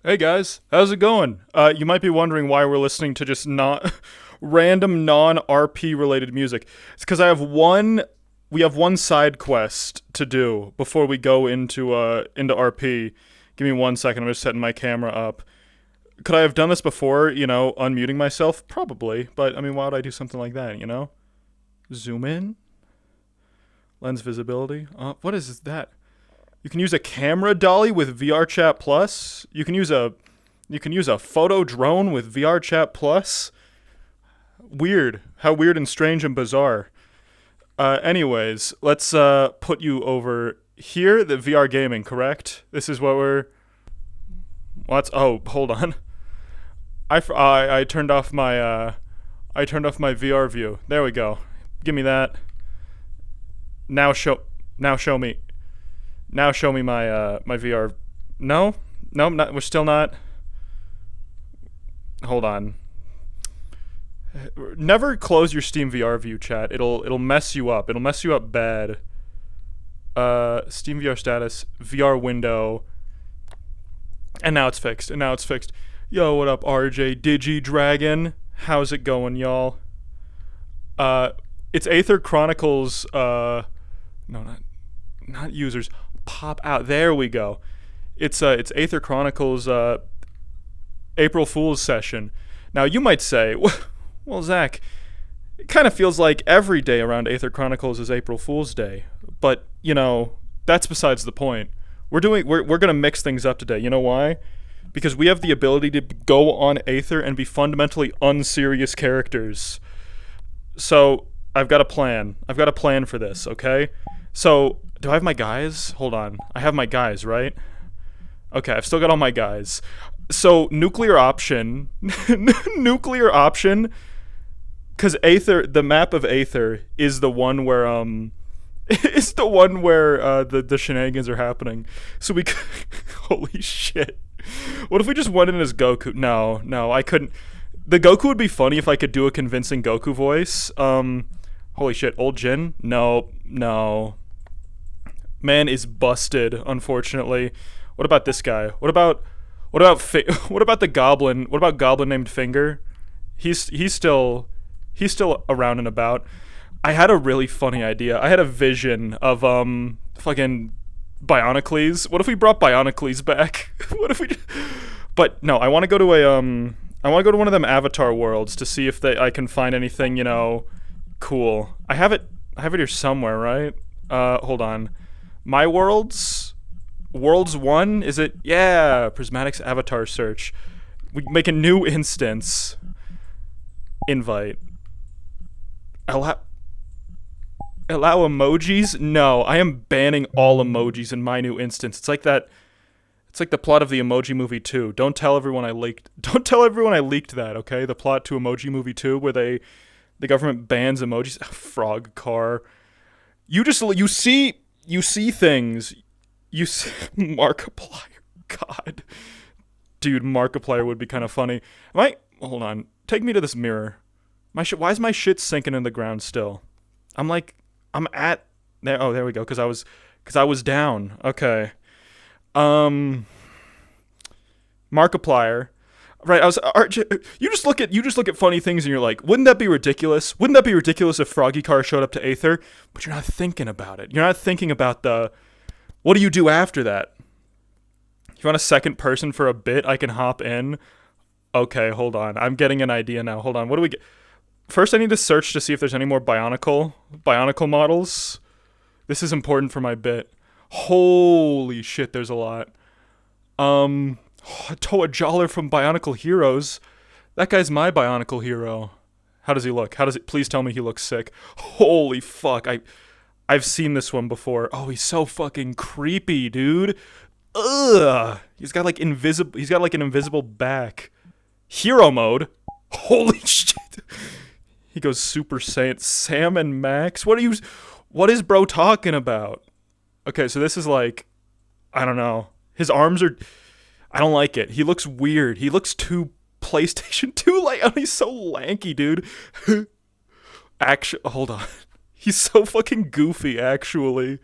Hey guys, how's it going? You might be wondering why we're listening to just not random non-RP related music. It's because we have one side quest to do before we go into RP. Give me 1 second. I'm just setting my camera up. Could I have done this before? Unmuting myself, probably. But I mean, why would I do something like that? Zoom in, lens visibility. What is that? You can use a camera dolly with VR Chat Plus. You can use a photo drone with VR Chat Plus. Weird. How weird and strange and bizarre. Anyways, let's put you over here. The VR gaming, correct? This is what we're. What's? Oh, hold on. I turned off my VR view. There we go. Give me that. Now show me. Now show me my VR. No, not. We're still not. Hold on. Never close your Steam VR view, chat. It'll mess you up. It'll mess you up bad. Steam VR status, VR window, and now it's fixed. Yo, what up, RJ Digi Dragon? How's it going, y'all? It's Aether Chronicles. No, not users. Pop out. There we go. It's Aether Chronicles April Fool's session. Now you might say, well, Zach, it kind of feels like every day around Aether Chronicles is April Fool's Day, but that's besides the point. We're gonna mix things up today. You know why? Because we have the ability to go on Aether and be fundamentally unserious characters. So I've got a plan. I've got a plan for this. Okay. So do I have my guys? Hold on. I have my guys, right? Okay, I've still got all my guys. So nuclear option, because Aether, the map of Aether is the one where the shenanigans are happening. So we, holy shit. What if we just went in as Goku? No, I couldn't. The Goku would be funny if I could do a convincing Goku voice. Holy shit, old Jin? No. Man is busted, unfortunately. What about this guy? What about the goblin? What about goblin named Finger? He's still around and about. I had a really funny idea. I had a vision of fucking Bionicles. What if we brought Bionicles back? What if we? But no, I want to go to one of them Avatar worlds to see if I can find anything cool. I have it here somewhere, right? Hold on. My Worlds 1, is it? Yeah, Prismatic's avatar search. We make a new instance. Invite. Allow emojis? No, I am banning all emojis in my new instance. It's like the plot of the Emoji Movie 2. Don't tell everyone I leaked that, okay? The plot to Emoji Movie 2 where the government bans emojis. Frog car. You see things. You see Markiplier. God. Dude, Markiplier would be kind of funny. Hold on. Take me to this mirror. Why is my shit sinking in the ground still? I'm at there. Oh, there we go. Cause I was down. Okay. Markiplier. Right, you just look at funny things and you're like, wouldn't that be ridiculous? Wouldn't that be ridiculous if Froggy Car showed up to Aether? But you're not thinking about it. You're not thinking about what do you do after that? You want a second person for a bit? I can hop in. Okay, hold on. I'm getting an idea now. Hold on. What do we get? First, I need to search to see if there's any more Bionicle models. This is important for my bit. Holy shit, there's a lot. Toa Joller from Bionicle Heroes. That guy's my Bionicle hero. How does he look? Please tell me he looks sick. Holy fuck. I've seen this one before. Oh, he's so fucking creepy, dude. Ugh. He's got like an invisible back. Hero mode. Holy shit. He goes Super Saiyan. Sam and Max. What is bro talking about? Okay, so this is like, I don't know. His arms are, I don't like it. He looks weird. He looks too PlayStation 2 like. Oh, he's so lanky, dude. Hold on. He's so fucking goofy, actually.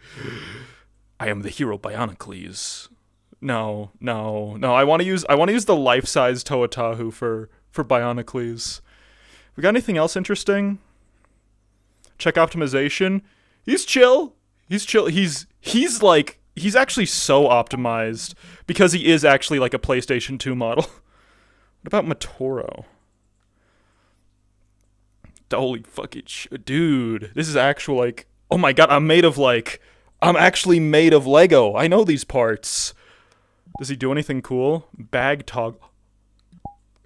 I am the hero Bionicles. No. I want to use the life-size Toatahu for Bionicles. We got anything else interesting? Check optimization. He's chill. He's actually so optimized because he is actually like a PlayStation 2 model. What about Matoro? Holy fucking shit, dude. This is actual like, oh my god, I'm actually made of Lego. I know these parts. Does he do anything cool? Bag toggle.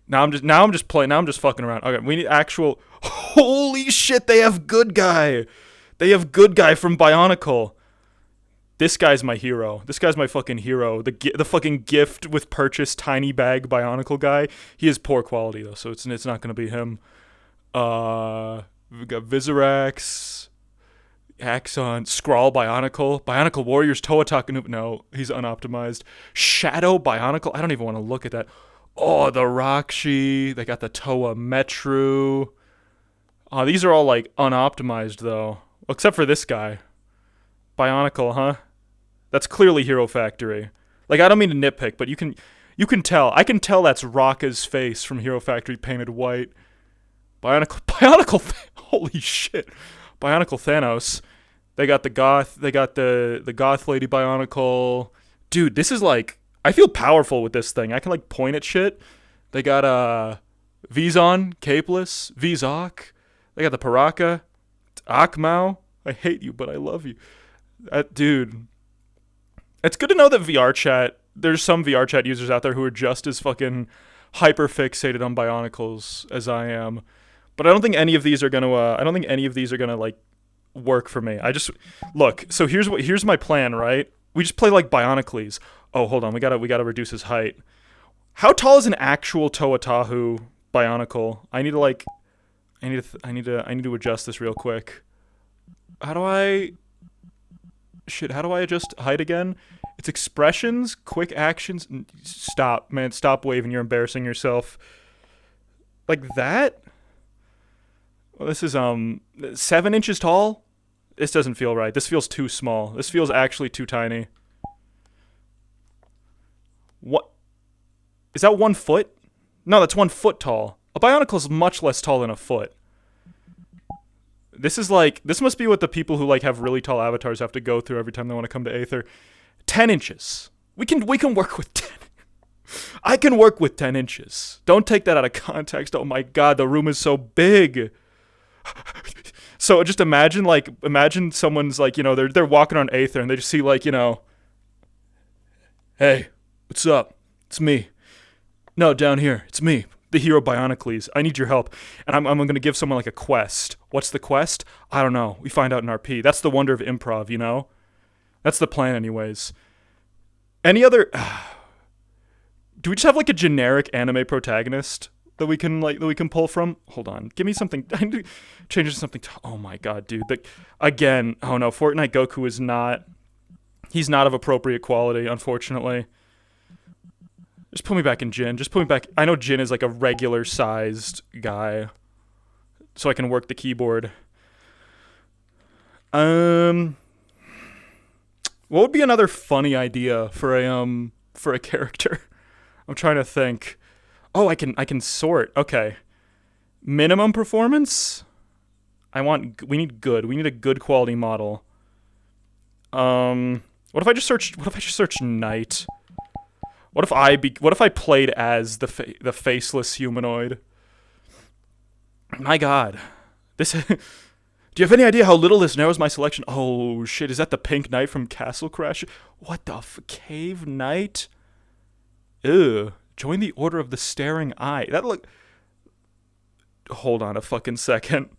Now I'm just fucking around. Okay, we need actual. Holy shit, they have good guy. They have good guy from Bionicle. This guy's my hero. This guy's my fucking hero. The fucking gift with purchase tiny bag Bionicle guy. He is poor quality though, so it's not gonna be him. We got Vizirax, Axon, Skrull Bionicle Warriors, Toa. No, he's unoptimized. Shadow Bionicle. I don't even want to look at that. Oh, the Rakshi. They got the Toa Metru. Oh, these are all like unoptimized though, except for this guy. Bionicle, huh? That's clearly Hero Factory. Like, I don't mean to nitpick, but you can tell. I can tell that's Rocka's face from Hero Factory painted white. Bionicle. Holy shit. Bionicle Thanos. They got the Goth. They got the Goth Lady Bionicle. Dude, this is like, I feel powerful with this thing. I can like point at shit. They got Vizon, Capeless, Vizok. They got the Paraka, Akmau. I hate you, but I love you. Dude, it's good to know that there's some VR chat users out there who are just as fucking hyper fixated on Bionicles as I am. But I don't think any of these are gonna like work for me. Look. So here's my plan, right? We just play like Bionicles. Oh, hold on. We gotta reduce his height. How tall is an actual Toatahu Bionicle? I need to adjust this real quick. How do I adjust height again? It's expressions, quick actions. Stop, man. Stop waving. You're embarrassing yourself. Like that? Well, this is 7 inches tall. This doesn't feel right. This feels too small. This feels actually too tiny. What? Is that 1 foot? No, that's 1 foot tall. A Bionicle is much less tall than a foot. This must be what the people who like have really tall avatars have to go through every time they want to come to Aether. 10 inches. We can work with 10. I can work with 10 inches. Don't take that out of context. Oh my god, the room is so big. So just imagine someone's like, they're walking on Aether and they just see like, hey, what's up? It's me. No, down here. It's me. The hero Bionicles. I need your help. And I'm going to give someone like a quest. What's the quest? I don't know. We find out in RP. That's the wonder of improv, That's the plan anyways. Any other... Do we just have like a generic anime protagonist that we can pull from? Hold on. Give me something. I need to change it to something. Oh my god, dude. Again, oh no. Fortnite Goku is not... He's not of appropriate quality, unfortunately. Just put me back in Jin. Just put me back. I know Jin is like a regular-sized guy, so I can work the keyboard. What would be another funny idea for a character? I'm trying to think. Oh, I can sort. Okay. Minimum performance? We need good. We need a good quality model. What if I just search Knight? What if I played as the faceless humanoid? My god. Do you have any idea how little this narrows my selection? Oh shit, is that the pink knight from Castle Crash? What the cave knight? Ew. Join the Order of the Staring Eye. Hold on a fucking second.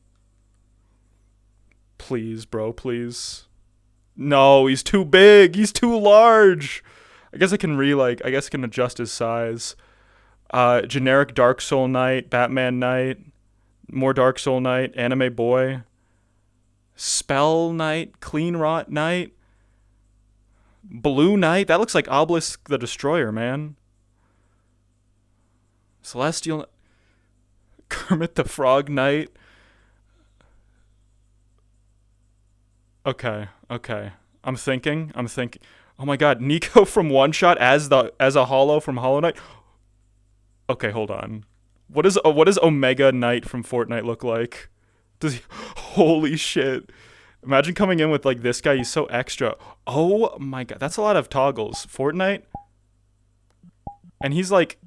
Please, bro, please. No, he's too big. He's too large. I guess I can adjust his size. Generic Dark Soul Knight, Batman Knight, more Dark Soul Knight, Anime Boy, Spell Knight, Clean Rot Knight, Blue Knight. That looks like Obelisk the Destroyer, man. Celestial Kermit the Frog Knight. Okay. I'm thinking. Oh my god, Nico from One Shot as a Hollow from Hollow Knight. Okay, hold on. What does Omega Knight from Fortnite look like? Does he? Holy shit! Imagine coming in with like this guy. He's so extra. Oh my god, that's a lot of toggles. Fortnite, and he's like,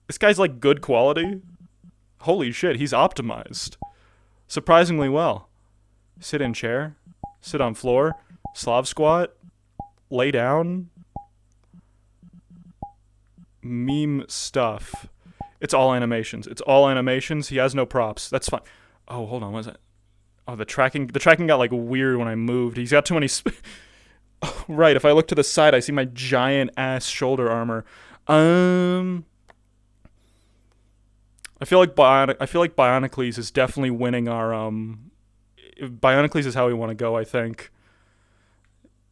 this guy's like good quality. Holy shit, he's optimized surprisingly well. Sit in chair, sit on floor, Slav squat, lay down. Meme stuff. It's all animations. It's all animations. He has no props. That's fine. Oh, hold on. What is that? Oh, the tracking got like weird when I moved. He's got too many. Oh, right. If I look to the side, I see my giant ass shoulder armor. I feel like Bionicles is definitely winning our Bionicles is how we want to go, I think.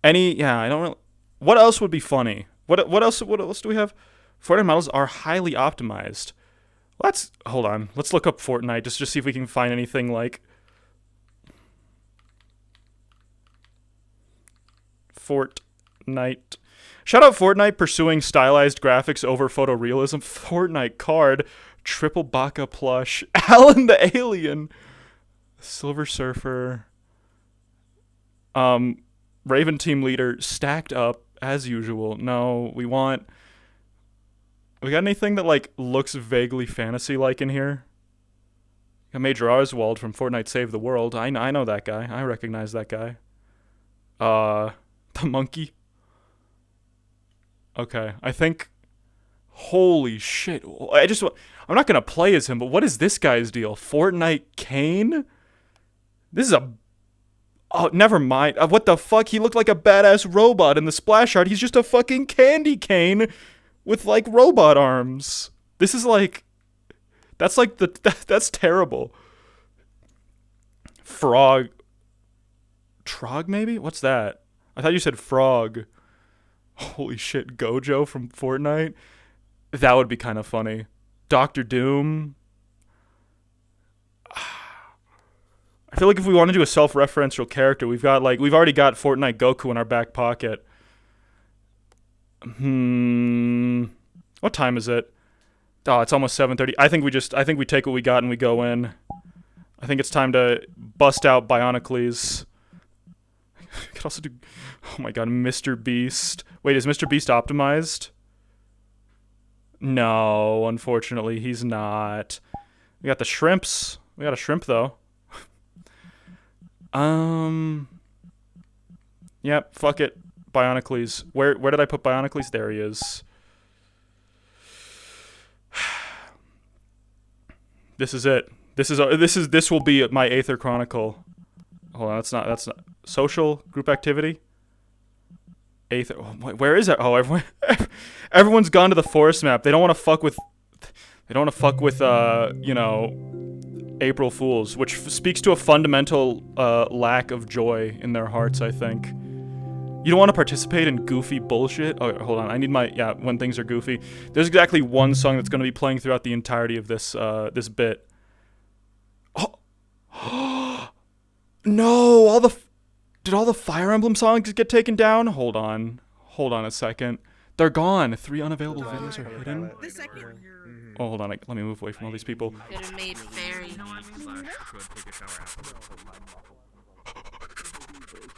I don't really. What else would be funny? What else do we have? Fortnite models are highly optimized. Hold on. Let's look up Fortnite just see if we can find anything like Fortnite. Shout out Fortnite pursuing stylized graphics over photorealism. Fortnite card, triple Baka plush, Alan the Alien, Silver Surfer, Raven team leader stacked up as usual. No, we got anything that like looks vaguely fantasy-like in here? Got Major Oswald from Fortnite Save the World. I know that guy. I recognize that guy. The monkey. Okay, I think. Holy shit! I'm not gonna play as him, but what is this guy's deal? Fortnite Kane? This is a. Oh, never mind. What the fuck? He looked like a badass robot in the splash art. He's just a fucking candy cane with like robot arms. This is like. That's terrible. Frog. Trog maybe? What's that? I thought you said frog. Holy shit, Gojo from Fortnite? That would be kind of funny. Doctor Doom. I feel like if we want to do a self-referential character, we've already got Fortnite Goku in our back pocket. What time is it? Oh, it's almost 7:30. I think we take what we got and we go in. I think it's time to bust out Bionicles. We could also do, oh my god, Mr. Beast. Wait, is Mr. Beast optimized? No, unfortunately, he's not. We got the shrimps. We got a shrimp though. Yep, fuck it. Bionicles. Where did I put Bionicles? There he is. This is it. This will be my Aether Chronicle. Hold on, that's not social group activity. Aether. Oh, where is it? Oh, everyone's gone to the forest map. They don't want to fuck with. You know, April Fools, which speaks to a fundamental lack of joy in their hearts. I think. You don't want to participate in goofy bullshit. Oh, hold on. I need when things are goofy. There's exactly one song that's going to be playing throughout the entirety of this this bit. Oh. No, did all the Fire Emblem songs get taken down? Hold on a second. They're gone. 3 unavailable videos are hidden. Oh, hold on. Let me move away from all these people.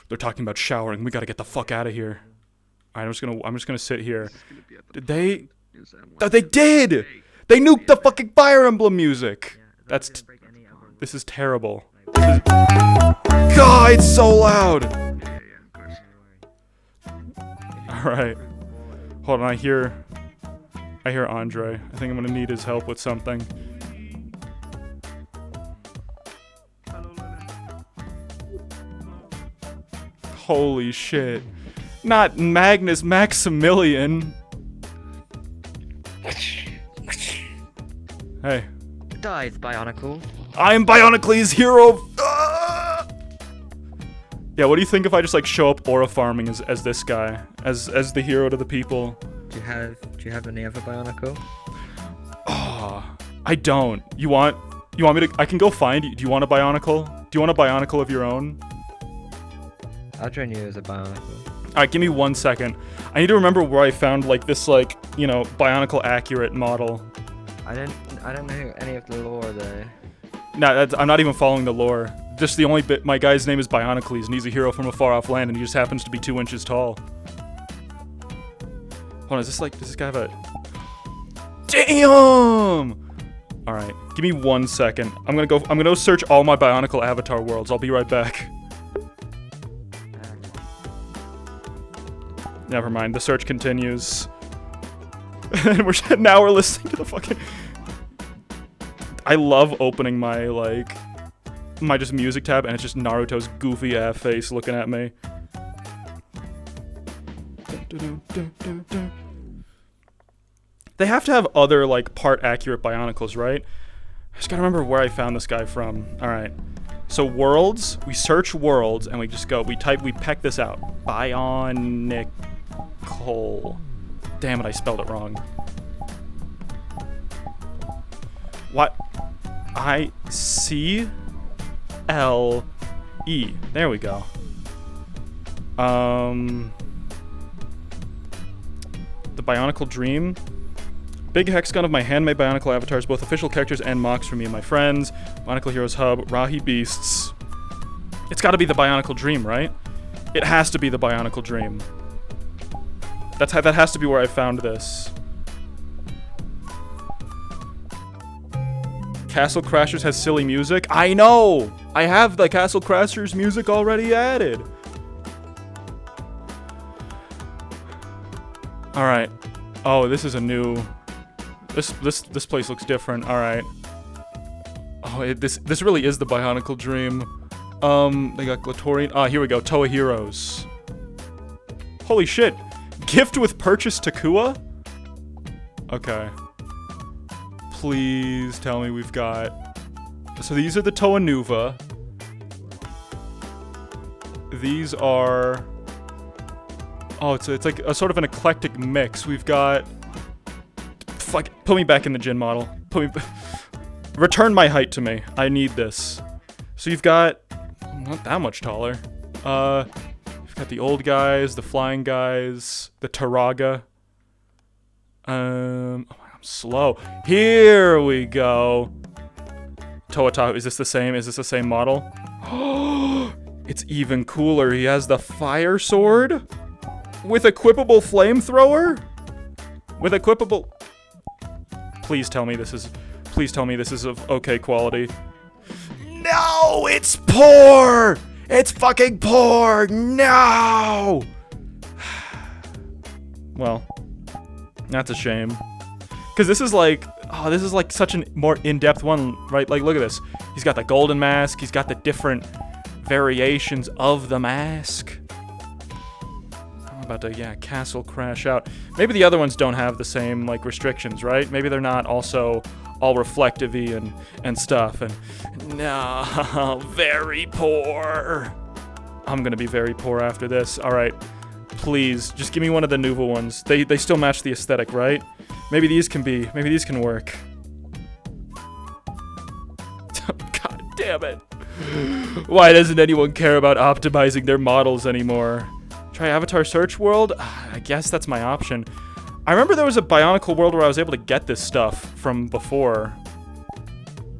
They're talking about showering. We gotta get the fuck out of here. All right, I'm just gonna sit here. Did they? Oh, they did. They nuked the fucking Fire Emblem music. This is terrible. God, it's so loud. All right, hold on. I hear Andre. I think I'm gonna need his help with something. Holy shit. Not Magnus Maximilian. Hey. Dies, Bionicle. I'm Bionicles, hero. Ah! Yeah, what do you think if I just like show up aura farming as this guy, as the hero to the people? Do you have any other Bionicle? Oh, I don't. You want me to? I can go find you. Do you want a Bionicle? Do you want a Bionicle of your own? I'll join you as a Bionicle. Alright, give me 1 second. I need to remember where I found, like, this, like, you know, Bionicle accurate model. I don't know any of the lore though. Nah, I'm not even following the lore. Just the only bit, my guy's name is Bionicles, and he's a hero from a far-off land, and he just happens to be 2 inches tall. Hold on, is this, like, does this guy have a... Damn! Alright, give me 1 second. I'm gonna go search all my Bionicle avatar worlds. I'll be right back. Never mind, the search continues. And now we're listening to the fucking... I love opening my, like, my just music tab, and it's just Naruto's goofy ass face looking at me. They have to have other, like, part accurate Bionicles, right? I just gotta remember where I found this guy from. Alright. So worlds, we search worlds, and we just go, we peck this out. Bionicle. Damn it, I spelled it wrong. What? I-C-L-E. There we go. The Bionicle Dream. Big hexagon of my handmade Bionicle avatars, both official characters and mocks for me and my friends. Bionicle Heroes Hub, Rahi Beasts. It's gotta be the Bionicle Dream, right? It has to be the Bionicle Dream. That has to be where I found this. Castle Crashers has silly music. I know! I have the Castle Crashers music already added. Alright. Oh, this is a new... This place looks different. Alright. Oh, this really is the Bionicle Dream. They got Glatorian... Ah, here we go. Toa Heroes. Holy shit. Gift with purchase Takua? Okay. Please tell me we've got... So these are the Toa Nuva. These are... Oh, it's like a sort of an eclectic mix. We've got... Fuck, put me back in the Jin model. Return my height to me. I need this. So you've got... Not that much taller. You've got the old guys, the flying guys, the Taraga. Oh my God, I'm slow. Here we go. Toa, is this the same? Is this the same model? It's even cooler. He has the fire sword with equipable flamethrower. With equipable. Please tell me this is. Please tell me this is of okay quality. No, it's poor. It's fucking poor. No. Well, that's a shame. Because this is like, oh, this is like such a more in-depth one, right? Like, look at this. He's got the golden mask. He's got the different variations of the mask. I'm about to, yeah, castle crash out. Maybe the other ones don't have the same, like, restrictions, right? Maybe they're not also all reflective-y and stuff. And no, very poor. I'm gonna be very poor after this. All right, please, just give me one of the Nuva ones. They still match the aesthetic, right? Maybe these can work. God damn it. Why doesn't anyone care about optimizing their models anymore? Try Avatar Search World? I guess that's my option. I remember there was a Bionicle world where I was able to get this stuff from before.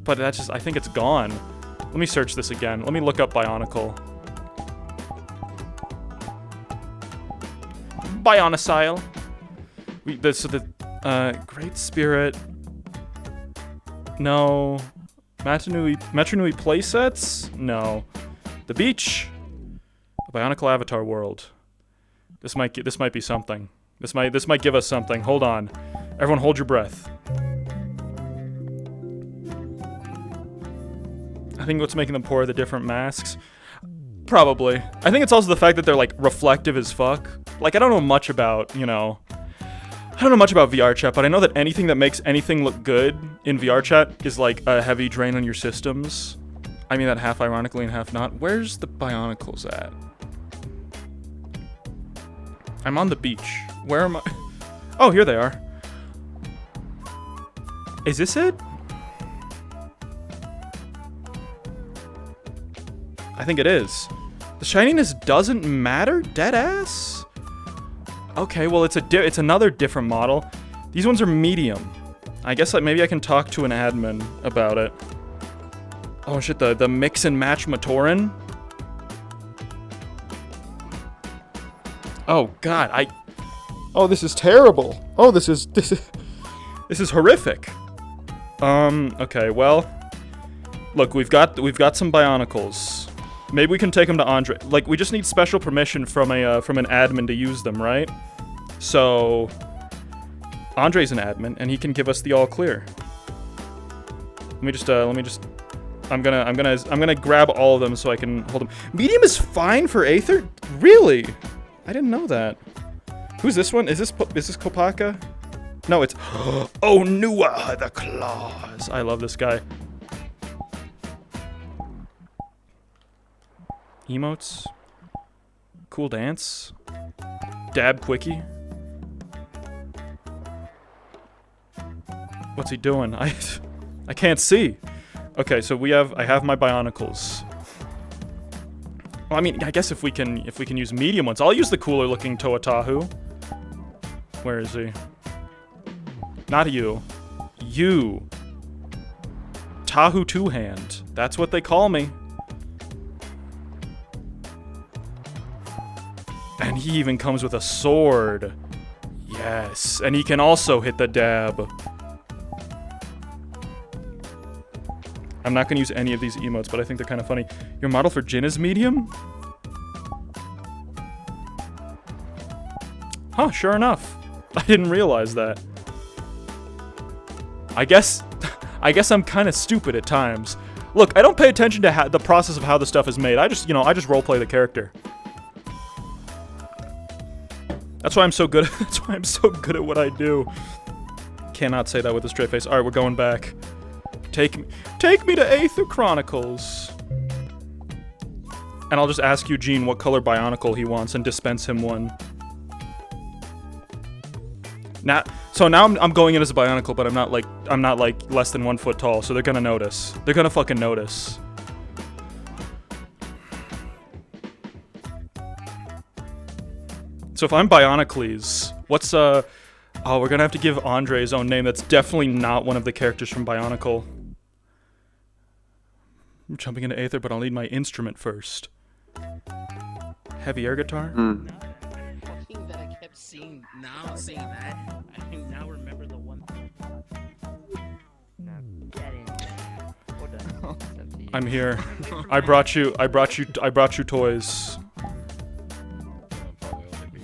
But that's just, I think it's gone. Let me search this again. Let me look up Bionicle. Bionicile. Great Spirit. No. Metronui playsets? No. The beach. A Bionicle Avatar world. This might be something. This might give us something. Hold on. Everyone hold your breath. I think what's making them poor are the different masks. Probably. I think it's also the fact that they're, like, reflective as fuck. Like, I don't know much about, you know... I don't know much about VR chat, but I know that anything that makes anything look good in VR chat is, like, a heavy drain on your systems. I mean that half ironically and half not. Where's the Bionicles at? I'm on the beach. Where am I? Oh, here they are. Is this it? I think it is. The shininess doesn't matter? Deadass? Okay, well, it's another different model. These ones are medium. I guess maybe I can talk to an admin about it. Oh shit, the mix and match Matoran? Oh god, oh, this is terrible. Oh, this is horrific. Okay, well, look, we've got some Bionicles. Maybe we can take them to Andre. Like, we just need special permission from an admin to use them, right? So Andre's an admin, and he can give us the all clear. Let me just. I'm gonna grab all of them so I can hold them. Medium is fine for Aether? Really? I didn't know that. Who's this one? Is this Kopaka? No, it's Oh Nua the Claws. I love this guy. Emotes. Cool dance. Dab quickie. What's he doing? I can't see. Okay, so I have my Bionicles. Well, I mean, I guess if we can use medium ones, I'll use the cooler looking Toatahu. Where is he? Not you. You. Tahu Two-Hand. That's what they call me. And he even comes with a sword. Yes, and he can also hit the dab. I'm not going to use any of these emotes, but I think they're kind of funny. Your model for Jin is medium? Huh, sure enough. I didn't realize that. I guess I'm kind of stupid at times. Look, I don't pay attention to the process of how the stuff is made. I just roleplay the character. That's why I'm so good. That's why I'm so good at what I do. Cannot say that with a straight face. All right, we're going back. Take me to Aether Chronicles. And I'll just ask Eugene what color Bionicle he wants and dispense him one. So now I'm going in as a Bionicle, but I'm not like less than 1 foot tall, so they're gonna notice. They're gonna fucking notice. So if I'm Bionicles, what's oh, we're gonna have to give Andre his own name. That's definitely not one of the characters from Bionicle. I'm jumping into Aether, but I'll need my instrument first. Heavy air guitar? That I kept seeing. Now I'm seeing that. I now remember the one. I'm here. I brought you toys.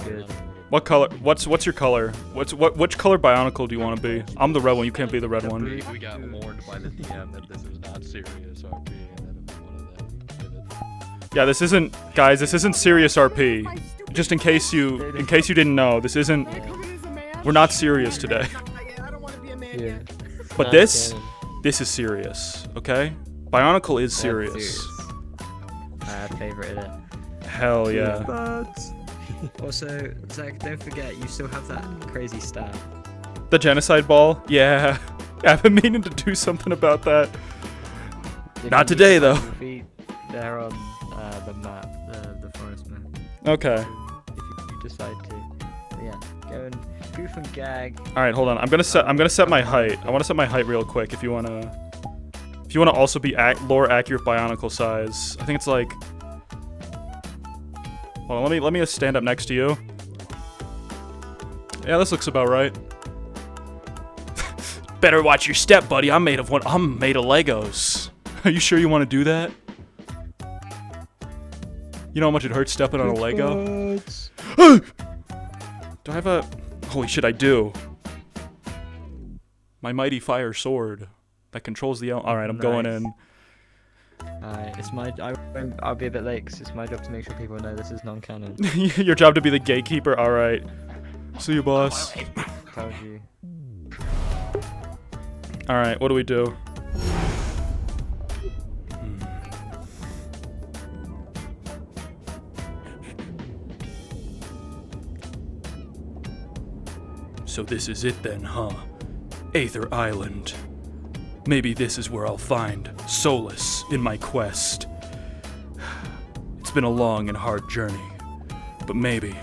Good. What color? What's your color? Which color Bionicle do you want to be? I'm the red one. You can't be the red one. We got warned by the DM that this is not serious RP, and that'll be one of them. Yeah, this isn't, guys. This isn't serious RP. Just in case you didn't know, this isn't. We're not serious today. Yeah. But this is serious. Okay? Bionicle is serious. I favorited it. Hell yeah. Also, Zach, don't forget, you still have that crazy stab. The genocide ball? Yeah. I've been meaning to do something about that. Not today, though. They're on the map, the forest map. Okay. If you decide to. But yeah, go and goof and gag. All right, hold on. I'm gonna set my height. I want to set my height real quick. If you wanna also be lore accurate Bionicle size, I think it's like. Hold on, let me just stand up next to you. Yeah, this looks about right. Better watch your step, buddy. I'm made of Legos. Are you sure you want to do that? You know how much it hurts stepping on a Lego? Do I have a... Holy shit, I do. My mighty fire sword that controls the... Alright, I'm going in. It's my... I'll be a bit late because it's my job to make sure people know this is non-canon. Your job to be the gatekeeper? Alright. See you, boss. Told you. Alright, what do we do? So this is it then, huh? Aether Island. Maybe this is where I'll find solace in my quest. It's been a long and hard journey, but maybe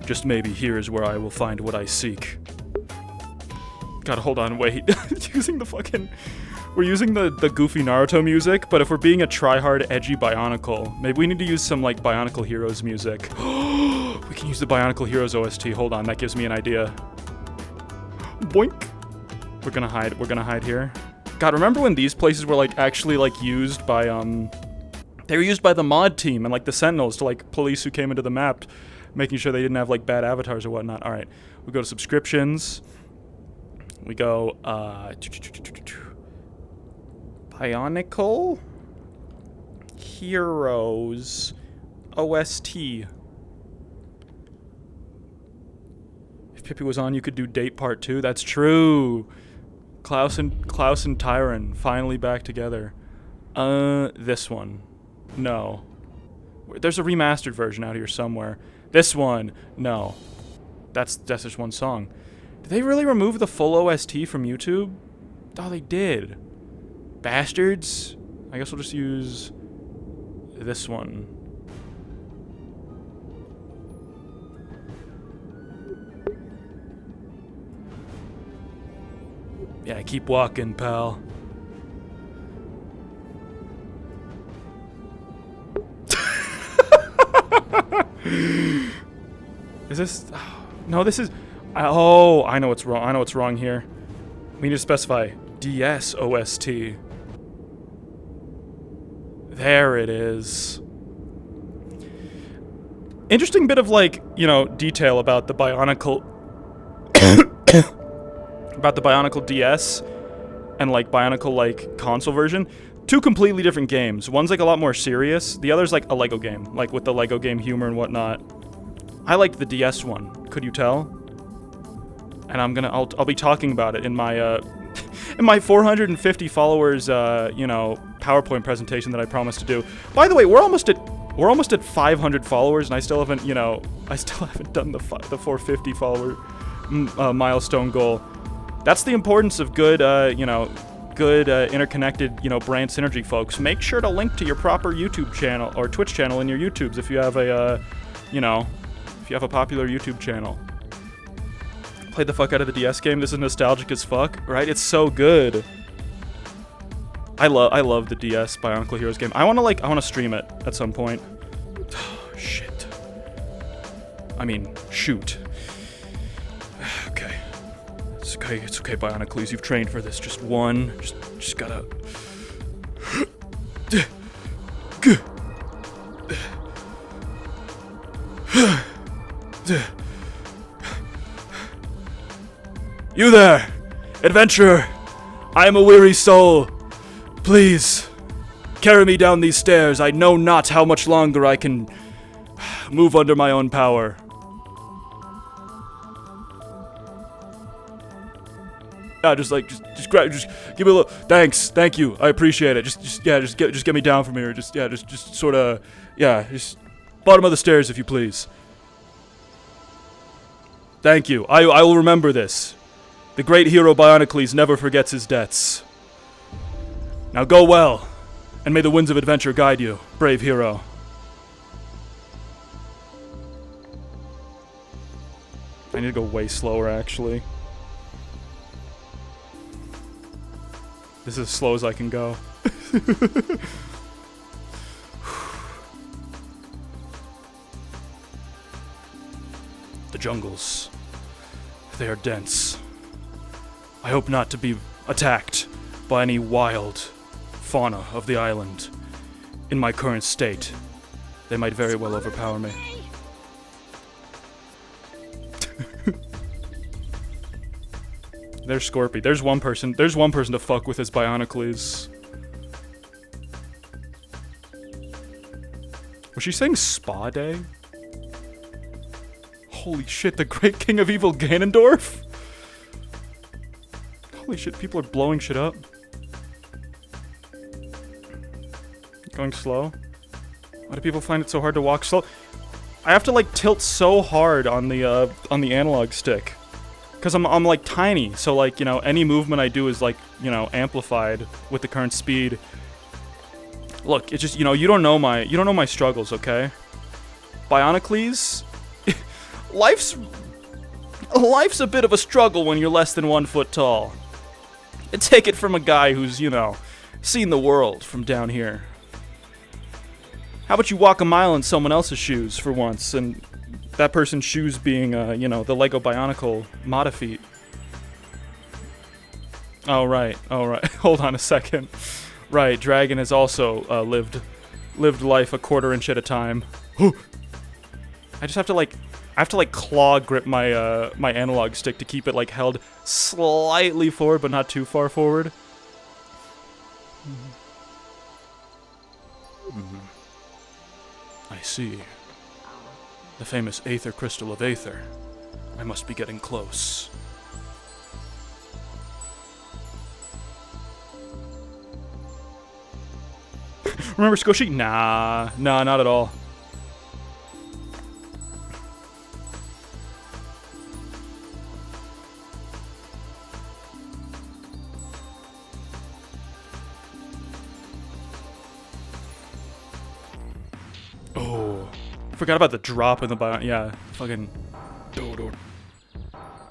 Just maybe here is where I will find what I seek. God, hold on, wait. We're using the goofy Naruto music, but if we're being a try-hard, edgy Bionicle, maybe we need to use some, like, Bionicle Heroes music. We can use the Bionicle Heroes OST. Hold on, that gives me an idea. Boink. We're gonna hide here. God, remember when these places were, like, actually, like, used by, they were used by the mod team and, like, the Sentinels to, like, police who came into the map, making sure they didn't have, like, bad avatars or whatnot. Alright, we go to subscriptions. We go, Bionicle Heroes OST. If Pippi was on, you could do Date Part 2. That's true. Klaus and Tyron finally back together. This one. No. There's a remastered version out here somewhere. This one. No. That's just one song. Did they really remove the full OST from YouTube? Oh, they did. Bastards. I guess we'll just use this one. Yeah, keep walking, pal. Is this... No, this is... Oh, I know what's wrong. I know what's wrong here. We need to specify DS OST. There it is. Interesting bit of, like, you know, detail about the Bionicle... about the Bionicle DS and, like, Bionicle, like, console version. Two completely different games. One's, like, a lot more serious. The other's, like, a Lego game. Like, with the Lego game humor and whatnot. I liked the DS one. Could you tell? And I'll be talking about it in my, in my 450 followers, you know, PowerPoint presentation that I promised to do. By the way, we're almost at 500 followers, and I still haven't, you know, done the 450 follower milestone goal. That's the importance of good, you know, good interconnected, you know, brand synergy, folks. Make sure to link to your proper YouTube channel or Twitch channel in your YouTubes if you have a, you know, if you have a popular YouTube channel. Played the fuck out of the DS game. This is nostalgic as fuck, right? It's so good. I love the DS Bionicle Heroes game. I want to stream it at some point. Oh, shit. I mean, shoot. Okay. It's okay, Bionicles. You've trained for this. Just one. Just gotta. You there, adventurer! I am a weary soul. Please, carry me down these stairs. I know not how much longer I can move under my own power. Yeah, just give me a little. Thanks, thank you, I appreciate it. Just get me down from here. Just sort of, just bottom of the stairs, if you please. Thank you. I will remember this. The great hero Bionicles never forgets his debts. Now go well, and may the winds of adventure guide you, brave hero. I need to go way slower, actually. This is as slow as I can go. The jungles. They are dense. I hope not to be attacked by any wild fauna of the island. In my current state, they might very well overpower me. There's Scorpy. There's one person to fuck with as Bionicles. Was she saying Spa Day? Holy shit, the Great King of Evil Ganondorf? Holy shit, people are blowing shit up. Going slow? Why do people find it so hard to walk slow? I have to, like, tilt so hard on the analog stick. Because I'm like, tiny, so, like, you know, any movement I do is, like, you know, amplified with the current speed. Look, it's just, you know, you don't know my struggles, okay? Bionicles? Life's a bit of a struggle when you're less than 1 foot tall. And take it from a guy who's, you know, seen the world from down here. How about you walk a mile in someone else's shoes for once, and that person's shoes being, you know, the Lego Bionicle Modifeet. Oh, right. Hold on a second. Right, Dragon has also, lived life a 1/4 inch at a time. I just have to, like, claw grip my, my analog stick to keep it, like, held slightly forward, but not too far forward. I see. The famous Aether Crystal of Aether. I must be getting close. Remember Squishy? Nah, not at all. Oh, forgot about the drop in the bio. Yeah, fucking.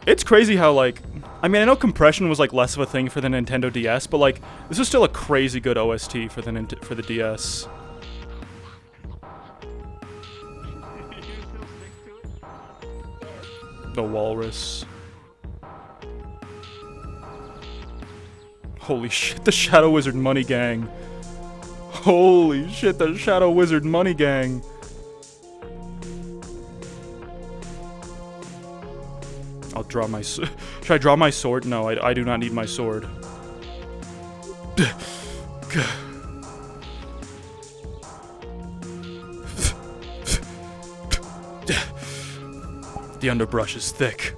It's crazy how, like, I mean, I know compression was like less of a thing for the Nintendo DS, but like this was still a crazy good OST for the DS. The Walrus. Holy shit, the Shadow Wizard Money Gang. Holy shit, the Shadow Wizard Money Gang. I'll draw my should I draw my sword? No, I do not need my sword. The underbrush is thick.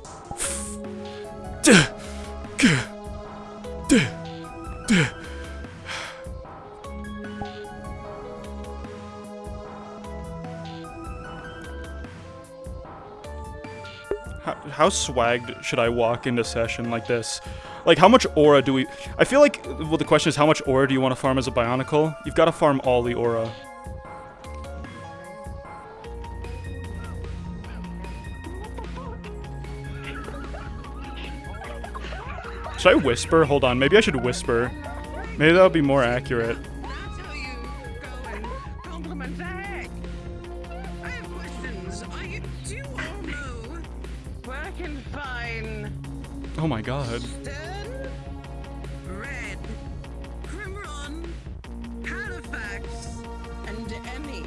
How swagged should I walk into session like this? Like, how much aura do we... I feel like, well, the question is, how much aura do you want to farm as a Bionicle? You've got to farm all the aura. Should I whisper? Hold on, maybe I should whisper. Maybe that would be more accurate. Oh my god. Red, Crimron, Halifax, and Emmy.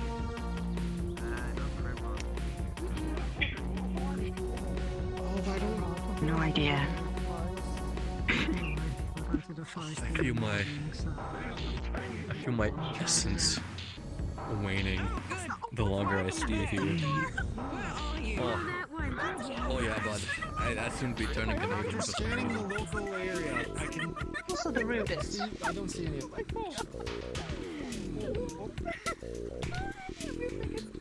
No idea. I feel my essence waning the longer I stay here. Oh yeah, but I soon be turning Canadian. Scanning the local area. I can Also the rudest. I don't see any.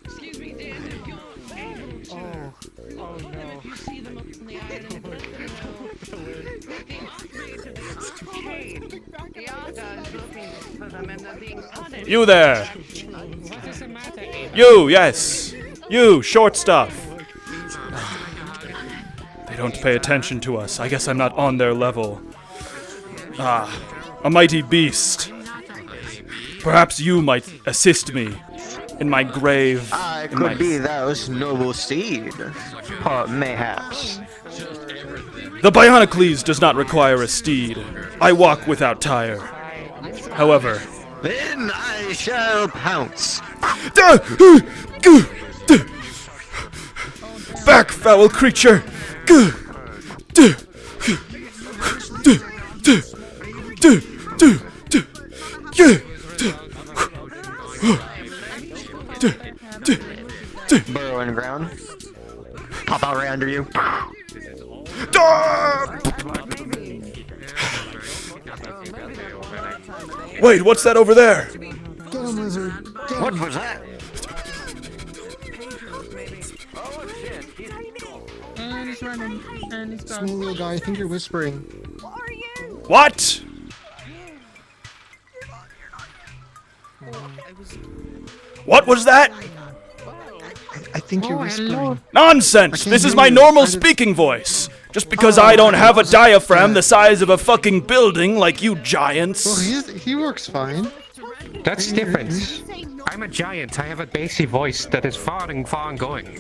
Excuse me, Dan, if you're able to. Oh no. If you see them up on the island, let them know. The operator of the arcade. The Argos looking for them and they're being hunted. You there! What does it matter? You, yes! You, short stuff! They don't pay attention to us. I guess I'm not on their level. Ah, a mighty beast. Perhaps you might assist me in my grave. I could be those noble steed. Or mayhaps. The Bionicles does not require a steed. I walk without tire. However... Then I shall pounce. Back, foul creature! Burrow in the ground. Pop out right under you. Wait, what's that over there? What was that? And he's running. And he's gone. Small little guy, I think you're whispering. What? What was that? I think you're whispering. Nonsense! I This can't is hear my you. normal speaking voice. Just because I don't have a diaphragm the size of a fucking building like you giants. Well, he works fine. That's different. I'm a giant. I have a bassy voice that is far and going.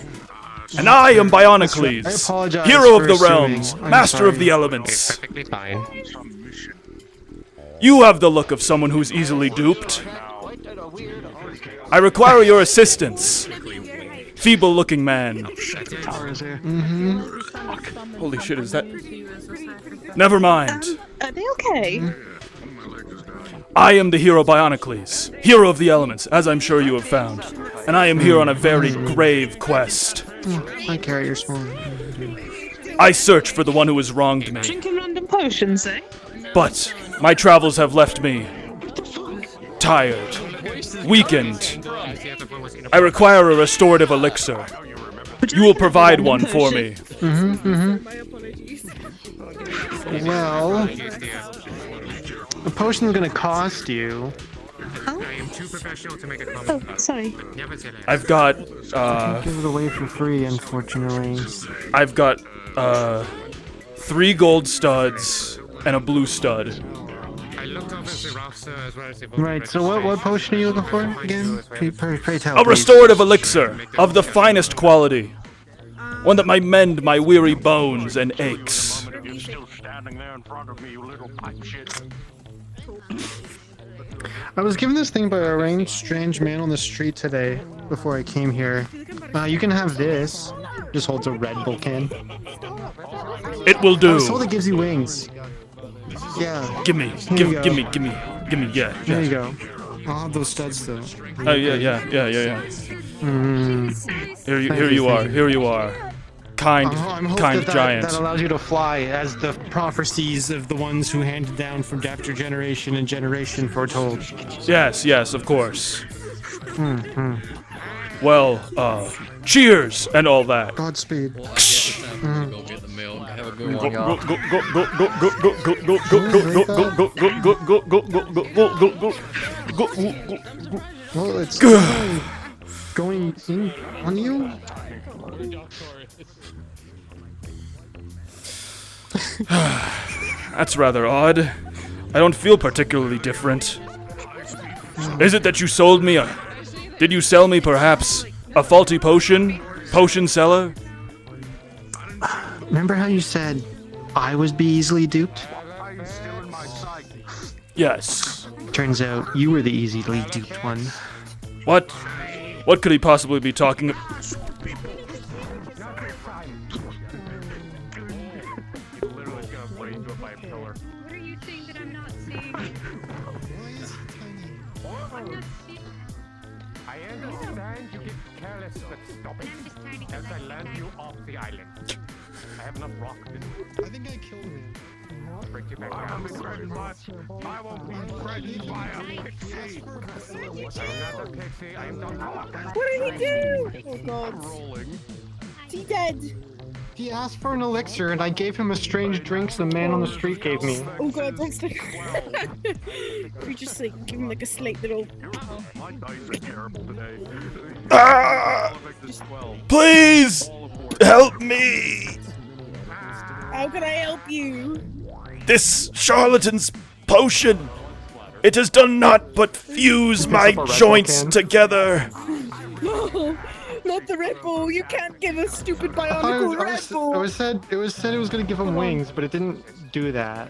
And I am I Bionicles, apologize hero of for the assuming. realms, I'm master of sorry. the It's elements. perfectly fine. You have the look of someone who's easily duped. I require your assistance. Feeble-looking man. Holy shit, is that... Never mind. Are they okay? I am the hero Bionicles, hero of the elements, as I'm sure you have found. And I am here on a very grave quest. I carry your small. I search for the one who has wronged me. Drinking random potions, eh? But my travels have left me tired, weakened. I require a restorative elixir. You will provide one for me. Well, the potion's gonna cost you. I am too professional to make a Oh, comment. sorry. I've got, Give it away for free, unfortunately. 3 gold studs and a blue stud. I looked over the roster as well as the Right. So what potion are you looking for again? Pray tell. A please. restorative elixir of the finest quality. One that might mend my weary bones and aches. I was given this thing by a strange, strange man on the street today before I came here. You can have this. Just holds a Red Bull can. It will I was told do. it gives you wings. Yeah. Give me, Here you give go. me, yeah. There you go. I'll have those studs though. Oh yeah. Here you are. Kind I'm hoping that giant. allows you to fly, as the prophecies of the ones who handed down from after generation and generation foretold. Yes, of course. Well, cheers and all that. Godspeed. Go get the milk. Have a good one, Go, y'all. go. Well, it's going in on you. That's rather odd. I don't feel particularly different. Is it that you sold me a... Did you sell me, perhaps, a faulty potion? Potion seller? Remember how you said I was be easily duped? Yes. Turns out you were the easily duped one. What? What could he possibly be talking... What are you saying that I'm not seeing? I understand you get careless, but stop it. I'm just trying to get Else I lucky. land you off the island. I have enough rock to I think I killed him. break you back down. I won't be threatened by a pixie. I'm not a pixie. I am not. What did he do? Oh god. He dead. He asked for an elixir, and I gave him a strange drink the man on the street gave me. Oh god, that's like... We just like give him like a slight little... Ah! Please! Help me! How can I help you? This charlatan's potion! It has done naught but fuse my up a Red Bull joints can. together. No, not the Red Bull. You can't give a stupid I bionicle Red Bull. it was said it was gonna give him wings, but it didn't do that.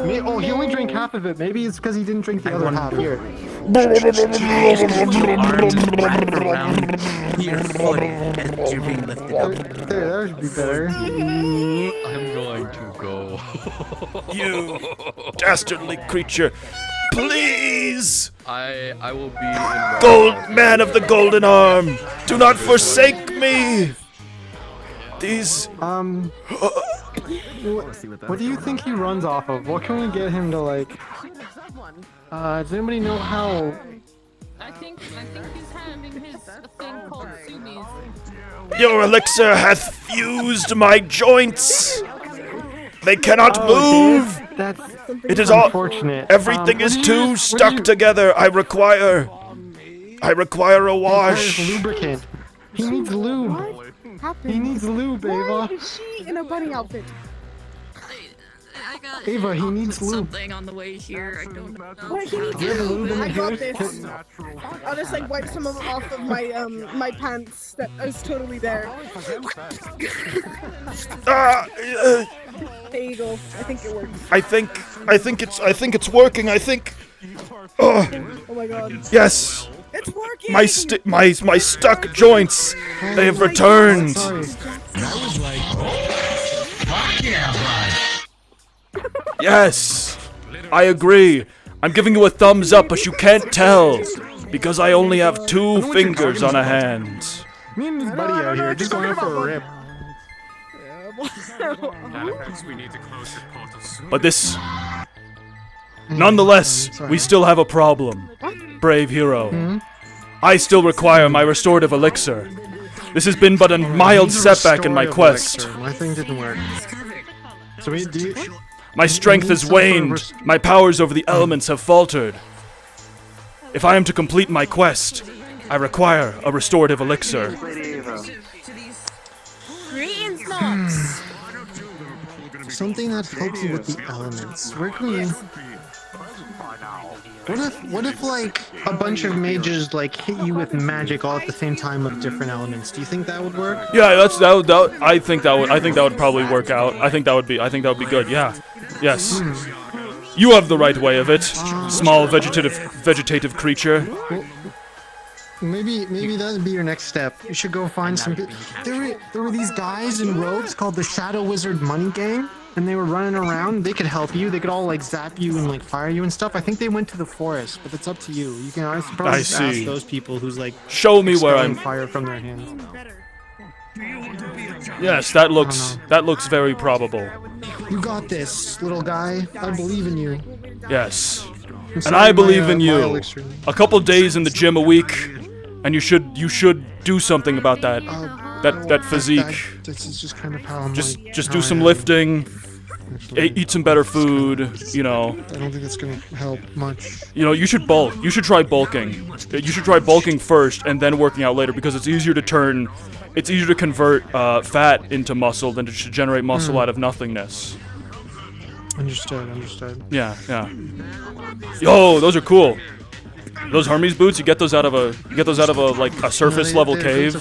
He only drank half of it. Maybe it's because he didn't drink the other half. Here. There, that would be better. I'm going to go. You dastardly creature. Please! I will be in Gold man of the golden arm! Do not forsake me! These... What do you think he runs off of? What can we get him to like? Does anybody know how? I think he's having his thing called Sumis. Your elixir hath fused my joints! They cannot move! That's It is all... unfortunate. Everything is too stuck to. together. I require a There's wash. lubricant. He needs lube. What happened? He needs lube, Why Ava. is she in a bunny outfit? I got Ava, he needs lube. something on the way here. I don't know. What, he needs You have lube in the I got house? this. I'll just like wipe some of it off of my my pants that is totally there. There you go. I think it works. I think it's working. I think. Oh my god. Yes. It's working. My stuck joints. They have returned. Sorry. Yes. I agree. I'm giving you a thumbs up, but you can't tell because I only have 2 fingers on a hand. Me and this buddy out here just going out for a rip. We need to close this portal soon. But this. Nonetheless, we still have a problem. Brave hero. I still require my restorative elixir. This has been but a mild setback in my quest. My thing didn't work. So we do. My strength has waned. My powers over the elements have faltered. If I am to complete my quest, I require a restorative elixir. Greetings, Nox. Something that helps you with the elements. Where can we? What if like a bunch of mages like hit you with magic all at the same time of different elements? Do you think that would work? Yeah, I think that would probably work out. I think that would be good. Yeah. Yes. You have the right way of it, small vegetative creature. Well, maybe that would be your next step. You should go find some. There were these guys in robes called the Shadow Wizard Money Gang, and they were running around. They could help you. They could all like zap you and like fire you and stuff. I think they went to the forest, but it's up to you. You can honestly probably just ask those people who's like show me where I'm fire from their hands. Yes, that looks very probable. You got this, little guy. I believe in you. Yes. And I believe in you. A couple days in the gym a week, and you should do something about that. That physique. This is just kind of how I'm Just do some lifting. Eat some better food, you know. I don't think it's gonna help much. You know, you should bulk. You should try bulking. You should try bulking first and then working out later because it's easier to convert fat into muscle than to generate muscle out of nothingness. Understood. Yeah. Yo, those are cool. Those Hermes boots, you get those out of a surface level cave.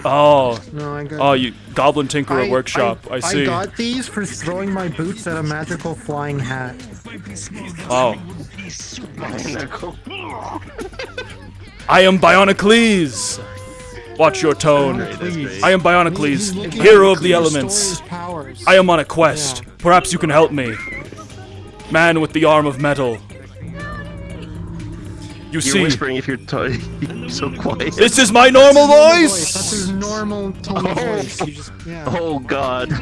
Oh. No, I got. Oh, you Goblin Tinkerer Workshop. I see. I got these for throwing my boots at a magical flying hat. Oh. I am Bionicles. Watch your tone. I am Bionicles, hero of the elements. I am on a quest. Perhaps you can help me. Man with the arm of metal. You're whispering if you're so quiet. This is my normal voice! That's his normal tone of voice. You just, Oh god.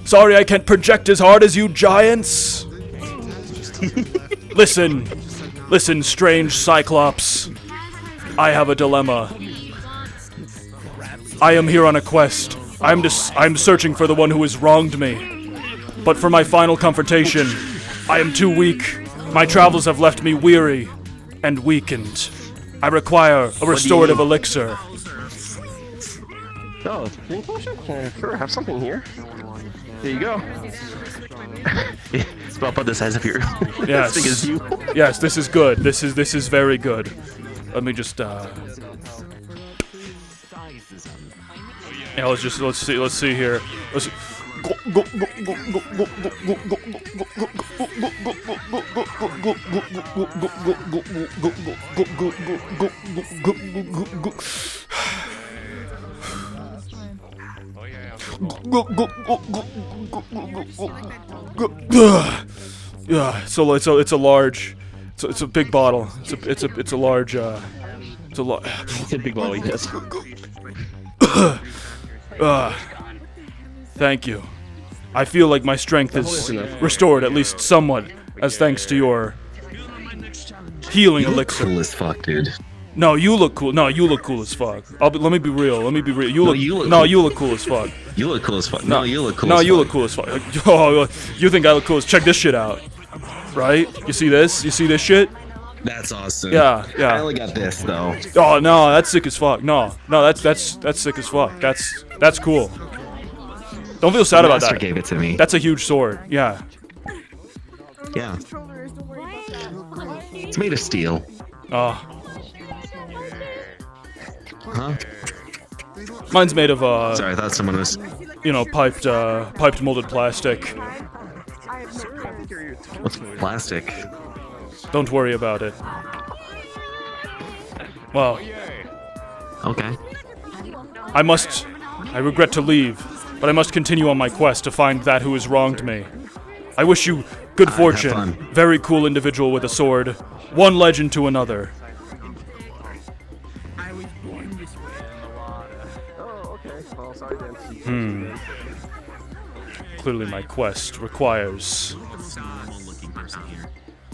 Sorry I can't project as hard as you giants. Listen, strange Cyclops. I have a dilemma. I am here on a quest. I'm searching for the one who has wronged me. But for my final confrontation, I am too weak. My travels have left me weary and weakened. I require a restorative elixir. Oh, sure, have something here. There you go. It's about the size of your Yes. thing is you. Yes, this is good. This is very good. Let me just yeah, let's see here. Yeah, so it's a large, it's a big bottle. It's a large it's a big bottle, yes. Thank you. I feel like my strength is restored, at least somewhat, as thanks to your healing elixir. Cool as fuck, dude. No, you look cool. No, you look cool as fuck. Let me be real. You look cool as fuck. You look cool as fuck. No, you look cool no, as fuck. you look cool as fuck. Oh, you think I look cool as... Check this shit out. Right? You see this? You see this shit? That's awesome. Yeah, yeah. I only got this though. Oh no, that's sick as fuck. No, that's sick as fuck. That's cool. Don't feel sad The about master that. gave it to me. That's a huge sword. Yeah. Yeah. It's made of steel. Oh. Huh? Mine's made of Sorry, I thought someone was. you know, piped molded plastic. What's plastic? Don't worry about it. Well. Okay. I regret to leave, but I must continue on my quest to find that who has wronged me. I wish you good Have fortune. fun. Very cool individual with a sword. One legend to another. Clearly my quest requires...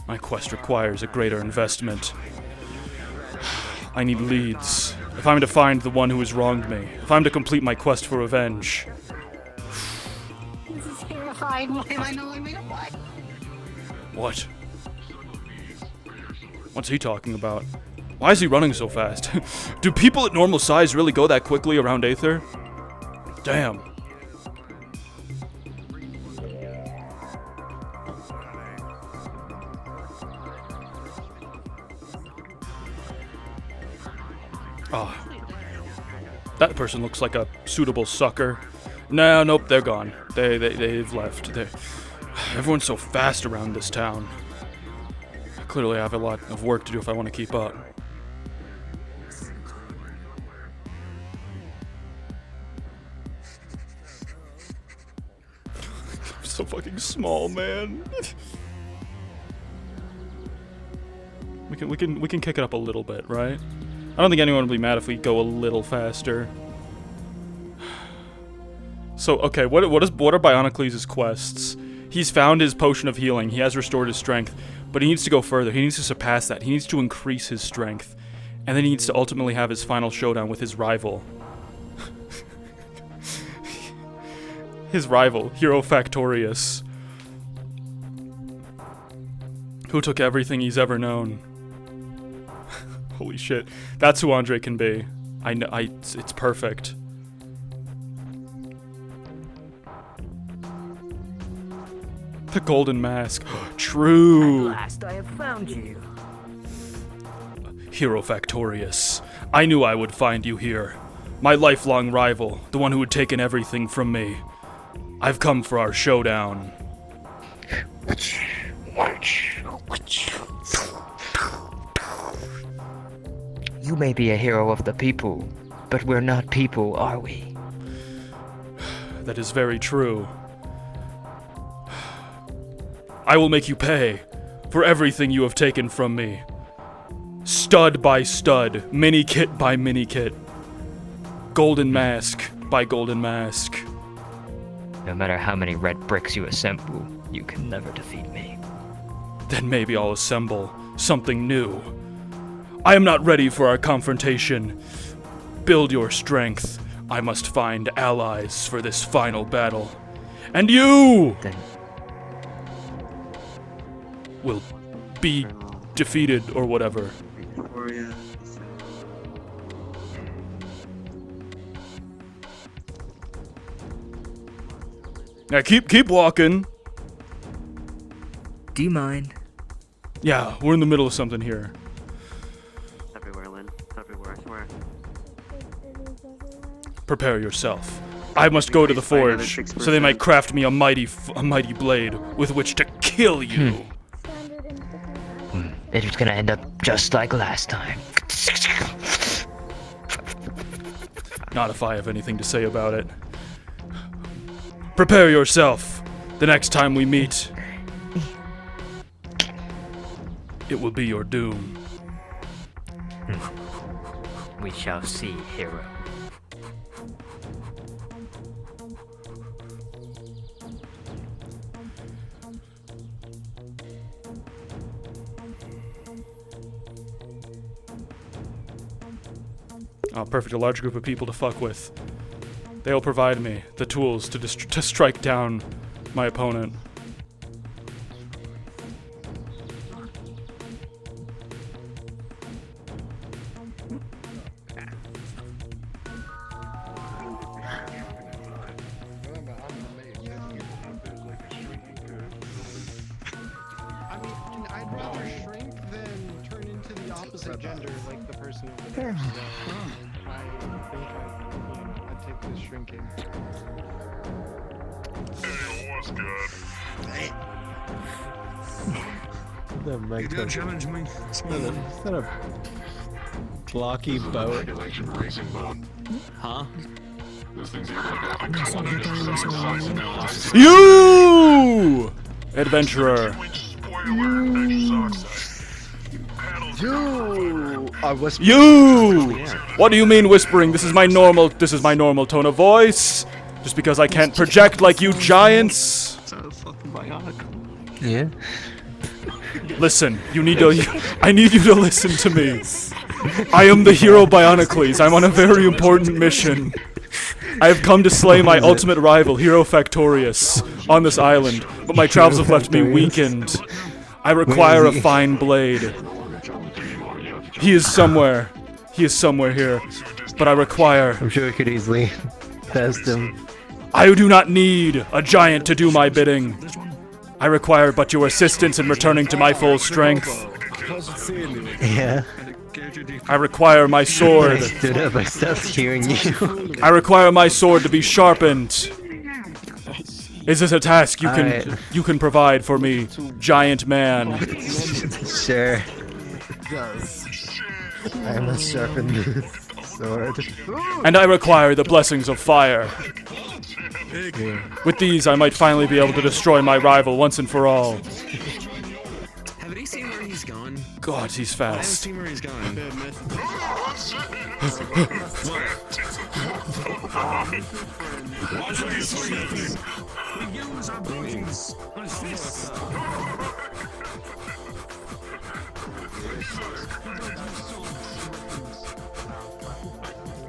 My quest requires a greater investment. I need leads. If I'm to find the one who has wronged me, if I'm to complete my quest for revenge... This is terrifying. Why am I no longer alive? What? What's he talking about? Why is he running so fast? Do people at normal size really go that quickly around Aether? Damn. Oh. That person looks like a suitable sucker. No, nope, they're gone. They've left. Everyone's so fast around this town. Clearly I have a lot of work to do if I want to keep up. I'm so fucking small, man. We can kick it up a little bit, right? I don't think anyone would be mad if we go a little faster. So, okay, what are Bionicles' quests? He's found his potion of healing. He has restored his strength, but he needs to go further. He needs to surpass that. He needs to increase his strength, and then he needs to ultimately have his final showdown with his rival. His rival, Hero Factorius, who took everything he's ever known. Holy shit. That's who Andre can be. I know, it's perfect. The golden mask. True. At last I have found you. Hero Factorius. I knew I would find you here. My lifelong rival, the one who had taken everything from me. I've come for our showdown. You may be a hero of the people, but we're not people, are we? That is very true. I will make you pay for everything you have taken from me. Stud by stud, mini-kit by mini-kit. Golden mask by golden mask. No matter how many red bricks you assemble, you can never defeat me. Then maybe I'll assemble something new. I am not ready for our confrontation. Build your strength. I must find allies for this final battle. And you will be defeated or whatever. Now keep walking. Do you mind? Yeah, we're in the middle of something here. Everywhere, Lynn. Everywhere, I swear. Prepare yourself. I must go to the forge, so they might craft me a mighty blade with which to kill you. It's gonna end up just like last time. Not if I have anything to say about it. Prepare yourself. The next time we meet, it will be your doom. We shall see, hero. Oh, perfect. A large group of people to fuck with. They'll provide me the tools to strike down my opponent. different gender, like the person over there. So I think I'd take the shrinking. What's good? You don't challenge me. Is that a blocky boat? Huh? You! Adventurer. You! What do you mean whispering? This is my normal tone of voice. Just because I can't project like you giants. Yeah. Listen, I need you to listen to me. I am the hero Bionicles. I'm on a very important mission. I have come to slay my ultimate rival, Hero Factorius, on this island, but my travels have left me weakened. I require a fine blade. He is somewhere. He is somewhere here, but I require... I'm sure we could easily test him. I do not need a giant to do my bidding. I require but your assistance in returning to my full strength. Yeah. I require my sword. I stood up, I stopped hearing you. I require my sword to be sharpened. Is this a task you can provide for me, giant man? Sure. I must sharpen the sword. And I require the blessings of fire. With these, I might finally be able to destroy my rival once and for all. Have you seen where he's gone? God, he's fast. I haven't seen where he's gone.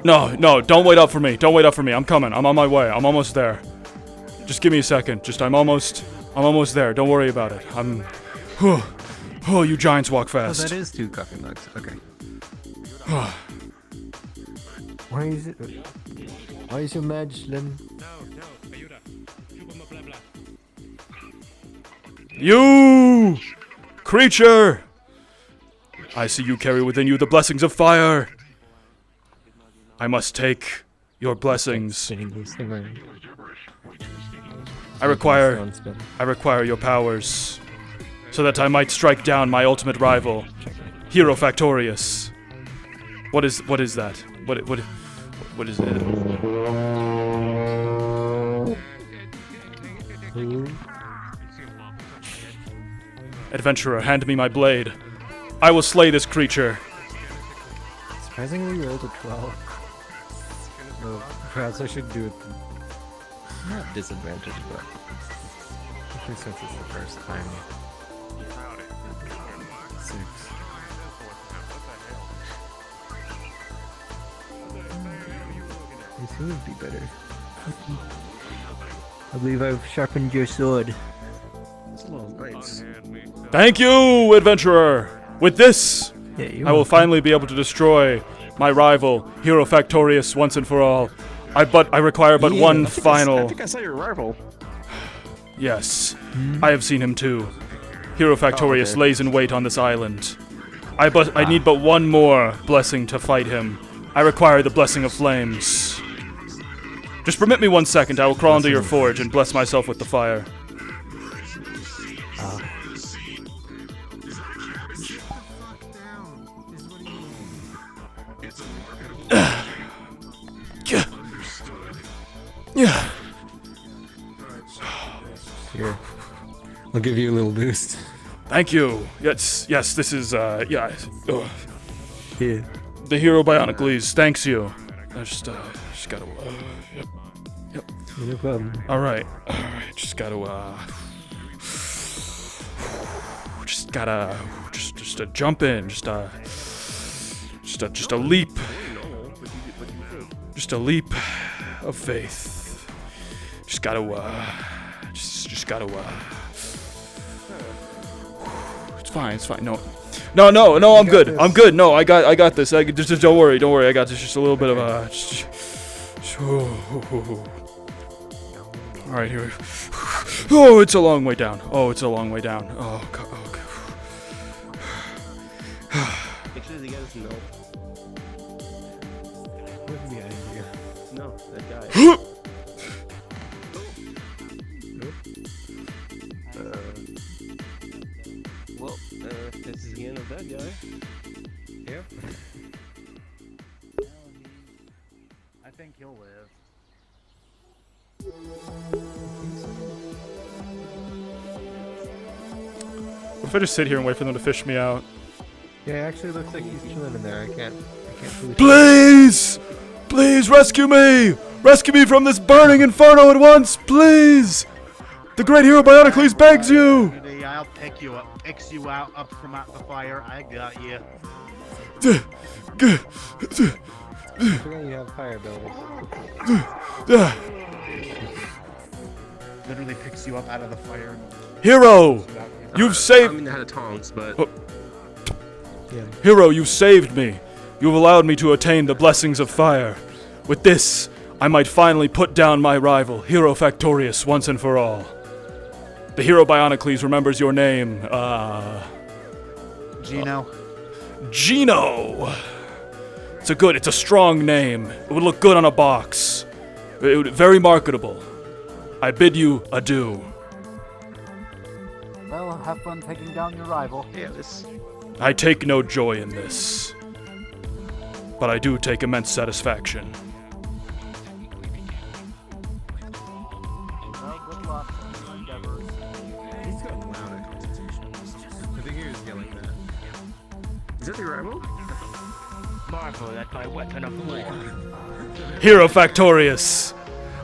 No, don't wait up for me. Don't wait up for me. I'm coming. I'm on my way. I'm almost there. Just give me a second. I'm almost there. Don't worry about it. Oh, you giants walk fast. Oh, that is 2 coffee mugs. Okay. Why is your mad Slim? You! Creature! I see you carry within you the blessings of fire. I must take your blessings. I require your powers, so that I might strike down my ultimate rival, Hero Factorius. What is that? What is it? Adventurer, hand me my blade. I will slay this creature. Surprisingly, you rolled a 12. No, perhaps I should do it. Not disadvantage, but I think since it's the first time. 6. This would be better. I believe I've sharpened your sword. Thank you, adventurer. With this, I will finally be able to destroy my rival, Hero Factorius, once and for all. I require but one final... I think I saw your rival. Yes, I have seen him too. Hero Factorius lays in wait on this island. I need but one more blessing to fight him. I require the blessing of flames. Just permit me 1 second. I will crawl into your forge and bless myself with the fire. Yeah. Here. I'll give you a little boost. Thank you. Yes, this is, yeah. Here. The Hero Bionicles, thanks you. I just gotta, yep. No problem. Alright, just gotta jump in, just a leap. Just a leap of faith. Just gotta, it's fine, no, I'm good. I'm good. No, I got this. Just don't worry. I got this. Just a little bit of all right, here. Oh, it's a long way down. Oh, God. Make sure the guy's no. What's the idea? No, that guy. Well, this is the end of that guy. Yep. I think he'll live. What if I just sit here and wait for them to fish me out? Yeah, it actually looks like he's chilling in there. I can't believe. Please! Please rescue me! Rescue me from this burning inferno at once, please! The great hero Bionicles begs you! I'll pick you up, picks you out up from out the fire. I got you. I forgot you have fire abilities. Literally picks you up out of the fire. Hero! You've saved. I mean, I had tongs, but. Yeah. Hero, you saved me. You've allowed me to attain the blessings of fire. With this, I might finally put down my rival, Hero Factorius, once and for all. The hero Bionicles remembers your name. Gino. Gino! It's a strong name. It would look good on a box. Very marketable. I bid you adieu. Well, have fun taking down your rival. Yeah, this. I take no joy in this. But I do take immense satisfaction. Well, good luck. Endeavors. He's got loud at constitution. I think he was yelling that. Is that the rival? Marvel at my weapon of war. Hero Factorius,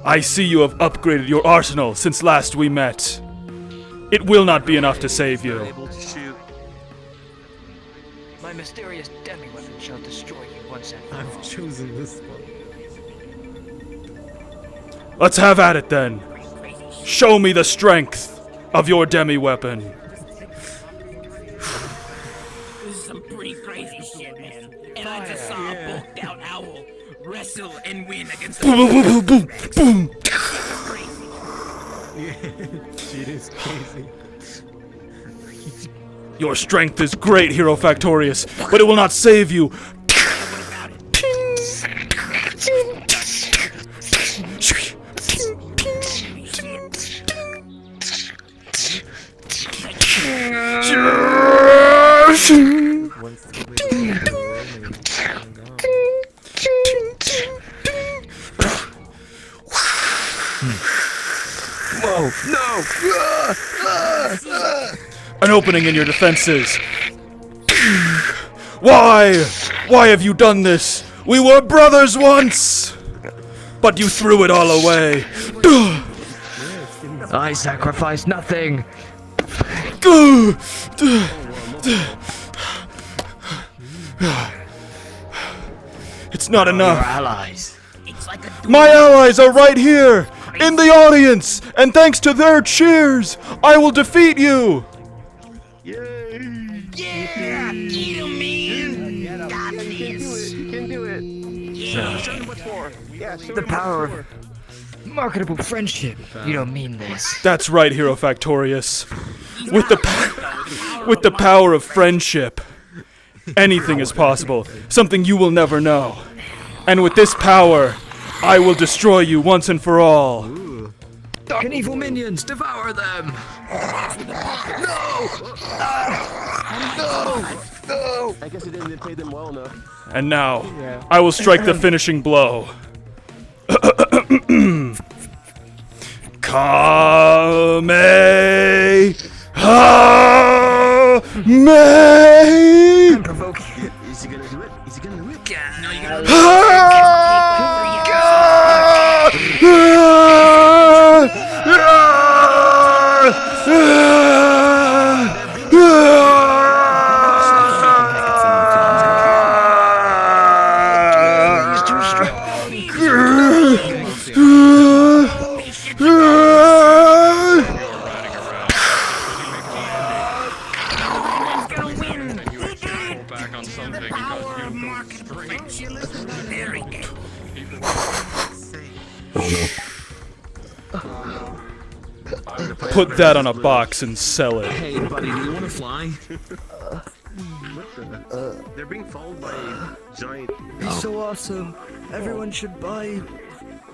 I see you have upgraded your arsenal since last we met. It will not be enough to save you. Able to shoot. My mysterious demi-weapon shall destroy you once and for all. I've chosen this one. Let's have at it then. Show me the strength of your demi-weapon. This is some pretty crazy shit, man. And I just saw a bulked out owl wrestle and win against Boom, boom, boom, boom, boom. Shit is crazy. Your strength is great, Hero Factorius, but it will not save you. Whoa, no! An opening in your defenses. Why? Why have you done this? We were brothers once! But you threw it all away. I sacrifice nothing. It's not enough. Your allies. My allies are right here, in the audience, and thanks to their cheers, I will defeat you. Yeah! Eat 'em, man! Got this! You can do it! Yeah! Show them what's for! Yeah, show The them power what's of marketable friendship. You don't mean this. That's right, Hero Factorius. With the power of friendship, anything is possible. Something you will never know. And with this power, I will destroy you once and for all. Dark and evil minions, devour them! No! I guess it didn't pay them well enough. And now, I will strike the finishing blow. I'm provoking. Is he gonna do it? Is he gonna do it? No, you gotta Put that on a box and sell it. Hey, buddy, do you want to fly? What the? They're being followed by giant. He's so awesome. Everyone should buy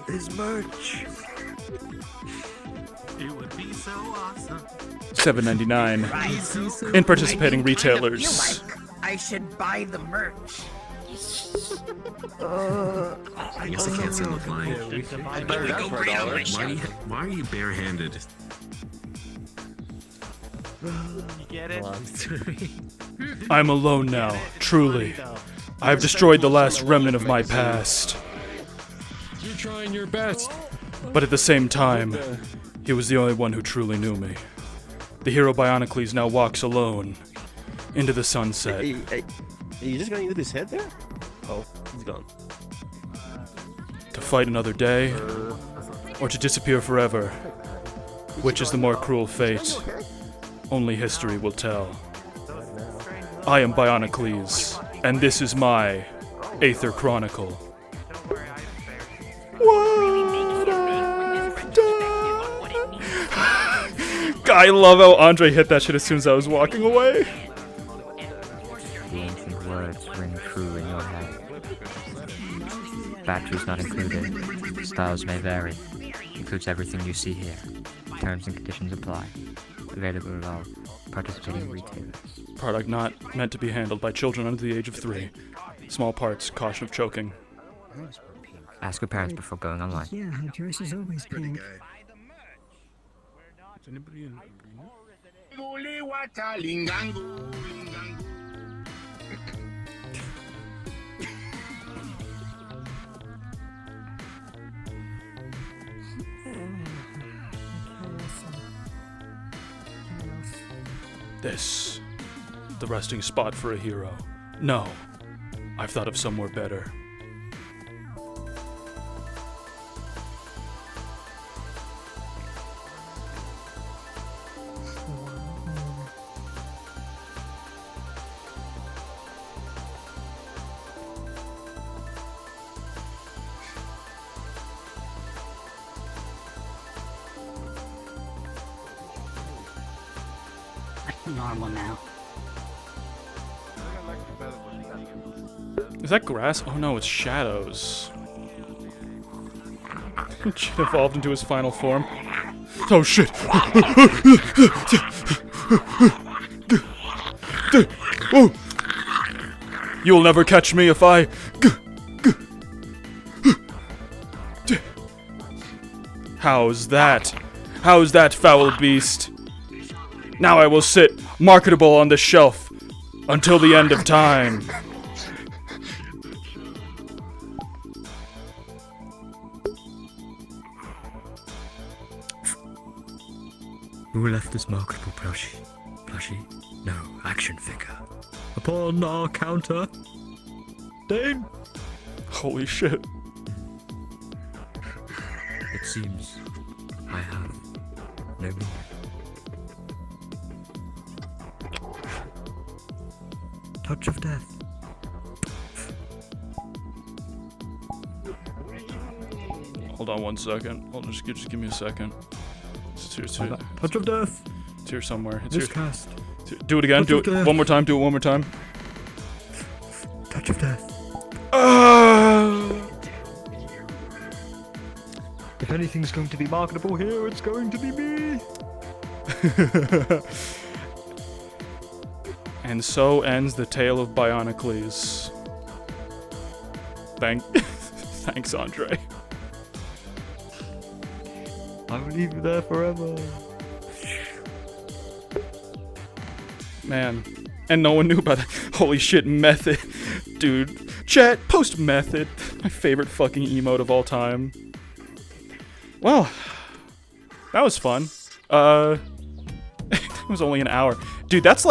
his merch. It would be so awesome. $7.99 in participating retailers. I should buy the merch. I guess I can't send the flying. Why are you barehanded? You get it? I'm alone now, truly. I've destroyed the last remnant of my past. You're trying your best. But at the same time, he was the only one who truly knew me. The hero Bionicles now walks alone into the sunset. Hey, you just gonna use his head there? Oh, he's gone. To fight another day, or to disappear forever. Which is the more cruel fate? Only history will tell. I am Bionicles, and this is my Aether Chronicle. I love how Andre hit that shit as soon as I was walking away. The ancient words ring true in your head. Batteries not included. Styles may vary. Includes everything you see here. Terms and conditions apply. Available at all participating retailers. Product not meant to be handled by children under the age of 3. Small parts, caution of choking. Ask your parents before going online. Yeah, yours is always pink. Is anybody in arena? This, the resting spot for a hero. No, I've thought of somewhere better. Normal now. Is that grass? Oh no, it's shadows. Shit evolved into his final form. Oh shit! You'll never catch me if I... How's that? How's that, foul beast? Now I will sit, marketable on the shelf, until the end of time. Who left this marketable plushie? Plushie? No, action figure. Upon our counter. Dane! Holy shit. It seems I have no meaning. Touch of death. Hold on 1 second. Just give me a second. It's here, Touch of death. It's here somewhere. It's Miscast. here. Do it again. Touch Do of it death. one more time. Do it one more time. Touch of death. If anything's going to be marketable here, it's going to be me. And so ends the tale of Bionicles. Thanks, Andre. I will leave you there forever. Man. And no one knew about that. Holy shit, method. Dude. Chat, post method. My favorite fucking emote of all time. Well, that was fun. It was only an hour. Dude, that's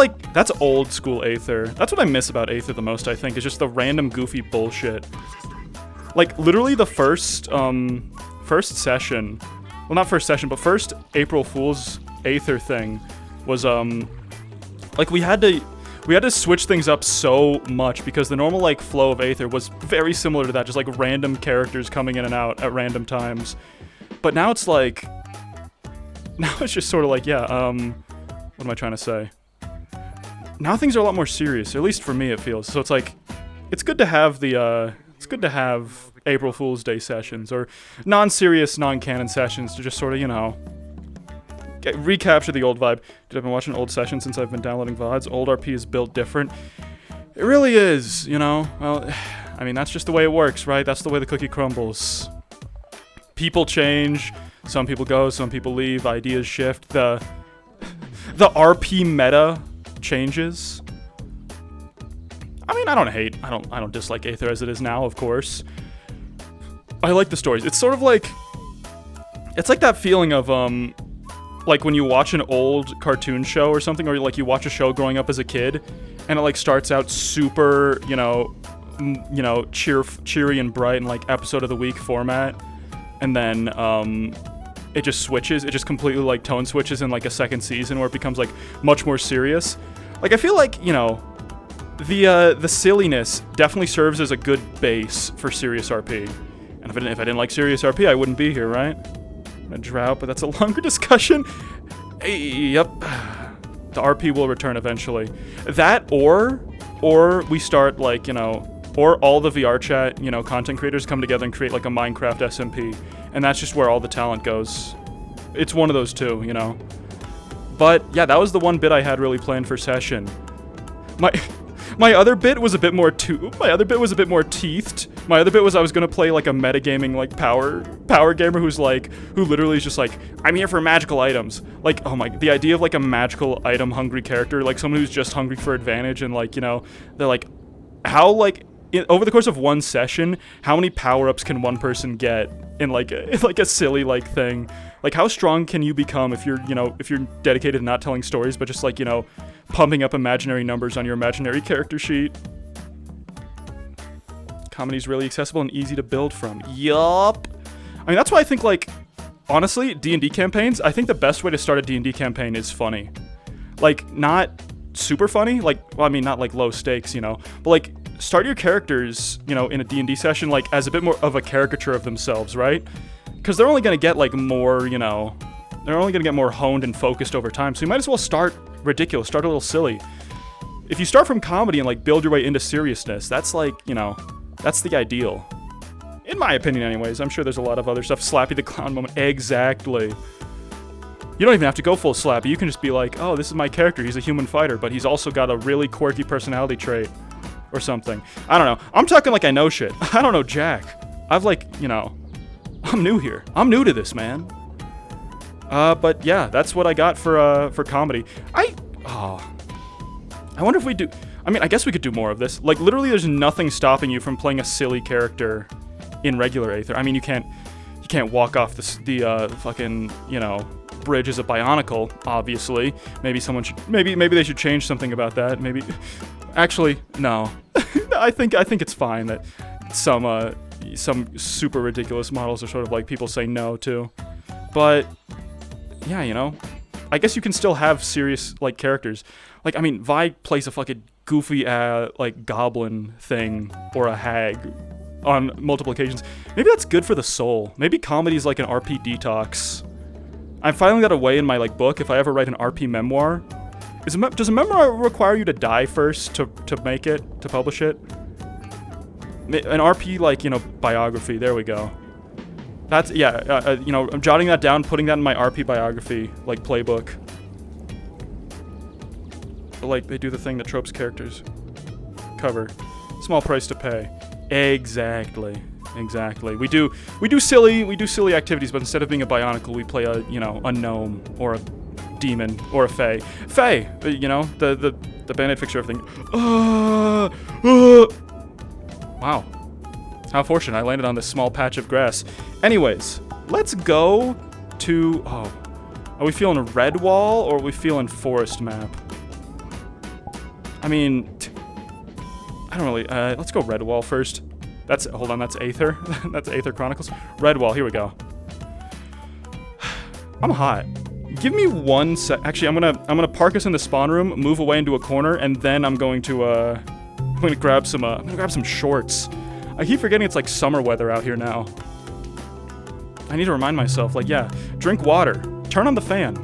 old school Aether. That's what I miss about Aether the most, I think, is just the random goofy bullshit. Like, literally the first session, well, not first session, but first April Fool's Aether thing was, like, we had to switch things up so much because the normal, like, flow of Aether was very similar to that, just, like, random characters coming in and out at random times. But now it's, like, now it's just sort of like, yeah, what am I trying to say? now things are a lot more serious. At least for me, it feels. So it's like, it's good to have the April Fool's Day sessions or non-serious, non-canon sessions to just sort of, you know, recapture the old vibe. Dude, I've been watching old sessions since I've been downloading VODs. Old RP is built different. It really is, you know. Well, I mean, that's just the way it works, right? That's the way the cookie crumbles. People change. Some people go, some people leave. Ideas shift. The RP meta changes. I mean, I don't dislike Aether as it is now, of course. I like the stories. It's sort of like, it's like that feeling of like when you watch an old cartoon show or something, or like you watch a show growing up as a kid, and it like starts out super, you know, cheery and bright and like episode of the week format, and then it just switches. It just completely like tone switches in like a second season where it becomes like much more serious. Like I feel like, you know, the silliness definitely serves as a good base for serious RP. And if I didn't like serious RP, I wouldn't be here, right? A drought, but that's a longer discussion. Yep. The RP will return eventually. That or we start like, you know, or all the VR chat, you know, content creators come together and create like a Minecraft SMP. And that's just where all the talent goes. It's one of those two, you know. But yeah, that was the one bit I had really planned for session. My other bit was a bit more teethed. My other bit was I was gonna play like a metagaming like power gamer who literally is just like, I'm here for magical items. Like, oh my, the idea of like a magical item hungry character, like someone who's just hungry for advantage, and like, you know, they're like, how like over the course of one session, how many power-ups can one person get in like a silly like thing? Like, how strong can you become if you're dedicated to not telling stories, but just like, you know, pumping up imaginary numbers on your imaginary character sheet? Comedy's really accessible and easy to build from. Yup. I mean, that's why I think, like, honestly, D&D campaigns, I think the best way to start a D&D campaign is funny. Like, not super funny, like, well, I mean, not like low stakes, you know, but like, start your characters, you know, in a D&D session, like, as a bit more of a caricature of themselves, right? Because they're only gonna get, like, more, you know, they're only gonna get more honed and focused over time, so you might as well start ridiculous, start a little silly. If you start from comedy and, like, build your way into seriousness, that's, like, you know, that's the ideal. In my opinion, anyways. I'm sure there's a lot of other stuff. Slappy the Clown moment. Exactly. You don't even have to go full Slappy. You can just be like, oh, this is my character. He's a human fighter, but he's also got a really quirky personality trait. Or something. I don't know. I'm talking like I know shit. I don't know jack. I've like, you know, I'm new here. I'm new to this, man. But yeah, that's what I got for comedy. I wonder if we do... I mean, I guess we could do more of this. Like, literally, there's nothing stopping you from playing a silly character in regular Aether. I mean, you can't walk off the fucking, you know, bridge as a Bionicle, obviously. Maybe someone should... Maybe they should change something about that. Maybe... Actually, no. I think it's fine that some super ridiculous models are sort of like people say no to. But, yeah, you know, I guess you can still have serious, like, characters. Like, I mean, Vi plays a fucking goofy, like, goblin thing, or a hag, on multiple occasions. Maybe that's good for the soul. Maybe comedy's like an RP detox. I finally got a way in my, like, book, if I ever write an RP memoir. Does a memoir require you to die first to make it, to publish it? An RP, like, you know, biography, there we go. That's, yeah, you know, I'm jotting that down, putting that in my RP biography, like, playbook. But, like, they do the thing that Tropes characters cover. Small price to pay. Exactly. We do silly activities, but instead of being a Bionicle, we play a, you know, a gnome, or a demon, or a fae. Fae! You know, the Band-Aid fixture everything. Wow. How fortunate, I landed on this small patch of grass. Anyways, let's go to... Oh. Are we feeling red wall, or are we feeling forest map? I mean... I don't really... let's go red wall first. That's... Hold on, that's Aether. That's Aether Chronicles. Red wall, here we go. I'm hot. Give me 1 sec. Actually, I'm gonna park us in the spawn room, move away into a corner, and then I'm going to grab some shorts. I keep forgetting it's like summer weather out here now. I need to remind myself, like, yeah, drink water, turn on the fan.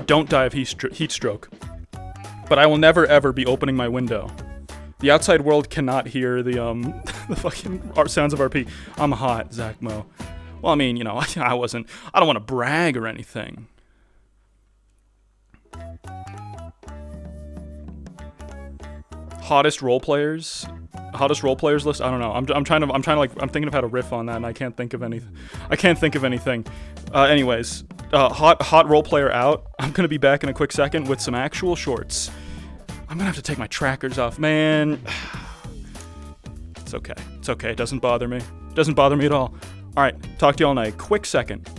don't die of heat stroke. But I will never ever be opening my window. The outside world cannot hear the the fucking sounds of RP. I'm hot, Zach Mo. Well, I mean, you know, I don't want to brag or anything. Hottest role players list. I don't know. I'm trying to I'm thinking of how to riff on that, and I can't think of anything. Anyways, hot role player out. I'm gonna be back in a quick second with some actual shorts. I'm gonna have to take my trackers off, man. It's okay. It's okay. It doesn't bother me. It doesn't bother me at all. All right. Talk to y'all in a quick second.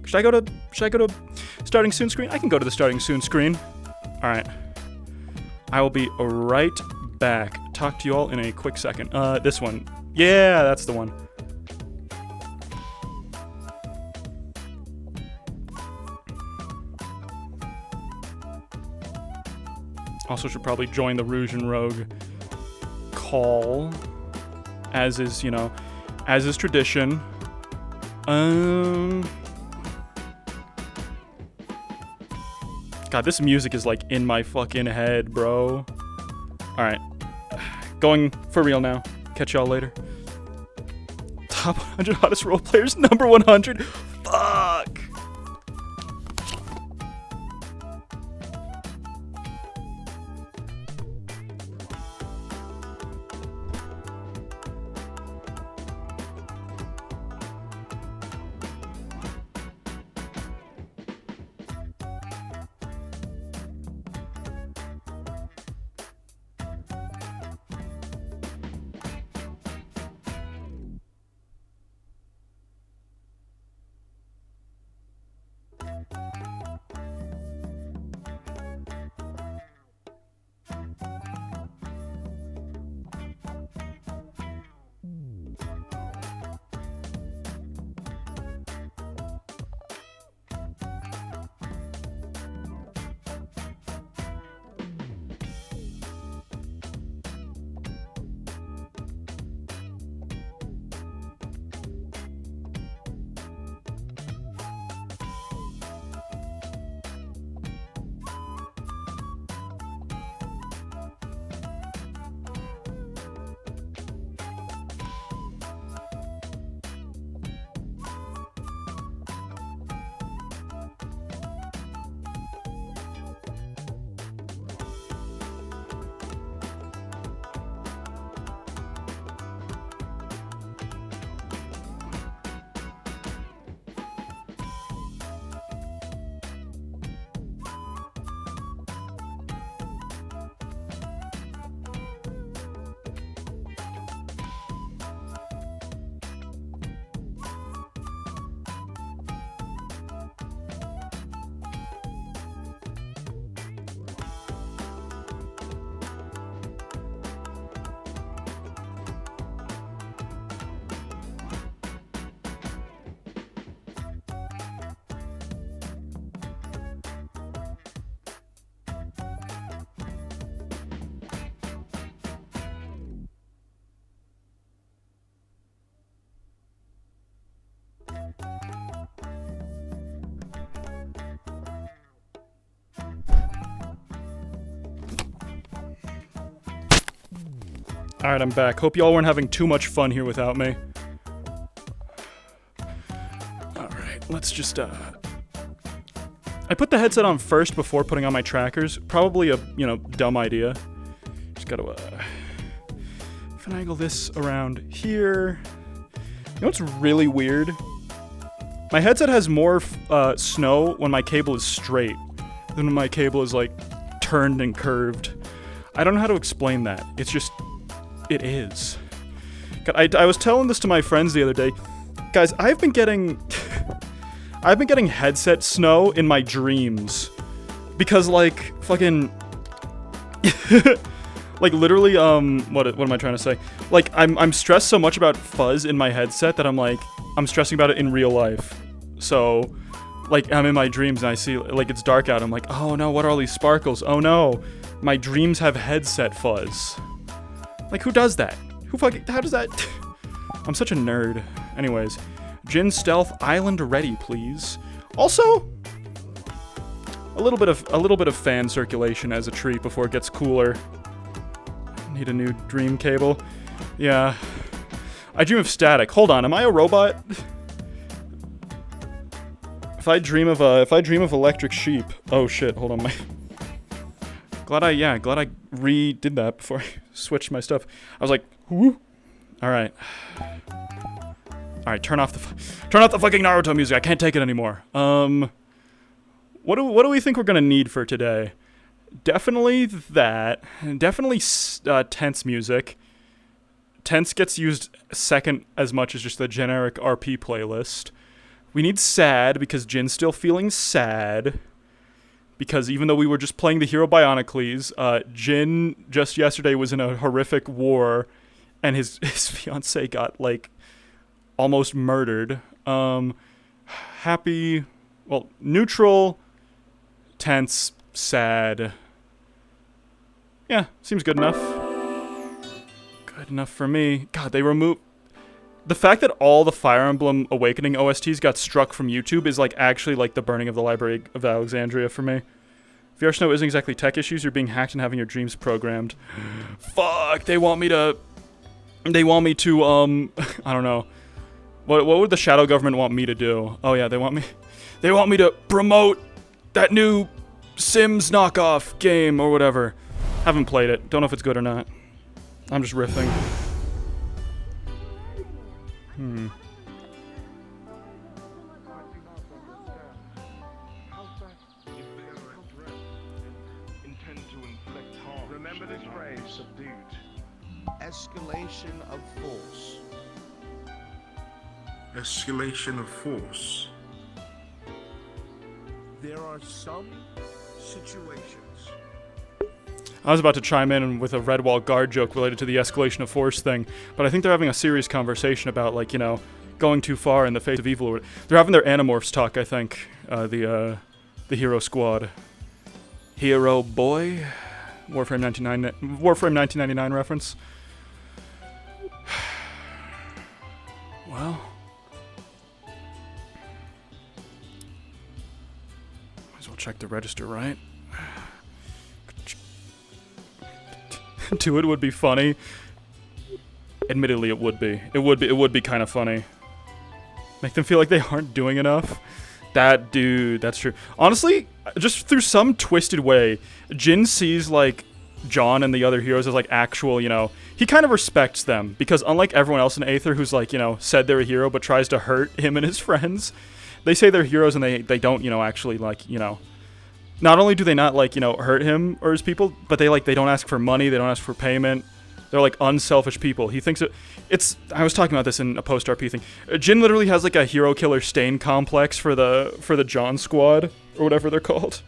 Should I go to starting soon screen? I can go to the starting soon screen. All right. I will be right back. Talk to you all in a quick second. This one. Yeah, that's the one. Also should probably join the Rouge and Rogue call, as is, you know, as is tradition. God, this music is like in my fucking head, bro. Alright. Going for real now. Catch y'all later. Top 100 hottest role players, number 100. Fuck! Alright, I'm back. Hope y'all weren't having too much fun here without me. Alright, let's just, I put the headset on first before putting on my trackers. Probably a, you know, dumb idea. Just gotta, finagle this around here. You know what's really weird? My headset has more, snow when my cable is straight than when my cable is, like, turned and curved. I don't know how to explain that. It's just... it is. God, I was telling this to my friends the other day. Guys, I've been getting headset snow in my dreams. Because, like, fucking... like, literally, what am I trying to say? Like, I'm stressed so much about fuzz in my headset that I'm stressing about it in real life. So, like, I'm in my dreams and I see, like, it's dark out. I'm like, oh no, what are all these sparkles? Oh no, my dreams have headset fuzz. Like, who does that? How does that? I'm such a nerd. Anyways, Jin Stealth Island ready, please. Also, a little bit of fan circulation as a treat before it gets cooler. Need a new dream cable. Yeah. I dream of static. Hold on, am I a robot? If I dream of electric sheep. Oh shit, hold on, glad I redid that before I switched my stuff. I was like, whoo. Alright. Alright, turn off the fucking Naruto music. I can't take it anymore. What do we think we're gonna need for today? Definitely that. Definitely tense music. Tense gets used second as much as just the generic RP playlist. We need sad because Jin's still feeling sad. Because even though we were just playing the hero Bionicles, Jin just yesterday was in a horrific war, and his fiancée got like almost murdered. Happy, well, neutral, tense, sad. Yeah, seems good enough. Good enough for me. God, they removed... The fact that all the Fire Emblem Awakening OSTs got struck from YouTube is like actually like the burning of the Library of Alexandria for me. VR Snow isn't exactly tech issues, you're being hacked and having your dreams programmed. Fuck, they want me to, I don't know. What would the shadow government want me to do? Oh yeah, they want me to promote that new Sims knockoff game or whatever. Haven't played it, don't know if it's good or not. I'm just riffing. Remember this phrase, subdued. Escalation of force. Escalation of force. There are some situations. I was about to chime in with a red wall guard joke related to the escalation of force thing, but I think they're having a serious conversation about, like, you know, going too far in the face of evil. They're having their Animorphs talk, I think, the Hero Squad. Hero Boy? Warframe 1999 reference. Well. Might as well check the register, right? To it would be funny. Admittedly, it would be. It would be kind of funny. Make them feel like they aren't doing enough. That dude, that's true. Honestly, just through some twisted way, Jin sees like John and the other heroes as like actual, you know, he kind of respects them because unlike everyone else in Aether who's like, you know, said they're a hero but tries to hurt him and his friends, they say they're heroes and they don't, you know, actually like, you know, not only do they not like, you know, hurt him or his people, but they don't ask for money, they don't ask for payment. They're like unselfish people. He thinks I was talking about this in a post-RP thing. Jin literally has like a hero killer stain complex for the John squad or whatever they're called.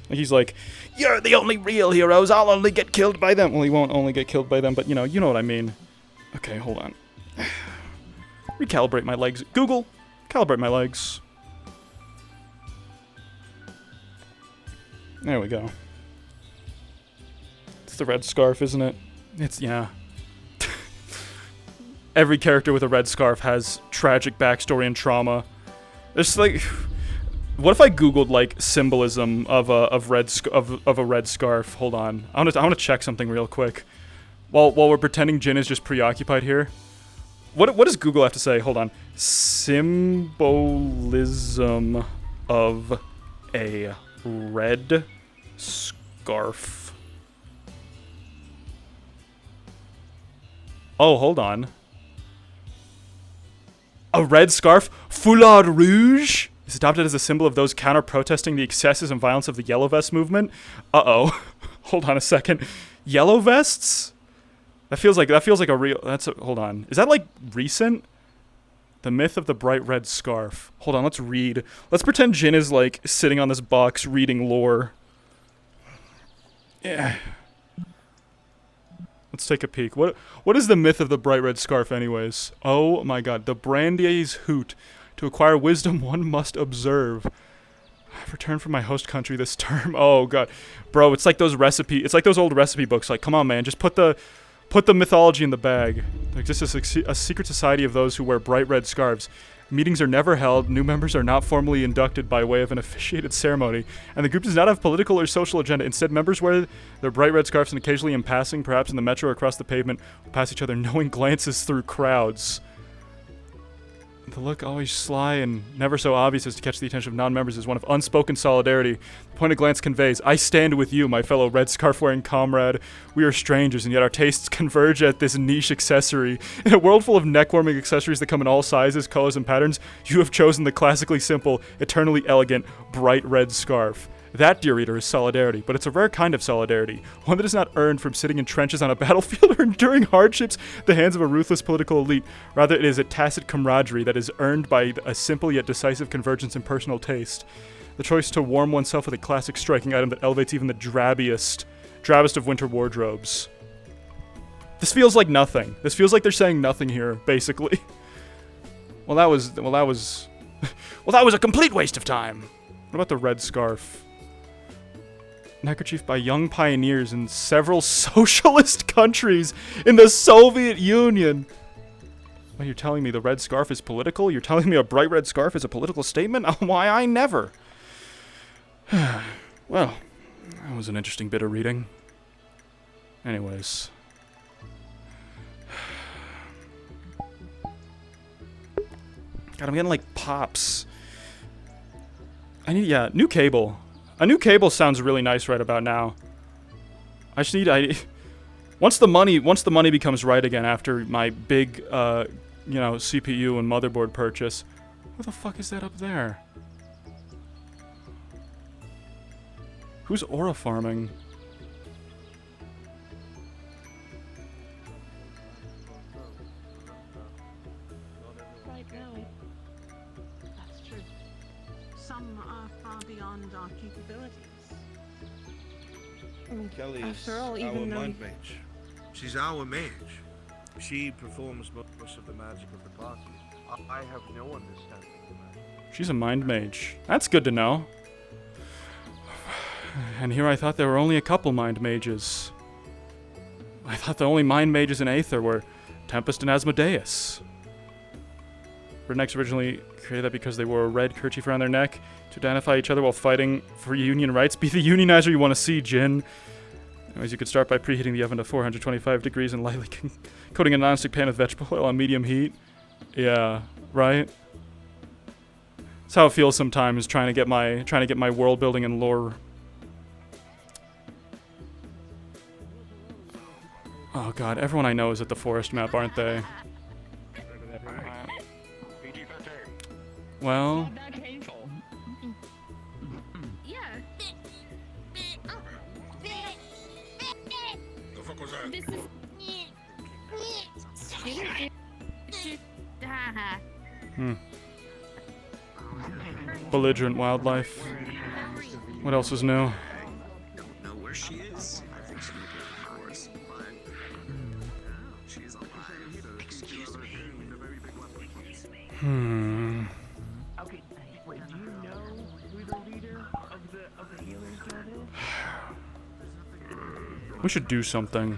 Like he's like, you're the only real heroes. I'll only get killed by them. Well, he won't only get killed by them, but you know what I mean. Okay, hold on. Recalibrate my legs. Google, calibrate my legs. There we go. It's the red scarf, isn't it? It's, yeah. Every character with a red scarf has tragic backstory and trauma. It's like, what if I googled like symbolism of a red scarf? Hold on, I want to check something real quick. While we're pretending Jin is just preoccupied here. What does Google have to say? Hold on. Symbolism of a red scarf. Oh, hold on. A red scarf, foulard rouge, is adopted as a symbol of those counter-protesting the excesses and violence of the Yellow Vest movement. Uh-oh. Hold on a second. Yellow Vests? That feels like a real... hold on. Is that, like, recent? The myth of the bright red scarf. Hold on, let's read. Let's pretend Jin is, like, sitting on this box reading lore. Yeah. Let's take a peek. What is the myth of the bright red scarf anyways? Oh my god. The Brandier's Hoot. To acquire wisdom, one must observe. I've returned from my host country this term. Oh god. Bro, it's like those old recipe books. Like, come on man, just put the mythology in the bag. Like, this is a secret society of those who wear bright red scarves. Meetings are never held, new members are not formally inducted by way of an officiated ceremony, and the group does not have political or social agenda. Instead, members wear their bright red scarves and occasionally in passing, perhaps in the metro or across the pavement, will pass each other knowing glances through crowds. The look, always sly and never so obvious as to catch the attention of non-members, is one of unspoken solidarity. The point of glance conveys, I stand with you, my fellow red scarf-wearing comrade. We are strangers, and yet our tastes converge at this niche accessory. In a world full of neck-warming accessories that come in all sizes, colors, and patterns, you have chosen the classically simple, eternally elegant, bright red scarf. That, dear reader, is solidarity, but it's a rare kind of solidarity, one that is not earned from sitting in trenches on a battlefield or enduring hardships at the hands of a ruthless political elite. Rather, it is a tacit camaraderie that is earned by a simple yet decisive convergence in personal taste. The choice to warm oneself with a classic striking item that elevates even the drabbest of winter wardrobes. This feels like nothing. This feels like they're saying nothing here, basically. Well, that was a complete waste of time. What about the red scarf? Neckerchief by young pioneers in several socialist countries in the Soviet Union. Well, you're telling me the red scarf is political? You're telling me a bright red scarf is a political statement? Why, I never. Well, that was an interesting bit of reading. Anyways. God, I'm getting like pops. I need, yeah, new cable. A new cable sounds really nice right about now. I just need, once the money becomes right again after my big, CPU and motherboard purchase. What the fuck is that up there? Who's aura farming? Right now, that's true. Some are far beyond our capabilities. Kelly is After all, our even though mind mage. She's our mage. She performs most of the magic of the party. I have no understanding of magic. She's a mind mage. That's good to know. And here I thought there were only a couple mind mages. I thought the only mind mages in Aether were Tempest and Asmodeus. Rednecks originally created that because they wore a red kerchief around their neck to identify each other while fighting for union rights. Be the unionizer you want to see, Jin. Anyways, you could start by preheating the oven to 425 degrees and lightly coating a nonstick pan with vegetable oil on medium heat. Yeah, right? That's how it feels sometimes trying to get my world building and lore. Oh god, everyone I know is at the forest map, aren't they? Well, belligerent wildlife. What else is new? I don't know where she is. I think she may be in the forest, but she's alive. Excuse me. Okay, wait, do you know who the leader of the healers guild is? We should do something.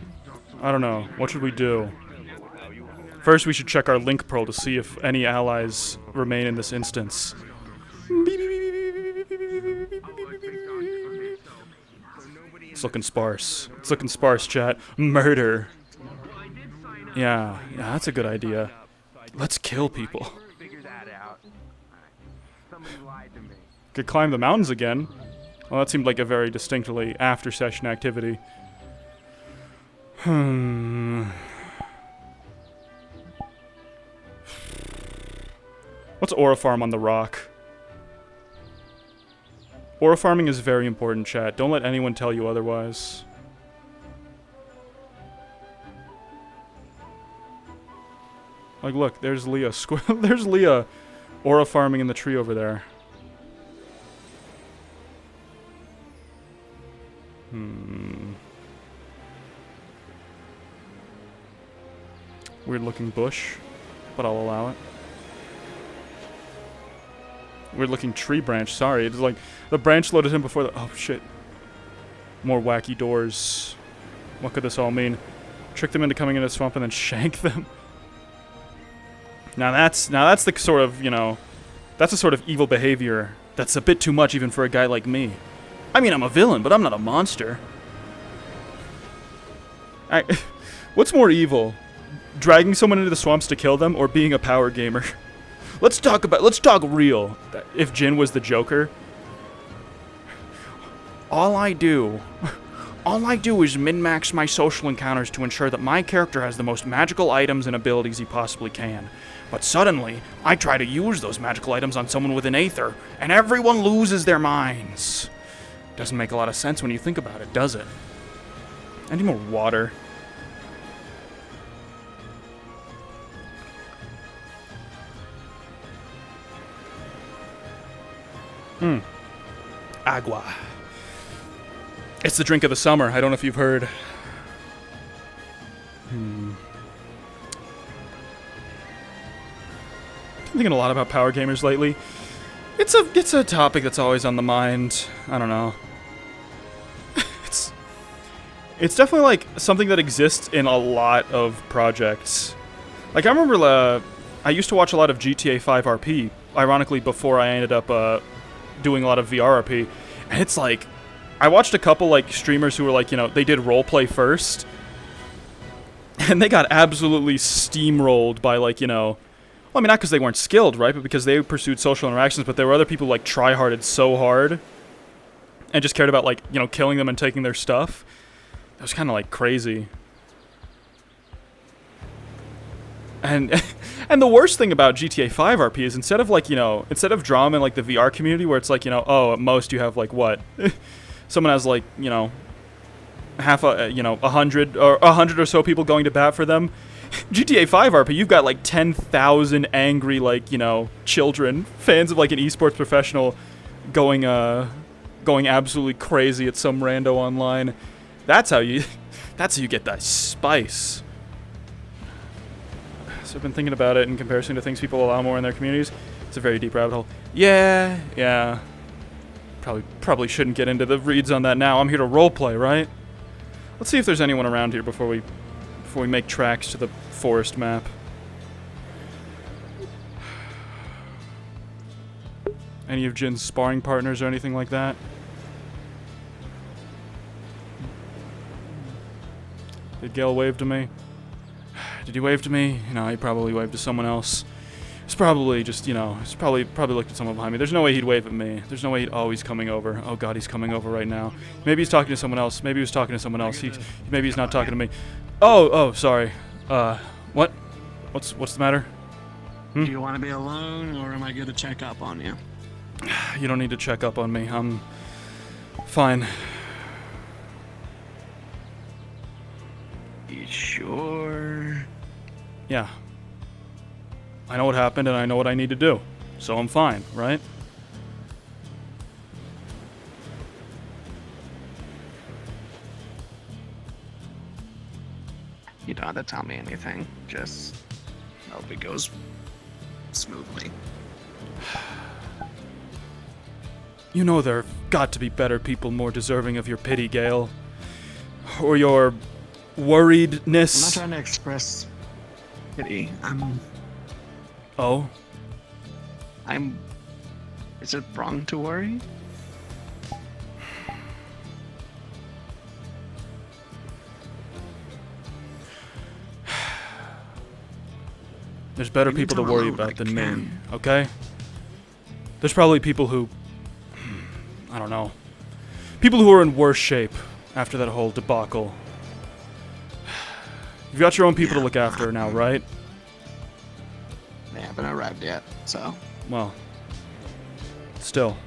I don't know. What should we do? First, we should check our link pearl to see if any allies remain in this instance. It's looking sparse. It's looking sparse, chat. Murder. Yeah, that's a good idea. Let's kill people. Could climb the mountains again. Well, that seemed like a very distinctly after-session activity. What's aura farm on the rock? Aura farming is very important, chat. Don't let anyone tell you otherwise. Like, look, there's Leah. There's Leah aura farming in the tree over there. Weird looking bush, but I'll allow it. Weird looking tree branch, sorry. It's like the branch loaded in before the. Oh shit. More wacky doors. What could this all mean? Trick them into coming into the swamp and then shank them. Now that's the sort of, you know, that's a sort of evil behavior that's a bit too much even for a guy like me. I mean, I'm a villain, but I'm not a monster. What's more evil? Dragging someone into the swamps to kill them or being a power gamer? Let's talk real. If Jin was the Joker, all I do is min-max my social encounters to ensure that my character has the most magical items and abilities he possibly can. But suddenly, I try to use those magical items on someone with an Aether, and everyone loses their minds. Doesn't make a lot of sense when you think about it, does it? I need more water. Agua. It's the drink of the summer. I don't know if you've heard. I'm thinking a lot about power gamers lately. It's a topic that's always on the mind. I don't know. It's definitely like something that exists in a lot of projects. Like I remember I used to watch a lot of GTA 5 RP, ironically before I ended up doing a lot of VR RP. And it's like I watched a couple like streamers who were like, you know, they did roleplay first. And they got absolutely steamrolled by like, you know, well, I mean, not because they weren't skilled, right? But because they pursued social interactions, but there were other people who like try-harded so hard and just cared about like, you know, killing them and taking their stuff. That was kind of like crazy. And the worst thing about GTA 5 RP is instead of like, you know, instead of drama in like the VR community where it's like, you know, oh, at most you have like what? Someone has like, you know, you know, 100 or so people going to bat for them. GTA 5 RP, you've got like 10,000 angry like, you know, children, fans of like an esports professional going absolutely crazy at some rando online. That's how you get that spice. So I've been thinking about it in comparison to things people allow more in their communities. It's a very deep rabbit hole. Yeah. Probably shouldn't get into the reads on that now. I'm here to roleplay, right? Let's see if there's anyone around here before we make tracks to the forest map. Any of Jin's sparring partners or anything like that? Did Gale wave to me? Did he wave to me? No, he probably waved to someone else. It's probably just, you know, he's probably looked at someone behind me. There's no way he'd wave at me. There's no way he'd... Oh, he's coming over. Oh, God, he's coming over right now. Maybe he's talking to someone else. Maybe he was talking to someone else. Maybe he's not talking to me. Oh, sorry. What? What's the matter? Do you want to be alone, or am I good to check up on you? You don't need to check up on me. I'm fine. You sure? Yeah. I know what happened and I know what I need to do. So I'm fine, right? You don't have to tell me anything. Just hope it goes smoothly. You know there've got to be better people more deserving of your pity, Gale. Or your worriedness. I'm not trying to express pity. Oh? Is it wrong to worry? There's better people to worry about than me, okay? There's probably people who... I don't know. People who are in worse shape after that whole debacle. You've got your own people to look after now, right? They haven't arrived yet, so... Well... Still.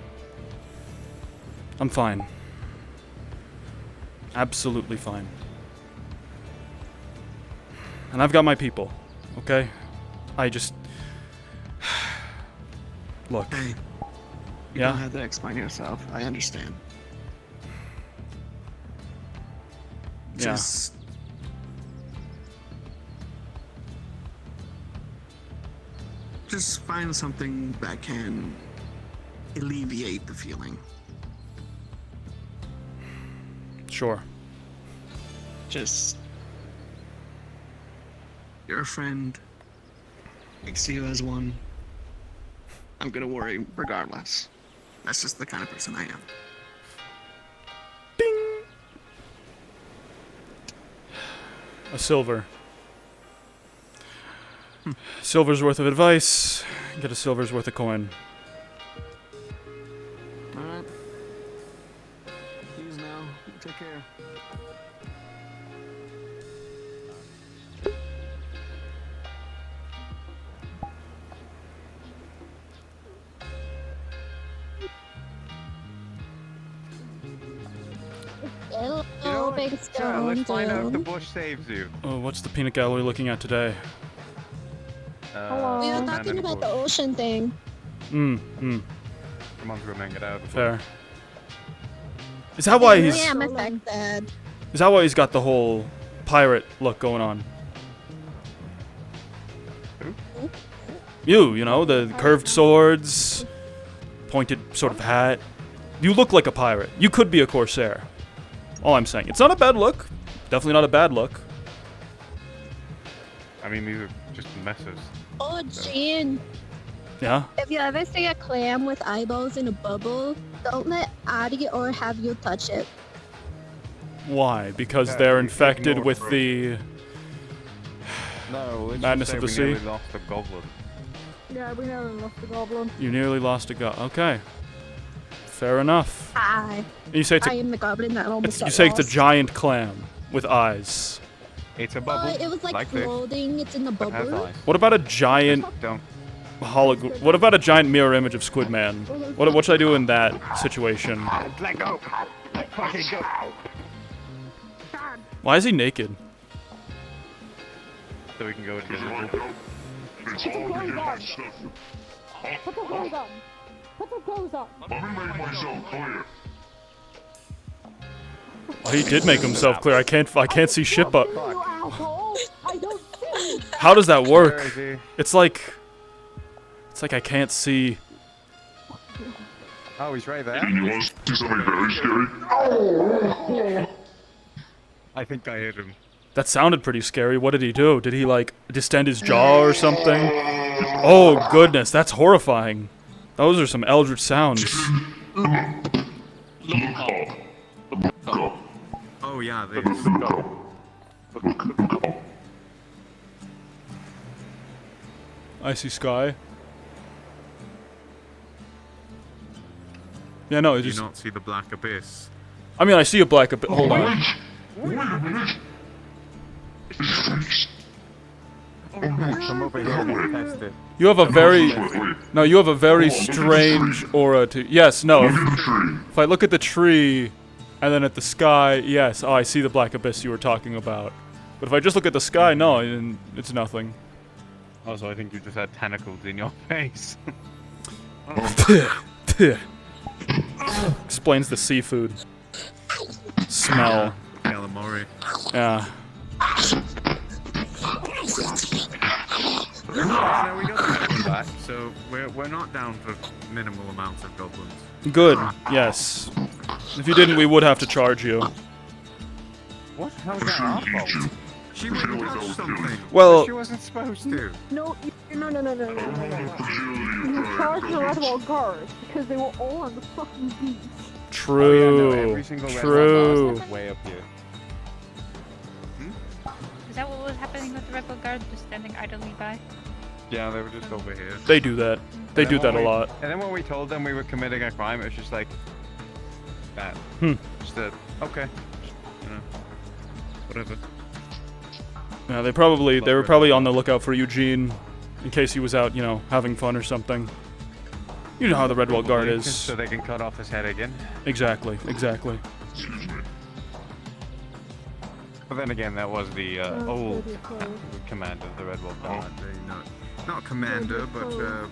I'm fine. Absolutely fine. And I've got my people, okay? I just... Look. Hey, you don't have to explain yourself. I understand. Yeah. Just find something that can alleviate the feeling. Sure. Just... You're a friend. Ixio has one. I'm gonna worry regardless. That's just the kind of person I am. A silver. Silver's worth of advice. Get a silver's worth of coin. Alright. Use now. Take care. Hello, big stone. Let's find out if the bush saves you. Oh, what's the peanut gallery looking at today? We were talking about the ocean thing. Come on through, man, get out. Fair. Is that why he's... I am affected. Is that why he's got the whole pirate look going on? You know, the curved swords, pointed sort of hat. You look like a pirate. You could be a corsair. All I'm saying. It's not a bad look. Definitely not a bad look. I mean, these are just messes. Oh, Gene. Yeah? If you ever see a clam with eyeballs in a bubble, don't let Adi or have you touch it. Why? Because they're infected with the No, let's madness just of the say we sea. nearly lost a goblin. Yeah, we nearly lost the goblin. You nearly lost a Okay. Fair enough. Hi. And you say it's I am the goblin that almost you got say it's a lost. giant clam with eyes. It's a bubble. It was like this. floating. It's in the It has bubble. eyes. What about a giant What about a giant mirror image of Squidman? What should I do in that situation? Let go. Let fucking go. Why is he naked? So we can go invisible. Put the clothes on. Put the clothes on. Put the clothes on. Let me make myself clear. Oh, he did make himself clear. I can't see shit but You asshole! I don't see. how does that work? Where is he? It's like I can't see. Oh, he's right there. You want to see something very scary? I think I hit him. That sounded pretty scary. What did he do? Did he like distend his jaw or something? Oh goodness, that's horrifying. Those are some eldritch sounds. Oh yeah, this. Icy sky. Yeah, no, it Do you just. not see the black abyss? I mean, I see a black abyss. Hold on. Wait a minute. Come over here and test it. You have a very. No, you have a very strange aura to. Yes, no. If I look at the tree, and then at the sky, yes. Oh, I see the black abyss you were talking about. But if I just look at the sky, no, it's nothing. Also, I think you just had tentacles in your face. Explains the seafood smell. Calamari. Yeah. Now we got the goblin back, so we're not down for minimal amounts of goblins. Good. Yes. If you didn't, we would have to charge you. What? How is that our fault? She wouldn't touch something. Well- She wasn't supposed to. No. You charged the Red Wall guard because they were all on the fucking beach. True. Oh, yeah, no, every single True. red one was way up here. Is that what was happening with the rebel guard, just standing idly by? Yeah, they were just over here. They do that. They And do then that a when lot. And then when we told them we were committing a crime, it was just like that. Just a okay. You know, whatever. Yeah, they were probably on the lookout for Eugene, in case he was out, you know, having fun or something. You know how the Redwall Guard is. So they can cut off his head again. Exactly. Exactly. But then again, that was the old commander of the Redwall Guard. Not commander, but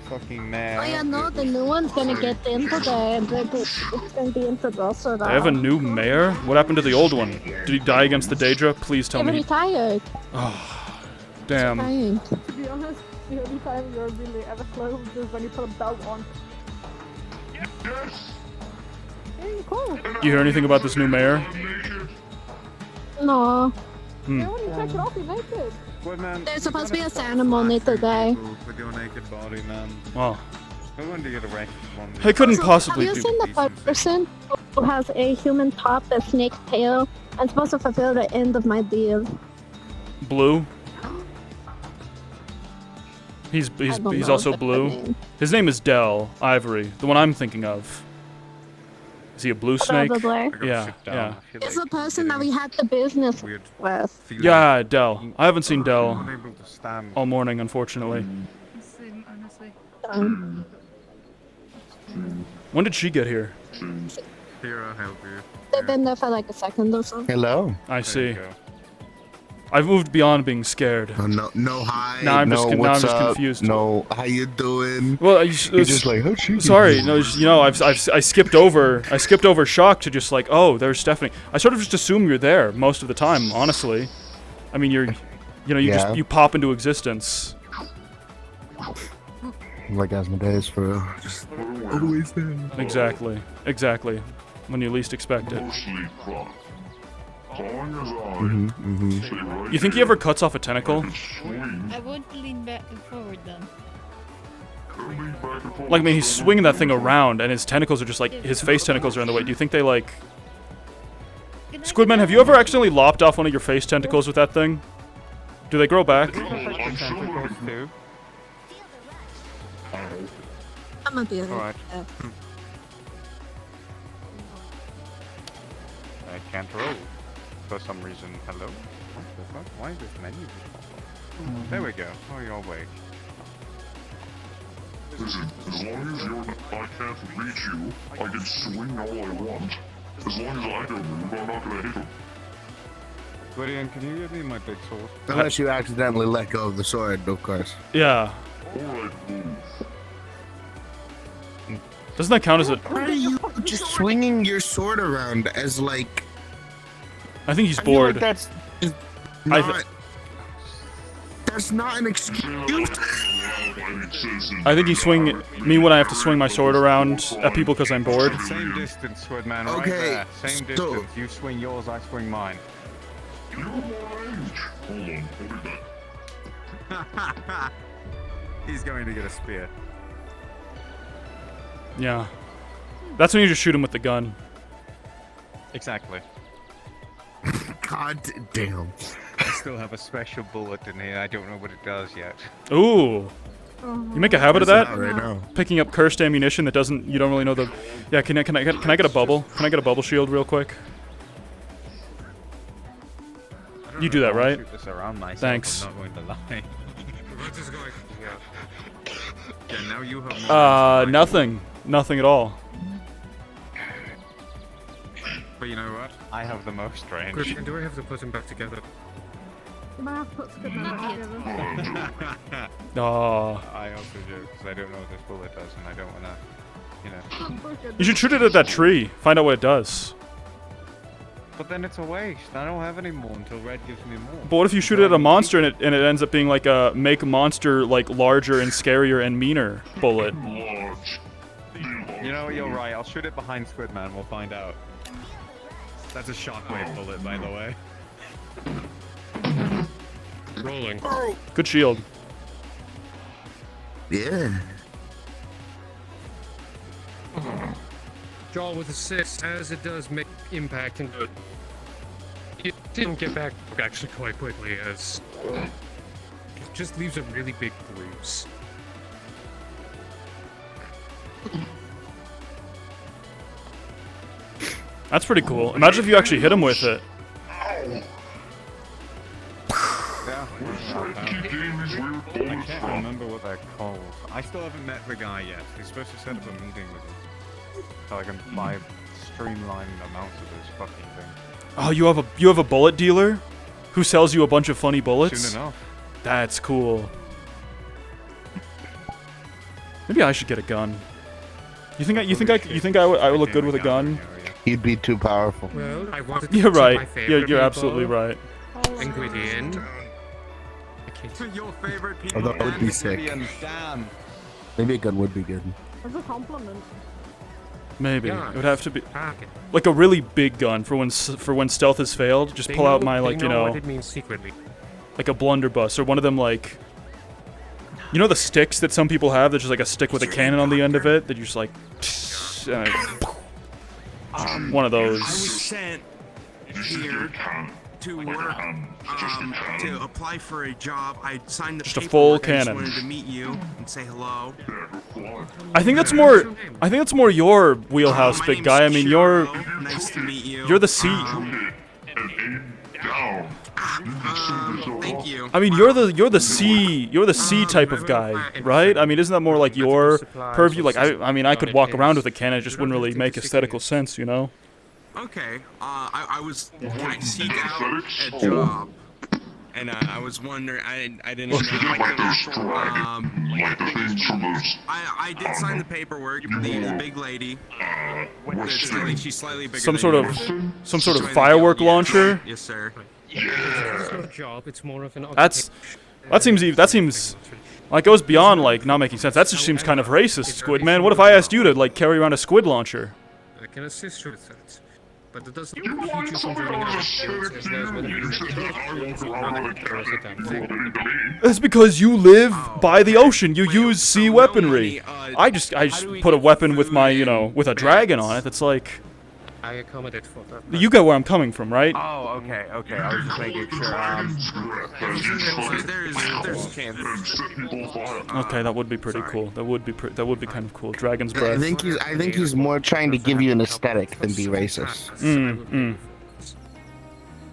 fucking mayor. Oh yeah, no, the new one's gonna get into it's gonna be into the They have a new mayor? What happened to the old one? Did he die against the Daedra? Please tell They're me. retired. Oh, damn. To be honest, the only time you're really ever close is when you put a belt on. Yes. Hey, cool. You hear anything about this new mayor? No. Hmm. Check it off, you're naked. Squidman, There's supposed to be a ceremony today. with your naked body, man. Wow. No wonder you're the racist one. I couldn't Also, possibly have you do. seen the person who has a human top, a snake tail? I'm supposed to fulfill the end of my deal. Blue. He's don't know also if that's blue. the name. His name is Del Ivory, the one I'm thinking of. Is he a blue snake? Probably. Yeah, yeah. It's the person that we had the business with. Yeah, Del. I haven't seen Del Unable to stand. all morning, unfortunately. Same, honestly. When did she get here? Here, I'll help you. They've been there for like a second or so. Hello. I see. I've moved beyond being scared. No hi. Now I'm no, just now I'm what's just up? confused. No, how you doing? Well, you're just like, oh, she. Sorry, no, you know, I skipped over shock to just like, oh, there's Stephanie. I sort of just assume you're there most of the time, honestly. I mean, you Yeah. you pop into existence. Like Asmodeus for real. Just always there. Exactly, exactly. When you least expect it. You think he ever cuts off a tentacle? I would lean back and forward then. Like, I mean, he's swinging that thing around, and his tentacles are just like his face tentacles are in the way. Do you think they like? Squidman, have you ever accidentally lopped off one of your face tentacles with that thing? Do they grow back? I'm gonna be Alright. I can't roll. For some reason. Hello? What the fuck? Why is this menu? There we go. Oh, you're awake. Listen, as long as I can't reach you, I can swing all I want. As long as I don't move, I'm not gonna hit him. Gideon, can you give me my big sword? Unless you accidentally let go of the sword, of course. Yeah. Alright, move. Doesn't that count as a? Why are you just swinging your sword around as like? I think he's I feel bored. like that's just not. That's not an excuse. I think you swing me when I have to swing my sword around at people because I'm bored. Same distance, Squidman, right Okay, there. Same so- distance. You swing yours, I swing mine. You're my age. Hold on, I'll be back. He's going to get a spear. Yeah. That's when you just shoot him with the gun. Exactly. God damn. I still have a special bullet in here. I don't know what it does yet. Ooh. You make a habit of Where's that? that right now? Picking up cursed ammunition that doesn't. You don't really know the. Yeah. Can I get a bubble? Can I get a bubble shield real quick? You do that, right? Shoot this around myself. Thanks. I'm not going to lie. What is going? Yeah, now you have more. Nothing. Nothing at all. But you know what? I have the most range. Griffin, do I have to put them back together? You might have to put Squidman together. Oh. I also joke because I don't know what this bullet does, and I don't want to, you know. You should shoot it at that tree. Find out what it does. But then it's a waste. I don't have any more until Red gives me more. But what if you shoot it at a monster and it ends up being like a make monster like larger and scarier and meaner bullet? You know, you're right. I'll shoot it behind Squidman. We'll find out. That's a shockwave bullet, by the way. Rolling. Good shield. Yeah. Jaw with assist, as it does make impact into it. It didn't get back actually quite quickly, as it just leaves a really big bruise. That's pretty cool. Imagine if you actually hit him with it. I can't remember what they're called. I still haven't met the guy yet. He's supposed to set up a meeting with him so I can buy streamlined amounts of this fucking thing. Oh, you have a bullet dealer who sells you a bunch of funny bullets? Soon enough. That's cool. Maybe I should get a gun. You think I would look good with a gun? You'd be too powerful. Well, I wanted to You're see my right. favorite You're meatball. absolutely right. Ingredient. Your favorite people. Although that would be sick. Damn. Maybe a gun would be good. That's a compliment. Maybe. Yeah, It would have to be pack it. like a really big gun for when stealth has failed. Just They pull out know- my, they like, you know know, what it means secretly. like a blunderbuss or one of them, like, you know the sticks that some people have? That's just like a stick with a cannon on the end of it that you just like, one of those. I was sent here to work, to apply for a job. I signed the Just a paperwork. full I just cannon. wanted to meet you and say hello. I think that's more your wheelhouse, big guy. I mean, Nice to meet you. you're the C. Thank you. I mean, you're the C type of guy, right? I mean, isn't that more like your purview? Like, I mean, I could walk around with a cannon, it just wouldn't really make aesthetical sense, you know? Okay. I was trying to seek out a job, and I was wondering. I didn't know. I did sign the paperwork. The big lady. She's slightly bigger. Some than sort of firework launcher. Yes, sir. It's not a job. It's more of an. That seems like goes beyond like not making sense. That just seems kind of racist, Squid Man. What if I asked you to like carry around a squid launcher? I can assist you with that, but it doesn't keep you from joining other guilds as there's one of you. That's because you live by the ocean. You use sea weaponry. I just put a weapon with my, you know, with a dragon on it. That's like. I accommodate for that. You get where I'm coming from, right? Oh, okay. I was just making sure. There's a chance. Okay, that would be pretty cool. That would be kind of cool. Dragon's breath. I think he's more trying to give you an aesthetic than be racist.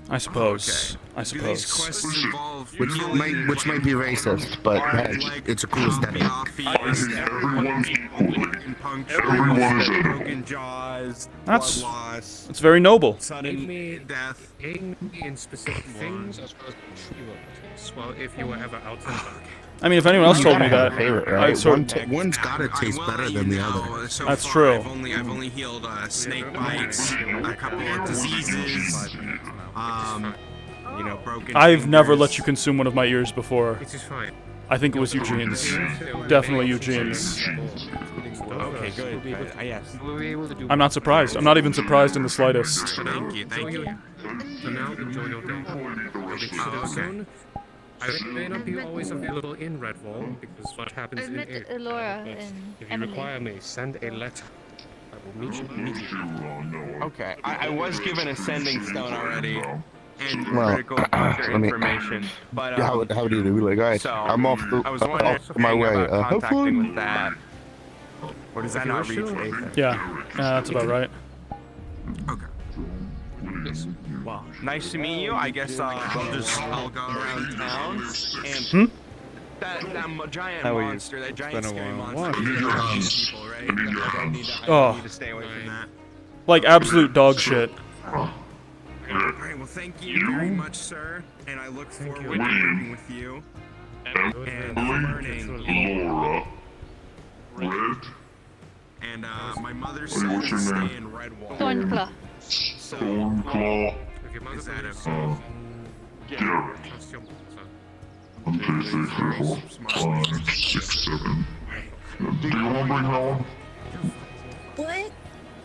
I suppose. Which might be racist, but hey, it's a cool aesthetic. Broken jaws. That's very noble. Sudden death. Aim me in specific things as opposed to tree words. Well, if you were ever out and about. I mean, if anyone else told me that, favorite, I'd right? sort of. One's gotta taste better than the other. So That's far, true. I've only healed snake bites, a couple of diseases, you know, broken. I've never fingers. let you consume one of my ears before. It is fine. I think it was Eugene's. Definitely Eugene's. Okay, good. Yes. I'm not surprised. I'm not even surprised in the slightest. Thank you. So now enjoy your day. I'll be soon. I may not be always available in Redwall because what happens in met Air. Elora But and if you Emily. require me, send a letter. I will meet you immediately. Okay, I was given a sending stone already. And Well, critical bunker I mean, information, but how do you do? Like, alright, so I'm off I was wondering off my way. about Have contacting fun. with that, or does that not reach Aether? Yeah, that's about right. Well, nice to meet you. I guess I'll go around town and that giant How are you? monster, that It's giant been a scary while. monster. People, right? I need to stay away from that. Like absolute dog shit. Alright, well thank you very much, sir, and I look forward to working with you and learning. Laura. Red. And my mother said to stay in Redwall. Thornclaw. Stormclaw. Is that a Garrett. On PlayStation 5, 6, 7. Do you want to bring her on? What?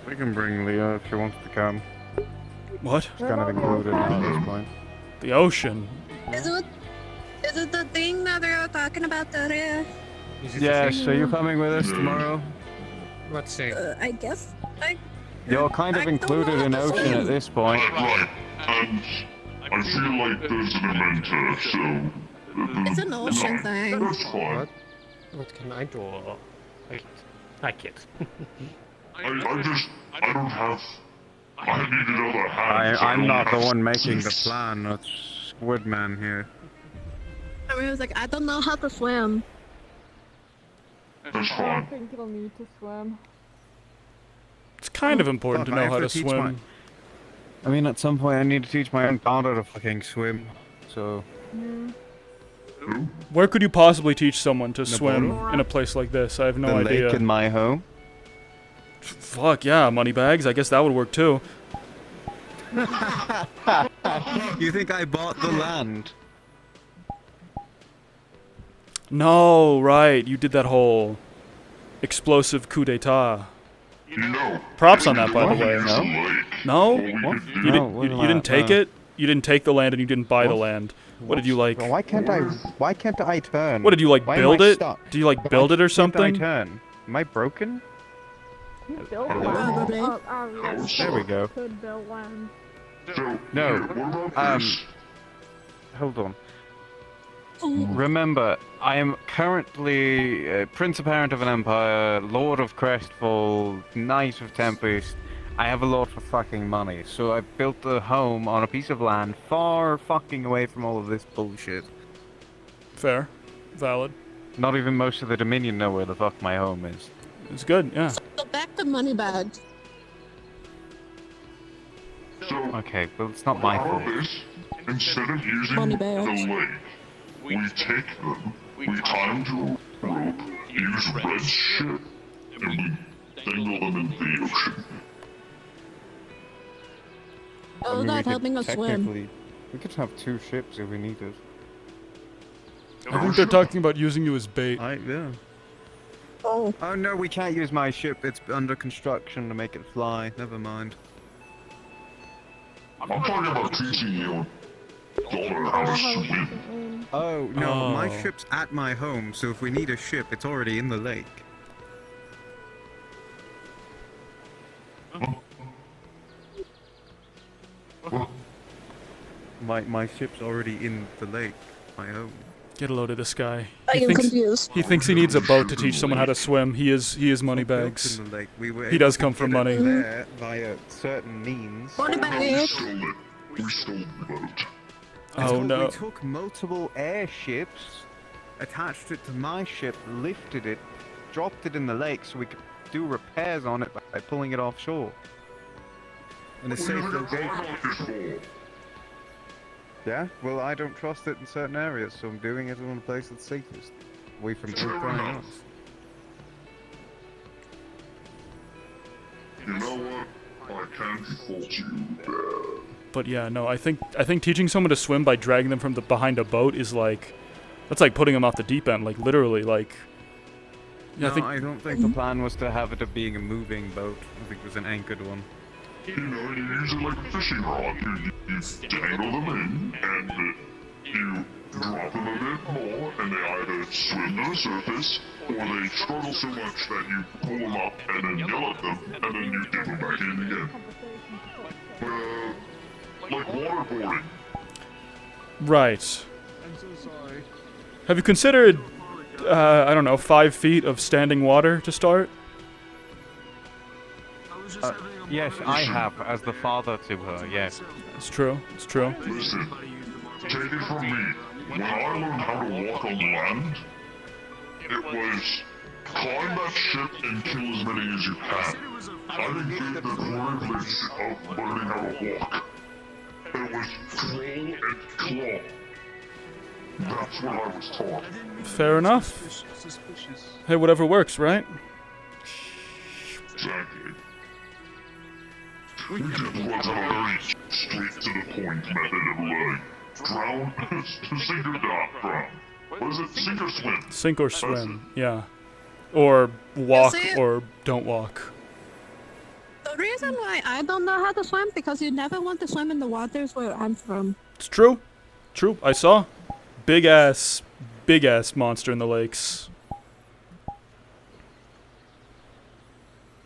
We can bring Leah if she wants to come. What? It's kind of included now at this point. The ocean. Is it the thing that they were talking about there? Yes, are you coming with us tomorrow? Let's see. I guess. You're kind of included in ocean at this point. Right. And I feel like there's an memento, so... It's an ocean thing. That's fine. What can I do? I can't. I don't have... I needed other hands. I'm not the one making the plan, that's Squidman here. I mean, I was like, I don't know how to swim. That's fine. think it'll need to swim. It's kind of important to Fuck, I know have how to teach swim. I mean, at some point I need to teach my own daughter to fucking swim, so... Where could you possibly teach someone to swim in a place like this? I have no the idea. lake in my home. Fuck yeah, moneybags. I guess that would work too. You think I bought the land? No, right. You did that whole explosive coup d'etat. Props on that, by the way. No? What? You didn't take it? You didn't take the land and you didn't buy the land. What did you like? Well, why can't I turn? What did you like Why am build I it? stuck? Do you like build it or something? Can't I turn? Am I broken? Probably. There we go. Could build land. No. Hold on. Remember, I am currently Prince Apparent of an Empire, Lord of Crestfall, Knight of Tempest. I have a lot of fucking money, so I built a home on a piece of land far fucking away from all of this bullshit. Fair. Valid. Not even most of the Dominion know where the fuck my home is. It's good, yeah. So back to money bags. Okay, well it's not my fault. Instead of using Money the bags. lake, we take them, we tie them to a rope, use Red's ship, and we dangle them into the ocean. Oh, we not could helping us swim. technically- We could have 2 ships if we needed. I think they're talking about using you as bait. Yeah. Oh. Oh no, we can't use my ship. It's under construction to make it fly. Never mind. I'm talking about teaching you daughter how to swim. Oh no, my Oh. ship's at my home, so if we need a ship, it's already in the lake. My ship's already in the lake. My home. Get a load of this guy. I am confused. He thinks he needs a boat to teach someone how to swim. He is moneybags. In the lake. We were He does able come to from get it money. there via certain means. Money We bags. stole it. We stole the boat. Oh no. We took multiple airships, attached it to my ship, lifted it, dropped it in the lake so we could do repairs on it by pulling it offshore. In a safe location. Yeah? Well, I don't trust it in certain areas, so I'm doing it in a place that's safest. Away from everything else. You know what? I can't fault you there. But yeah, no, I think teaching someone to swim by dragging them from behind a boat is like, that's like putting them off the deep end, like literally, like. Yeah, No, I don't think the plan was to have it being a moving boat. I think it was an anchored one. You know, you use it like a fishing rod. You dangle them in, and you drop them a bit more, and they either swim to the surface, or they struggle so much that you pull them up and then yell at them, and then you dip them back in again. Like waterboarding. Right. I'm so sorry. Have you considered, I don't know, 5 feet of standing water to start? Yes, I have, as the father to her, yes. It's true. It's true. Listen, take it from me. When I learned how to walk on land, it was climb that ship and kill as many as you can. I didn't get the privilege of learning how to walk. It was crawl and claw. That's what I was taught. Fair enough. Hey, whatever works, right? Exactly. We did was a very straight to the point method of learning. Drown, sink or drown. What is it? Sink or swim? Sink or swim, yeah. Or walk see- or don't walk. The reason why I don't know how to swim because you never want to swim in the waters where I'm from. It's true. True. I saw. Big ass monster in the lakes.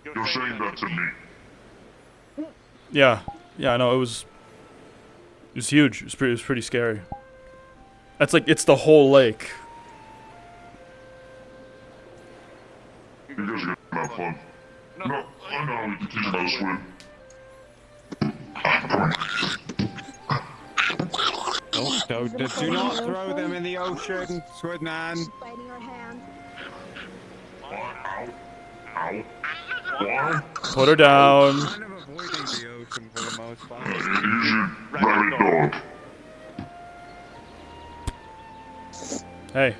You're saying that to me. Yeah. Yeah, I know. It was huge. It was pretty scary. That's like, it's the whole lake. You guys are gonna have fun. No, I know we can teach them how to swim. Do not throw them in the ocean, Squidman. Biting your hand. Ow. Ow. Why? Put her down. Kind of avoiding the ocean for the most part. Use your rabbit dog. Hey.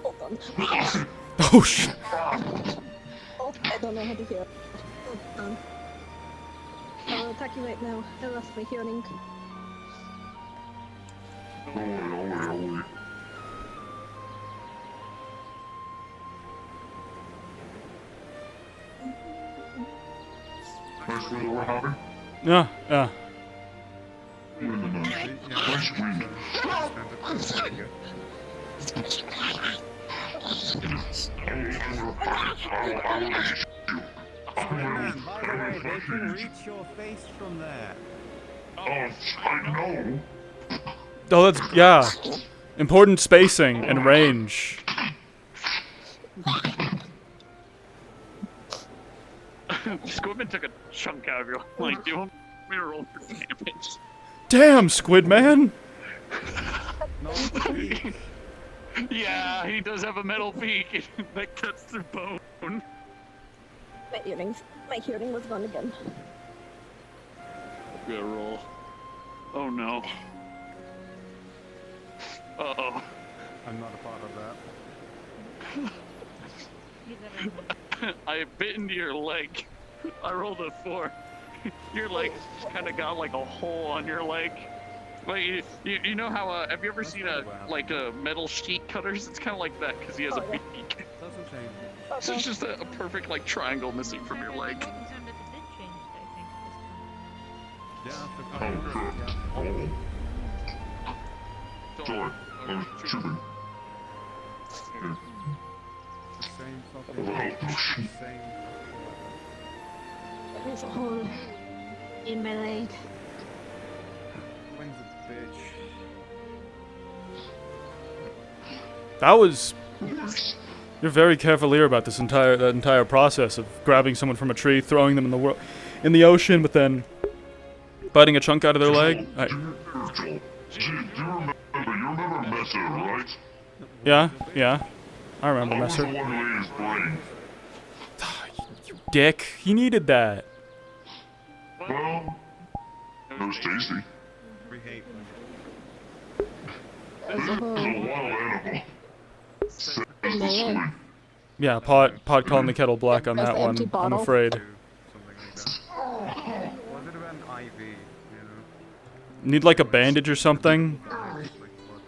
Hold on. Oh shit. Oh, I don't know how to hear. Hold on. I will attack you right now. I lost my hearing. nice weather we're having? Yeah, yeah. Nice wind. Man, by the way, they can reach your face from there. I know. Oh, that's, yeah. Important spacing and range. Squidman took a chunk out of your leg. Do you want me to roll for damage? Damn, Squid Man! Yeah, he does have a metal beak that cuts through bone. My hearing was gone again. I'm gonna roll. Oh no. Uh-oh. I'm not a part of that. I bit into your leg. I rolled a 4. Your leg kind of got like a hole on your leg. Like you know how have you ever seen a metal sheet cutters? It's kind of like that because he has a beak. Doesn't change. So it's just a perfect like triangle missing from your leg. Sorry, I was tripping. Same fucking. There's a hole in my leg. When's a bitch? That was... You're very cavalier about this entire process of grabbing someone from a tree, throwing them in the ocean, but then biting a chunk out of their leg. Do you remember Messer, right? Yeah, yeah. I remember Messer. I was the one who ate his brain. You dick. He needed that. Well, it was tasty. We hate It's a wild animal. Says the squid. Yeah, pot calling the kettle black on that one, I'm afraid. Need like a bandage or something?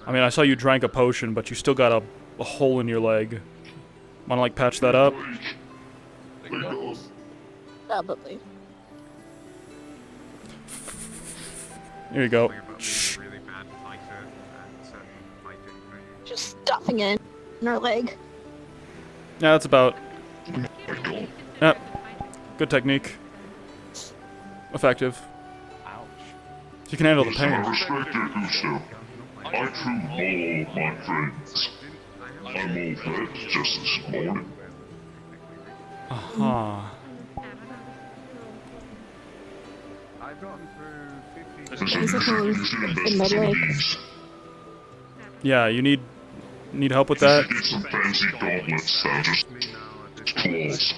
I mean, I saw you drank a potion, but you still got a hole in your leg. Wanna like patch that up? Probably. Here you go. Just stuffing it in her leg. Yeah, that's about... Yep. Good technique. Effective. You can handle the pain. Respect your gusto. I treat all my friends. I'm all fed just this morning. Uh-huh. I've gotten through 50. There's a hole in my leg. Yeah, you need help with that? Get some fancy gauntlets that are just claws.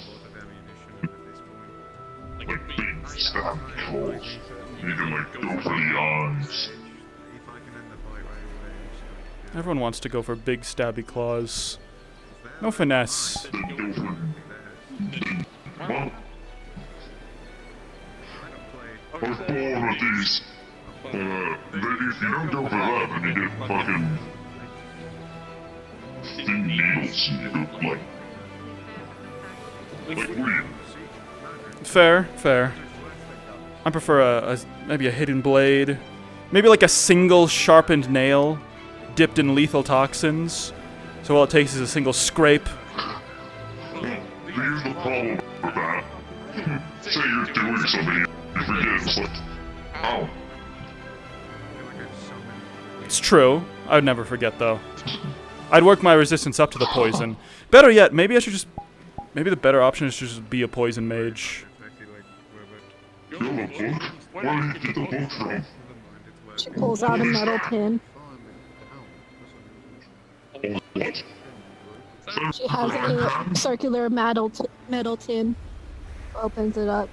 Like big stabby claws. You can like go for the eyes. Everyone wants to go for big stabby claws. No finesse. Well, I was born with these. If you don't go for that, then you get fucking thin needles and you go like weird. Fair, fair. I prefer maybe a hidden blade. Maybe like a single sharpened nail dipped in lethal toxins. So all it takes is a single scrape. Here's the problem with that. Say you're doing something, you forget, it's like, ow. It's true. I would never forget though. I'd work my resistance up to the poison. Better yet, maybe I should just... Maybe the better option is to just be a poison mage. You have a book? Where did you get the book from? She pulls out a metal tin. What? She has a circular metal tin. Opens it up.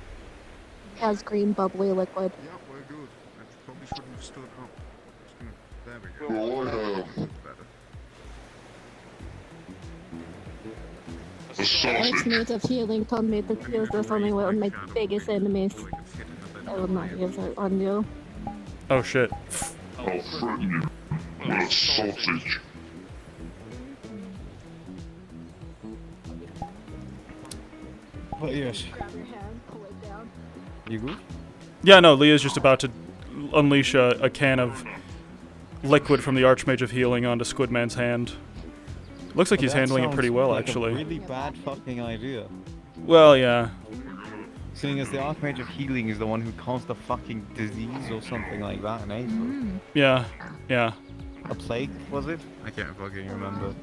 It has green bubbly liquid. Yeah, we're good. I probably shouldn't have stood up. There we go. Well, I have a It's sausage. made of healing told me to use this only one of my biggest enemies. I will not use it on you. Oh shit. I'll threaten you with a sausage. But yes. Grab your hand, pull it down. You good? Yeah, no, Leah's just about to unleash a can of liquid from the Archmage of Healing onto Squidman's hand. Looks like he's handling it pretty well, actually. A really bad fucking idea. Well, yeah. Seeing as the Archmage of Healing is the one who caused the fucking disease or something like that in April. Yeah, yeah. A plague, was it? I can't fucking remember.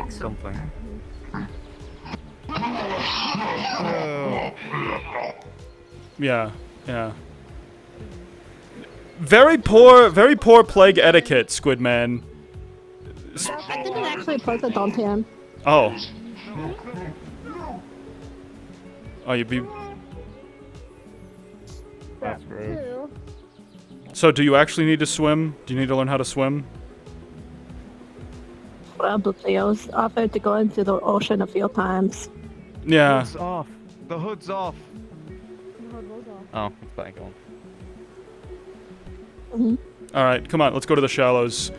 Something. Yeah, yeah. Very poor plague etiquette, Squidman. I didn't actually put it on him. Oh. Oh, you'd be... That's great. So, do you actually need to swim? Do you need to learn how to swim? Probably. I was offered to go into the ocean a few times. Yeah. Hood's off. The hood's off. Oh, it's back on. Alright, come on, let's go to the shallows.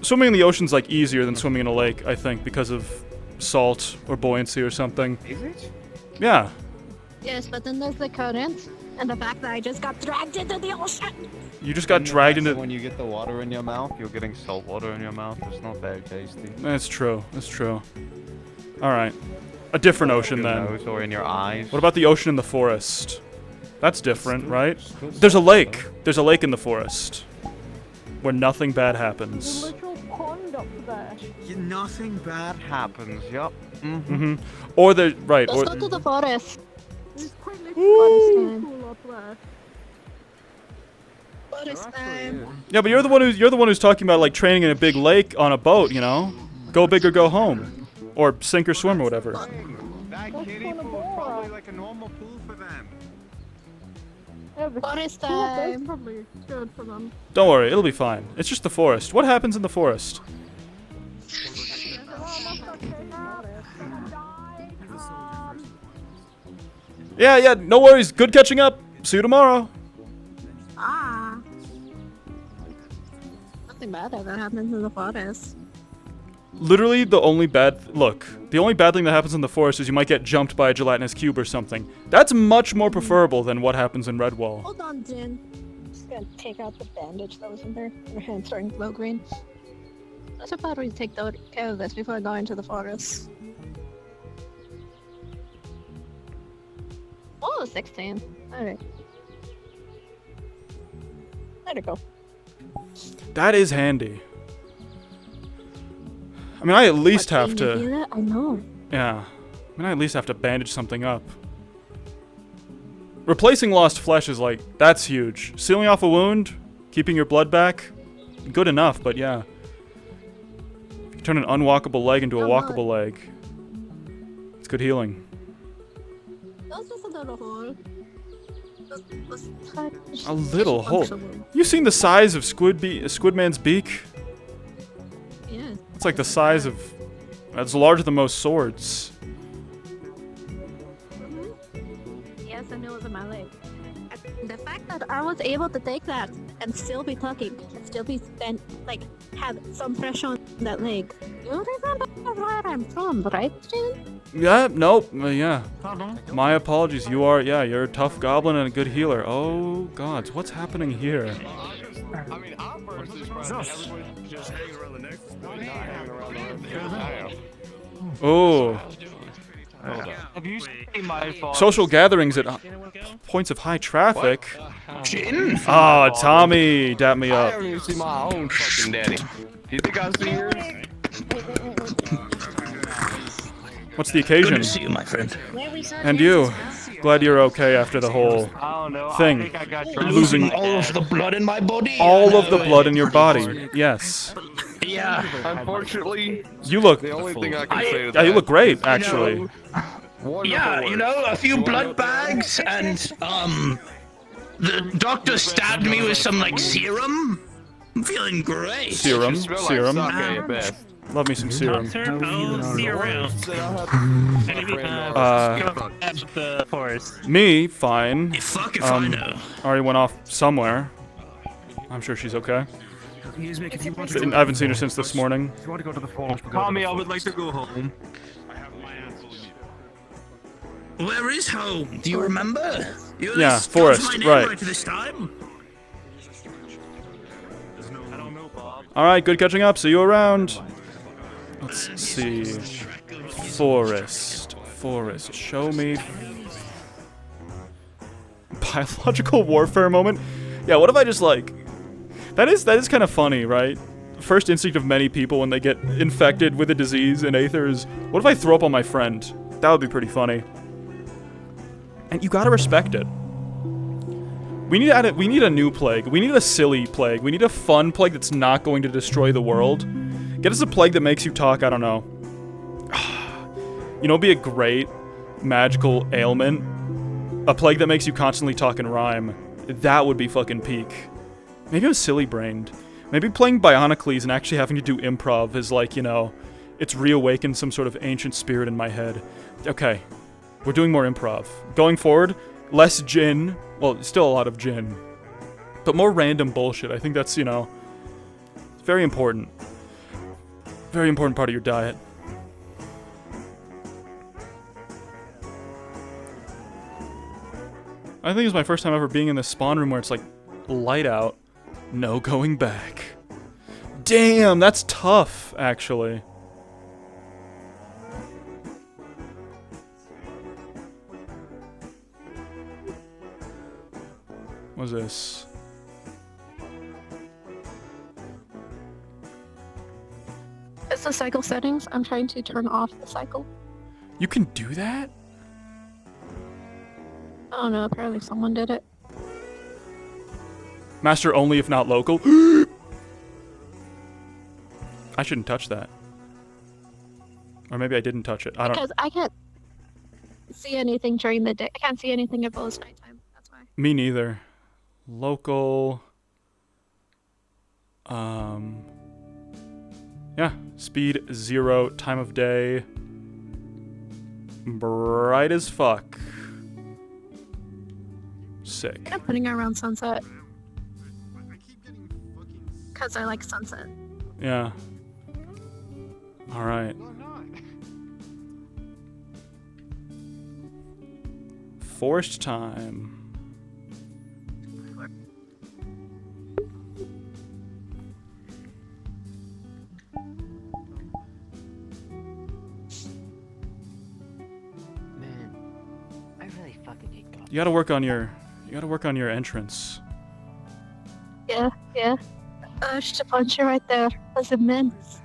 Swimming in the ocean's like easier than swimming in a lake, I think, because of salt or buoyancy or something. Is it? Yeah. Yes, but then there's the current and the fact that I just got dragged into the ocean. You just got dragged into... When you get the water in your mouth, you're getting salt water in your mouth. It's not very tasty. That's true, that's true. Alright. A different ocean then. Nose or in your eyes. What about the ocean in the forest? That's different, right? There's a lake. There's a lake in the forest. Where nothing bad happens. Nothing bad happens, yup. Mm-hmm. Or the... Right, Let's or... go to the forest. Forest time. Yeah, but you're the one who's talking about like training in a big lake on a boat, you know? Go big or go home. Or sink or swim or whatever. That kiddie pool is probably like a normal pool for them. Forest time. Probably good for them. Don't worry, it'll be fine. It's just the forest. What happens in the forest? Yeah, no worries. Good catching up. See you tomorrow. Ah. Nothing bad ever happens in the forest. Literally, the only bad thing that happens in the forest is you might get jumped by a gelatinous cube or something. That's much more preferable than what happens in Redwall. Hold on, Jin. I'm just gonna take out the bandage that was in there. Your hand's starting to glow green. I should probably take care of this before I go into the forest. Oh, 16. Alright. There we go. That is handy. I mean, I at least have to... Can you feel it? I know. Yeah. I mean, I at least have to bandage something up. Replacing lost flesh is like, that's huge. Sealing off a wound, keeping your blood back, good enough, but yeah. You turn an unwalkable leg into a walkable leg. It's good healing. That was just a little hole. A little hole. You seen the size of Squidman's beak? Yeah. It's like the size of... It's larger than most swords. Yes, I know it was in my leg. The fact that I was able to take that and still be talking, and still be spent, like, have some pressure on that leg. You remember where I'm from, right, Jin? Yeah, nope, yeah. My apologies, you're a tough goblin and a good healer. Oh, gods, what's happening here? I mean, I'm personally surprised everyone just hangs around the next one, not hanging around the other. Oh. Have you seen my fault? Social gatherings at points of high traffic. Jin? Ah, Tommy, dap me I up. haven't even seen my own fucking daddy. Do you think I've seen yours? What's the occasion? Good to see you, my friend. And you. Glad you're okay after the whole thing. I think I got Losing all of the blood in my body. all of the blood in your body. Yes. Yeah. Unfortunately, You look... The only thing I can say to Yeah, that, you look great, actually. yeah, you know, a few blood bags and, the doctor stabbed me with some, like, serum. I'm feeling great. Serum, serum. at Love me some serum. The forest. Me, fine. Fuck if I know. Already went off somewhere. I'm sure she's okay. If you want I haven't seen her since this morning. If you want to go to the forest, Tommy, I would like to go home. Where is home? Do you remember? You Yeah, at least forest, got my name right. right this time. Alright, good catching up. See you around. Let's see. Forest. Forest. Show me. Biological warfare moment? Yeah, what if I just like... That is kind of funny, right? First instinct of many people when they get infected with a disease in Aether is, what if I throw up on my friend? That would be pretty funny. And you gotta respect it. We need to add it. We need a new plague. We need a silly plague. We need a fun plague that's not going to destroy the world. Get us a plague that makes you talk, I don't know. You know, it'd be a great magical ailment. A plague that makes you constantly talk and rhyme. That would be fucking peak. Maybe I'm silly-brained. Maybe playing Bionicles and actually having to do improv is like, you know, it's reawakened some sort of ancient spirit in my head. Okay, we're doing more improv. Going forward, less gin. Well, still a lot of gin. But more random bullshit. I think that's, you know, very important. Very important part of your diet. I think it's my first time ever being in this spawn room where it's like light out, no going back. Damn, that's tough, actually. What's this? It's the cycle settings. I'm trying to turn off the cycle. You can do that? I don't know, apparently someone did it. Master only if not local. I shouldn't touch that. Or maybe I didn't touch it. I don't. Because I can't see anything during the day. I can't see anything at it's nighttime. That's why. Me neither. Local. Yeah. Speed 0. Time of day. Bright as fuck. Sick. I'm putting it around sunset. Because I like sunset. Yeah. Alright. Forced time. Man, I really fucking hate God. You gotta work on your entrance. Yeah, yeah. Just a puncher right there. That's immense.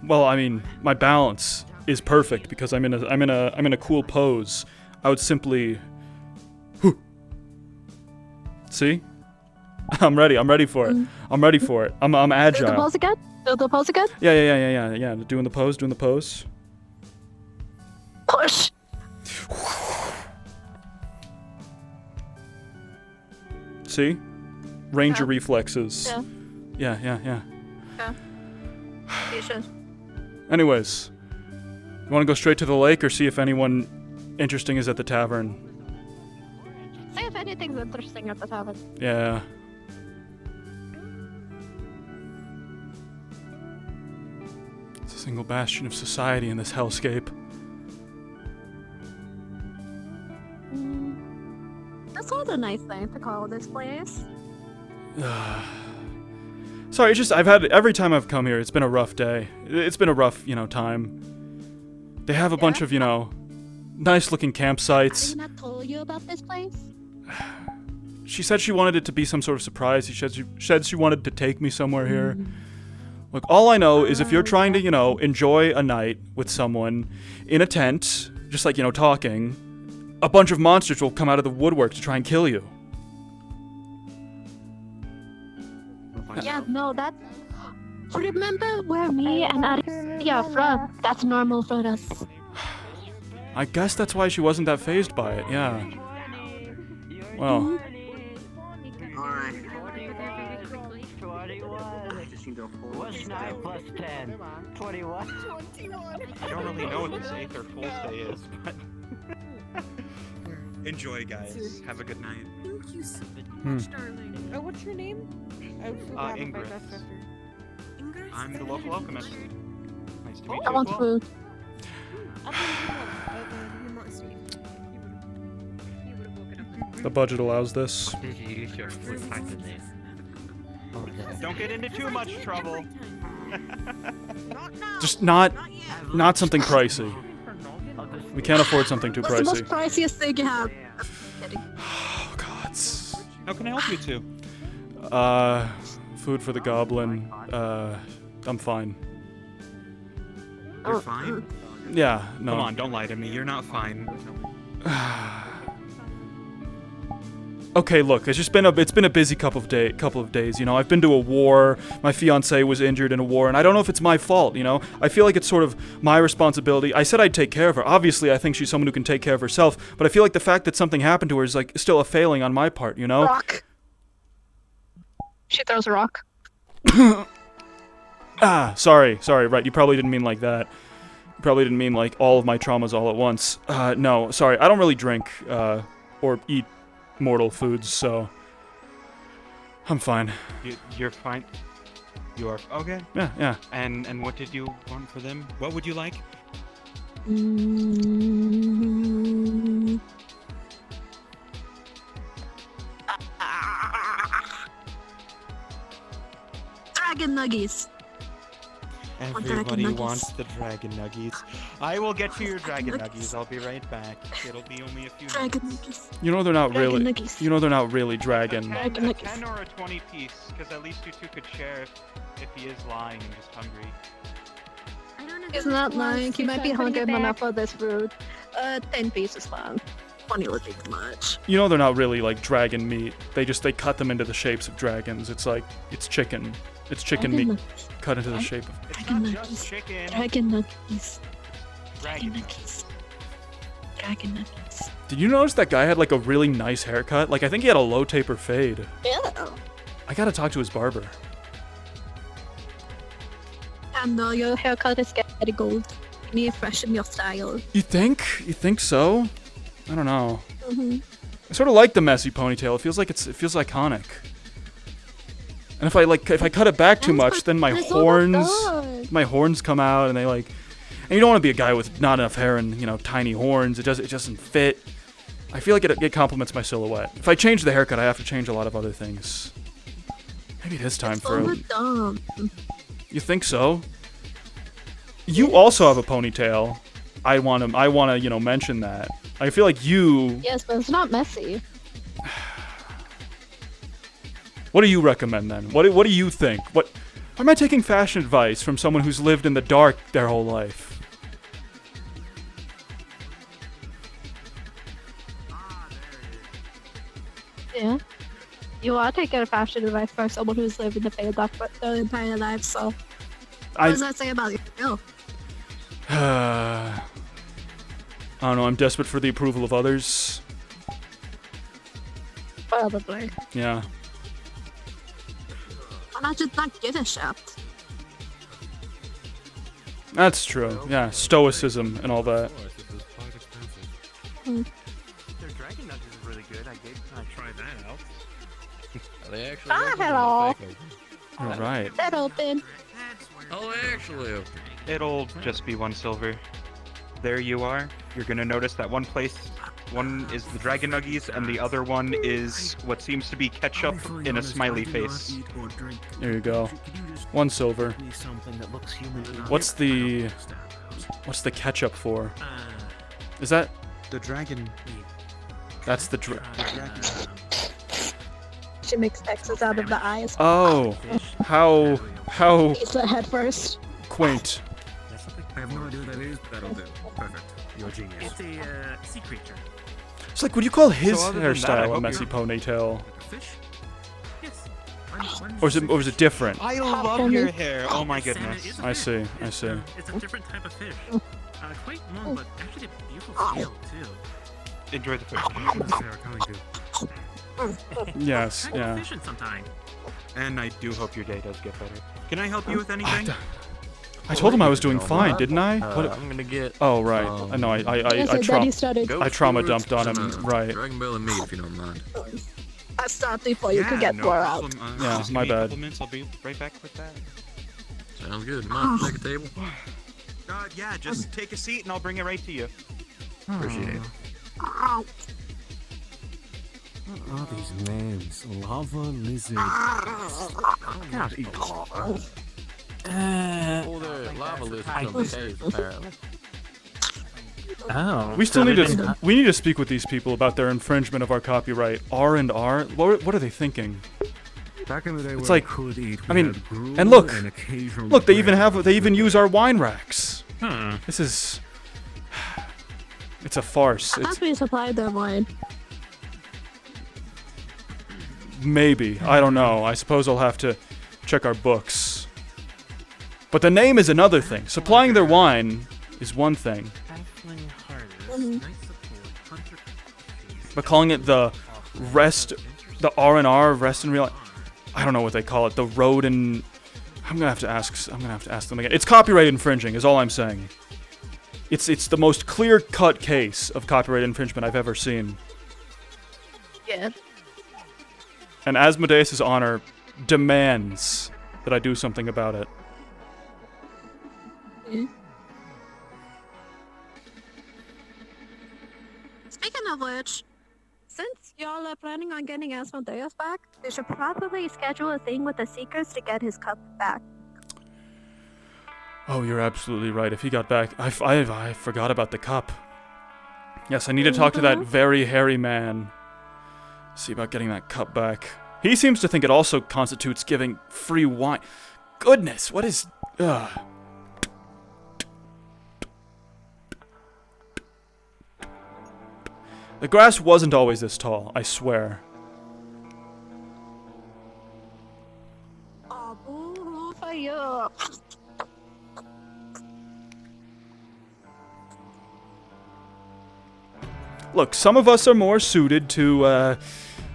Well, I mean, my balance is perfect because I'm in a cool pose. I would simply See? I'm ready for it. I'm ready for it. I'm agile. Do the pose again? Do the pose again? Yeah. Doing the pose. Push. See? Ranger reflexes. Yeah. Yeah. Yeah. You should. Anyways, you want to go straight to the lake or see if anyone interesting is at the tavern? See if anything's interesting at the tavern. Yeah. It's a single bastion of society in this hellscape. That's not a nice thing to call this place. Sorry, it's just every time I've come here, it's been a rough day. It's been a rough, time. They have a bunch of, nice looking campsites. Have I not told you about this place? She said she wanted it to be some sort of surprise. She said she wanted to take me somewhere here. Look, all I know is if you're trying to, enjoy a night with someone in a tent, just like, talking, a bunch of monsters will come out of the woodwork to try and kill you. Yeah, no, that... Remember where me and Ari are from? That's normal for us. I guess that's why she wasn't that fazed by it, yeah. Well... What's 9 plus 10? 21. I don't really know what this Aether Fool's Day is, but... Enjoy, guys. Have a good night. Thank you so much, darling. Oh, what's your name? Ingress. I'm the local alchemist. Nice to meet you. I want food. The budget allows this. Did you use your flip pipe in there? Oh, Don't get into too much trouble. Just not something pricey. We can't afford something too What's the most pricey. priciest thing you have? Oh God. How can I help you two? Food for the goblin. I'm fine. You're fine? Yeah. No. Come on, don't lie to me. You're not fine. Okay, look, it's been a busy couple of days, you know. I've been to a war. My fiance was injured in a war, and I don't know if it's my fault, you know. I feel like it's sort of my responsibility. I said I'd take care of her. Obviously, I think she's someone who can take care of herself, but I feel like the fact that something happened to her is like still a failing on my part, you know. Rock. She throws a rock. Sorry, right. You probably didn't mean like that. You probably didn't mean like all of my traumas all at once. No, sorry. I don't really drink or eat mortal foods, so I'm fine. You're fine. You are okay. Yeah. And what did you want for them? What would you like? Dragon nuggies. Everybody wants the dragon nuggies. I will get you your dragon nuggies. I'll be right back. It'll be only a few dragon minutes. nuggies. You know they're not Dragon really. nuggies. You know they're not really dragon. A 10 or a 20 piece, because at least you two could share if he is lying and just hungry. He's not lying. He might be hungry enough for this food. 10 pieces fine. 20 would be too much. You know they're not really like dragon meat. They cut them into the shapes of dragons. It's like it's chicken. It's chicken Dragon meat nuggies. cut into the shape of. Dragon nuggies. Dragon nuggies. Dragon nuggies. Dragon nuggies. Did you notice that guy had like a really nice haircut? Like I think he had a low taper fade. Yeah. I gotta talk to his barber. I know your haircut is getting gold. You need to freshen your style. You think? You think so? I don't know. Mhm. I sort of like the messy ponytail. It feels like it feels iconic. And if I cut it back too much, then my horns come out and they like. And you don't want to be a guy with not enough hair and, you know, tiny horns. It doesn't fit. I feel like it complements my silhouette. If I change the haircut, I have to change a lot of other things. Maybe it is time for. Dumb. You think so? You also have a ponytail. I wanna, you know, mention that. I feel like you. Yes, but it's not messy. What do you recommend then? What do you think? What am I taking fashion advice from someone who's lived in the dark their whole life? Yeah. You are taking fashion advice from someone who's lived in the fade dark their entire life, so. What does that say about you? I don't know. I'm desperate for the approval of others. Probably. Yeah. Why not just not give a shit? That's true. Yeah, stoicism and all that. Hmm. Their dragon nuggets is really good. I tried that out. They actually hello. All right. That open. Oh, actually. It'll just be 1 silver. There you are. You're gonna notice that one is the dragon nuggies, and the other one is what seems to be ketchup in a smiley face. There you go. 1 silver. What's the ketchup for? Is that the dragon? That's the She makes X's out of the eyes. Oh, how Eats the head first. quaint. I have no idea what that is, but that'll do. Perfect. You're a genius. It's a sea creature. It's like, would you call his So other than that, I hairstyle a hope messy ponytail? Fish? Yes. Or is it different? I love your hair. Oh my goodness. I see. It's a different type of fish. Quite long, but actually a beautiful feel too. Enjoy the fish. They are coming to. Yes, Try yeah. fishing sometime. And I do hope your day does get better. Can I help you with anything? I told him I was doing fine, didn't I? I'm gonna get. Oh right. I know. I trauma dumped on him. Right. Dragon Bell and meat, if you don't mind. I stopped before you could get no more out. problem. Yeah, just my give me a bad. couple minutes, I'll be right back with that. Sounds good. Mind take a table? Yeah, just take a seat and I'll bring it right to you. Appreciate it. What are these names? Lava lizard. Can't eat lava. Oh, the lava lizard from the cave, apparently. Oh. We still need to speak with these people about their infringement of our copyright. R&R? What are they thinking? Back in the day, It's where like, we could eat, I we mean, had gruel and look, occasional they bread. even use our wine racks. Hmm. This is, it's a farce. I It's thought we supplied them wine. maybe, I don't know. I suppose I'll have to check our books. But the name is another thing. Supplying their wine is one thing. But calling it the R&R, rest in real, I don't know what they call it. The road and I'm gonna have to ask them again. It's copyright infringing, is all I'm saying. It's the most clear-cut case of copyright infringement I've ever seen. Yeah. And Asmodeus' honor demands that I do something about it. Speaking of which, since y'all are planning on getting Asmodeus back, we should probably schedule a thing with the Seekers to get his cup back. Oh, you're absolutely right. If he got back, I forgot about the cup. Yes, I need to talk to that very hairy man. See about getting that cup back. He seems to think it also constitutes giving free wine. Goodness, what is... Ugh. The grass wasn't always this tall, I swear. Oh, boo for you. Look, some of us are more suited to,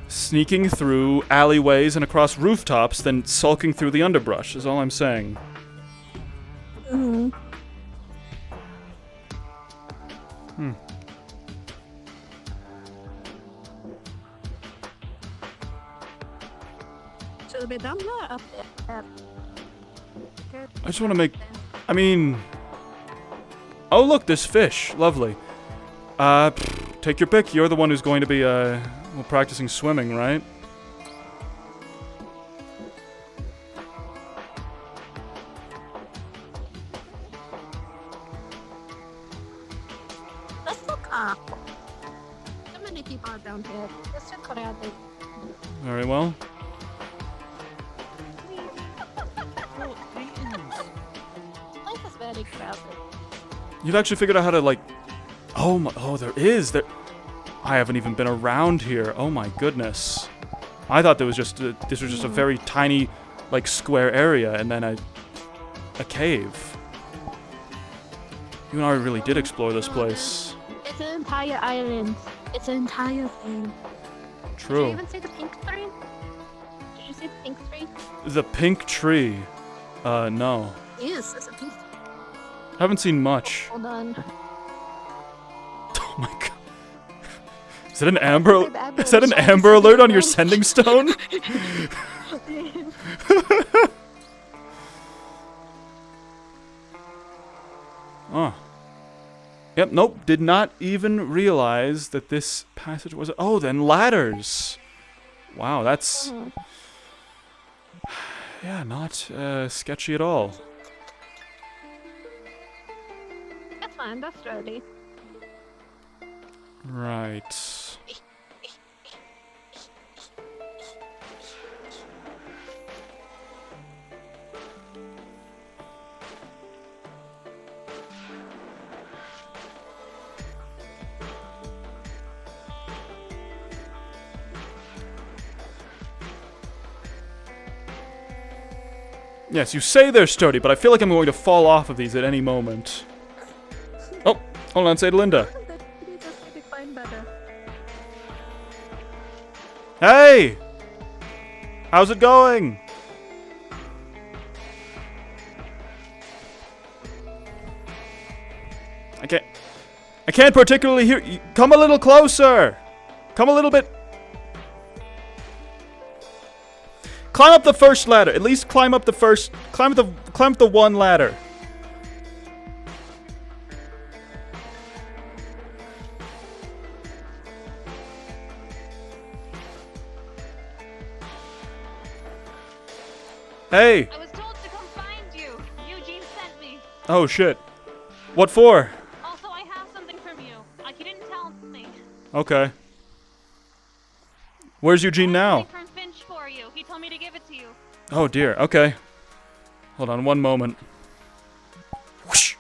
sneaking through alleyways and across rooftops than sulking through the underbrush, is all I'm saying. Mm-hmm. Should it be down there or up there? I just want to make... I mean... Oh, look, this fish. Lovely. Take your pick. You're the one who's going to be, well, practicing swimming, right? Let's look up. How many people are down here? Let's check it out. Very well. Life is very crowded. You've actually figured out how to, like... Oh, my... Oh, there is. There... I haven't even been around here. Oh, my goodness. I thought there was just... this was just a very tiny, like, square area, and then a cave. You and I really did explore this place. It's an entire island. It's an entire thing. Did you True. even see the pink tree? Did you see the pink tree? The pink tree. No. Yes, it's a pink tree. Haven't seen much. Hold on. Oh my god. Is that an amber? Is that an amber alert on your sending stone? Oh. Yep, nope. Did not even realize that this passage was... Oh, then ladders. Wow, that's... Yeah, not sketchy at all. That's fine, that's ready. Right. Yes, you say they're sturdy, but I feel like I'm going to fall off of these at any moment. Oh, hold on, say to Linda. Hey! How's it going? I can't particularly hear you. Come a little closer. Come a little bit. Climb up the first ladder. At least climb up the first. Climb up the one ladder. Hey! I was told to come find you. Eugene sent me. Oh shit. What for? Also, I have something from you. Like, you didn't tell me. Okay. Where's Eugene now? From Finch for you. He told me to give it to you. Oh dear, okay. Hold on one moment. Whoosh.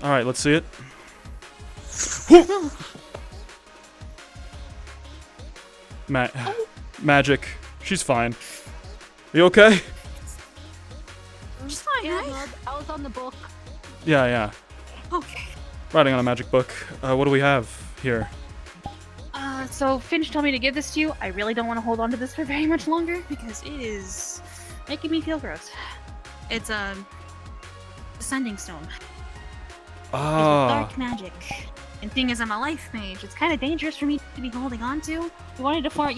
Alright, let's see it. Magic. She's fine. You okay? I'm just fine, right? I was on the book. Yeah. Okay. Writing on a magic book. What do we have here? So Finch told me to give this to you. I really don't want to hold on to this for very much longer because it is making me feel gross. It's a Descending Stone. Ah. Dark magic. And thing is, I'm a life mage. It's kind of dangerous for me to be holding on to. You wanted to form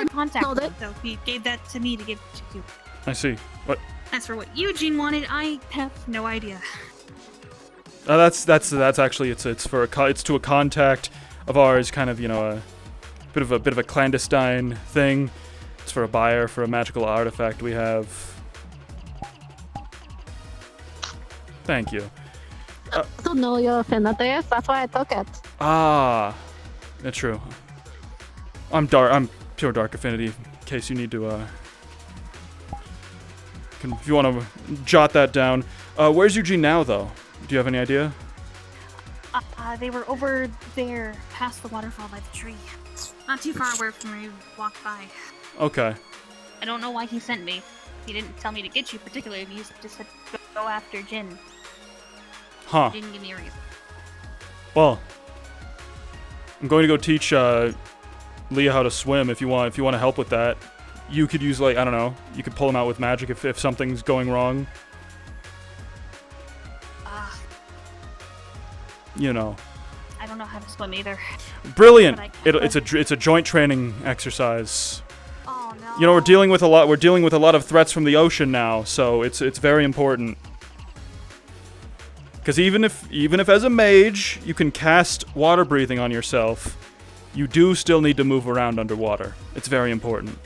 contact with it, so he gave that to me to give to you. I see. What? As for what Eugene wanted, I have no idea. That's actually it's to a contact of ours, kind of, you know, a bit of a clandestine thing. It's for a buyer for a magical artifact we have. Thank you. I don't know your affinities, that's why I took it. Ah, that's true. I'm pure dark affinity. In case you need to, if you want to jot that down. Where's Eugene now, though? Do you have any idea? They were over there, past the waterfall by the tree. Not too far away from where you walked by. Okay. I don't know why he sent me. He didn't tell me to get you particularly. He just said go after Jin. Huh. He didn't give me a reason. Well, I'm going to go teach Leah how to swim. If you want to help with that, you could use, like, I don't know. You could pull him out with magic if something's going wrong. You know. I don't know how to swim either. Brilliant. It's a joint training exercise. Oh no. You know, we're dealing with a lot of threats from the ocean now, so it's very important. Because even if as a mage you can cast water breathing on yourself, you do still need to move around underwater. It's very important.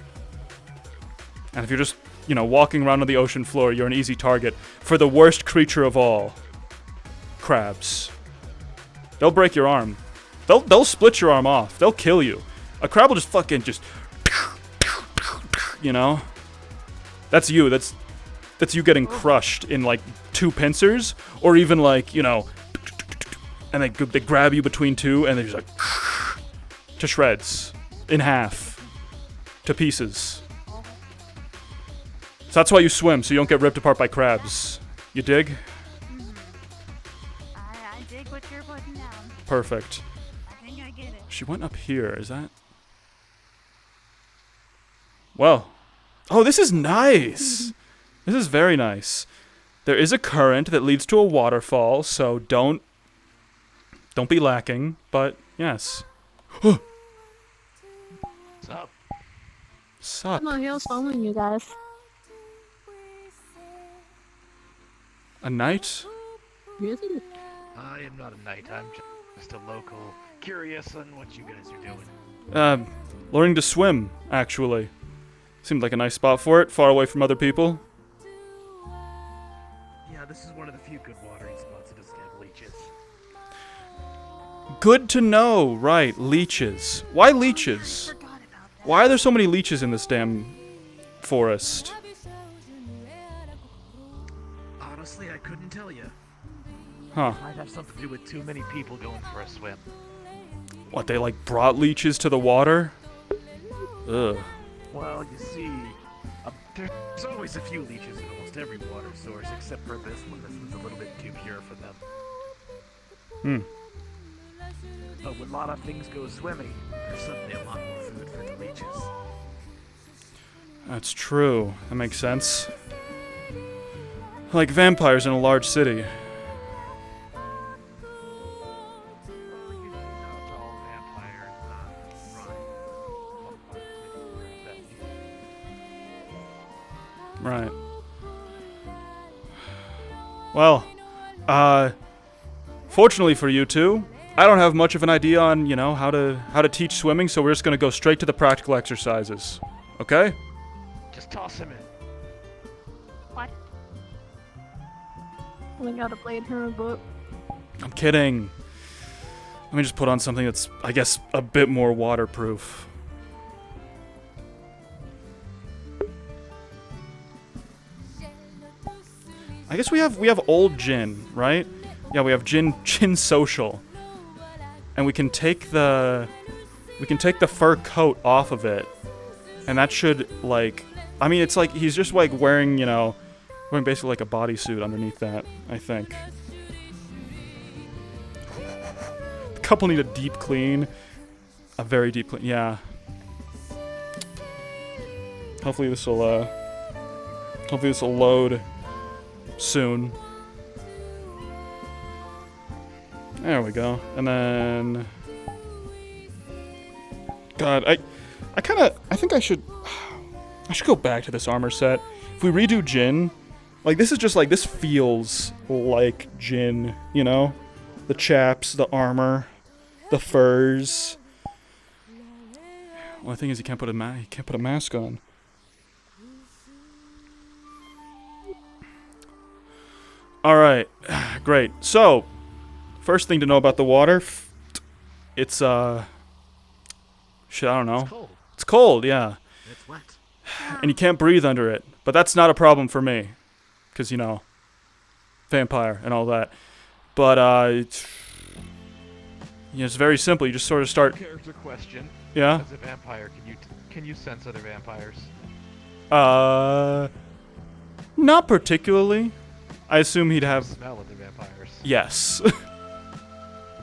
And if you're just, you know, walking around on the ocean floor, you're an easy target for the worst creature of all, crabs. They'll break your arm. They'll split your arm off. They'll kill you. A crab will just fucking just, you know. That's you. That's you getting crushed in like 2 pincers, or even like, you know, and they grab you between two, and they're just like to shreds, in half, to pieces. So that's why you swim, so you don't get ripped apart by crabs. You dig? I dig what you're putting down. Perfect. I think I get it. She went up here, is that? Well. Oh, this is nice! This is very nice. There is a current that leads to a waterfall, so don't be lacking, but yes. What's up? Sup? I'm here following you guys. A knight? Really? I am not a knight. I'm just a local, curious on what you guys are doing. Learning to swim, actually. Seemed like a nice spot for it, far away from other people. Yeah, this is one of the few good watering spots that doesn't have leeches. Good to know, right, leeches. Why leeches? Why are there so many leeches in this damn forest? Honestly, I couldn't tell you. Huh. Might have something to do with too many people going for a swim. What, they like brought leeches to the water? Ugh. Well, you see, there's always a few leeches in almost every water source, except for this one. This one's a little bit too pure for them. But when a lot of things go swimming, there's suddenly a lot more food for the leeches. That's true. That makes sense. Like vampires in a large city. Right. Well, fortunately for you two, I don't have much of an idea on, you know, how to teach swimming, so we're just gonna go straight to the practical exercises. Okay? Just toss him in. What? We gotta play in her book. I'm kidding. Let me just put on something that's, I guess, a bit more waterproof. I guess we have old gin, right? Yeah, we have gin social. And we can take the fur coat off of it. And that should, like, I mean, it's like he's just like wearing, you know, wearing basically like a bodysuit underneath that, I think. The couple need a deep clean. A very deep clean, yeah. Hopefully this will load soon. There we go. And then God, I think I should go back to this armor set. If we redo Jin, like this is just like this feels like Jin, you know? The chaps, the armor, the furs. Well, the thing is he can't put a mask on. Alright, great. So, first thing to know about the water, it's, shit, I don't know. It's cold. It's cold, yeah. It's wet. And you can't breathe under it. But that's not a problem for me. Because, you know, vampire and all that. But, it's very simple. You just sort of start... Character question. Yeah? As a vampire, can you sense other vampires? Not particularly. I assume he'd have... Smell other vampires. Yes.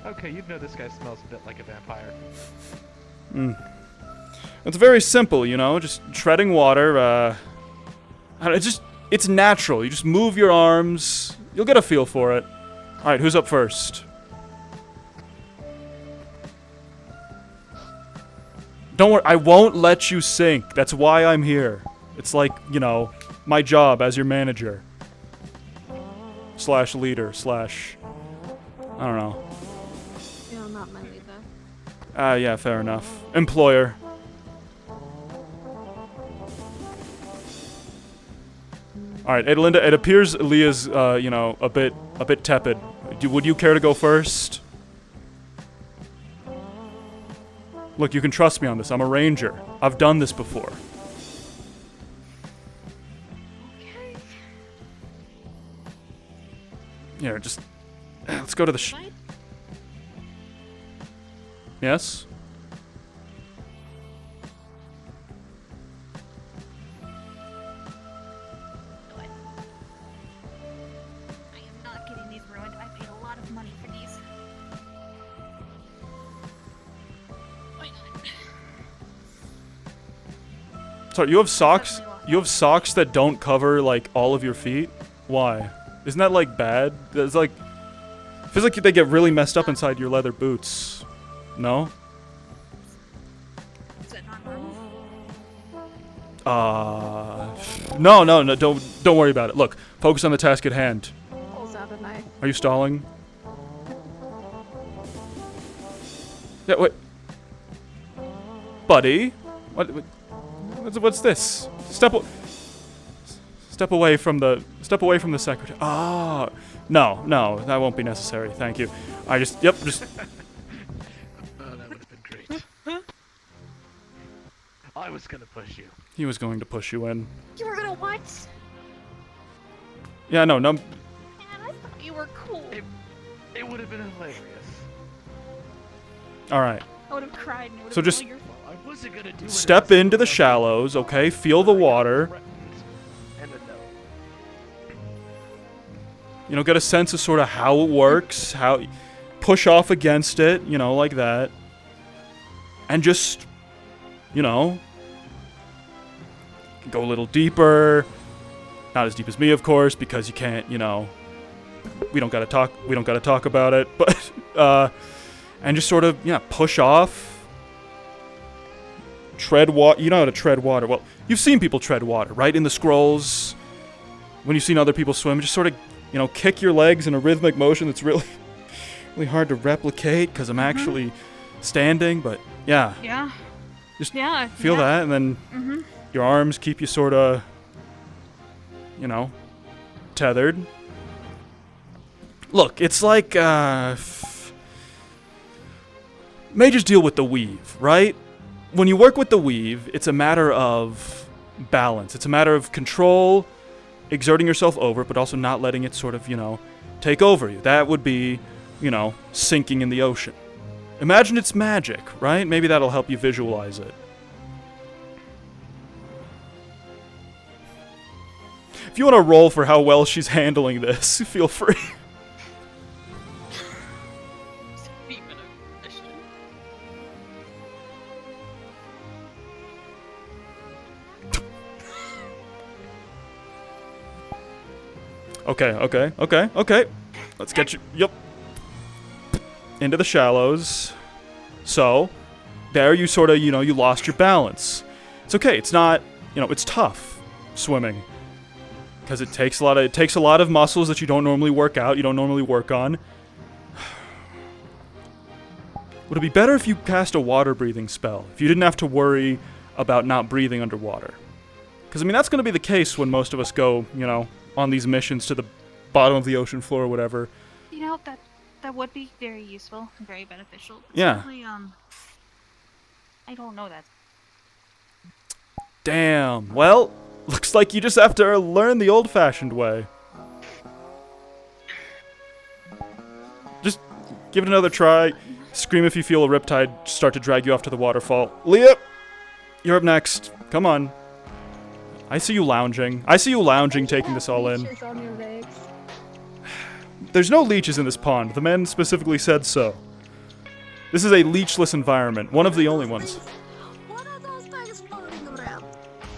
Okay, you'd know this guy smells a bit like a vampire. It's very simple, you know, just treading water, it's natural. You just move your arms, you'll get a feel for it. Alright, who's up first? Don't worry, I won't let you sink. That's why I'm here. It's like, you know, my job as your manager. / leader / I don't know. You're not my leader. Yeah, fair enough. Employer. Alright, Adelinda, it appears Leah's, you know, a bit tepid. Would you care to go first? Look, you can trust me on this. I'm a ranger. I've done this before. Yeah, just... let's go to the Yes? Not getting these ruined. I paid a lot of money for these. Why not? Sorry, you have socks? You have socks that don't cover, like, all of your feet? Why? Isn't that, like, bad? It's like... feels like they get really messed up inside your leather boots. No? Is that not normal? No, don't worry about it. Look, focus on the task at hand. Pulls out a knife. Are you stalling? Yeah, wait. Buddy? What's this? Step away from the secretary. Ah, no, that won't be necessary. Thank you. Oh, that would have been great. I was gonna push you. He was going to push you in. You were gonna what? Yeah, no. Man, I thought you were cool. It would have been hilarious. All right. I would have cried and it would So have just been all your fault. I wasn't gonna do it. step into the shallows, okay? Feel the water. And a no. You know, get a sense of sort of how it works, how push off against it, you know, like that. And just, you know, go a little deeper. Not as deep as me, of course, because you can't, you know, we don't gotta talk about it, but and just sort of, yeah, push off. Tread water. You know how to tread water. Well, you've seen people tread water, right? In the scrolls, when you've seen other people swim, just sort of, you know, kick your legs in a rhythmic motion that's really really hard to replicate because I'm actually standing, but yeah. Yeah. Just yeah. feel that, and then your arms keep you sort of, you know, tethered. Look, it's like, mages deal with the weave, right? When you work with the weave, it's a matter of balance. It's a matter of control, exerting yourself over it, but also not letting it sort of, you know, take over you. That would be, you know, sinking in the ocean. Imagine it's magic, right? Maybe that'll help you visualize it. If you want to roll for how well she's handling this, feel free. Okay. Let's get you, into the shallows. So, there you sort of, you know, you lost your balance. It's okay, it's not, you know, it's tough swimming. Because it takes a lot of muscles that you don't normally work out, you don't normally work on. Would it be better if you cast a water breathing spell? If you didn't have to worry about not breathing underwater? Because, I mean, that's going to be the case when most of us go, you know, on these missions to the bottom of the ocean floor or whatever. You know, that would be very useful and very beneficial. Yeah. I don't know that. Damn. Well, looks like you just have to learn the old-fashioned way. Just give it another try. Scream if you feel a riptide start to drag you off to the waterfall. Leah, you're up next. Come on. I see you lounging. Taking this all in. There's no leeches in this pond. The men specifically said so. This is a leechless environment. One of the only ones. What are those things floating around?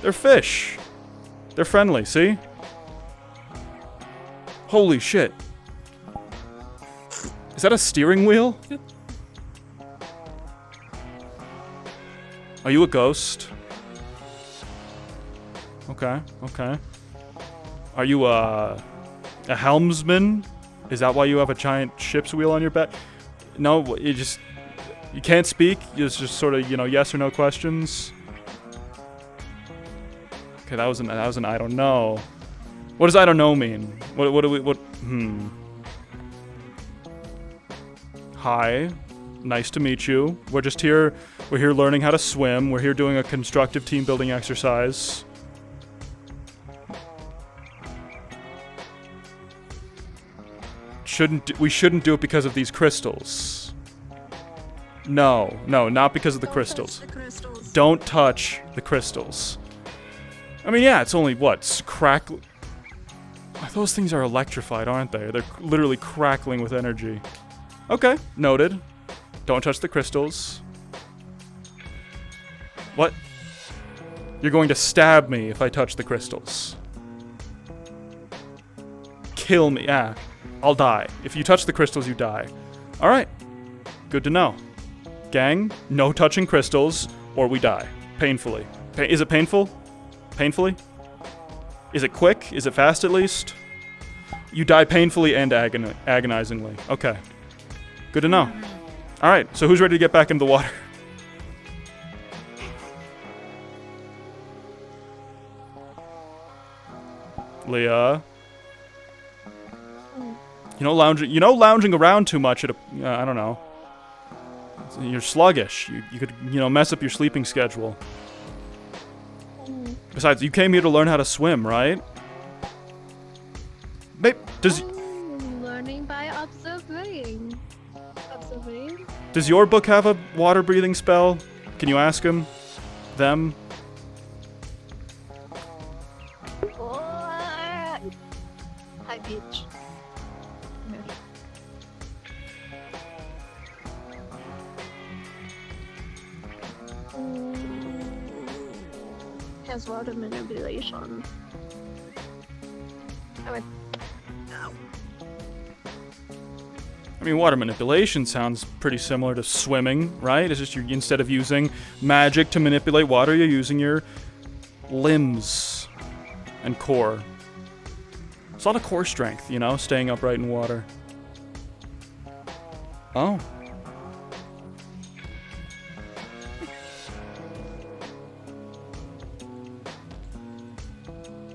They're fish. They're friendly, see? Holy shit. Is that a steering wheel? Are you a ghost? Okay. Are you a helmsman? Is that why you have a giant ship's wheel on your back? No, you can't speak? It's just sort of, you know, yes or no questions? Okay, that was an I don't know. What does I don't know mean? What Hi. Nice to meet you. We're here learning how to swim. We're here doing a constructive team building exercise. We shouldn't do it because of these crystals. No, not because of the crystals. Don't touch the crystals. I mean, yeah, it's only what? Those things are electrified, aren't they? They're literally crackling with energy. Okay, noted. Don't touch the crystals. What? You're going to stab me if I touch the crystals. Kill me. Yeah. I'll die. If you touch the crystals, you die. Alright. Good to know. Gang, no touching crystals, or we die. Painfully. Is it painful? Painfully? Is it quick? Is it fast at least? You die painfully and agonizingly. Okay. Good to know. Alright, so who's ready to get back into the water? Leah? You know, lounging around too much at I don't know. You're sluggish. You could, you know, mess up your sleeping schedule. Besides, you came here to learn how to swim, right? Babe, Learning by observing. Does your book have a water breathing spell? Can you ask him? Them? Hi, bitch. Has water manipulation. I mean, water manipulation sounds pretty similar to swimming, right? It's just instead of using magic to manipulate water, you're using your limbs and core. It's a lot of core strength, you know, staying upright in water. Oh.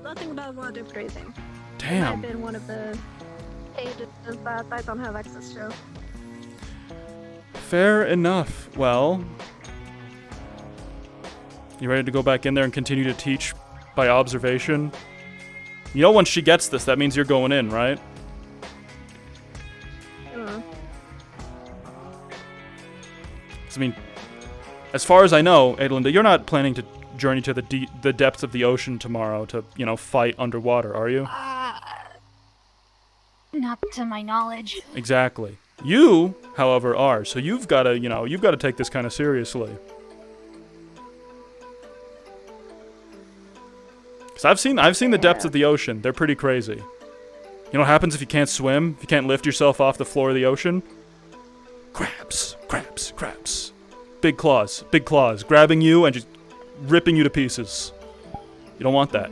Nothing about water breathing. Damn. Might have been one of the pages that I don't have access to. Fair enough. Well, you ready to go back in there and continue to teach by observation? You know, once she gets this, that means you're going in, right? I mean, as far as I know, Adelinda, you're not planning to journey to the depths of the ocean tomorrow to, you know, fight underwater, are you? Not to my knowledge. Exactly. You, however, are. So you've got to, you know, you've got to take this kind of seriously. Because I've seen the depths of the ocean. They're pretty crazy. You know what happens if you can't swim? If you can't lift yourself off the floor of the ocean? Crabs, crabs, crabs. Big claws, grabbing you and just ripping you to pieces. You don't want that.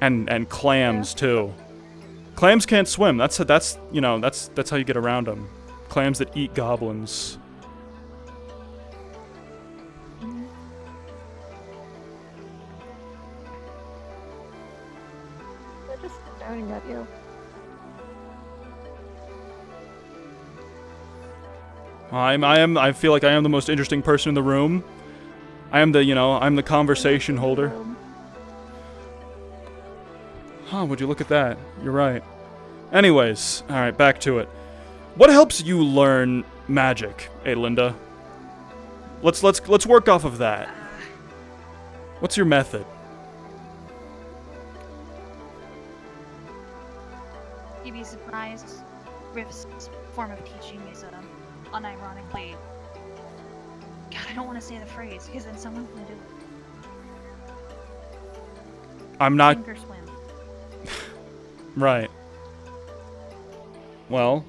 And clams too. Clams can't swim. That's you know, that's how you get around them. Clams that eat goblins. They're just staring at you. I feel like I am the most interesting person in the room. I am the, you know, I'm the conversation holder. Huh, would you look at that? You're right. Anyways, alright, back to it. What helps you learn magic, Adelinda? Let's work off of that. What's your method? You'd be surprised. Rift's form of teaching is unironically. God, I don't want to say the phrase because then someone's gonna do it. I'm not. Sink or swim. Right. Well.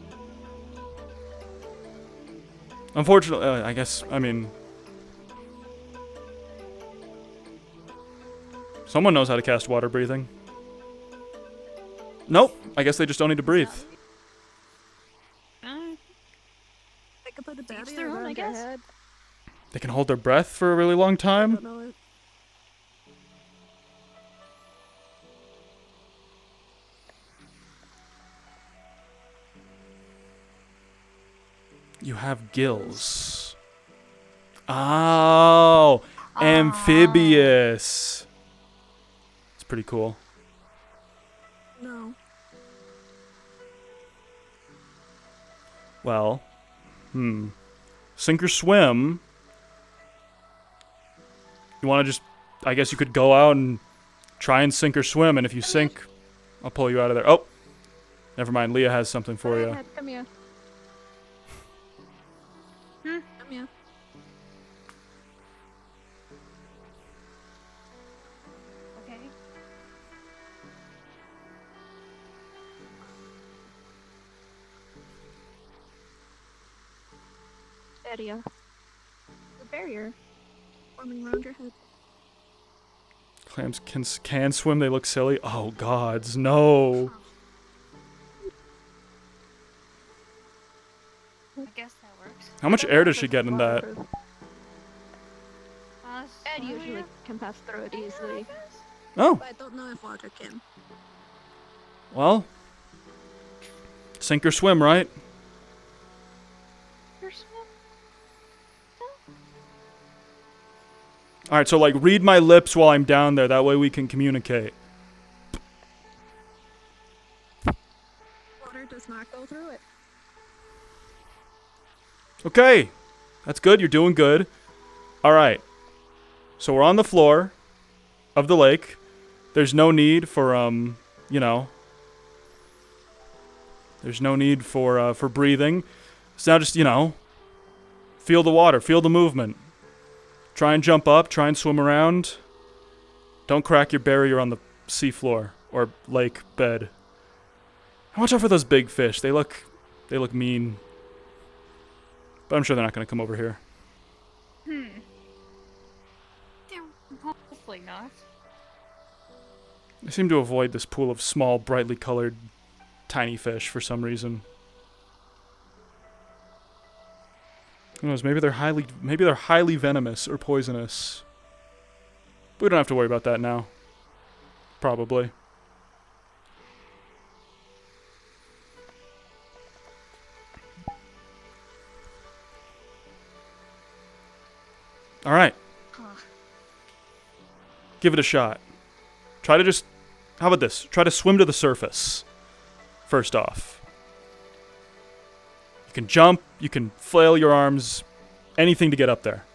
Unfortunately, I guess, I mean. Someone knows how to cast water breathing. Nope. I guess they just don't need to breathe. They could put a Teach barrier their own, around I their guess. head. They can hold their breath for a really long time? I don't know it. You have gills. Oh, amphibious. It's pretty cool. No. Well, sink or swim. You want to just, I guess you could go out and try and sink or swim, and if you sink, I'll pull you out of there. Oh, never mind. Leah has something for you. Come here. Come here. Okay. Area. The barrier forming around your head. Clams can swim. They look silly. Oh gods, no. I guess that works. How much air does she get in that? Ed usually can pass through it easily. Oh. But I don't know if water can. Well, sink or swim, right? Alright, so like read my lips while I'm down there, that way we can communicate. Water does not go through it. Okay, that's good, you're doing good. Alright, so we're on the floor of the lake. There's no need for, you know, there's no need for breathing. So now just, you know, feel the water, feel the movement. Try and jump up, try and swim around. Don't crack your barrier on the seafloor or lake bed. Watch out for those big fish. They look mean. But I'm sure they're not going to come over here. Hopefully not. They seem to avoid this pool of small, brightly colored, tiny fish for some reason. Who knows? Maybe they're highly venomous or poisonous. We don't have to worry about that now. Probably. All right. Give it a shot. Try to just... How about this? Try to swim to the surface. First off. You can jump, you can flail your arms, anything to get up there.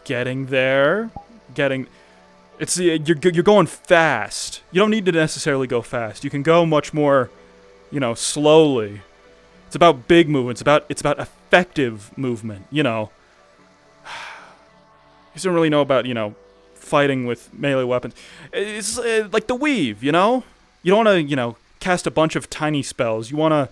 Getting there. It's you're going fast. You don't need to necessarily go fast. You can go much more, slowly. It's about big movements. It's about effective movement. You don't really know about fighting with melee weapons. It's like the weave. You don't want to cast a bunch of tiny spells. You want to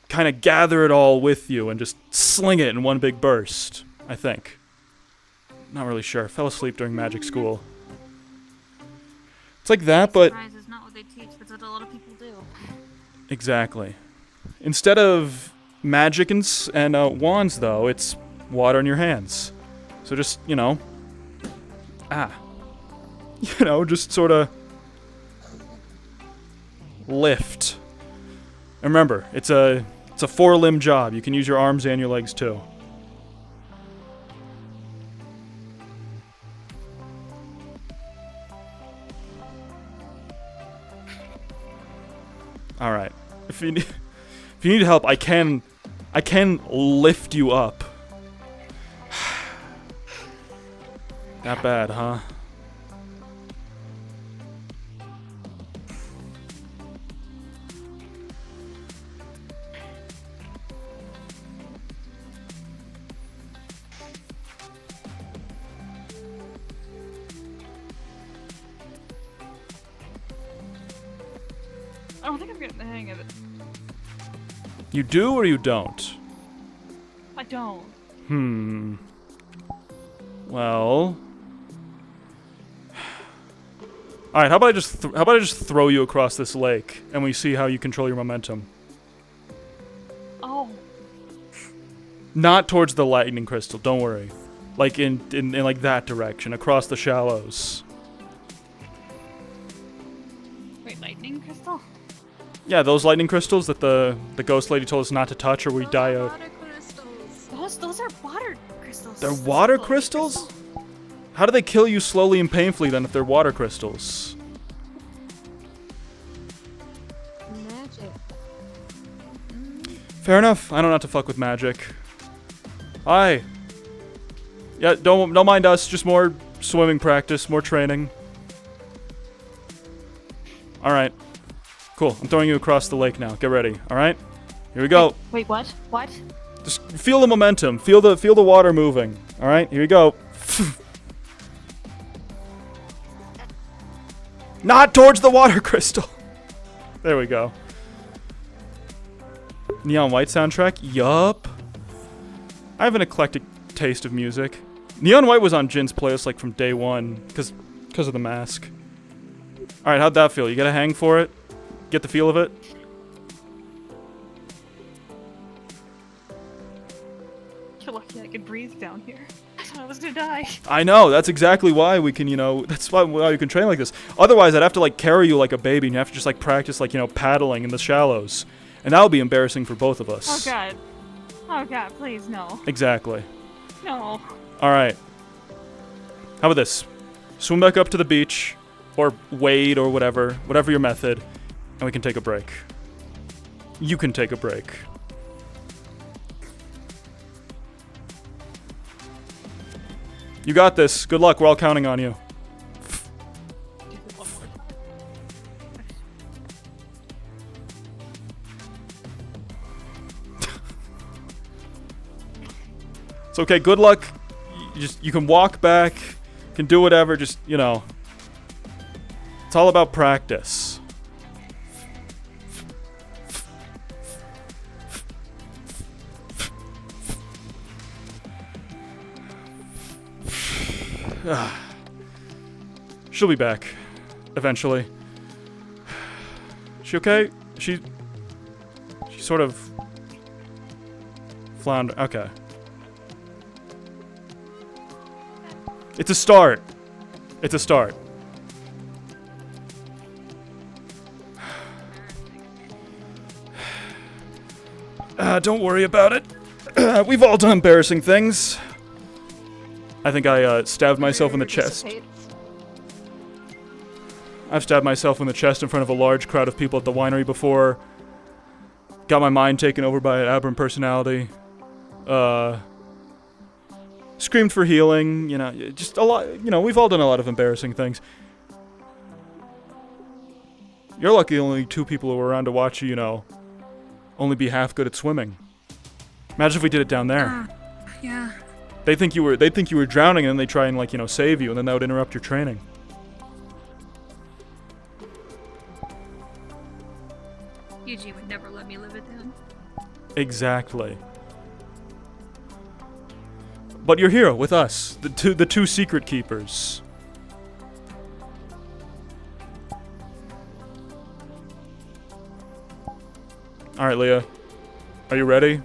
kind of gather it all with you and just sling it in one big burst. I think. Not really sure. Fell asleep during magic school. It's like that, but... Surprise is not what they teach, that's what a lot of people do. Exactly. Instead of magic and wands, though, it's water in your hands. So just, just sort of lift. And remember, it's a 4-limb job. You can use your arms and your legs, too. All right. If you need help, I can lift you up. Not bad, huh? I don't think I'm getting the hang of it. You do or you don't? I don't. Well. All right. How about I just throw you across this lake and we see how you control your momentum? Oh. Not towards the lightning crystal. Don't worry. Like in like that direction, across the shallows. Wait, lightning crystal? Yeah, those lightning crystals that the ghost lady told us not to touch or we die of. Those are water crystals. They're water crystals? How do they kill you slowly and painfully then if they're water crystals? Magic. Fair enough. I don't have to fuck with magic. Hi. Yeah, don't mind us. Just more swimming practice, more training. All right. Cool. I'm throwing you across the lake now. Get ready. All right. Here we go. Wait, what? What? Just feel the momentum. Feel the water moving. All right. Here we go. Not towards the water crystal. There we go. Neon White soundtrack? Yup. I have an eclectic taste of music. Neon White was on Jin's playlist like from day one because of the mask. All right, how'd that feel? You got a hang for it? Get the feel of it? You're lucky I could breathe down here. I thought I was gonna die. I know. That's exactly why we can, that's why you can train like this. Otherwise, I'd have to like carry you like a baby and you have to just like practice like, paddling in the shallows. And that would be embarrassing for both of us. Oh god. Oh god, please no. Exactly. No. All right. How about this? Swim back up to the beach or wade or whatever your method. And we can take a break. You can take a break. You got this. Good luck. We're all counting on you. It's okay. Good luck. You can walk back. Can do whatever. Just, It's all about practice. She'll be back. Eventually. She okay? She sort of flounder. Okay. It's a start. It's a start. Don't worry about it. We've all done embarrassing things. I think I stabbed myself in the chest. I've stabbed myself in the chest in front of a large crowd of people at the winery before. Got my mind taken over by an aberrant personality. Screamed for healing, you know, just a lot, you know, we've all done a lot of embarrassing things. You're lucky only 2 people who were around to watch you, you know, only be half good at swimming. Imagine if we did it down there. Yeah. They'd think you were drowning and then they try and, like, you know, save you, and then that would interrupt your training. Eugene would never let me live it down. Exactly. But you're here with us, the two secret keepers. All right, Leah. Are you ready?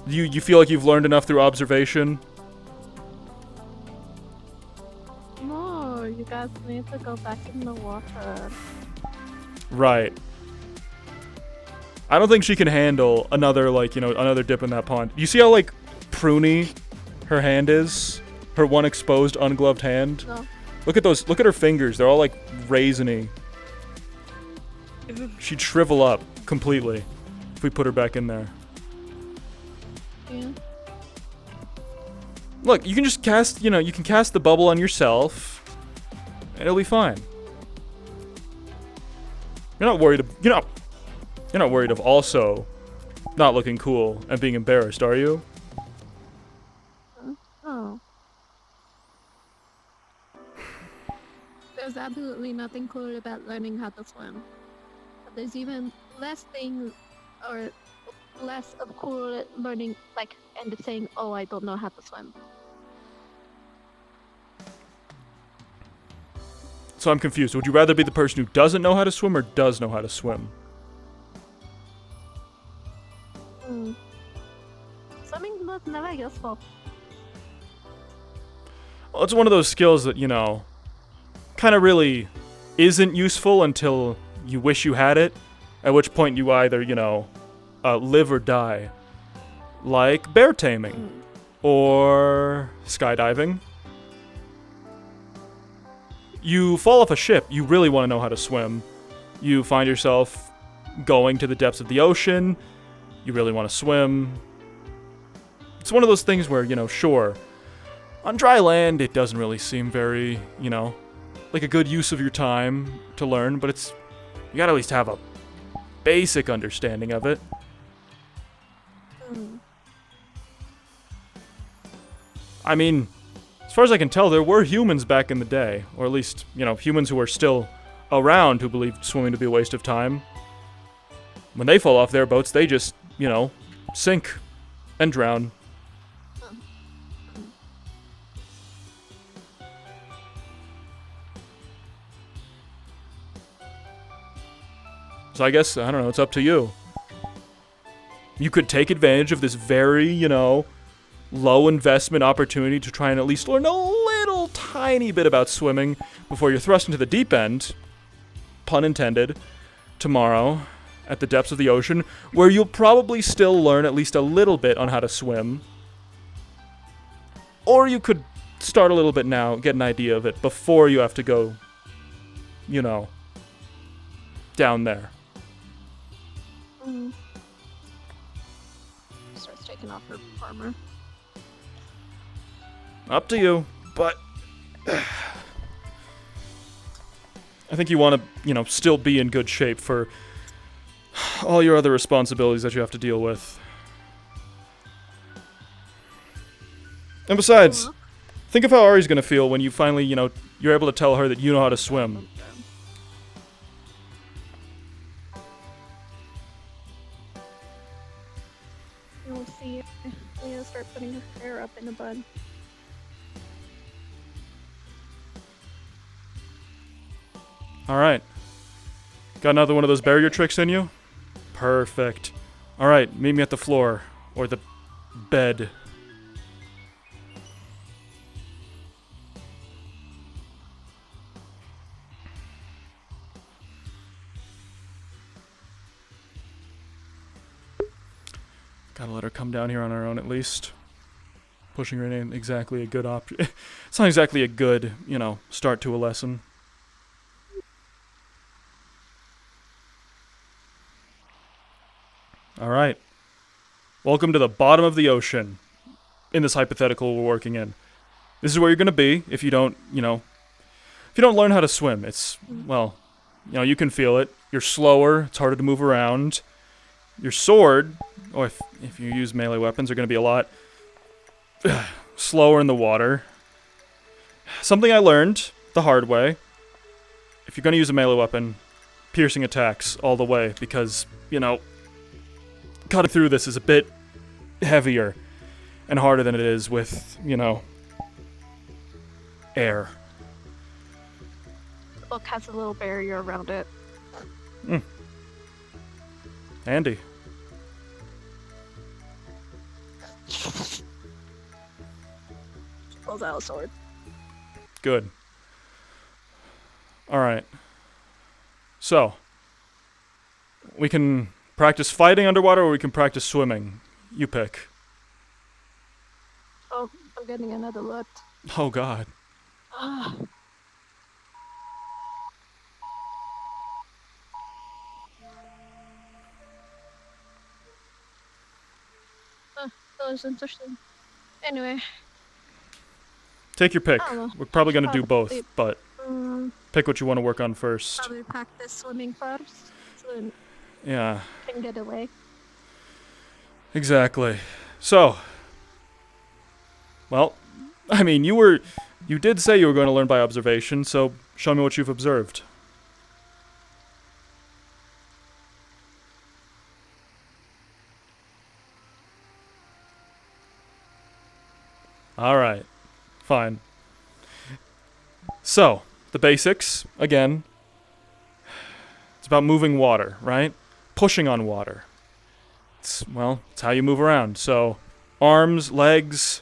You feel like you've learned enough through observation? No, you guys need to go back in the water. Right. I don't think she can handle another, like, you know, another dip in that pond. You see how, like, pruny her hand is? Her one exposed, ungloved hand? No. Look at those, look at her fingers. They're all, like, raisiny. She'd shrivel up completely if we put her back in there. Yeah. Look, you can just cast, you know, you can cast the bubble on yourself, and it'll be fine. You're not worried, you're not worried of also not looking cool and being embarrassed, are you? Oh. There's absolutely nothing cool about learning how to swim. But there's even less things, or less of cool learning, like, and saying, oh, I don't know how to swim. So I'm confused. Would you rather be the person who doesn't know how to swim or does know how to swim? Swimming was never useful. Well, it's one of those skills that, you know, kind of really isn't useful until you wish you had it, at which point you either, you know, live or die. Like bear taming or skydiving. You fall off a ship, you really want to know how to swim. You find yourself going to the depths of the ocean, you really want to swim. It's one of those things where, you know, sure, on dry land it doesn't really seem very, you know, like a good use of your time to learn, but it's, you gotta at least have a basic understanding of it. I mean, as far as I can tell, there were humans back in the day, or at least, you know, humans who are still around who believed swimming to be a waste of time. When they fall off their boats, they just, you know, sink and drown. So I guess, I don't know, it's up to you. You could take advantage of this very, you know, low investment opportunity to try and at least learn a little tiny bit about swimming before you're thrust into the deep end, pun intended, tomorrow at the depths of the ocean, where you'll probably still learn at least a little bit on how to swim. Or you could start a little bit now, get an idea of it before you have to go, you know, down there. Starts taking off her armor. Up to you, but I think you want to, you know, still be in good shape for all your other responsibilities that you have to deal with. And besides, think of how Ari's gonna feel when you finally, you know, you're able to tell her that you know how to swim. You'll see Leah start putting her hair up in a bun. Alright. Got another one of those barrier tricks in you? Perfect. Alright, meet me at the floor. Or the bed. Gotta let her come down here on her own at least. Pushing her ain't exactly a good option. It's not exactly a good, you know, start to a lesson. Alright. Welcome to the bottom of the ocean. In this hypothetical we're working in. This is where you're gonna be if you don't, you know... If you don't learn how to swim. It's, well, you know, you can feel it. You're slower, it's harder to move around. Your sword, or if you use melee weapons, are gonna be a lot... slower in the water. Something I learned the hard way. If you're gonna use a melee weapon, piercing attacks all the way, because, you know... Cutting through this is a bit heavier and harder than it is with, you know, air. The book has a little barrier around it. Handy. Pulls out a sword. Good. Alright. So, we can practice fighting underwater or we can practice swimming. You pick. Oh, I'm getting another look. Oh god. Ah. That was interesting. Anyway. Take your pick. I don't know. We're probably gonna do both, but Mm, pick what you want to work on first. probably practice swimming first, so then Yeah, I can get away. exactly. So, well, I mean, you did say you were going to learn by observation, so show me what you've observed. Alright, fine. So, the basics, again, it's about moving water, right? Pushing on water. It's how you move around. So, arms, legs,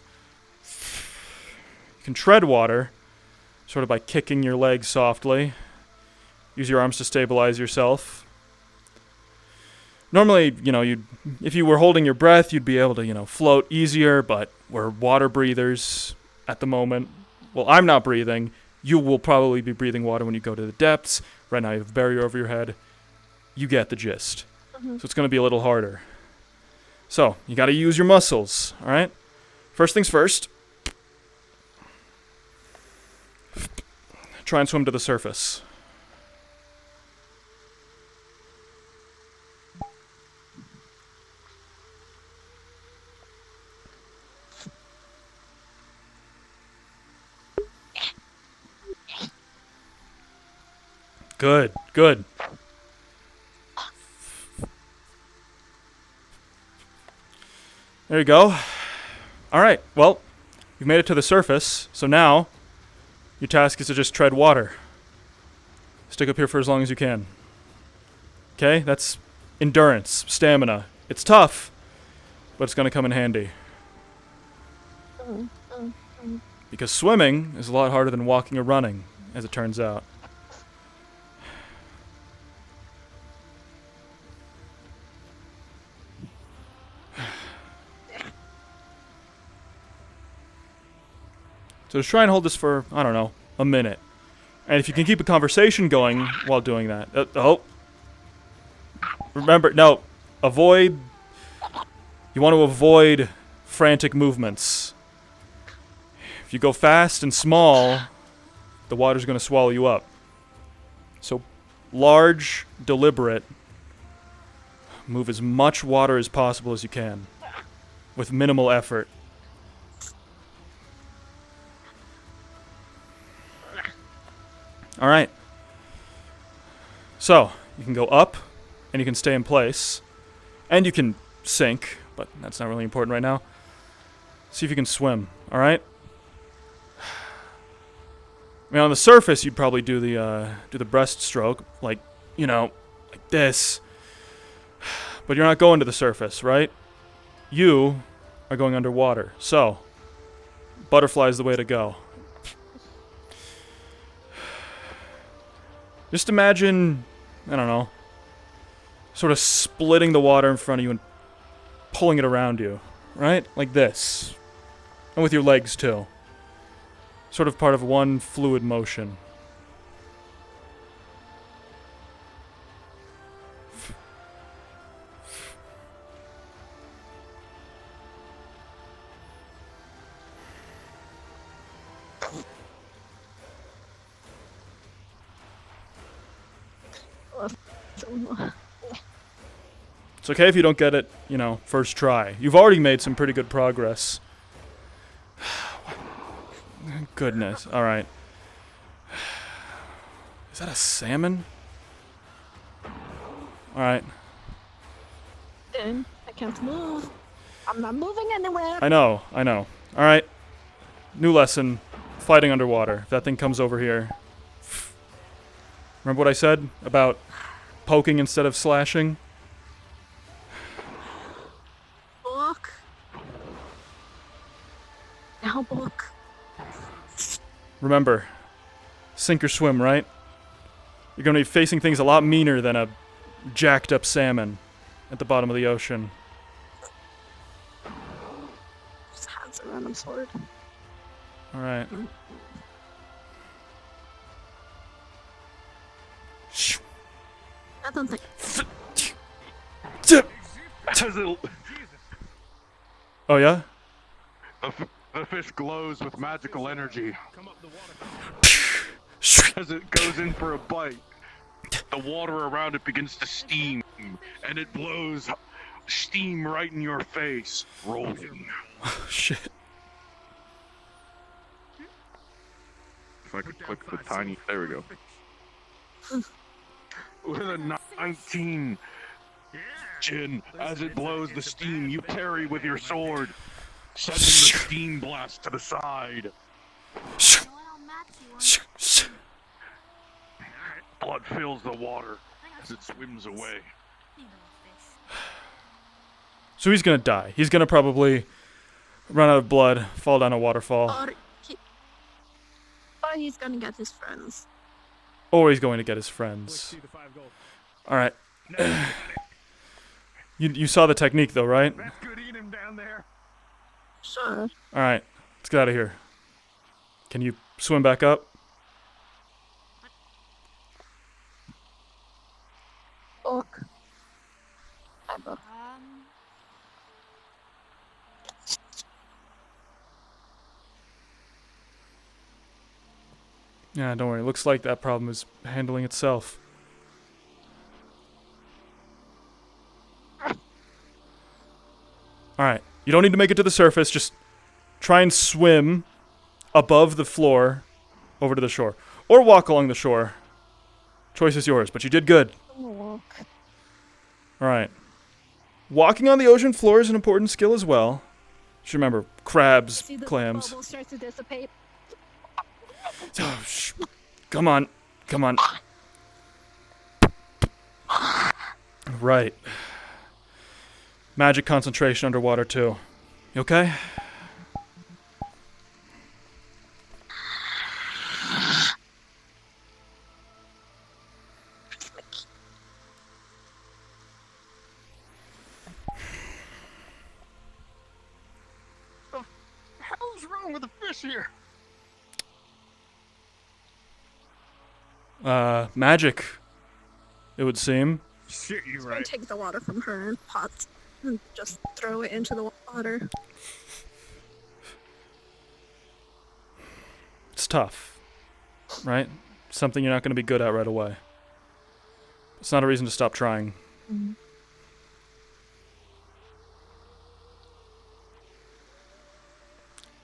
you can tread water, sort of by kicking your legs softly. Use your arms to stabilize yourself. Normally, you know, if you were holding your breath, you'd be able to, you know, float easier, but we're water breathers at the moment. Well, I'm not breathing. You will probably be breathing water when you go to the depths. Right now you have a barrier over your head. You get the gist. So it's going to be a little harder. So, you got to use your muscles, alright? First things first. Try and swim to the surface. Good, good. There you go. Alright, well, you've made it to the surface, so now your task is to just tread water. Stick up here for as long as you can. Okay, that's endurance, stamina. It's tough, but it's going to come in handy. Because swimming is a lot harder than walking or running, as it turns out. So just try and hold this for, I don't know, a minute. And if you can keep a conversation going while doing that. Remember, no, avoid... You want to avoid frantic movements. If you go fast and small, the water's going to swallow you up. So, large, deliberate, move as much water as possible as you can, with minimal effort. Alright. So, you can go up, and you can stay in place, and you can sink, but that's not really important right now. See if you can swim, alright? I mean, on the surface, you'd probably do the breaststroke, like, you know, like this. But you're not going to the surface, right? You are going underwater. So, butterfly is the way to go. Just imagine, I don't know, sort of splitting the water in front of you and pulling it around you, right? Like this. And with your legs, too. Sort of part of one fluid motion. It's okay if you don't get it, you know, first try. You've already made some pretty good progress. Goodness. Alright. Is that a salmon? Alright. I can't move. I'm not moving anywhere. I know. Alright. New lesson. Fighting underwater. If that thing comes over here. Remember what I said about poking instead of slashing? Book. Now book. Remember, sink or swim, right? You're going to be facing things a lot meaner than a jacked up salmon at the bottom of the ocean. Just hands a random sword. Alright. I don't think. Oh, yeah? The fish glows with magical energy. As it goes in for a bite, the water around it begins to steam, and it blows steam right in your face, rolling. Oh, shit. If I could click the tiny... There we go. With a 19, Jin, as it blows the steam, you parry with your sword, sending the steam blast to the side. Blood fills the water as it swims away. So he's gonna die. He's gonna probably run out of blood, fall down a waterfall. Or he's gonna get his friends. Or he's going to get his friends. Alright. You saw the technique though, right? Sure. Alright, let's get out of here. Can you swim back up? Book. I book. Yeah, don't worry. Looks like that problem is handling itself. Alright, you don't need to make it to the surface. Just try and swim above the floor over to the shore. Or walk along the shore. Choice is yours, but you did good. Alright. Walking on the ocean floor is an important skill as well. Just remember, crabs, See the clams. bubbles start to dissipate. Oh, come on. Come on. Right. Magic concentration underwater, too. You okay? What the hell's wrong with the fish here? Magic. It would seem. Shit, you're right. Take the water from her and pot and just throw it into the water. It's tough. Right? Something you're not going to be good at right away. It's not a reason to stop trying. Mm-hmm.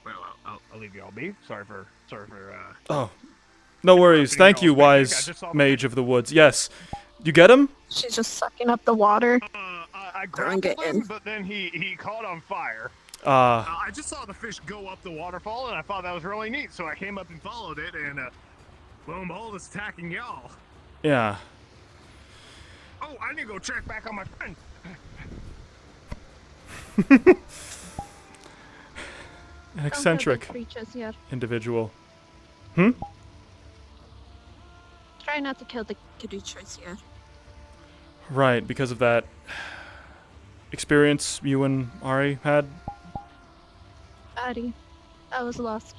Well, I'll leave you all be. Sorry for Oh. No worries. Thank you, wise mage of the woods. Yes. You get him? She's just sucking up the water. I Throwing grabbed it him, in. but then he caught on fire. I just saw the fish go up the waterfall, and I thought that was really neat, so I came up and followed it, and Lo and behold, it's attacking y'all. Yeah. Oh, I need to go check back on my friend. An eccentric creatures here. individual. Hmm? Try not to kill the creatures here. Right, because of that experience you and Ari had? Ari, I was lost.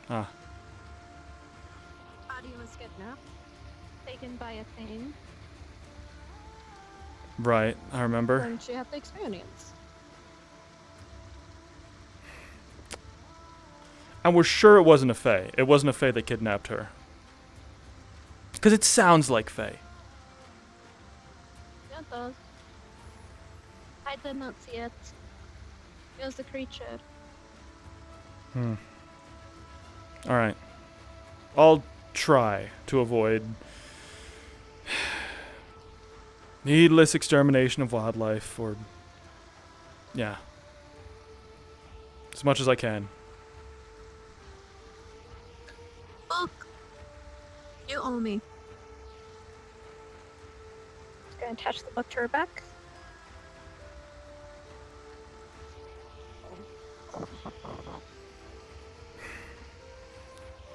Ah. Ari was kidnapped, taken by a thing, Right, I remember. and she had the experience. And we're sure it wasn't a Fae. It wasn't a Fae that kidnapped her. Because it sounds like Fae. Yeah, it does. I did not see it. It was the creature. Alright. I'll try to avoid needless extermination of wildlife, or... yeah. As much as I can. Book! You owe me. Gonna attach the book to her back.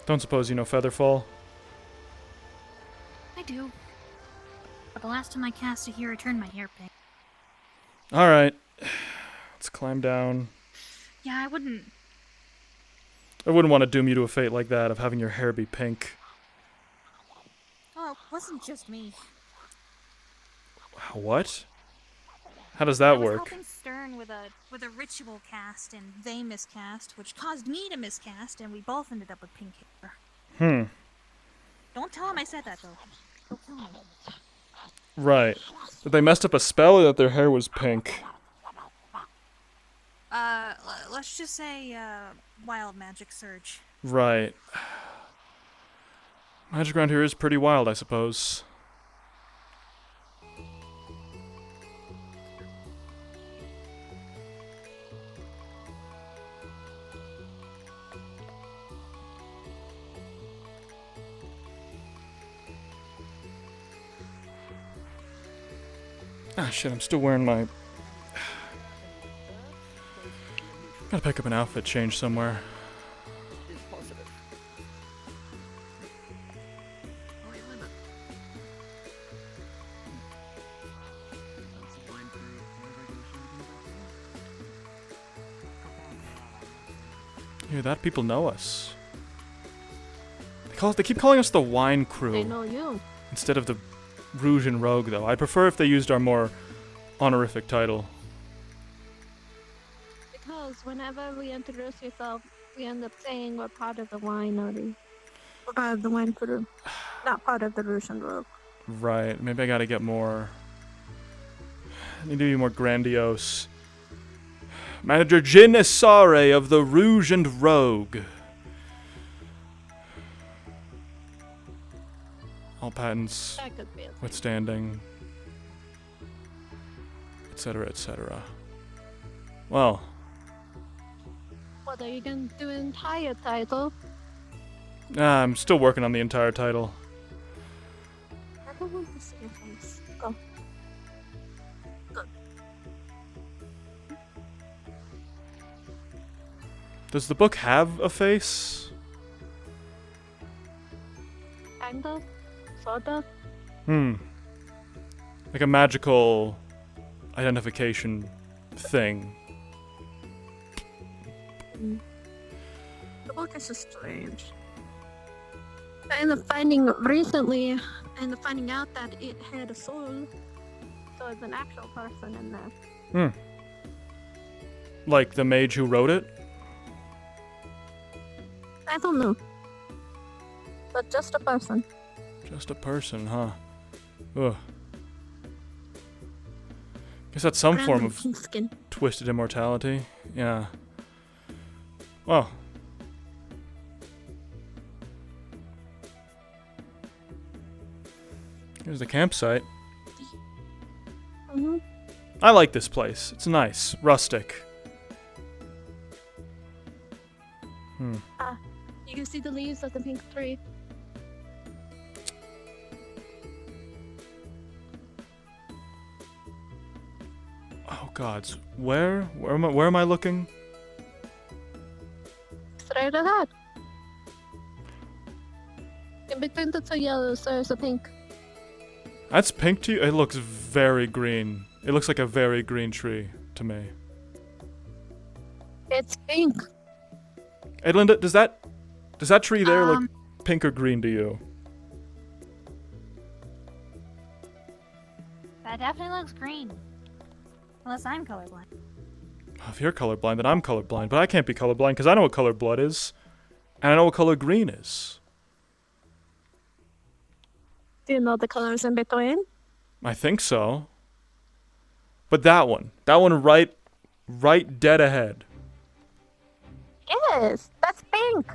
Don't suppose you know Featherfall? I do. But the last time I cast a hero turned my hair pink. Alright. Let's climb down. Yeah, I wouldn't. I wouldn't want to doom you to a fate like that of having your hair be pink. Oh, it wasn't just me. What? How does that I was work? helping Stern with a ritual cast, and they miscast, which caused me to miscast, and we both ended up with pink hair. Don't tell him I said that, though. Don't tell him. Right. That they messed up a spell or that their hair was pink? Let's just say, wild magic surge. Right. Magic around here is pretty wild, I suppose. Ah, shit, I'm still wearing my... Gotta pick up an outfit change somewhere. Hear that? People know us. They keep calling us the Wine Crew. They know you. Instead of the Rouge and Rogue, though. I'd prefer if they used our more honorific title. Because whenever we introduce yourself, we end up saying we're part of the winery. We're part of the wine crew. Not part of the Rouge and Rogue. Right. Maybe I gotta get more... I need to be more grandiose. Manager Jin Essare of the Rouge and Rogue. All patents That could be it. withstanding, etc., etc. Well, What are you gonna do an entire title? I'm still working on the entire title. I don't want to see your face. Go. Good. Does the book have a face? Kind of. Sort of. Like a magical identification thing. The book is just strange. I ended up finding recently, finding out that it had a soul. So it's an actual person in there. Like the mage who wrote it? I don't know. But just a person. Just a person, huh? Ugh. Guess that's some form of Skin. twisted immortality. Yeah. Well. Here's the campsite. Mm-hmm. I like this place. It's nice. Rustic. You can see the leaves of the pink tree. Oh gods, where am I looking? Straight ahead. In between the two yellows, there's a pink. That's pink to you? It looks very green. It looks like a very green tree to me. It's pink. Hey Linda, does that tree there look pink or green to you? That definitely looks green. Unless I'm colorblind. If you're colorblind, then I'm colorblind. But I can't be colorblind because I know what color blood is. And I know what color green is. Do you know the colors in between? I think so. But that one right dead ahead. Yes, that's pink.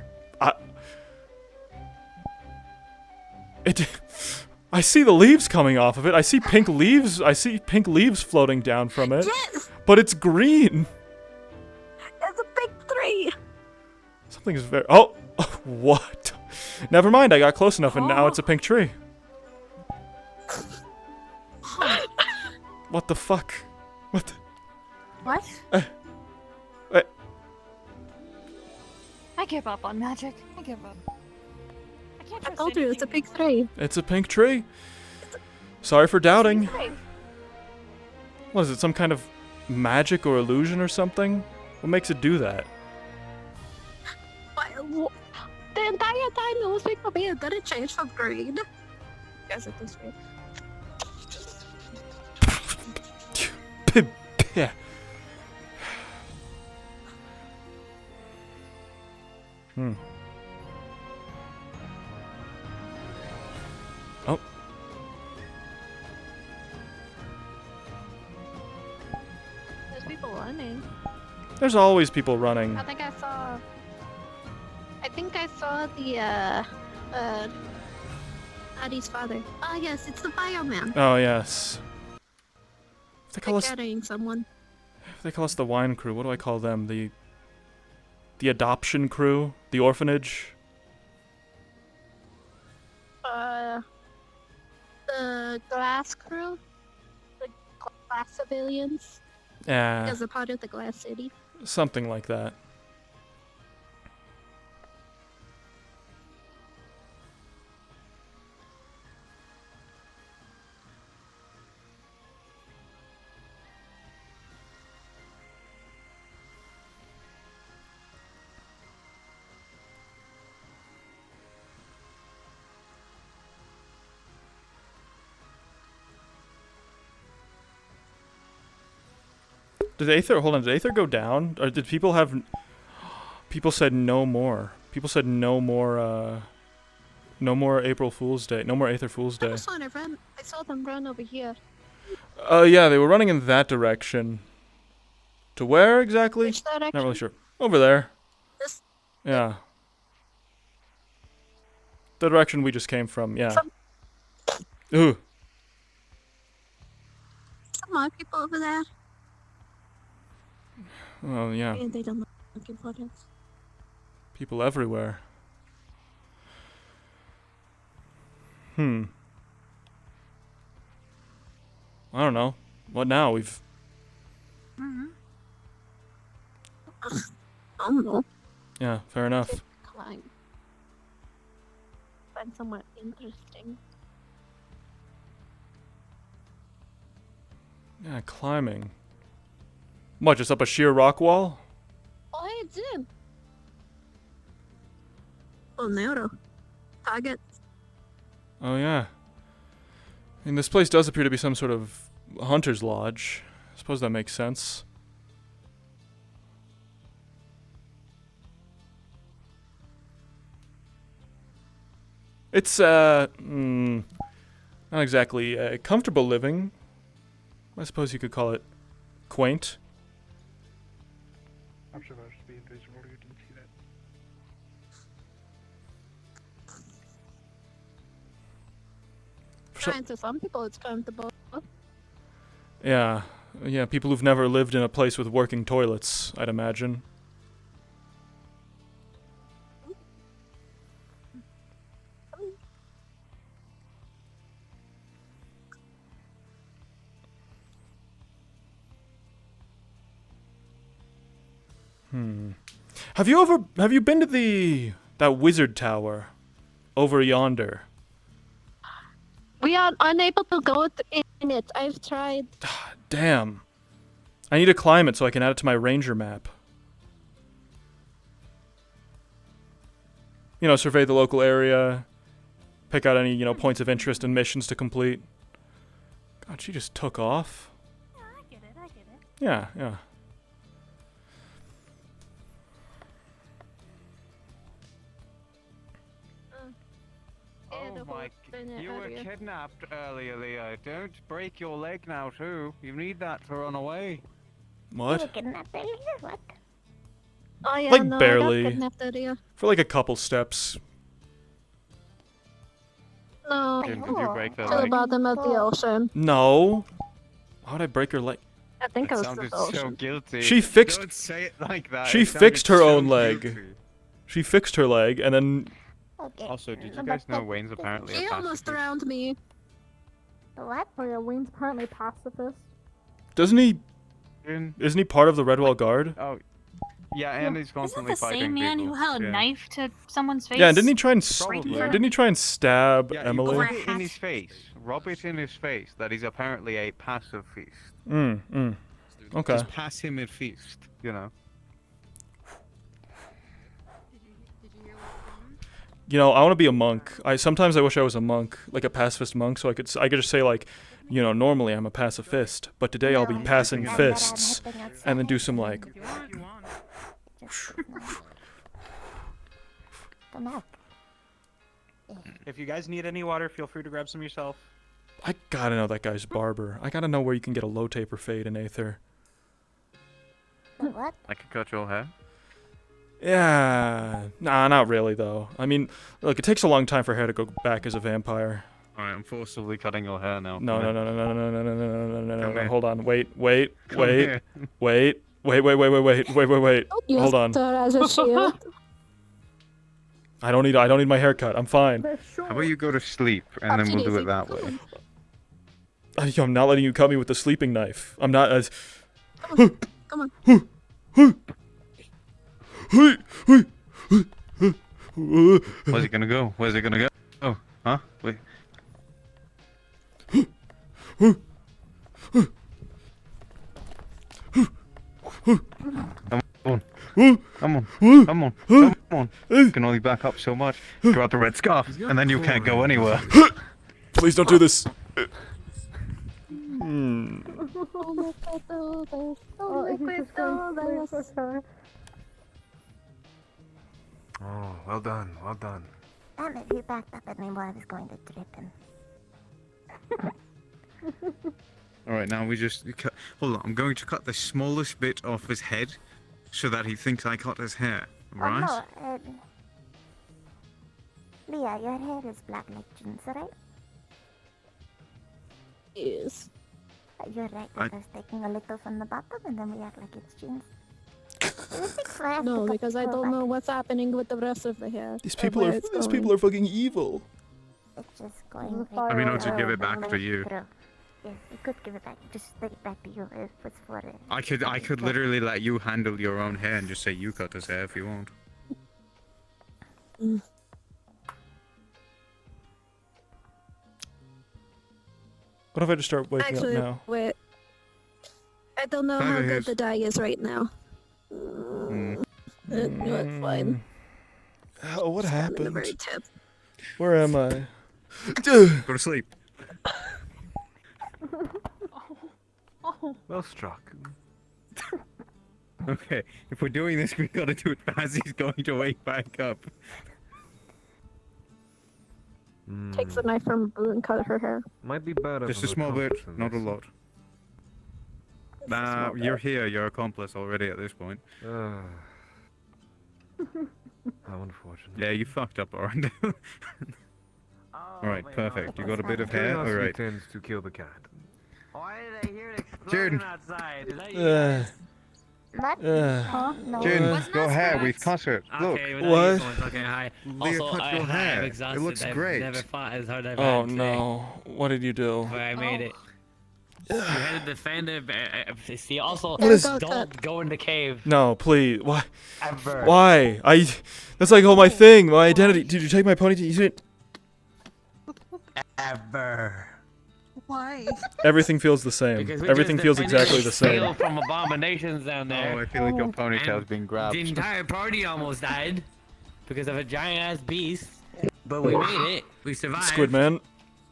I see the leaves coming off of it. I see pink leaves. I see pink leaves floating down from it. Yes. But it's green. It's a pink tree. Something's very... Oh! What? Never mind, I got close enough and now it's a pink tree. What the fuck? What the... What? I give up on magic. I give up. I can't trust told you, it's a pink tree. It's a pink tree. Sorry for doubting. What is it, some kind of magic or illusion or something? What makes it do that? The entire time it was pink for me, and then it changed from green. Guess it this way. Yeah. Oh. There's people running. There's always people running. I think I saw the Addie's father. Oh yes, it's the fireman. Oh yes. If they call us carrying someone. If they call us the wine crew, what do I call them? The adoption crew? The orphanage? The glass crew? The glass civilians? Yeah. As a part of the glass city. Something like that. Did Aether, hold on, did Aether go down? Or did people have... People said no more. People said no more, no more April Fool's Day. No more Aether Fool's Day. I saw them run over here. Yeah, they were running in that direction. To where exactly? Which direction? Not really sure. Over there. This? Yeah. The direction we just came from, yeah. Ooh. Some more people over there. Oh, yeah. And they don't look important. People everywhere. I don't know. What now? We've... I don't know. Yeah, fair enough. Climb. Find somewhat interesting. Yeah, climbing. What, just up a sheer rock wall? Oh, hey, Jim. Oh, Nero. Target. Oh, yeah. I mean, this place does appear to be some sort of hunter's lodge. I suppose that makes sense. It's, not exactly comfortable living. I suppose you could call it quaint. I'm supposed to be invisible, you didn't see that. To some people, it's comfortable. Yeah, people who've never lived in a place with working toilets, I'd imagine. Have you been to that wizard tower over yonder? We are unable to go in it. I've tried. Damn. I need to climb it so I can add it to my ranger map. You know, survey the local area, pick out any, points of interest and missions to complete. God, she just took off. Yeah, I get it. Yeah, yeah. Oh my, you were kidnapped earlier, Leo. Don't break your leg now, too. You need that to run away. What? What? Oh yeah, Like no, barely. I got kidnapped earlier. For like a couple steps. No. Did you break the To the leg? bottom of the ocean. No. How would I break her leg? I think That it was sounded the so ocean. guilty. She fixed. Don't say it like that. She It fixed her sounded own so leg. guilty. She fixed her leg, and then Also, did you guys know Wayne's apparently He a almost pacifist? drowned me. What? Oh yeah, Wayne's apparently pacifist. doesn't he? Isn't he part of the Redwall Guard? Oh, yeah, and he's Isn't that constantly the fighting same man people. who held a Yeah. knife to someone's face? Yeah, and didn't he try and Probably. didn't he try and stab Yeah, you Emily? rub it in his face. Rub it in his face that he's apparently a pacifist. Okay. Just pass him a feast, you know. I want to be a monk. Sometimes I wish I was a monk, like a pacifist monk, so I could just say like, normally I'm a pacifist, but today I'll be passing fists, and then do some like. If you guys need any water, feel free to grab some yourself. I gotta know that guy's barber. I gotta know where you can get a low taper fade in Aether. What? I could cut your hair. Yeah, nah, not really though. I mean, look, it takes a long time for hair to go back as a vampire. Alright, I'm forcibly cutting your hair now. No. Come here. Hold on. Wait. Come here. Wait. Hold on. As a shield. I don't need my haircut. I'm fine. How about you go to sleep and then we'll do it that way? I'm not letting you cut me with the sleeping knife. I'm not as. Come on. Where's it gonna go? Where's it gonna go? Oh, huh? Wait. Come on. You can only back up so much. Grab the red scarf, and then you can't go anywhere. Please don't do this. Oh, well done, well done. Damn it, he backed up at me while I was going to trip him. Alright, now we just cut. Hold on, I'm going to cut the smallest bit off his head so that he thinks I cut his hair. Right? Oh, no, Leah, your hair is black like jeans, right? Yes. You're right, I- because taking a little from the bottom and then we act like it's jeans. No, because I don't know what's happening with the rest of the hair. These or people where are it's going. fucking evil. It's just going I mean, I'll just give it back to you. Yes, you could give it back. Just take it back to you if it's for it. I could literally let you handle your own hair and just say you cut his hair if you want. What if I just start waking Actually, up now? wait. I don't know Hi, how guys. good the dye is right now. It's fine. Oh, what Just on the happened? very tip. Where am I? Go to sleep. Well struck. Okay, if we're doing this, we gotta do it fast. He's going to wake back up. Takes a knife from Boo and cut her hair. Might be better. Just a small bit, not a lot. You're here, you're accomplice already at this point. How unfortunate. Yeah, you fucked up, alright. Alright, perfect. You got a bit of hair? Curiosity Alright. tends to kill the cat. Why did I hear an Jordan. explosion outside? Is that you Uh, guys? What? uh, No. June, your hair, we've cut it. Look. Okay, What? Okay, hi. Leah Also, cut your I'm hair. It exhausted. looks I've great. never fought as hard as I've Oh had today. no! What did you do? But I made it. You had to defend it. See, also, What is- don't go in the cave. No, please. Why? Ever. Why? That's like all my thing, my identity. Did you take my ponytail? You didn't. Ever. Why? Everything feels the same. Because we Everything just feels defended exactly the Steel same. from abominations down there. Oh, I feel like your ponytail's being grabbed. The entire party almost died because of a giant ass beast, but we made it. We survived. Squid man,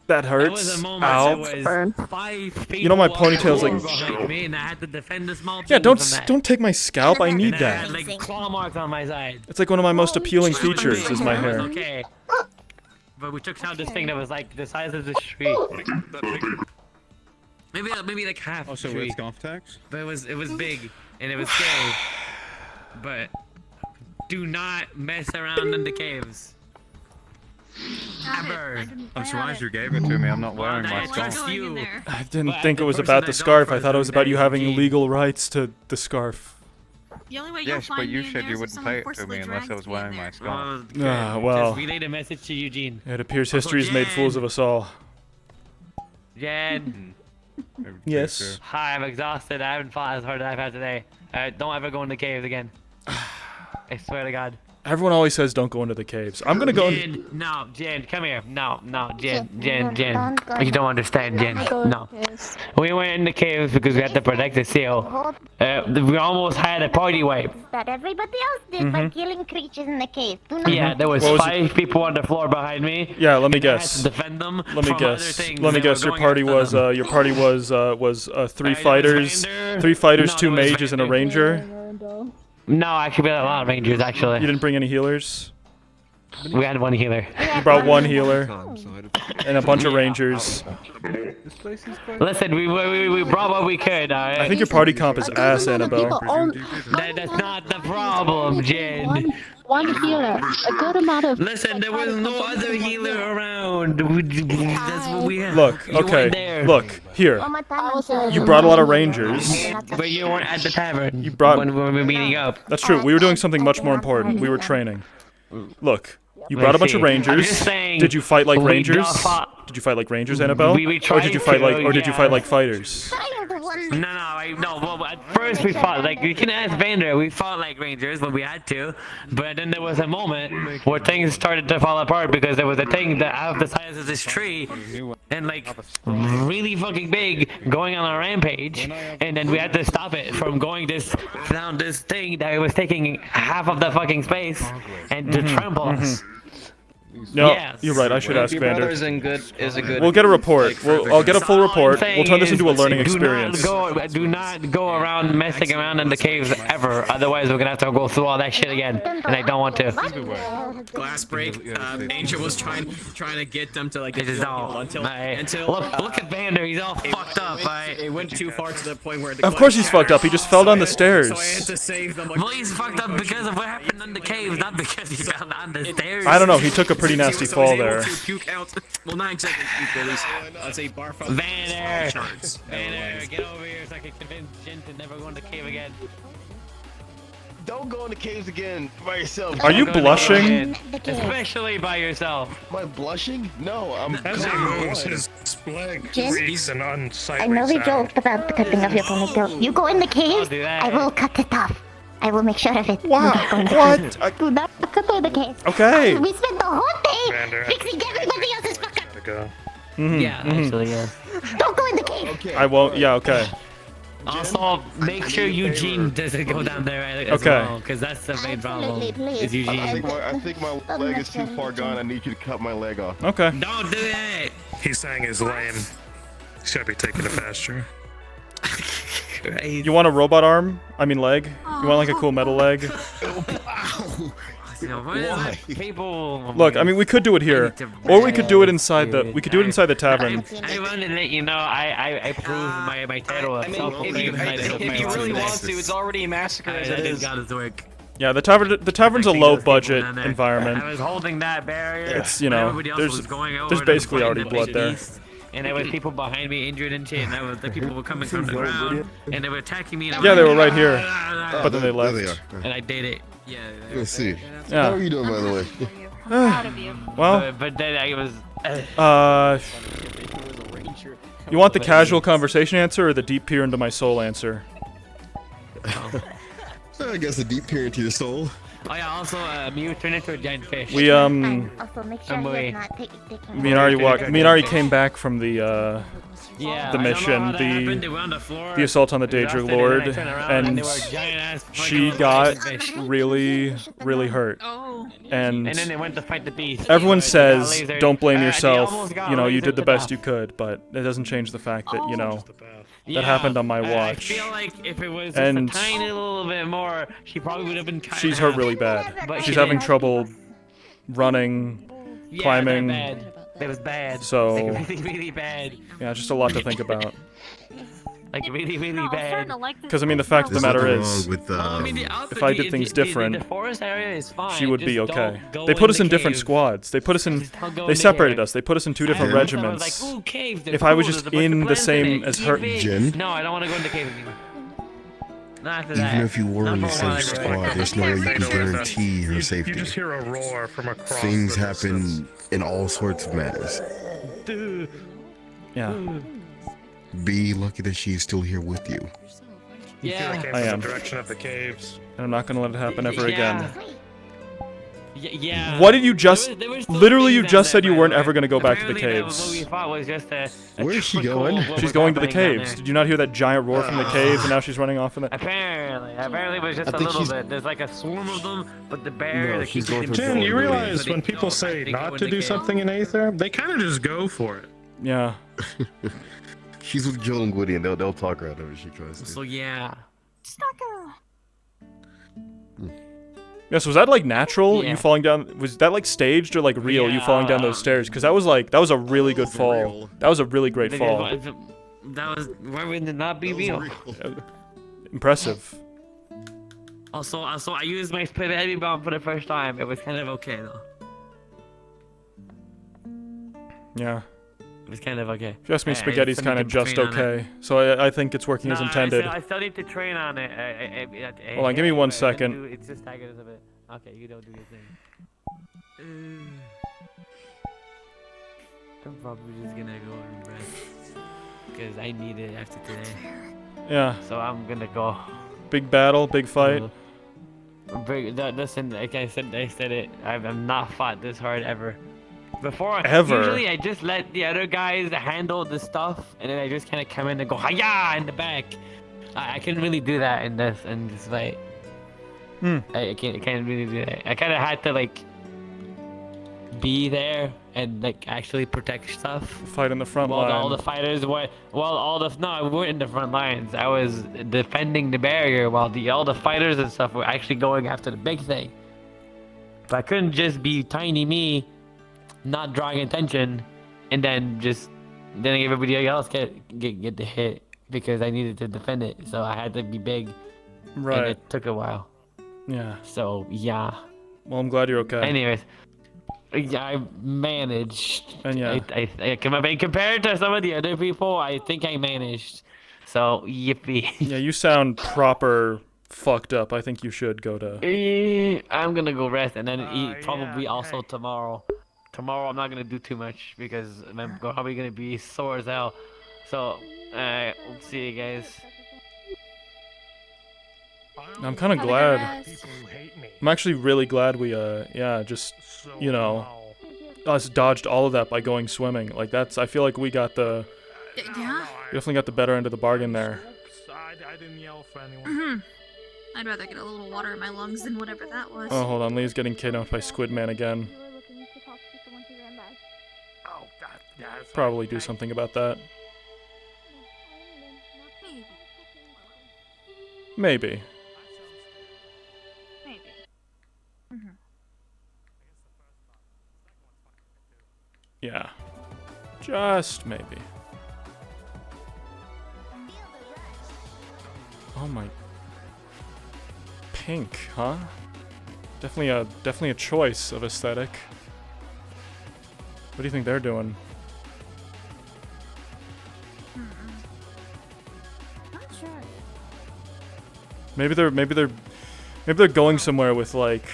that hurts. That was a moment. Ow. There was 5 people. You know my ponytail's like. behind me, and I had to defend the small Yeah, team from that. don't take my scalp. I need And I had, that. like claw marks on my side. It's like one of my most appealing features is my It was hair. okay. But we took out this thing that was like the size of this tree. Maybe like half Oh, the so tree. it's golf tax? But it was big and it was scary. But do not mess around in the caves. Ever. I'm surprised you gave it to me. I'm not wearing my I scarf. trust you. I didn't But think the it was person about that the don't scarf. I first thought it was is about you very having Eugene. legal rights to the scarf. The only way Yes, but you said you wouldn't pay it to me unless I was wearing my scarf. Well. Just relay the message to Eugene. It appears Also, history's made Jen. fools of us all. Jen. Yes. Hi, I'm exhausted. I haven't fought as hard as I've had today. Don't ever go in the caves again. I swear to God. Everyone always says don't go into the caves. I'm gonna go. Jen, no, Jen, come here. No, Jen. Don't go You don't understand, Jen. No. We went in the caves because we had to protect the seal. We almost had a party wipe. That everybody else did by killing creatures in the cave. Do not Yeah, there was What was 5 people on the floor behind me. Yeah, let me and I had guess. to defend them Let me from other guess. things Let me that were guess. Your going party after was them. your party was 3 was fighters, Vander. 3 fighters, No, 2 there was mages, and a Vander. ranger. No, actually, we had a lot of rangers, actually. You didn't bring any healers. We had 1 healer. You brought 1 healer and a bunch of rangers. Listen, we brought what we could, alright? I think your party comp is ass, Annabelle. That's not the problem, Jen. One healer, a good amount of. Listen, there was no other healer around. That's what we had. Look, You weren't okay, there. look, here. You You brought a lot of rangers. But you weren't at the tavern. You brought. when we were meeting up. That's true. We were doing something much more important. We were training. Look, you brought a bunch of I'm rangers. just saying, Did you fight like we rangers? just fought- Did you fight like rangers, Annabelle? We Or tried did you fight like, to, or did you yeah. fight like fighters? No. Well, at first we fought like you can ask Vander. We fought like rangers when we had to, but then there was a moment where things started to fall apart because there was a thing that out of the size of this tree and like really fucking big going on a rampage, and then we had to stop it from going down this thing that was taking half of the fucking space and to trample us. No, Yes. you're right. I should ask Your Vander. brother is a good. We'll get a report. I'll get a full report. We'll turn this into a learning Do experience. do not go around messing around in the caves ever. Otherwise, we're gonna have to go through all that shit again, and I don't want to. Glass break. Angel was trying to get them to like They just don't. until Look at Vander. He's all fucked up. It went too far to the point where the Of course he's fucked up. He just fell down the stairs. So I had to save them. Well, he's fucked up because of what happened in the caves, not because he fell down the stairs. I don't know. He took a pretty nasty So fall he was able there. to puke out, well, 9 seconds puke at least. I'd say barf out. Vander, get over here so I can convince Jin to never go in the cave again. Don't go in the caves again by yourself. Are you Go in the blushing? cave again, especially by yourself. Am I blushing? No, I'm. As he moves, his leg Jin? creaks an I unsightly know we sound. joked about the cutting of your ponytail. You go in the cave, do that. I will cut it off. I will make sure of it. Wow, Do not go in the what? cave. Do not go in the cave. Okay. We spent the whole day Vander, fixing everybody else's fuck up. to go. Yeah, actually, yeah. Don't go in the cave. Okay. I won't. Yeah. Okay. Also, make sure Eugene doesn't go down there as Okay. well, because that's the main problem. Absolutely, Is please. Eugene. I think my leg is too far gone. I need you to cut my leg off. Okay. Don't do that. He's saying he's lame. He's gotta be taken to pasture. You want a robot arm? I mean leg? You want like a cool metal leg? Why? People. Look, I mean we could do it here, or we could do it inside the. We could do it inside the tavern. I wanted to let you know I proved my title of If self-proclaimed you really want to, it's already a massacre as it I is. got his work. Yeah, the tavern's a low budget I environment. was holding that barrier. It's, you know, Everybody else there's- was going over there's to basically fight already the blood there. beast, and there was people behind me injured and shit. And that was the people were coming from the ground, and they were attacking me. And I was Yeah, they like, were right here, "Ah." but then they There they left. are. And I did it. Yeah. Let's see. Yeah. How are you doing, by the way? Well, But then I was. uh, You want the casual conversation answer or the deep peer into my soul answer? I guess a deep peer into your soul. Oh yeah, also Mew turned into a giant fish. We Also, make sure Amui. you're not taking me and Ari came back from the Yeah, the I don't know mission, how that happened. They were on the floor, the assault on the Daedra exhausted, Lord, and then I turned around and they and were giant-ass she fucking got fish. really hurt. Oh. And then they went to fight the beast. everyone They got says, lasered. don't blame They yourself. almost got You know, you lasered did the to best death. you could, but it doesn't change the fact that, you know, that Yeah, happened on my I watch. feel like if it was just And a tiny little bit more, she probably would have been cut she's in hurt half. really bad. But She's she having didn't. trouble running, Yeah, climbing. they're bad. It was bad. So- Like, really bad. Yeah, just a lot to think about. Like really bad. Because I mean, the fact of the There's matter nothing is, wrong with, if I did things different, The forest area is fine. she would be just okay. don't go They put us the in different cave. squads. They put us in. Don't go They in the separated cave. us. They put us in two different I was regiments. like, ooh, caves, they're If I was cool, just there's a bunch of in the plants in same it. as her, Jin? No, I don't want to go in the cave anymore. Not after that. Even if you were in the Not for a same while, squad, there's no way you can guarantee her You safety. just hear a roar from across Things the happen distance. in all sorts of manners. Yeah. Be lucky that she's still here with you. You feel like I in am. the direction of the caves. And I'm not gonna let it happen ever again. Yeah. What did you just? There was still Literally, you things just down said there, you by weren't the way. ever gonna go back to the Apparently, caves. What we thought was just a Where's she typical going? what She's was going to the happening down caves. there. Did you not hear that giant roar from the caves, and now she's running off in the? Apparently it was just I a think little she's- bit. There's like a swarm of them, but the bear No, that she's keeps going them to Jen, going, you really, realize so they when people don't say think not go to in the do cave. something in Aether, they kind of just go for it. Yeah. She's with Joel and Woody, and they'll talk her out of it if she tries to. So yeah. Yes, was that like natural? Yeah. You falling down? Was that like staged or like real? You falling down those stairs? Because that was a really good fall. That was a really great fall. That was why would it not be real? Impressive. Also, I used my split heavy bomb for the first time. It was kind of okay though. Yeah. It was kind of okay. If you ask me, I spaghetti's still need kind of to just train on it. okay. So I think it's working as No, intended. I still need to train on it. Hold on, give me 1 I second. do- It's just staggers a bit. Okay, you don't do your thing. I'm probably just gonna go and rest because I need it after today. Yeah. So I'm gonna go. Big battle, big fight. Listen, like I said it. I've not fought this hard ever. Before, Ever? usually I just let the other guys handle the stuff, and then I just kind of come in and go hi-ya in the back. I couldn't really do that in this fight. I can't really do that. I kind of had to like be there and like actually protect stuff. Fight in the front While line. all the fighters were, no, I weren't in the front lines. I was defending the barrier while all the fighters and stuff were actually going after the big thing. But I couldn't just be tiny me, not drawing attention, and then everybody else get the hit because I needed to defend it. So I had to be big. Right. And it took a while. Yeah. So yeah. Well, I'm glad you're okay. Anyways, I managed. And yeah. Compared to some of the other people, I think I managed. So yippee. Yeah, you sound proper fucked up. I think you should go to. I'm gonna go rest and then eat probably also tomorrow. Tomorrow I'm not gonna do too much because I'm probably gonna be sore as hell. So, we'll see you guys. I'm kind of glad. I'm actually really glad we just you know us dodged all of that by going swimming. Like I feel like we got the Yeah. we definitely got the better end of the bargain there. I didn't yell for anyone. I'd rather get a little water in my lungs than whatever that was. Oh, hold on, Lee's getting kidnapped by Squidman again. Probably do something about that. Maybe. Yeah. Just maybe. Oh my. Pink, huh? Definitely a choice of aesthetic. What do you think they're doing? Not sure. Maybe they're going somewhere with like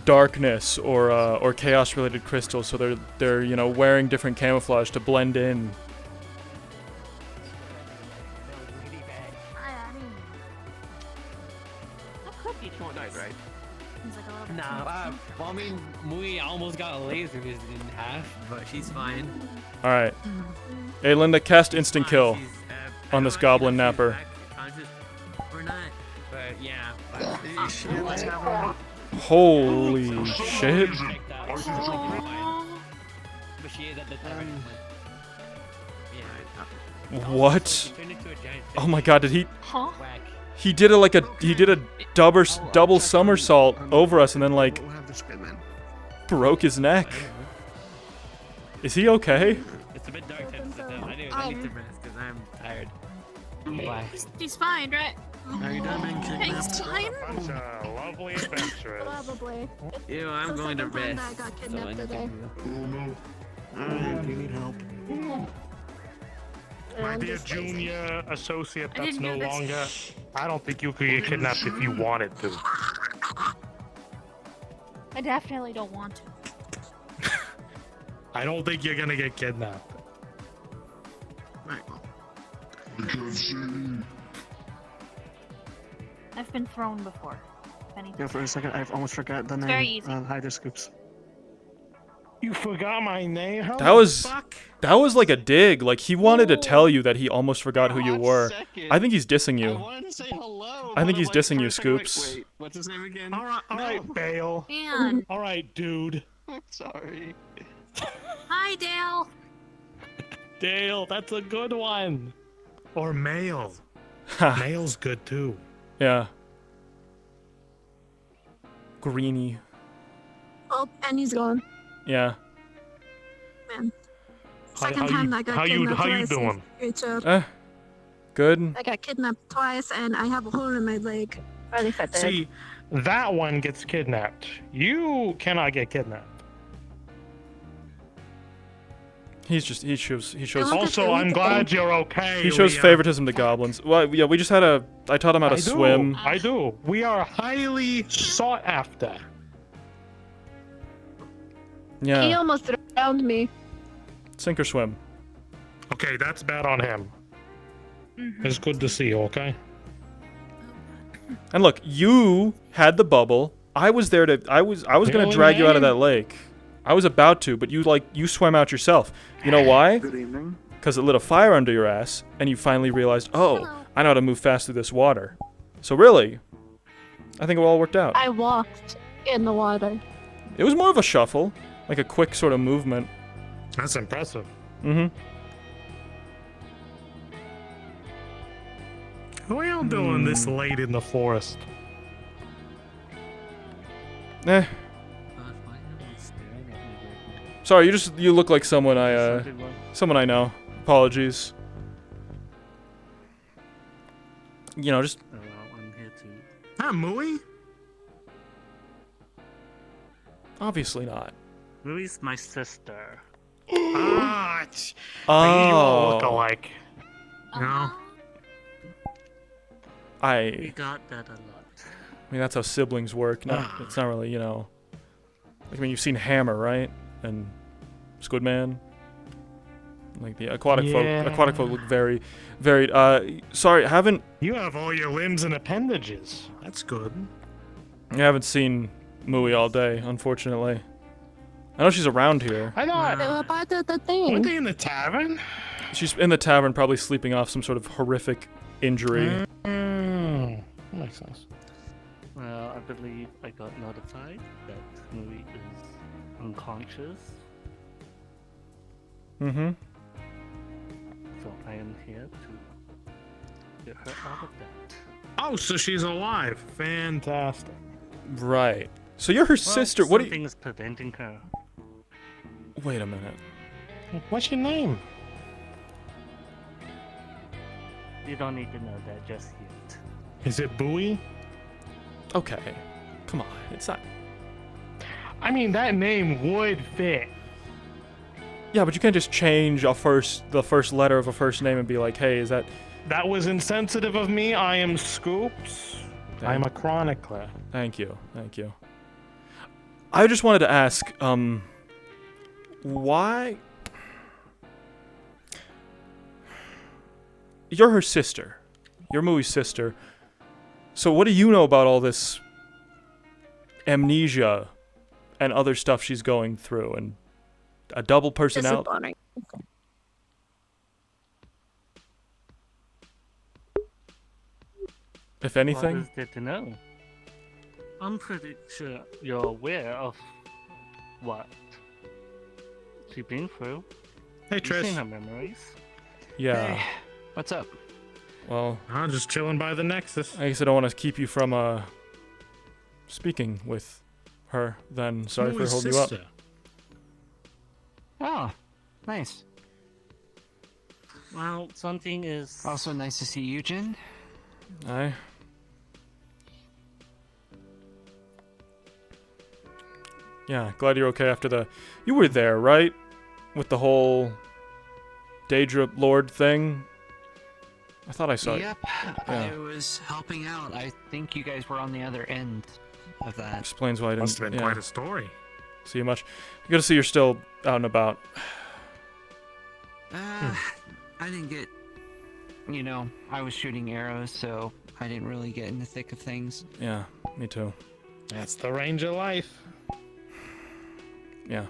darkness or chaos related crystals, so they're you know wearing different camouflage to blend in. Mui almost got a laser vision in half, but she's fine. All right. Hey, Linda, cast instant kill on this goblin napper. Or not, but yeah. Holy shit. But she is at the What? Oh my god, did he... Huh? He did a double somersault over us and then like broke his neck. Is he okay? It's a bit dark time to sit down. I need to rest because I'm tired. Why? He's fine, right? Are you done being Hey, he's fine. Bunch of lovely adventurers. Probably. Ew, I'm going to rest. I got So kidnapped I need to today. Do you need help? My dear junior associate, I that's didn't no know this. longer. I don't think you could get kidnapped if you wanted to. I definitely don't want to. I don't think you're gonna get kidnapped. I've been thrown before. Many Yeah, for a second, I've almost forgot the name. Very easy. Hydra Scoops. You forgot my name? How That was like a dig. Like he wanted to tell you that he almost forgot who you were. I think he's dissing you. I think he's dissing you, Scoops. Wait, what's his name again? All right, Bale. Man. All right, dude. Sorry. Hi, Dale. Dale, that's a good one. Or Mail. Mail's good too. Yeah. Greeny. Oh, and he's gone. Yeah. Man. How Second time I got kidnapped how you twice. doing? It's, Good. I got kidnapped twice and I have a hole in my leg. Or at least I did. See, that one gets kidnapped. You cannot get kidnapped. He shows. Also, I'm glad you're okay. He shows We, favoritism to goblins. Well, yeah, we just had I taught him how to swim. I do. We are highly sought after. Yeah. He almost drowned me. Sink or swim. Okay, that's bad on him. It's good to see you, okay? And look, you had the bubble. I was there to. I was gonna Really, drag you out of man? that lake. I was about to, but you swam out yourself. You know why? Good evening. Because it lit a fire under your ass, and you finally realized, oh, I know how to move fast through this water. So really, I think it all worked out. I walked in the water. It was more of a shuffle, like a quick sort of movement. That's impressive. Mm-hmm. How are y'all doing this late in the forest? Eh. Sorry, you look like someone I know. Apologies. You know, just. I'm here to. Ah, Mui? Obviously not. Louie's my sister. Ah, Oh. you all look alike. You know? We got that a lot. I mean, that's how siblings work. No, it's not really, you know. Like, I mean, you've seen Hammer, right? And Squidman. Like the aquatic folk look very, very. Sorry, haven't. You have all your limbs and appendages. That's good. I haven't seen Mui all day, unfortunately. I know she's around here. I thought. They were part of the thing. Weren't they in the tavern? She's in the tavern, probably sleeping off some sort of horrific injury. Makes sense. Well, I believe I got notified that Louie is unconscious. Mm-hmm. So I am here to get her out of that. Oh, so she's alive. Fantastic. Right. So you're her sister. What do you? Something's preventing her. Wait a minute. What's your name? You don't need to know that just yet. Is it Bowie? Okay. Come on. It's not. I mean, that name would fit. Yeah, but you can't just change the first letter of a first name and be like, hey, is that? That was insensitive of me. I am Scoops. I'm a chronicler. Thank you. Thank you. I just wanted to ask, why? You're her sister. You're Mui's sister. So what do you know about all this amnesia and other stuff she's going through, and a double personality. Disappointing. If anything. What is there to know? I'm pretty sure you're aware of what she's been through. Hey, You've Trish. seen her memories. Yeah. Hey, what's up? Well, I'm just chilling by the Nexus. I guess I don't want to keep you from speaking with her. Then sorry for holding you up. Oh, nice. Well, something is Also nice to see you, Jin. Aye. Yeah, glad you're okay after the. You were there, right? With the whole Daedra Lord thing. I thought I saw Yep, Yeah. I was helping out. I think you guys were on the other end of that. Explains why I didn't. Must have been yeah, quite a story. see you much. Good to see you're still out and about. I didn't get. You know, I was shooting arrows, so I didn't really get in the thick of things. Yeah, me too. That's the range of life. Yeah.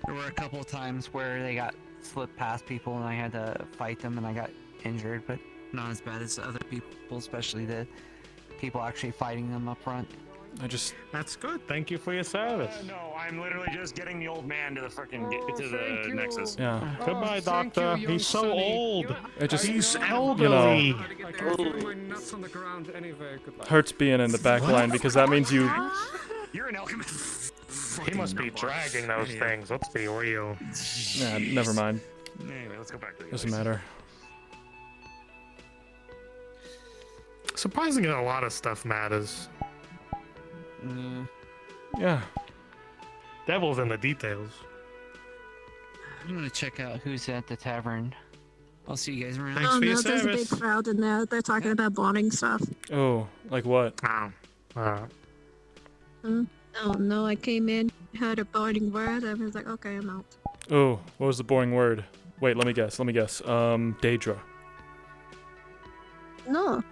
There were a couple of times where they got slipped past people and I had to fight them and I got injured, but not as bad as other people, especially the people actually fighting them up front. That's good. Thank you for your service. No, I'm literally just getting the old man to the freaking to the Nexus. Yeah. Goodbye, Doctor. He's so old. He's elderly. You know, hurts being in the back line because that means you. You're an alchemist. He must be dragging those things. Let's be real. Yeah, never mind. Anyway, let's go back to the Doesn't matter. Surprisingly, a lot of stuff matters. Yeah. Devil's in the details. I'm gonna check out who's at the tavern. I'll see you guys around. Thanks for your no, there's a service. big crowd in there. They're talking about bonding stuff. Oh, like what? Oh no, I came in, heard a bonding word, and I was like, okay, I'm out. Oh, what was the boring word? Wait, let me guess. Daedra. No.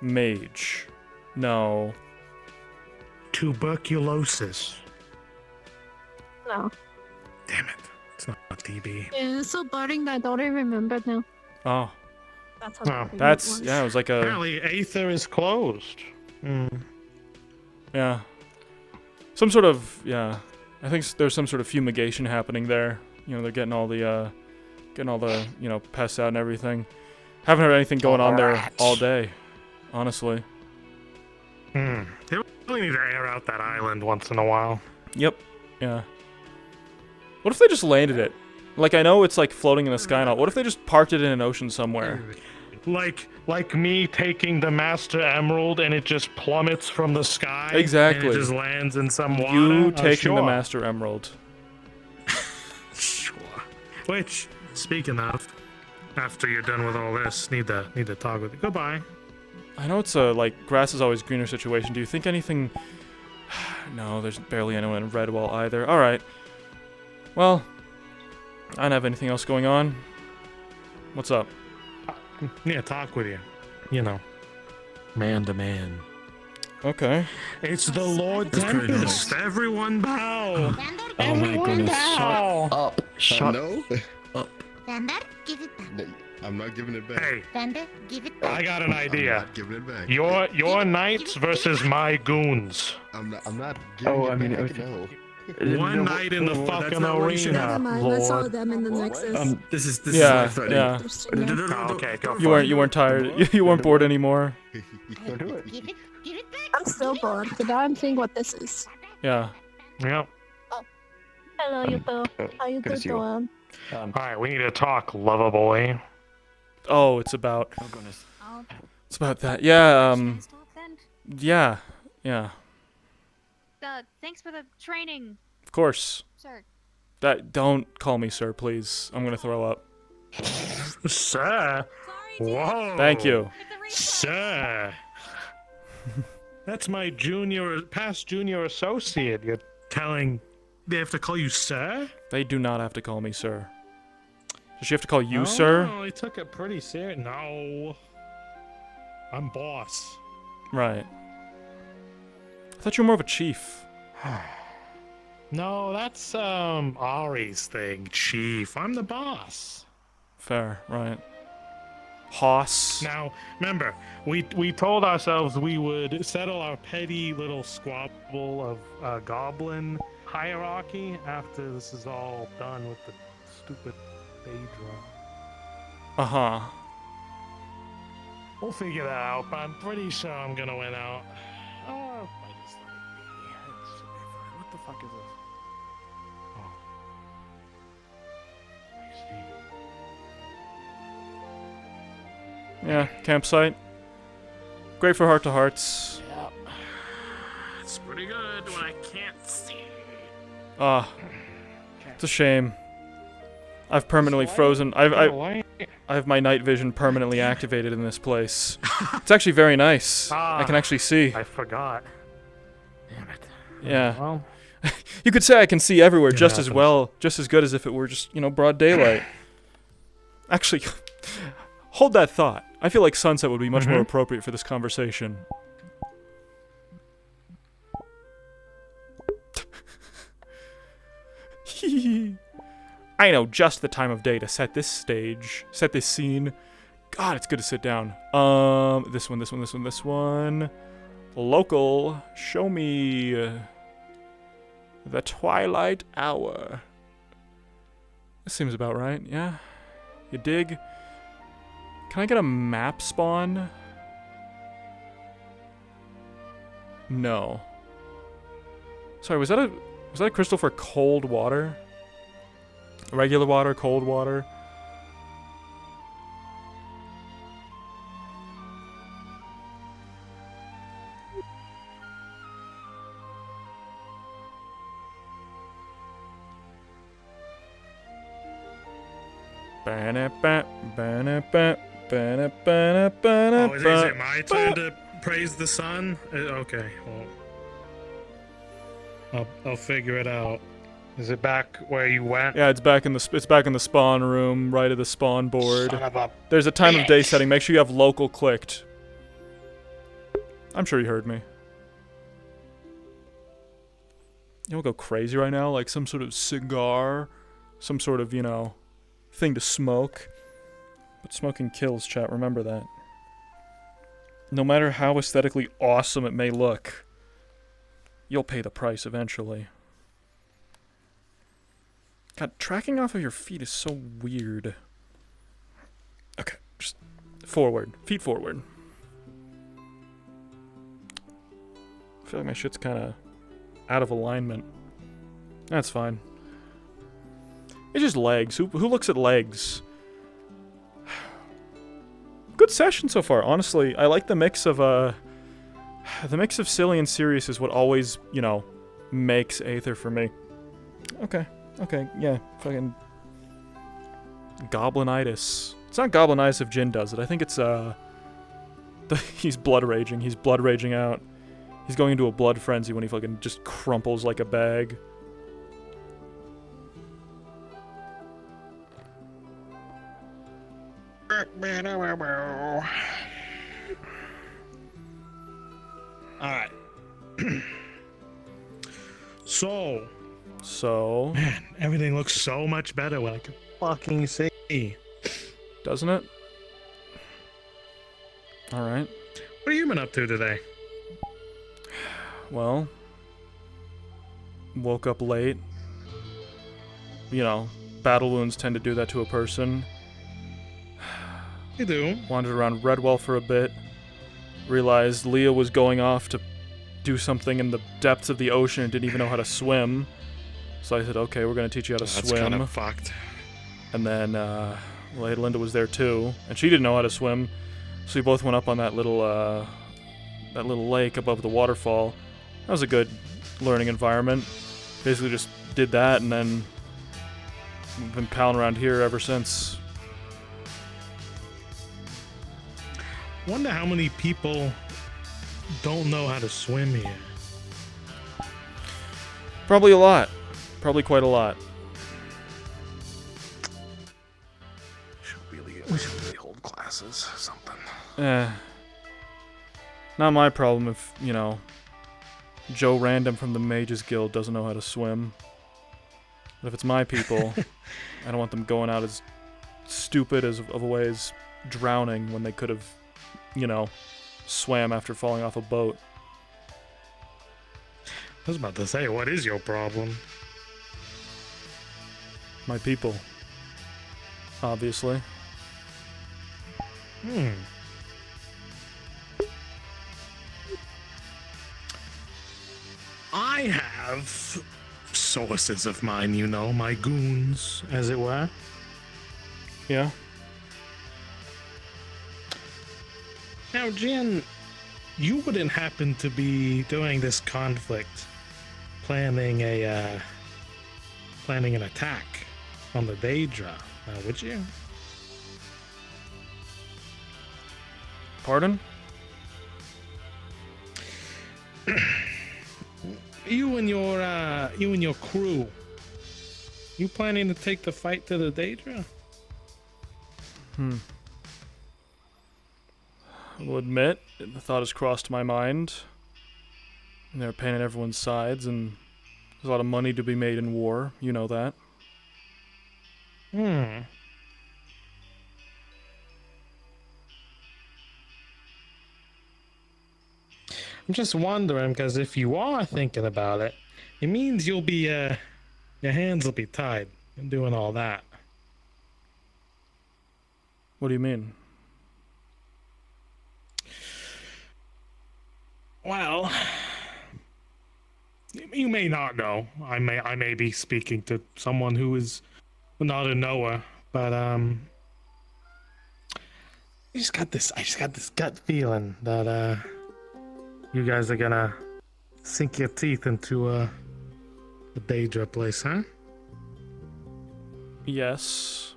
Mage. No. Tuberculosis. No. Damn it. It's not TB. Yeah, it's so boring that I don't even remember now. Oh. That's how boring it That's was. yeah. It was like a. Apparently, Aether is closed. Yeah. Some sort of I think there's some sort of fumigation happening there. You know, they're getting all the pests out and everything. Haven't heard anything going on there all day, honestly. They really need to air out that island once in a while. Yep. Yeah. What if they just landed it? Like, I know it's like floating in the sky and all. What if they just parked it in an ocean somewhere? Like me taking the Master Emerald and it just plummets from the sky. Exactly. And it just lands in some water. You taking the Sure. Master Emerald. Sure. Which, speaking of, after you're done with all this, need to talk with you. Goodbye. I know it's a grass is always greener situation. Do you think anything? No, there's barely anyone in Redwall either. All right. Well, I don't have anything else going on. What's up? Yeah, talk with you. You know, man to man. Okay. It's the Lord Tempest. Everyone bow. Oh my goodness! bow. Shut up! Shut no. up! Vander, give it back. No, I'm not giving it back. Hey, Vander, give it back. I got an idea. I'm not giving it back. Your knights versus my goons. I'm not giving it back. No. One night in the fucking arena, Never mind, I saw Lord. them in the Nexus. This is Yeah, life-threatening. yeah. Oh, okay, go You weren't tired. You weren't bored anymore. I'm still bored, but now I'm seeing what this is. Yeah. Yep. Hello, you two. How you two doing? All right, we need to talk, lover boy. Oh, it's about. Oh goodness. It's about that. Yeah. Yeah. Yeah. Thanks for the training, Of course. sir. Don't call me sir, please. I'm gonna throw up. Sir. Whoa. Thank you. Sir. That's my past junior associate. You're telling they have to call you sir? They do not have to call me sir. Does she have to call you sir? No, he took it pretty serious. No. I'm boss. Right. I thought you were more of a chief. No, that's Ari's thing, Chief. I'm the boss. Fair, right. Hoss. Now, remember, we told ourselves we would settle our petty little squabble of goblin hierarchy after this is all done with the stupid Daedra. Uh-huh. We'll figure that out, but I'm pretty sure I'm gonna win out. Oh, I just let it be. It should be fine. What the fuck is this? Oh. I see. Yeah, campsite. Great for heart-to-hearts. Yep. It's pretty good when I can't see. Ah. It's a shame. I've permanently frozen. I have my night vision permanently activated in this place. It's actually very nice. I can actually see. I forgot. Damn it. Yeah. Well, you could say I can see everywhere it just as happens. well, just as good as if it were just, broad daylight. Actually, hold that thought. I feel like sunset would be much more appropriate for this conversation. I know just the time of day to set this stage, set this scene. God, it's good to sit down. This one. Local, show me the twilight hour. This seems about right, yeah? You dig? Can I get a map spawn? No. Sorry, was that a crystal for cold water? Regular water, cold water? Oh, is it my turn to praise the sun? Okay, well, I'll figure it out. Is it back where you went? Yeah, it's back in the spawn room, right at the spawn board. Son of a There's a time of day setting. Make sure you have local clicked. I'm sure you heard me. You'll go crazy right now, like some sort of cigar, some sort of, thing to smoke. But smoking kills, chat, remember that. No matter how aesthetically awesome it may look, you'll pay the price eventually. God, tracking off of your feet is so weird. Okay, just forward. Feet forward. I feel like my shit's kind of out of alignment. That's fine. It's just legs. Who looks at legs? Good session so far, honestly. I like the mix of silly and serious is what always, makes Aether for me. Okay, yeah, fucking goblinitis. It's not goblinitis if Jin does it. I think it's he's blood raging. He's blood raging out. He's going into a blood frenzy when he fucking just crumples like a bag. Alright. So. Man, everything looks so much better when I can fucking see. Doesn't it? Alright. What have you been up to today? Well, woke up late. Battle wounds tend to do that to a person. You do. Wandered around Redwell for a bit. Realized Leah was going off to do something in the depths of the ocean and didn't even know how to swim. So I said, okay, we're going to teach you how to swim. That's kind of fucked. And then, Linda was there too, and she didn't know how to swim. So we both went up on that little lake above the waterfall. That was a good learning environment. Basically just did that, and then we've been palling around here ever since. Wonder how many people don't know how to swim here. Probably a lot. Probably quite a lot. We should really hold classes or something. Not my problem if, Joe Random from the Mages Guild doesn't know how to swim. But if it's my people, I don't want them going out as stupid of a way as drowning when they could have, swam after falling off a boat. I was about to say, what is your problem? My people. Obviously. I have sources of mine, my goons, as it were. Yeah? Now, Jin, you wouldn't happen to be, during this conflict, planning an attack on the Daedra, would you? Pardon? You and your crew. You planning to take the fight to the Daedra? I will admit, the thought has crossed my mind. And they're paying everyone's sides, and there's a lot of money to be made in war. You know that. I'm just wondering, because if you are thinking about it, it means you'll be, your hands will be tied in doing all that. What do you mean? Well, you may not know. I may be speaking to someone who is not a knower, but I just got this gut feeling that you guys are gonna sink your teeth into the Daedra place, huh? Yes.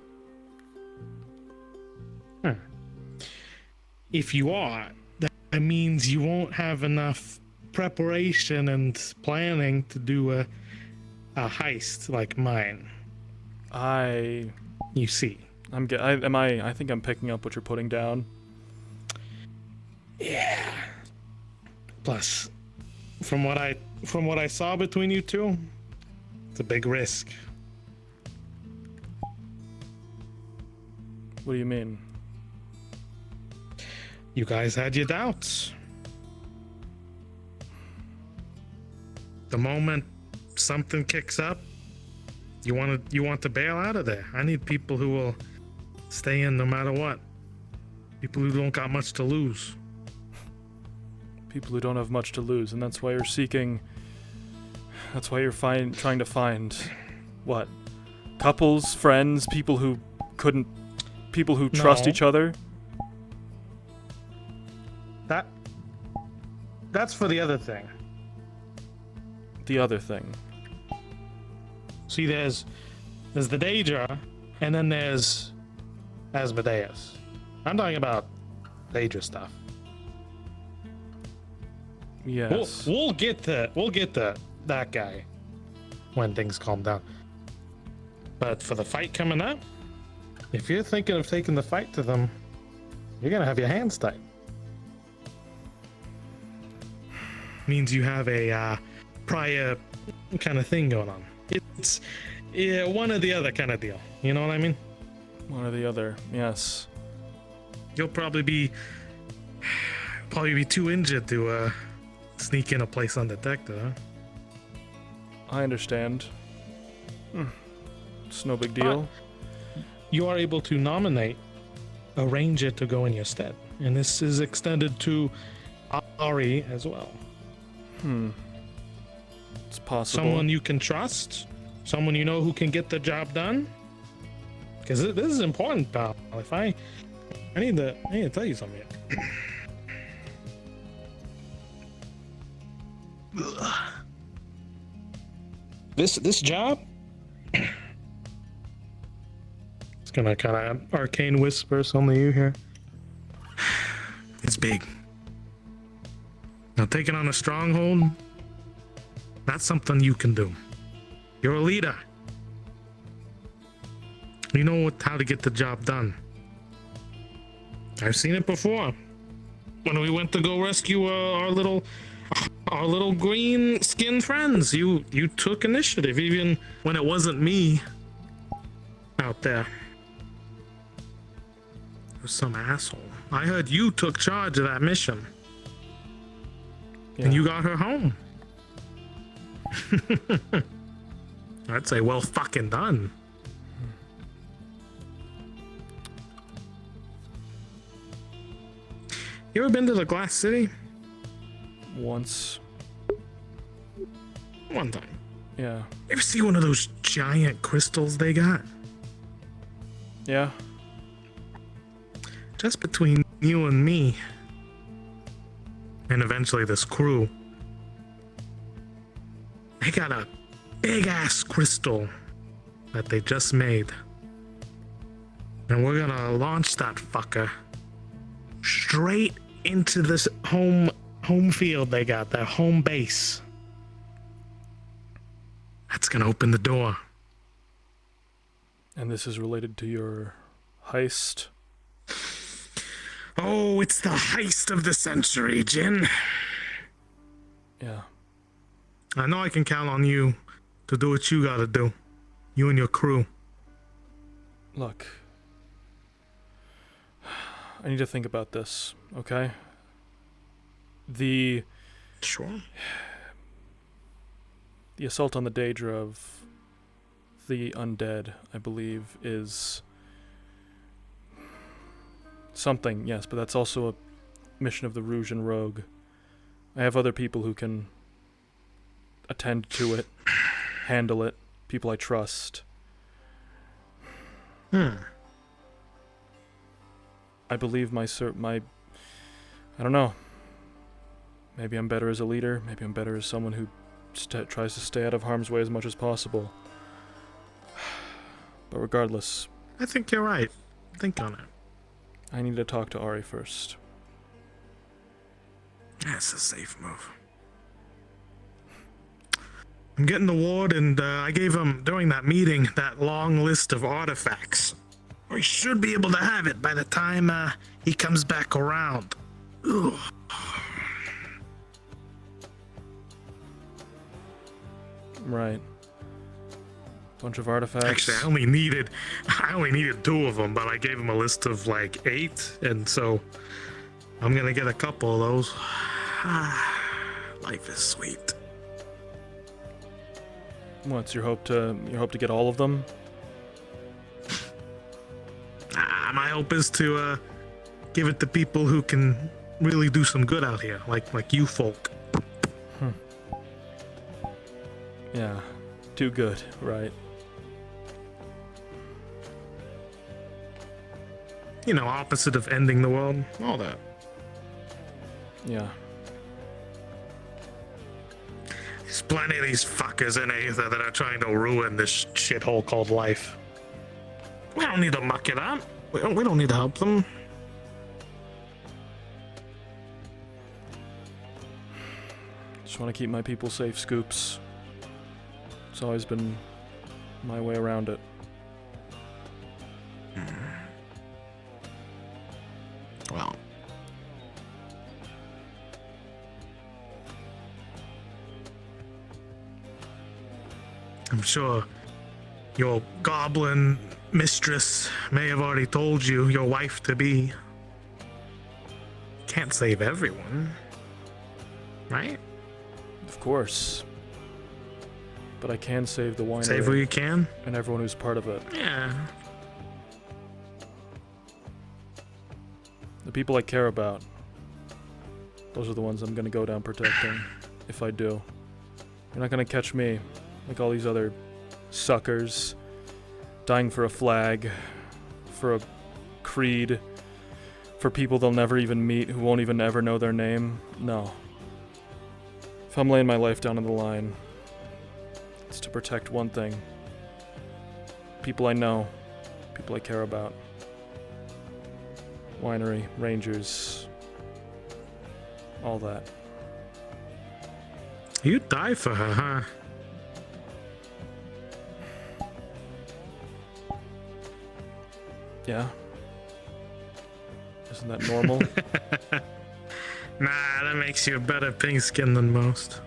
If you are, that means you won't have enough preparation and planning to do a heist like mine. You see. I think I'm picking up what you're putting down. Yeah. Plus, from what I saw between you two, it's a big risk. What do you mean? You guys had your doubts. The moment something kicks up, you want to bail out of there. I need people who will stay in no matter what. People who don't got much to lose. People who don't have much to lose, and that's why you're seeking. That's why you're trying to find what? Couples, friends, people who trust each other. That's for the other thing. The other thing. See, there's the Daedra, and then there's Asmodeus. I'm talking about Daedra stuff. Yes. We'll get to that guy when things calm down. But for the fight coming up, if you're thinking of taking the fight to them, you're gonna have your hands tied. Means you have a prior kind of thing going on. It's one or the other kind of deal. You know what I mean? One or the other, yes. You'll probably be too injured to sneak in a place undetected, huh? I understand. It's no big deal. You are able to nominate a ranger to go in your stead, and this is extended to Ari as well. It's possible. Someone you can trust, someone you know who can get the job done. Because this is important, pal. If I need to tell you something. This job. It's gonna kind of arcane whispers only you hear. It's big. Now, taking on a stronghold, that's something you can do. You're a leader. You know how to get the job done. I've seen it before. when we went to go rescue our little green skinned friends. You took initiative even when it wasn't me out there. It was some asshole. I heard you took charge of that mission. And you got her home. I'd say well fucking done. You ever been to the Glass City? Once. One time. Yeah. You ever see one of those giant crystals they got? Yeah. Just between you and me, and eventually this crew, they got a big ass crystal that they just made. And we're gonna launch that fucker straight into this home field they got, their home base. That's gonna open the door. And this is related to your heist? Oh, it's the heist of the century, Jin. Yeah. I know I can count on you to do what you gotta do. You and your crew. Look. I need to think about this, okay? Sure. The assault on the Daedra of the undead, I believe, is something, yes, but that's also a mission of the Rouge and Rogue. I have other people who can attend to it, handle it, people I trust. I believe I don't know. Maybe I'm better as a leader, maybe I'm better as someone who tries to stay out of harm's way as much as possible. But regardless, I think you're right. Think on it. I need to talk to Ari first. That's a safe move. I'm getting the ward, and I gave him, during that meeting, that long list of artifacts. We should be able to have it by the time he comes back around. Ugh. Right. Bunch of artifacts. Actually, I only needed 2 of them, but I gave him a list of like 8, and so I'm gonna get a couple of those. Life is sweet. What's your hope to get all of them? My hope is to give it to people who can really do some good out here, like you folk. Yeah, too good, right? You know, opposite of ending the world, all that. Yeah. There's plenty of these fuckers in Aether that are trying to ruin this shithole called life. We don't need to muck it up. We don't need to help them. Just want to keep my people safe, Scoops. It's always been my way around it. Well. I'm sure your goblin mistress may have already told you, your wife-to-be. Can't save everyone. Right? Of course. But I can save the winery. Save who you can? And everyone who's part of it. Yeah. The people I care about. Those are the ones I'm gonna go down protecting. If I do. You're not gonna catch me. Like all these other suckers. Dying for a flag. For a creed. For people they'll never even meet who won't even ever know their name. No. If I'm laying my life down on the line, it's to protect one thing. People I know. People I care about. Winery, rangers. All that. You'd die for her, huh? Yeah. Isn't that normal? Nah, that makes you a better pink skin than most.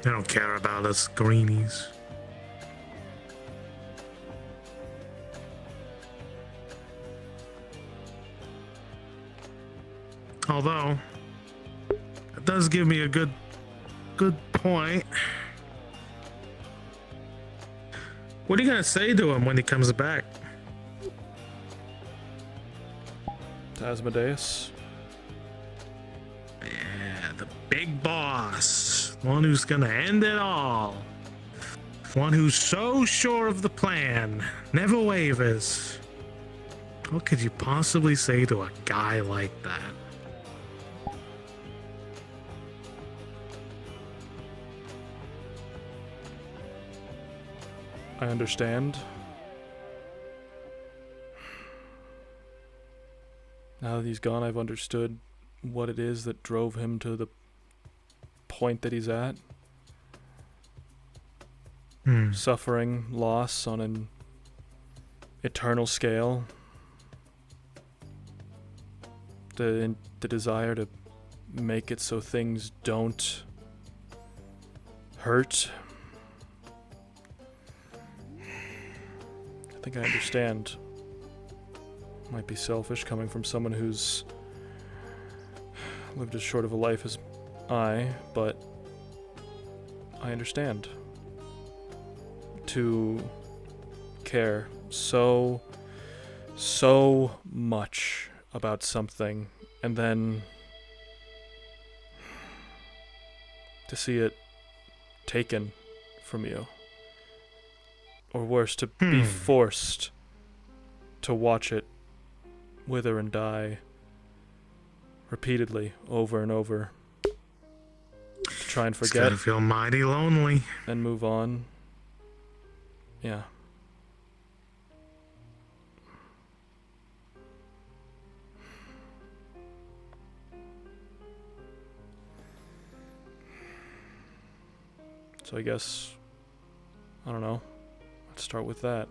I don't care about us greenies. Although, it does give me a good point. What are you gonna say to him when he comes back? To Asmodeus. Yeah, the big boss. One who's gonna end it all. One who's so sure of the plan, never wavers. What could you possibly say to a guy like that? I understand. Now that he's gone, I've understood what it is that drove him to the point that he's at. Suffering, loss on an eternal scale. The desire to make it so things don't hurt. I think I understand. Might be selfish coming from someone who's lived as short of a life as I, but I understand. To care so much about something and then to see it taken from you. Or worse, to be forced to watch it wither and die repeatedly, over and over. To try and forget. It's gotta feel mighty lonely. And move on. Yeah. So I guess, I don't know. Let's start with that.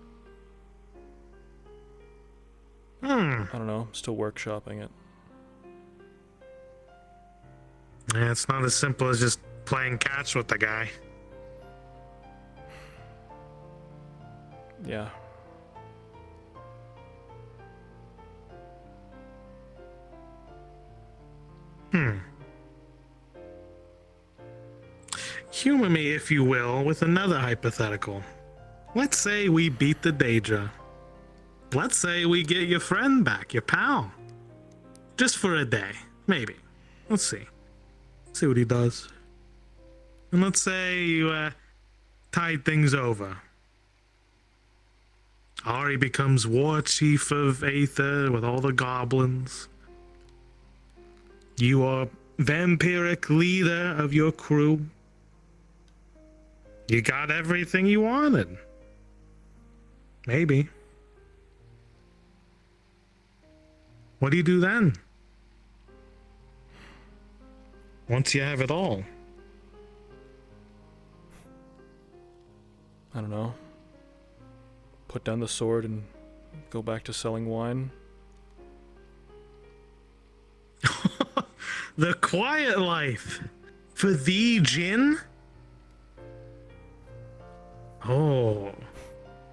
I don't know. I'm still workshopping it. Yeah, it's not as simple as just playing catch with the guy. Yeah. Humor me, if you will, with another hypothetical. Let's say we beat the Daedra. Let's say we get your friend back, your pal. Just for a day, maybe. Let's see. See what he does. And let's say you tide things over. Ari becomes war chief of Aether with all the goblins. You are vampiric leader of your crew. You got everything you wanted. Maybe. What do you do then? Once you have it all. I don't know. Put down the sword and go back to selling wine. The quiet life. For thee, Jin? Oh.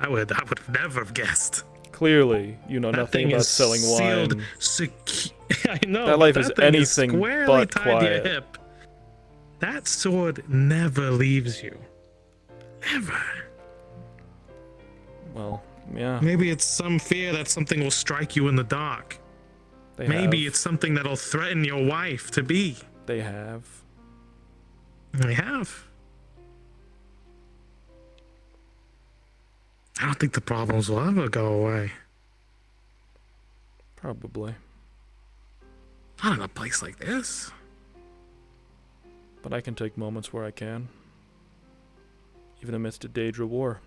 I would have never guessed. Clearly, you know That nothing thing about is selling sealed wine. I know. That life but is thing anything squarely but tied to your quiet. hip. That sword never leaves you. Never. Well, yeah. Maybe it's some fear that something will strike you in the dark. Maybe it's something that'll threaten your wife to be. They have. They have. I don't think the problems will ever go away. Probably. Not in a place like this. But I can take moments where I can. Even amidst a Daedra war.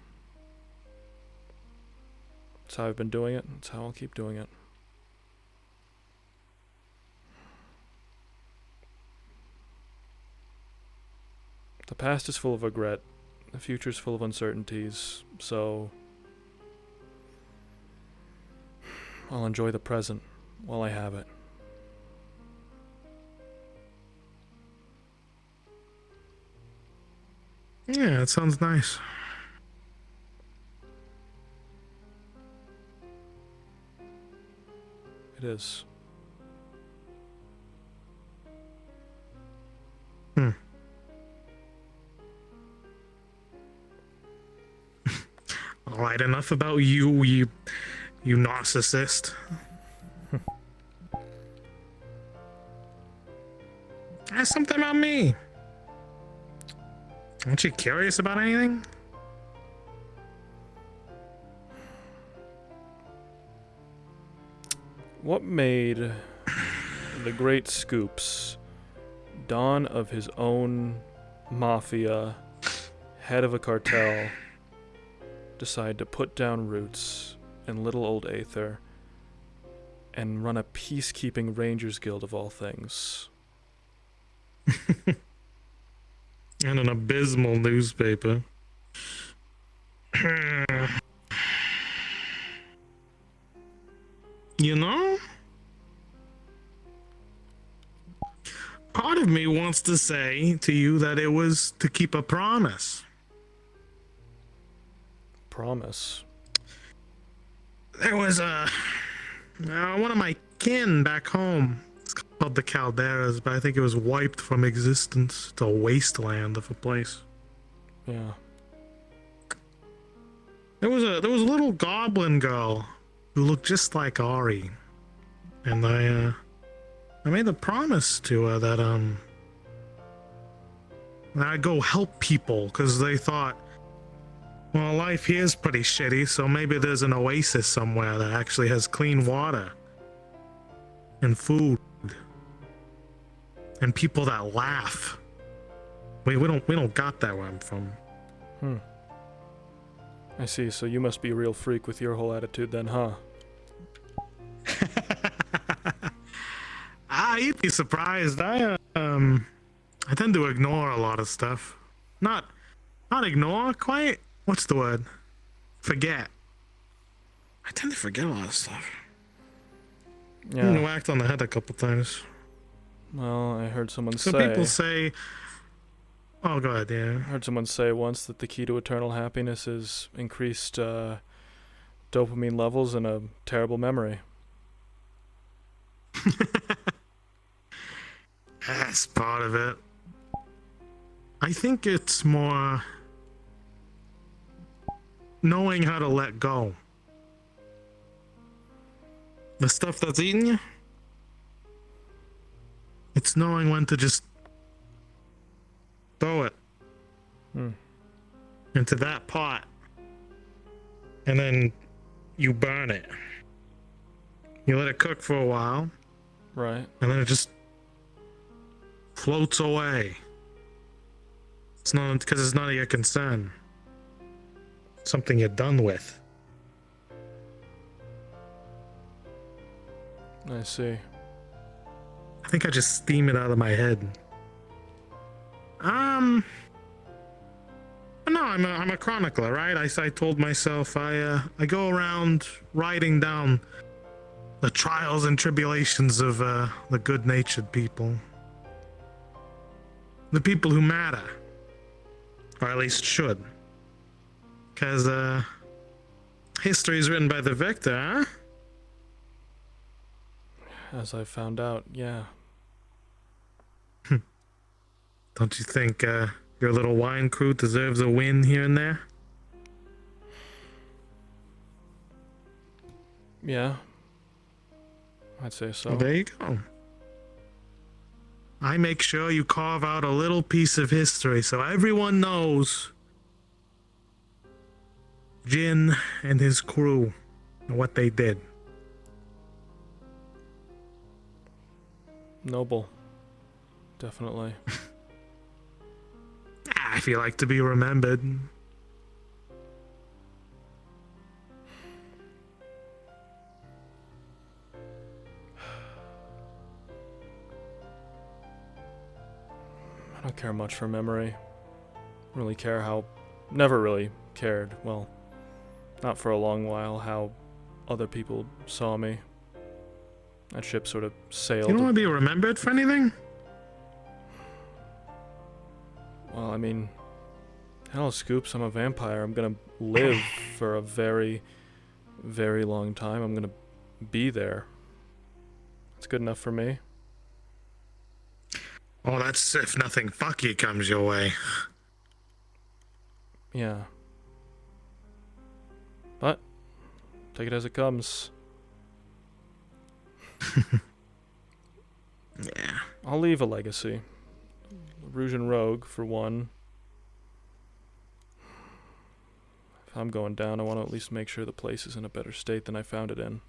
That's how I've been doing it. That's how I'll keep doing it. The past is full of regret. The future is full of uncertainties. So I'll enjoy the present while I have it. Yeah, that sounds nice. It is. All right, enough about you narcissist. Ask something about me. Aren't you curious about anything? What made the great Scoops, Don of his own mafia, head of a cartel, decide to put down roots in little old Aether and run a peacekeeping Rangers Guild of all things? And an abysmal newspaper. You know? Part of me wants to say to you that it was to keep a promise. Promise? There was one of my kin back home. It's called the Calderas, but I think it was wiped from existence. It's a wasteland of a place. Yeah. There was a little goblin girl who looked just like Ari, and I made a promise to her that I'd go help people, because they thought, well, life here is pretty shitty, so maybe there's an oasis somewhere that actually has clean water and food and people that laugh. We don't got that where I'm from. I see, so you must be a real freak with your whole attitude then, huh? You'd be surprised. I tend to ignore a lot of stuff. Not ignore, quite. What's the word? Forget. I tend to forget a lot of stuff. Yeah. I've been whacked on the head a couple times. Well, I heard someone So say... people say... Oh, go ahead, yeah. I heard someone say once that the key to eternal happiness is increased dopamine levels and a terrible memory. That's part of it. I think it's more knowing how to let go. The stuff that's eating you, it's knowing when to just throw it into that pot, and then you burn it. You let it cook for a while, right? And then it just floats away. It's not because it's none of your concern. It's something you're done with. I see. I think I just steam it out of my head. No, I'm a chronicler, right? I told myself I go around writing down the trials and tribulations of the good-natured people. The people who matter. Or at least should. Because history is written by the victor, huh? As I found out, yeah. Don't you think your little wine crew deserves a win here and there? Yeah. I'd say so. Well, there you go. I make sure you carve out a little piece of history so everyone knows Jin and his crew and what they did. Noble. Definitely. I feel like to be remembered. I don't care much for memory. Really care how... Never really cared, well, not for a long while, how other people saw me. That ship sort of sailed. You don't want to be remembered for anything? Well, I mean, hell, Scoops, I'm a vampire. I'm gonna live for a very, very long time. I'm gonna be there. It's good enough for me. Oh, that's if nothing fucky comes your way. Yeah. But, take it as it comes. Yeah. I'll leave a legacy. Rouge and Rogue, for one. If I'm going down, I want to at least make sure the place is in a better state than I found it in.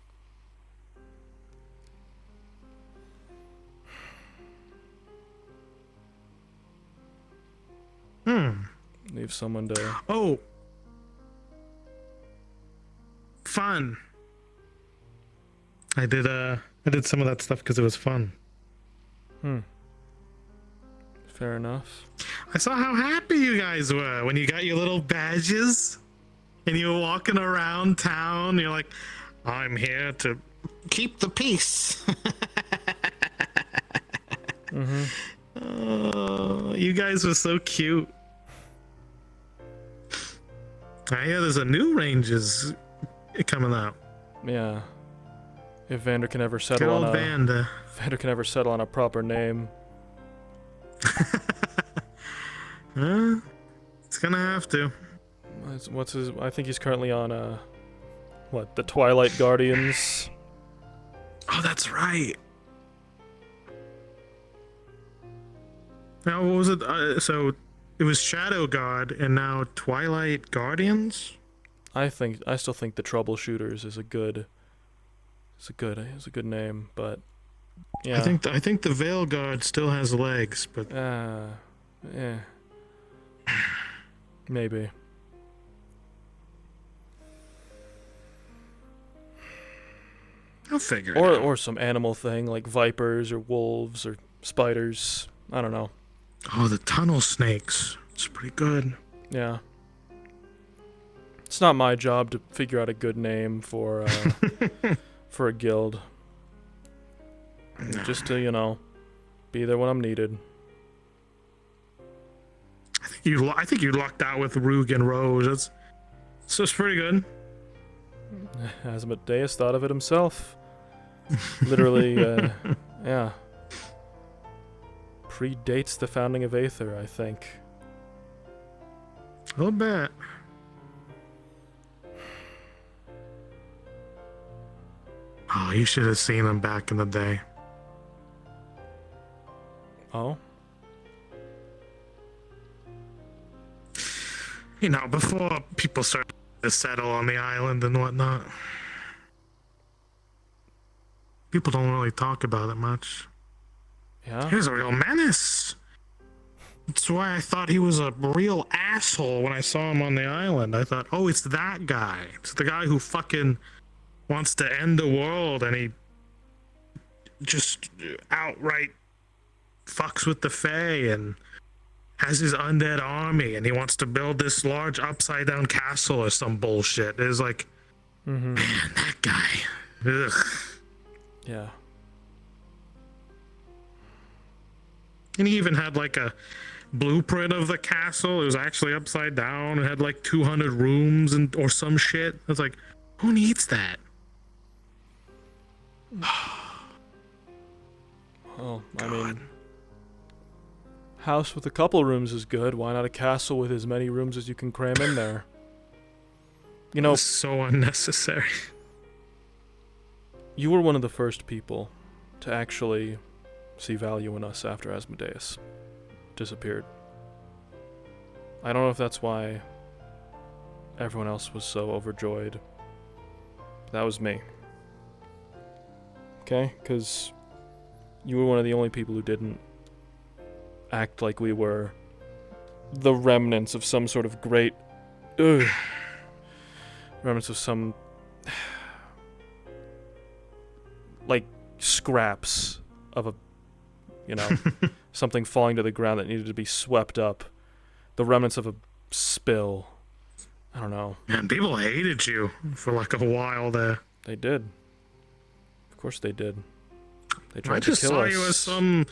Leave someone to... Oh! Fun! I did some of that stuff because it was fun. Fair enough. I saw how happy you guys were when you got your little badges and you were walking around town. You're like, I'm here to keep the peace. Oh, you guys were so cute. I hear there's a new Rangers coming out. Yeah. If Vander can ever settle on a... Vander can ever settle on a proper name. It's gonna have to. What's his... I think he's currently on, what, the Twilight Guardians? Oh, that's right. Now, what was it? So, it was Shadow Guard, and now Twilight Guardians? I still think the Troubleshooters is a good name, but yeah. I think the Veil Guard still has legs, but yeah. Maybe. I'll figure it out. Or some animal thing like vipers or wolves or spiders. I don't know. Oh, the tunnel snakes. It's pretty good. Yeah. It's not my job to figure out a good name for for a guild. Just to, you know, be there when I'm needed. I think you lucked out with Rouge and Rogue. It's pretty good. Asmodeus thought of it himself. Literally, yeah. Predates the founding of Aether, I think. A little bit. Oh, you should have seen him back in the day. Oh? You know, before people started to settle on the island and whatnot. People don't really talk about it much. Yeah? He was a real menace. That's why I thought he was a real asshole when I saw him on the island. I thought, oh, it's that guy. It's the guy who fucking wants to end the world, and he just outright fucks with the Fae and has his undead army, and he wants to build this large upside down castle or some bullshit. It's like, man, that guy. Ugh. Yeah. And he even had like a blueprint of the castle. It was actually upside down. It had like 200 rooms or some shit. I was like, who needs that? Well, I mean, house with a couple rooms is good. Why not a castle with as many rooms as you can cram in there? You know, it's so unnecessary. You were one of the first people to actually see value in us after Asmodeus disappeared. I don't know if that's why everyone else was so overjoyed. That was me. Okay? Because you were one of the only people who didn't act like we were the remnants of some sort of great... remnants of some... like, scraps of a... you know, something falling to the ground that needed to be swept up. The remnants of a spill. I don't know. Man, people hated you for like a while there. They did. Of course they did. They I tried to just kill saw us. you as some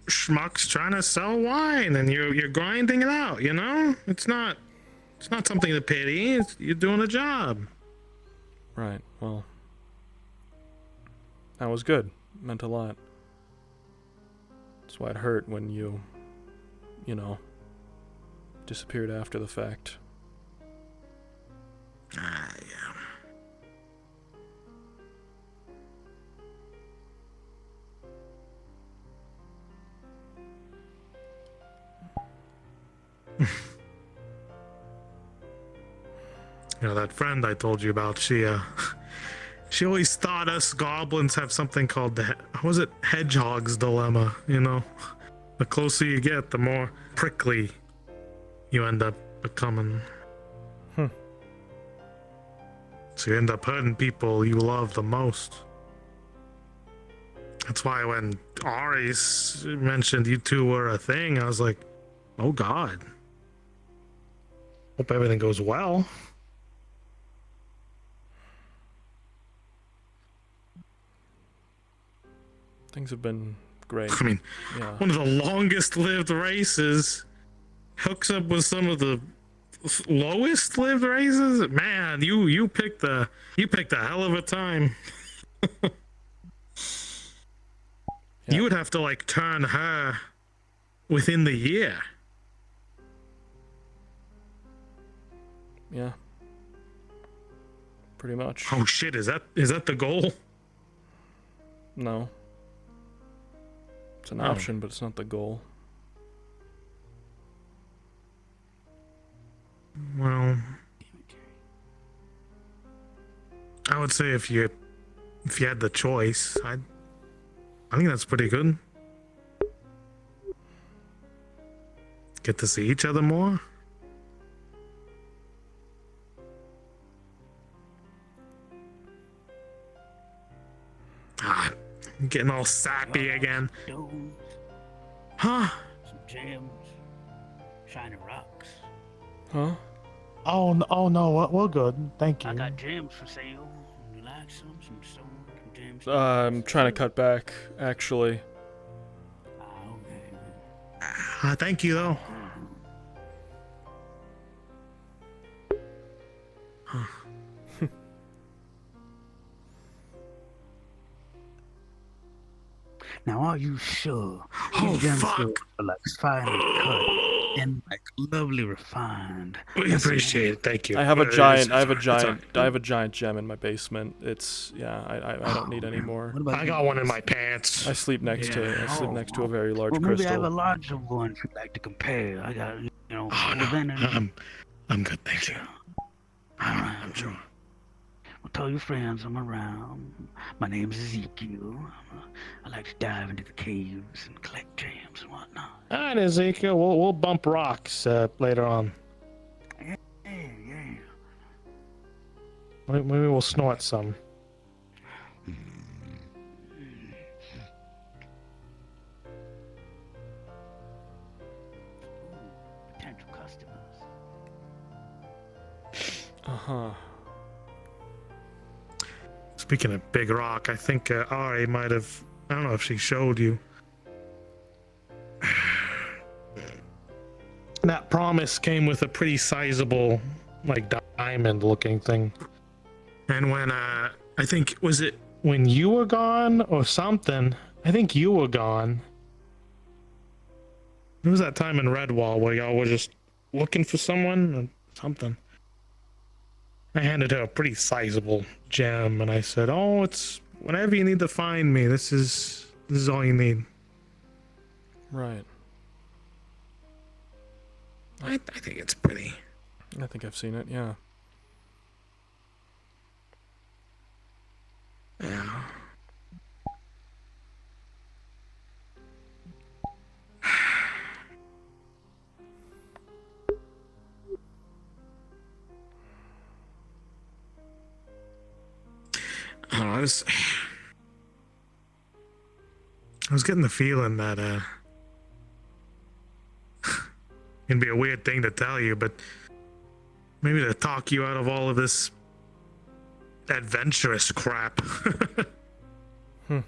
schmucks trying to sell wine, and you're grinding it out. You know, it's not something to pity. You're doing a job. Right. Well, that was good. Meant a lot. That's why it hurt when you know, disappeared after the fact. Yeah. You know, that friend I told you about, she always thought us goblins have something called hedgehog's dilemma, you know? The closer you get, the more prickly you end up becoming. So you end up hurting people you love the most. That's why when Ari mentioned you two were a thing, I was like, oh God. Hope everything goes well. Things have been great. I mean, yeah. One of the longest lived races hooks up with some of the lowest lived races. Man, you picked a hell of a time. You would have to like turn her within the year. Yeah. Pretty much. Oh shit, is that the goal? No. It's an option, but it's not the goal. Well, I would say if you had the choice, I think that's pretty good. Get to see each other more. I'm getting all sappy again. Huh? Some gems, shiny rocks. Huh? Oh no, we're good. Thank you. I got gems for sale. You like some stone, some gems? I'm trying to cut back, actually. Thank you though. Now, are you sure? Oh, fuck. Are like finely cut and like lovely refined. We appreciate it. Thank you. I have a giant gem in my basement. It's I don't need any more. I got one in my pants. I sleep next to a very large Well, maybe crystal. I have a larger one if you'd like to compare. I got I'm good, thank you. All right. I'm sure. Well, tell your friends I'm around. My name's Ezekiel. I like to dive into the caves and collect gems and whatnot. All right, Ezekiel, we'll bump rocks later on. Yeah. Maybe we'll snort some. Potential customers. Uh-huh. Speaking of Big Rock, I think Ari might have. I don't know if she showed you. That promise came with a pretty sizable, like, diamond-looking thing. And when I think was it when you were gone or something? I think you were gone. It was that time in Redwall where y'all were just looking for someone or something. I handed her a pretty sizable gem, and I said, "Oh, it's whenever you need to find me. This is all you need." Right. I think it's pretty. I think I've seen it. Yeah. Yeah. I don't know, I was getting the feeling that it'd be a weird thing to tell you, but maybe to talk you out of all of this adventurous crap.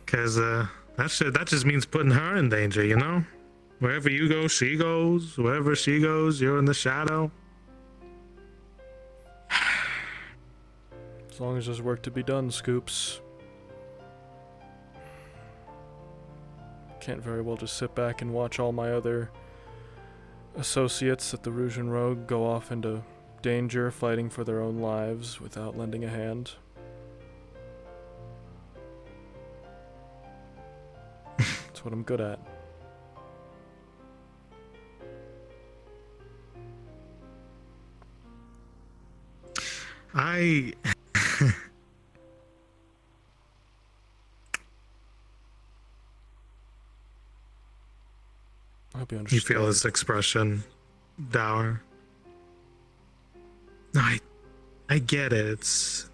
Cause that just means putting her in danger, you know? Wherever you go, she goes. Wherever she goes, you're in the shadow. As long as there's work to be done, Scoops. Can't very well just sit back and watch all my other associates at the Rouge and Rogue go off into danger fighting for their own lives without lending a hand. That's what I'm good at. I hope you understand. You feel his expression, Dower. No, I get it. It's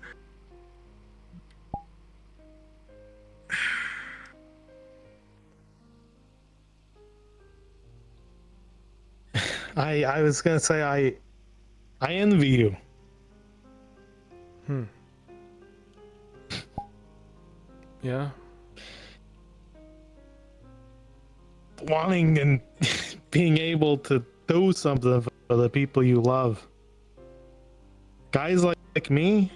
I was gonna say I envy you. Yeah. Wanting and being able to do something for the people you love. Guys like me,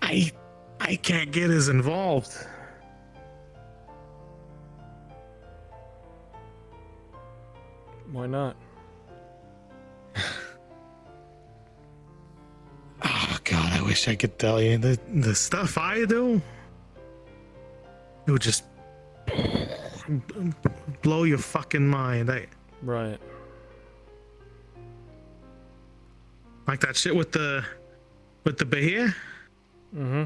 I can't get as involved. Why not? Oh God, I wish I could tell you the stuff I do. It would just blow your fucking mind. Right. Like that shit with the Bahia? Mm-hmm.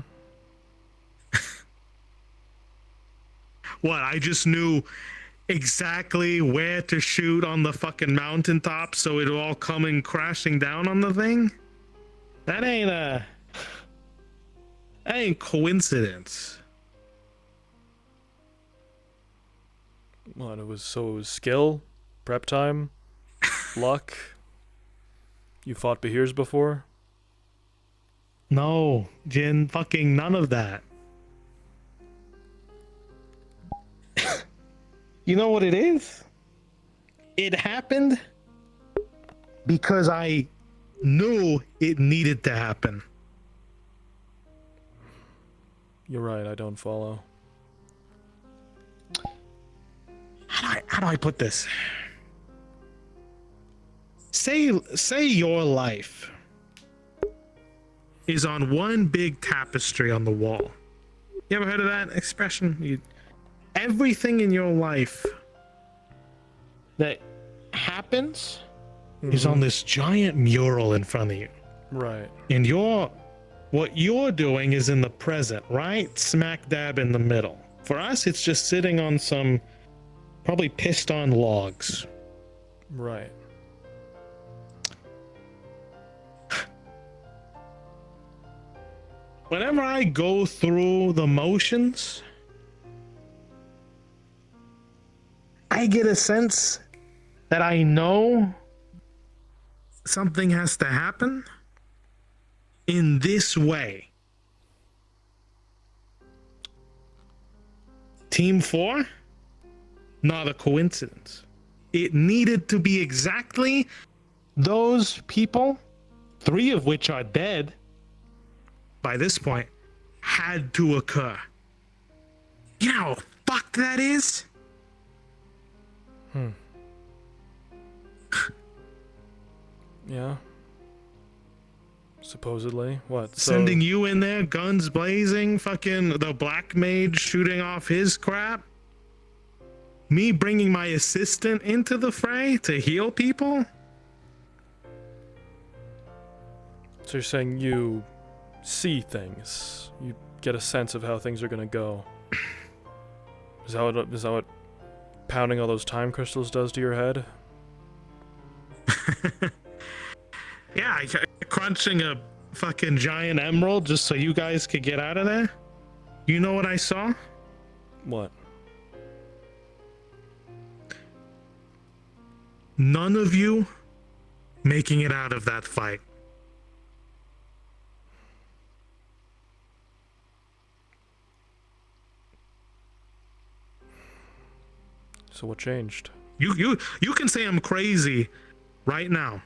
What, I just knew exactly where to shoot on the fucking mountaintop so it'll all come in crashing down on the thing? That ain't coincidence. What, it was skill, prep time, luck. You fought Bahirs before? No, Jin, fucking none of that. You know what it is? It happened because I knew it needed to happen. You're right, I don't follow. How do I put this? Say your life is on one big tapestry on the wall. You ever heard of that expression? Everything in your life that happens is on this giant mural in front of you. Right. And what you're doing is in the present, right? Smack dab in the middle. For us, it's just sitting on some probably pissed on logs. Right. Whenever I go through the motions, I get a sense that I know something has to happen in this way. Team 4? Not a coincidence. It needed to be exactly those people, 3 of which are dead by this point, had to occur. You know how fucked that is? Yeah. Supposedly. What? Sending you in there, guns blazing, fucking the black mage shooting off his crap. Me bringing my assistant into the fray to heal people? So you're saying you see things. You get a sense of how things are gonna go. Is that what pounding all those time crystals does to your head? Yeah, crunching a fucking giant emerald just so you guys could get out of there. You know what I saw? What? None of you making it out of that fight. So what changed? You can say I'm crazy right now.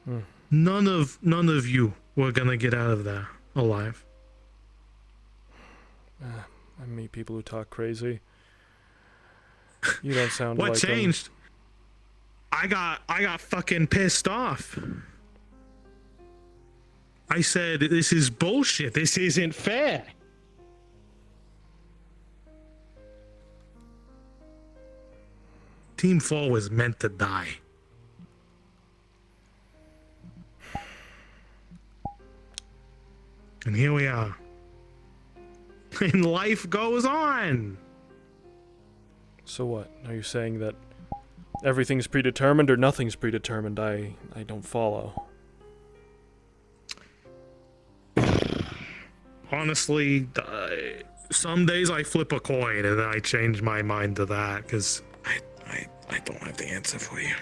Hmm. None of you were gonna get out of there alive. I meet people who talk crazy. You don't sound What like changed? I got fucking pissed off. I said, this is bullshit. This isn't fair. Team 4 was meant to die. And here we are. And life goes on. So what? Are you saying that everything's predetermined or nothing's predetermined? I don't follow. Honestly, some days I flip a coin and then I change my mind to that because I don't have the answer for you.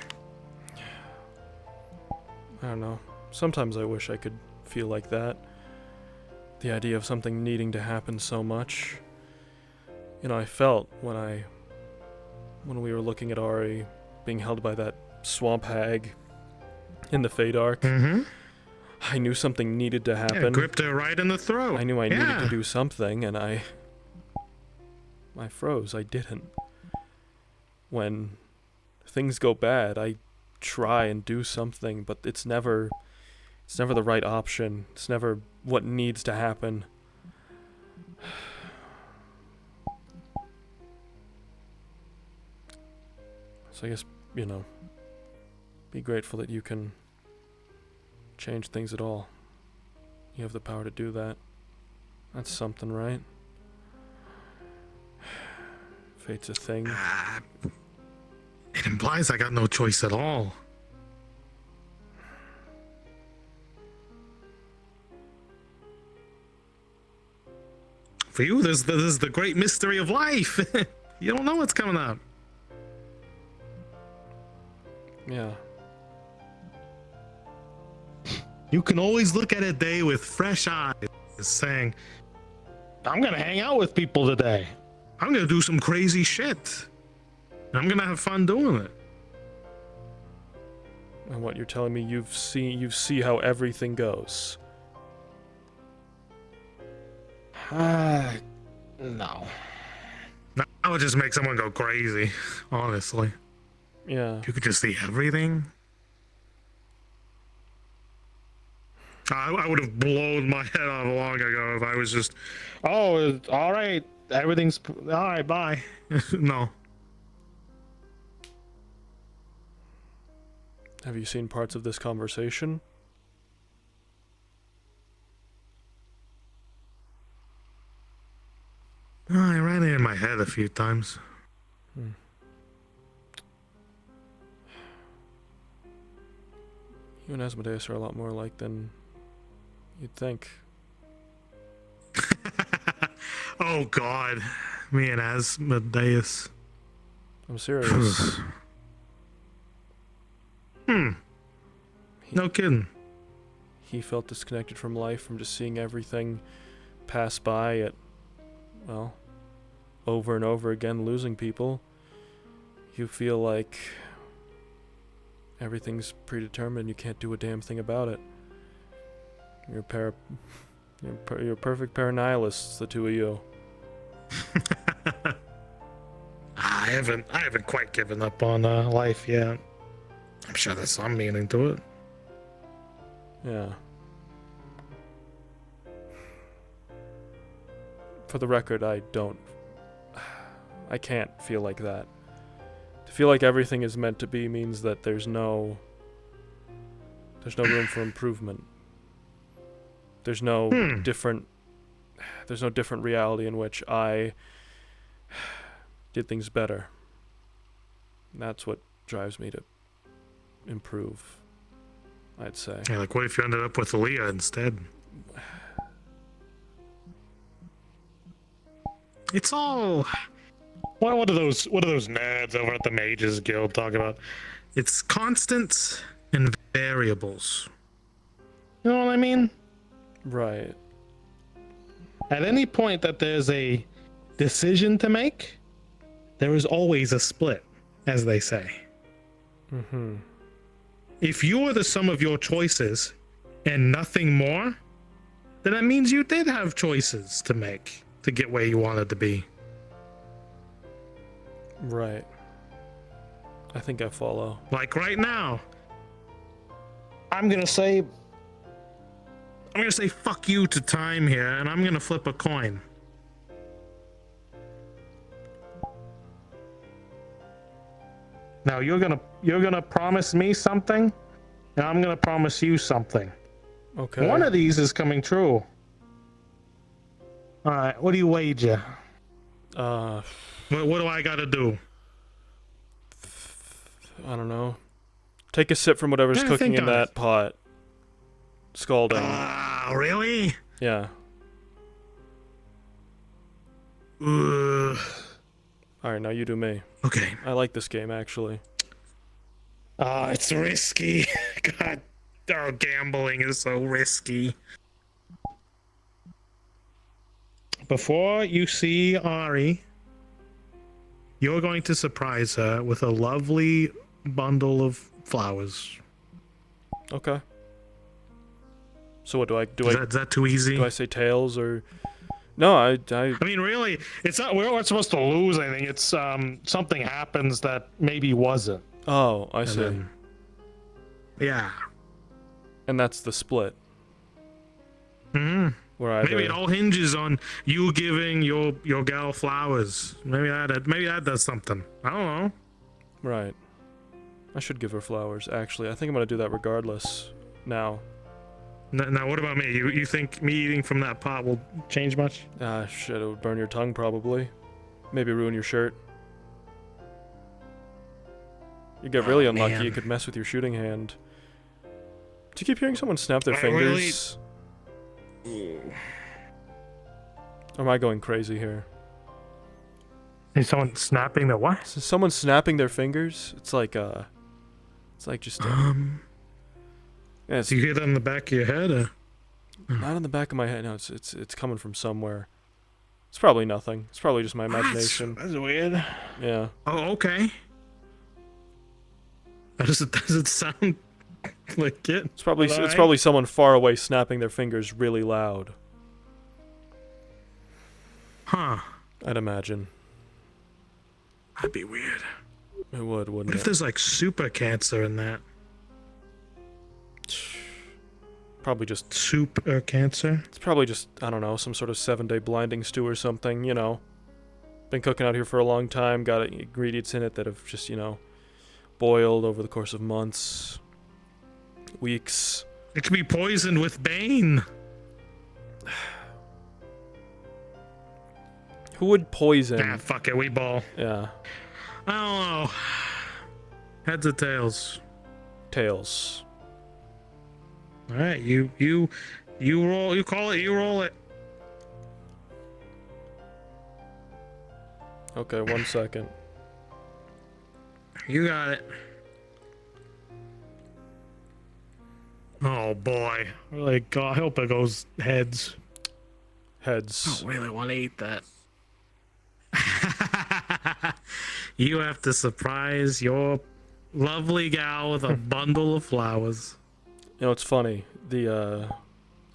I don't know. Sometimes I wish I could feel like that. The idea of something needing to happen so much. You know, I felt when we were looking at Ari being held by that swamp hag in the Fade Arc. Mm-hmm. I knew something needed to happen. Yeah, gripped her right in the throat. I knew I needed to do something, and I froze. I didn't. When things go bad, I try and do something, but it's never the right option. It's never what needs to happen. So I guess, you know, be grateful that you can change things at all. You have the power to do that. That's something, right? Fate's a thing. It implies I got no choice at all. For you, there's the great mystery of life. You don't know what's coming up. Yeah. You can always look at a day with fresh eyes, saying, I'm gonna hang out with people today. I'm gonna do some crazy shit. I'm gonna have fun doing it. And what you're telling me, you see how everything goes. No. That would just make someone go crazy, honestly. Yeah. You could just see everything. I would have blown my head off long ago if I was just, oh, all right, everything's all right, bye. No. Have you seen parts of this conversation? Oh, I ran it in my head a few times. Hmm. You and Asmodeus are a lot more alike than you'd think. Oh God, me and Asmodeus. I'm serious. No kidding. He felt disconnected from life, from just seeing everything pass by at, well, over and over again, losing people. You feel like everything's predetermined. You can't do a damn thing about it. You're a perfect pair of nihilists, the two of you. I haven't quite given up on life yet. I'm sure there's some meaning to it. Yeah. For the record, I can't feel like that. To feel like everything is meant to be means that there's no room for improvement. There's no different reality in which I did things better. That's what drives me to improve, I'd say. Yeah, like what if you ended up with Aaliyah instead? It's all what are those nerds over at the Mages Guild talking about? It's constants and variables. You know what I mean? Right. At any point that there's a decision to make, there is always a split, as they say. Mm-hmm. If you are the sum of your choices and nothing more, then that means you did have choices to make to get where you wanted to be. Right. I think I follow. Like right now, I'm gonna say fuck you to time here, and I'm gonna flip a coin. Now you're gonna promise me something, and I'm gonna promise you something. Okay. One of these is coming true. All right, what do you wager? What do I gotta do? I don't know. Take a sip from whatever's cooking in that pot. Scalding. Really? Yeah. Ugh. Alright, now you do me. Okay. I like this game, actually. It's risky. God, gambling is so risky. Before you see Ari, you're going to surprise her with a lovely bundle of flowers. Okay. So what do I do? Is that too easy? Do I say tails or? No, I mean, really, it's not. We're not supposed to lose anything. It's something happens that maybe wasn't. Oh, I see. Then, yeah. And that's the split. Hmm. Where maybe it all hinges on you giving your gal flowers. Maybe that does something. I don't know. Right. I should give her flowers. Actually, I think I'm gonna do that regardless. Now. Now, what about me? You think me eating from that pot will change much? Shit, it would burn your tongue probably. Maybe ruin your shirt. You get really unlucky, man. you could mess with your shooting hand. Do you keep hearing someone snap their fingers? Or am I going crazy here? Is someone snapping their what? Is someone snapping their fingers? It's like just yeah, do you hear that in the back of your head? Or? Not on the back of my head. No, it's coming from somewhere. It's probably nothing. It's probably just my imagination. That's weird. Yeah. Oh, okay. Does it sound like it? It's probably someone far away snapping their fingers really loud. Huh. I'd imagine. That'd be weird. It would, wouldn't What it? if there's like super cancer in that? Probably just super cancer. It's probably just, I don't know, some sort of 7-day blinding stew or something, you know. Been cooking out here for a long time, got ingredients in it that have just, you know, boiled over the course of months, weeks. It could be poisoned with Bane. Who would poison? Fuck it, we ball. Yeah. I don't know. Heads or tails? Tails. All right, you roll. You call it. You roll it. Okay, 1 second. You got it. Oh boy! Really, God, I hope it goes heads. Heads. I don't really want to eat that. You have to surprise your lovely gal with a bundle of flowers. You know, it's funny. The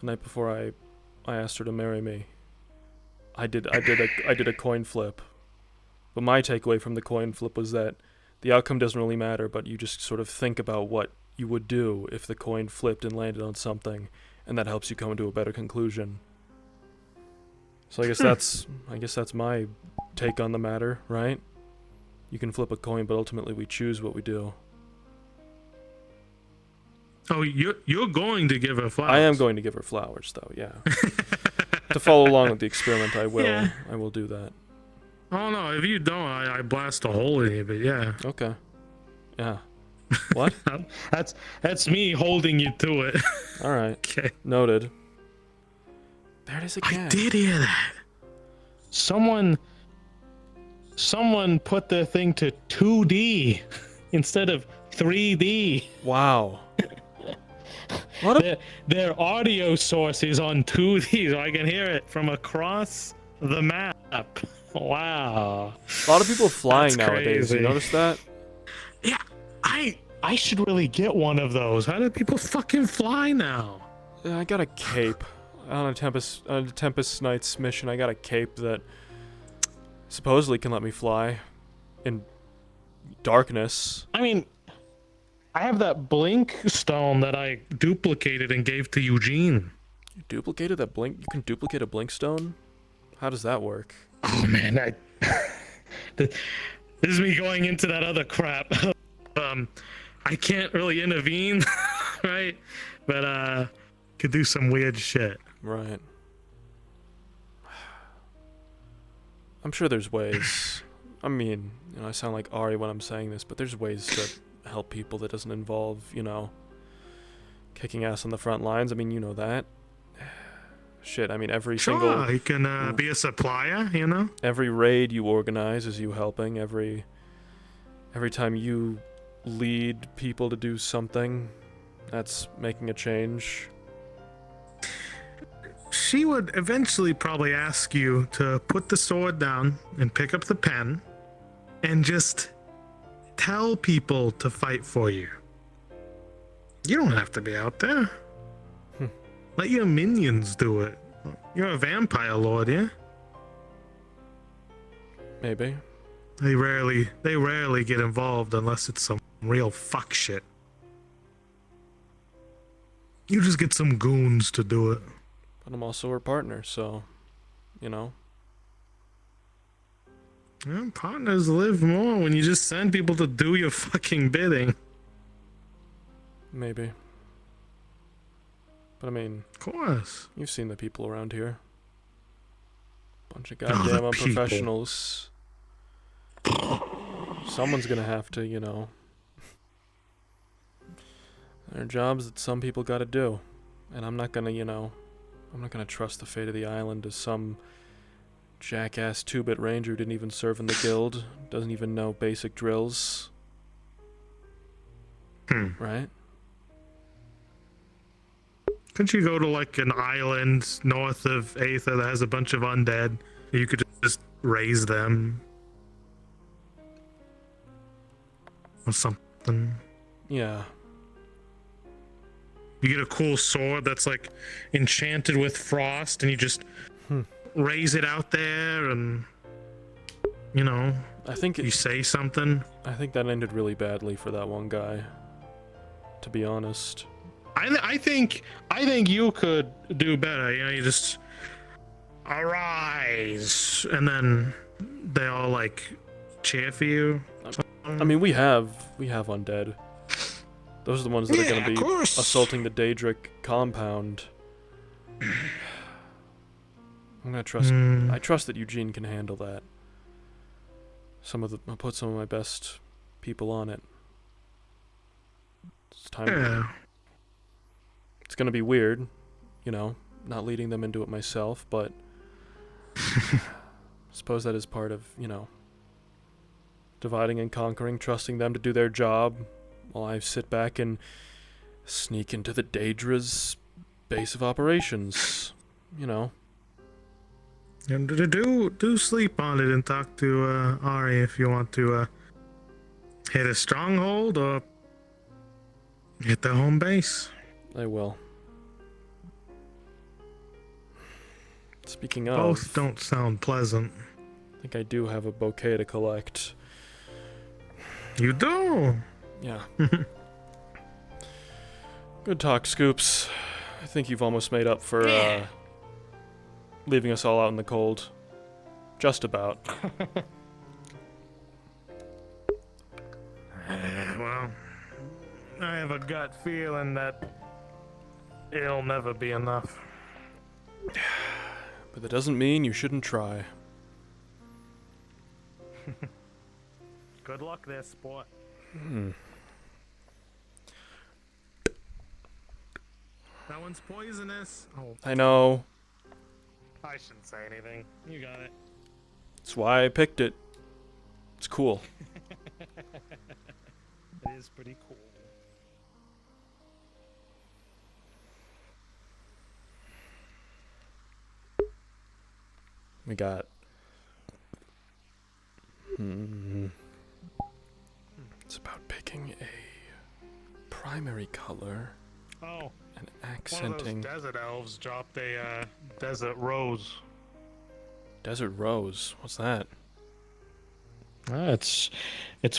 night before I asked her to marry me, I did a coin flip. But my takeaway from the coin flip was that the outcome doesn't really matter, but you just sort of think about what you would do if the coin flipped and landed on something, and that helps you come to a better conclusion. So I guess that's my take on the matter, right? You can flip a coin, but ultimately we choose what we do. Oh, you're going to give her flowers. I am going to give her flowers, though. Yeah. To follow along with the experiment, I will. Yeah. I will do that. Oh no! If you don't, I blast a hole in you. But yeah. Okay. Yeah. What? That's me holding you to it. All right. Okay. Noted. There it is again. I did hear that. Someone put their thing to 2D instead of 3D. Wow. Their audio source is on 2D, so I can hear it from across the map. Wow. A lot of people flying That's nowadays. You crazy. notice that? Yeah, I should really get one of those. How do people fucking fly now? Yeah, I got a cape. On a Tempest Knight's mission, I got a cape that supposedly can let me fly in darkness. I mean, I have that blink stone that I duplicated and gave to Eugene. You duplicated that blink? You can duplicate a blink stone? How does that work? Oh man, this is me going into that other crap. I can't really intervene, right? But could do some weird shit. Right. I'm sure there's ways. I mean, you know, I sound like Ari when I'm saying this, but there's ways to help people that doesn't involve, you know, kicking ass on the front lines. I mean, you know that. Shit, I mean, every single... you can be a supplier, you know? Every raid you organize is you helping. Every time you lead people to do something, that's making a change. She would eventually probably ask you to put the sword down and pick up the pen and just tell people to fight for you. You don't have to be out there. Let your minions do it. You're a vampire lord, yeah? Maybe. They rarely get involved unless it's some real fuck shit. You just get some goons to do it. But I'm also her partner, so, you know. Yeah, partners live more when you just send people to do your fucking bidding. Maybe. But I mean... Of course. You've seen the people around here. Bunch of the goddamn people. unprofessionals. Someone's gonna have to, you know... There are jobs that some people gotta do. And I'm not gonna, you know... I'm not gonna trust the fate of the island to some jackass 2-bit ranger who didn't even serve in the guild, doesn't even know basic drills. Right? Couldn't you go to like an island north of Aether that has a bunch of undead? You could just raise them. Or something. Yeah. You get a cool sword that's like enchanted with frost and you just raise it out there and, you know, I think you say something. I think that ended really badly for that one guy, to be honest. I think you could do better. You know, you just arise and then they all like cheer for you. I mean, we have undead. Those are the ones that are going to be assaulting the Daedric compound. I'm gonna trust. I trust that Eugene can handle that. I'll put some of my best people on it. It's time. Yeah. It's gonna be weird, you know, not leading them into it myself, but I suppose that is part of, you know, dividing and conquering, trusting them to do their job, while I sit back and sneak into the Daedra's base of operations, you know. And do sleep on it and talk to Ari if you want to hit a stronghold or hit the home base. I will. Speaking of... Both don't sound pleasant. I think I do have a bouquet to collect. You do? Yeah. Good talk, Scoops. I think you've almost made up for leaving us all out in the cold. Just about. Well, I have a gut feeling that it'll never be enough. But that doesn't mean you shouldn't try. Good luck there, sport. That one's poisonous. Oh, I know. I shouldn't say anything. You got it. That's why I picked it. It's cool. It is pretty cool. We got It's about picking a primary color Oh. and One accenting. of those desert elves dropped a desert rose. Desert rose. What's that? It's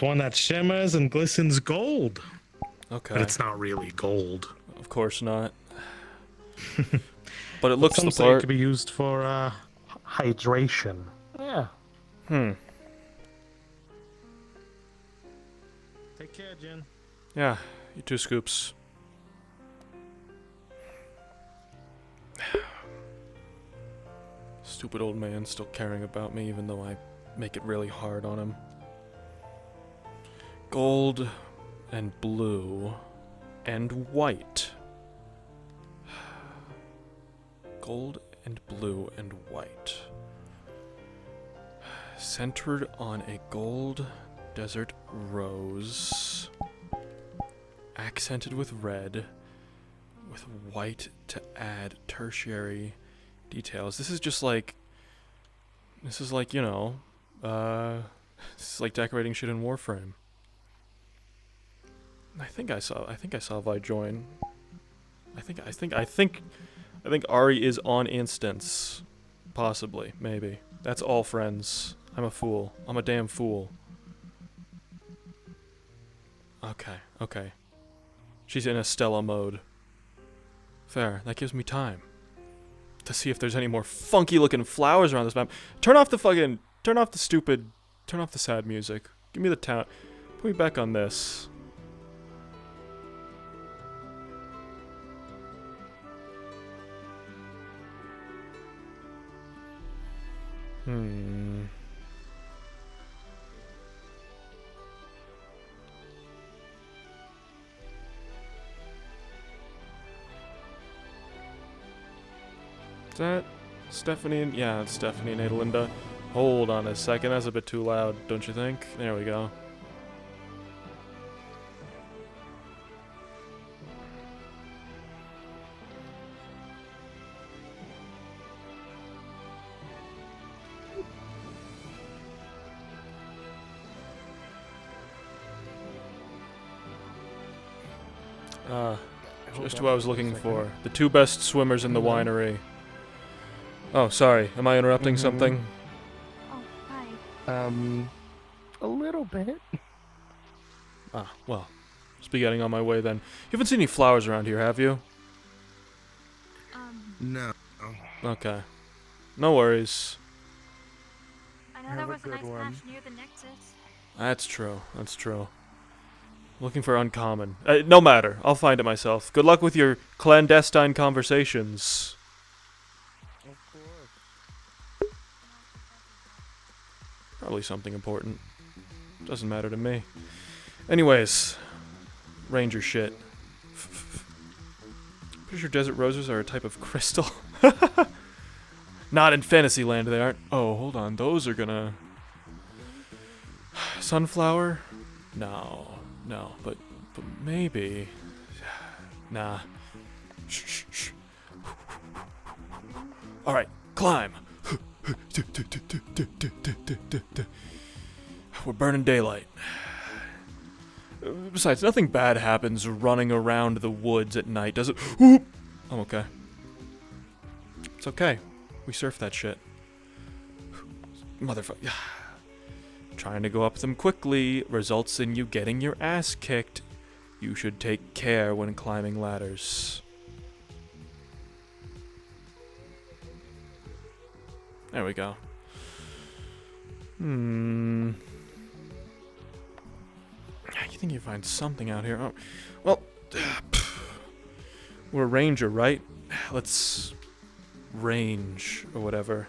one that shimmers and glistens gold. Okay. But it's not really gold. Of course not. But it looks Some the say it part. could be used for hydration. Yeah. Take care, Jen. Yeah, you two scoops. Stupid old man still caring about me even though I make it really hard on him. Gold and blue and white. Gold and blue and white. Centered on a gold desert rose. Accented with red. With white to add tertiary details. This is just like... This is like, you know... this is like decorating shit in Warframe. I think I saw Vi join. I think Ari is on instance. Possibly, maybe. That's all friends. I'm a fool. I'm a damn fool. Okay. She's in Estella mode. Fair. That gives me time to see if there's any more funky looking flowers around this map. Turn off the sad music. Give me the town. Put me back on this. Is that Stephanie and... Yeah, it's Stephanie and Adelinda. Hold on a second, that's a bit too loud, don't you think? There we go. Just who I was looking for. The two best swimmers in the winery. Oh, sorry. Am I interrupting something? Oh, hi. A little bit. Ah, well. Must be getting on my way then. You haven't seen any flowers around here, have you? No. Okay. No worries. I know there was a nice patch near the Nexus. That's true. Looking for uncommon. No matter. I'll find it myself. Good luck with your clandestine conversations. Of course. Probably something important. Doesn't matter to me. Anyways. Ranger shit. Pretty sure desert roses are a type of crystal. Not in Fantasyland, they aren't. Oh, hold on. Those are gonna... Sunflower? No, but maybe. Nah. Shh. All right, climb. We're burning daylight. Besides, nothing bad happens running around the woods at night, does it? I'm okay. It's okay. We surf that shit. Motherfucker. Trying to go up them quickly results in you getting your ass kicked. You should take care when climbing ladders. There we go. You think you find something out here? Oh, well, we're a ranger, right? Let's range or whatever.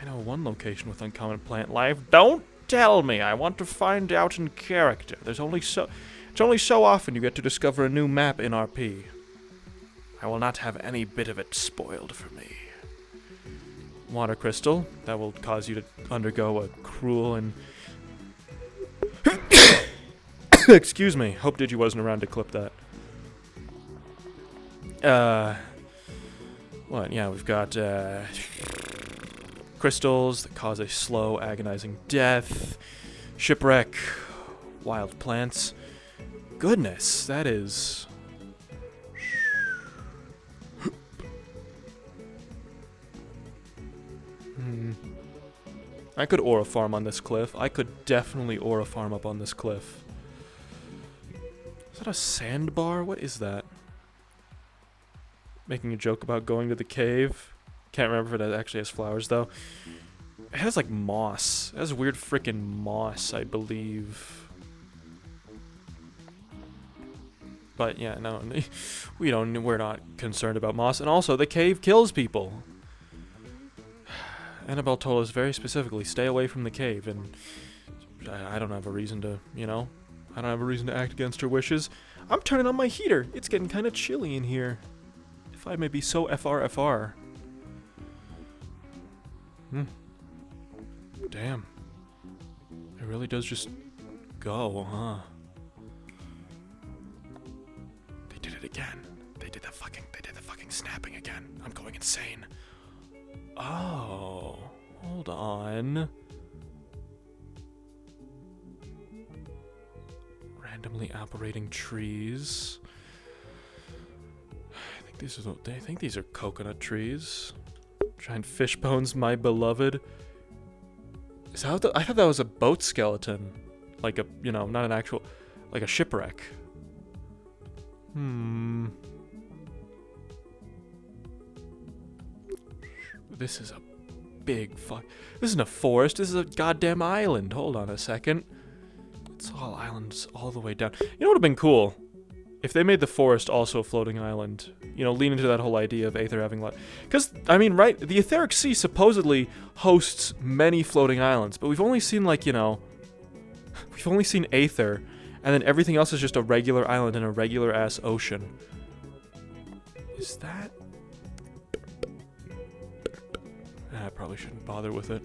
I know one location with uncommon plant life. Don't tell me. I want to find out in character. It's only so often you get to discover a new map in RP. I will not have any bit of it spoiled for me. Water crystal. That will cause you to undergo a cruel and... Excuse me. Hope Digi wasn't around to clip that. What? Yeah, we've got, crystals that cause a slow, agonizing death, shipwreck, wild plants. Goodness, that is... I could aura farm on this cliff. I could definitely aura farm up on this cliff. Is that a sandbar? What is that? Making a joke about going to the cave. Can't remember if it actually has flowers, though. It has, like, moss. It has weird frickin' moss, I believe. But, yeah, no. We're not concerned about moss. And also, the cave kills people. Annabelle told us very specifically, stay away from the cave, and I don't have a reason to, I don't have a reason to act against her wishes. I'm turning on my heater. It's getting kind of chilly in here. If I may be so FR. Damn. It really does just go, huh? They did it again. They did the fucking snapping again. I'm going insane. Oh, hold on. Randomly operating trees. I think these are coconut trees. Giant fish bones, my beloved. Is that I thought that was a boat skeleton. Like a, not an actual, like a shipwreck. This is a big fuck. This isn't a forest. This is a goddamn island. Hold on a second. It's all islands all the way down. You know what would have been cool? If they made the forest also a floating island. Lean into that whole idea of Aether having lot. Because, right? The Etheric Sea supposedly hosts many floating islands. But we've only seen, we've only seen Aether. And then everything else is just a regular island in a regular-ass ocean. Is that... I probably shouldn't bother with it.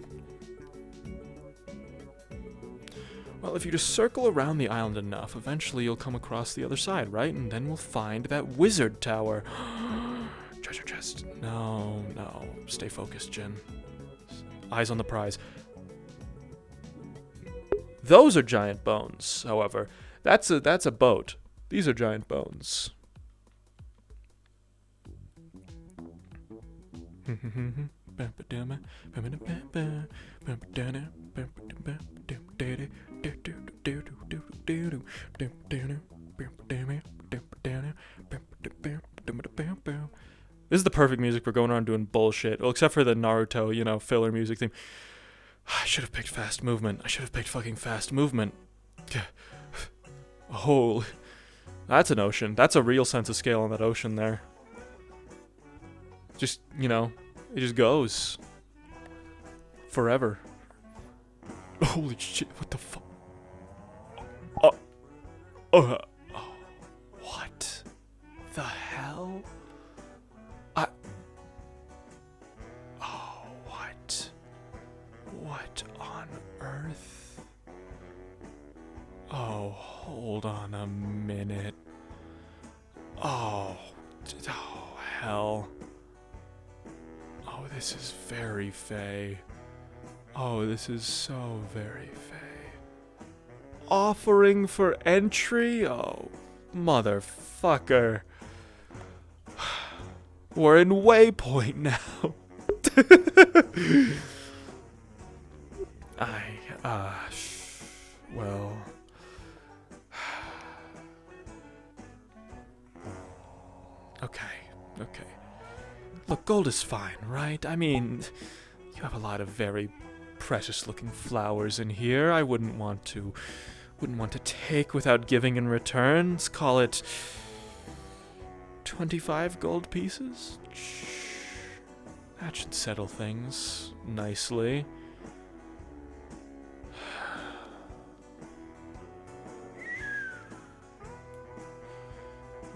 Well, if you just circle around the island enough, eventually you'll come across the other side, right? And then we'll find that wizard tower. Treasure chest. No. Stay focused, Jin. Eyes on the prize. Those are giant bones, however. That's a boat. These are giant bones. This is the perfect music for going around doing bullshit. Well, except for the Naruto, filler music theme. I should have picked fast movement. I should have picked fucking fast movement. Oh, that's an ocean. That's a real sense of scale on that ocean there. Just, it just goes. Forever. Holy shit, what the fuck? What the hell? What on earth? Oh, hold on a minute. Oh, hell. Oh, this is very fey. Oh, this is so very fey. Offering for entry? Oh, motherfucker. We're in Waypoint now. Well. Okay. Look, gold is fine, right? You have a lot of very precious-looking flowers in here. I wouldn't want to take without giving in return. Let's call it 25 gold pieces. That should settle things nicely.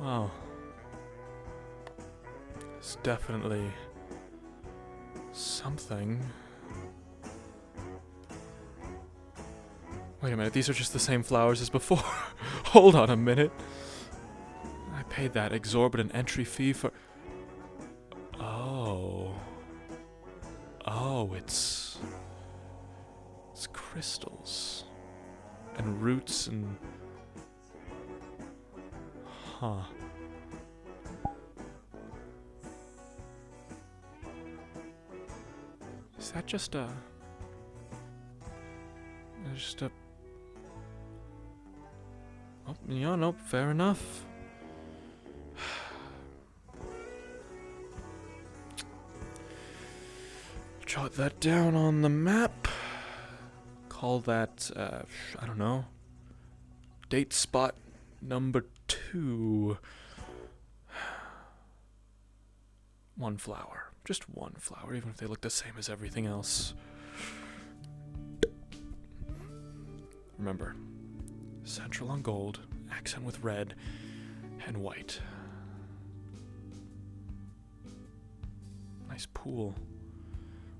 Wow. It's definitely something. Wait a minute, these are just the same flowers as before. Hold on a minute. I paid that exorbitant entry fee for... Oh, Oh, it's crystals and roots and huh. Is that just a oh, yeah, nope, fair enough. Jot that down on the map. Call that, I don't know, date spot number 2. One flower. Just one flower, even if they look the same as everything else. Remember, central on gold, accent with red and white. Nice pool.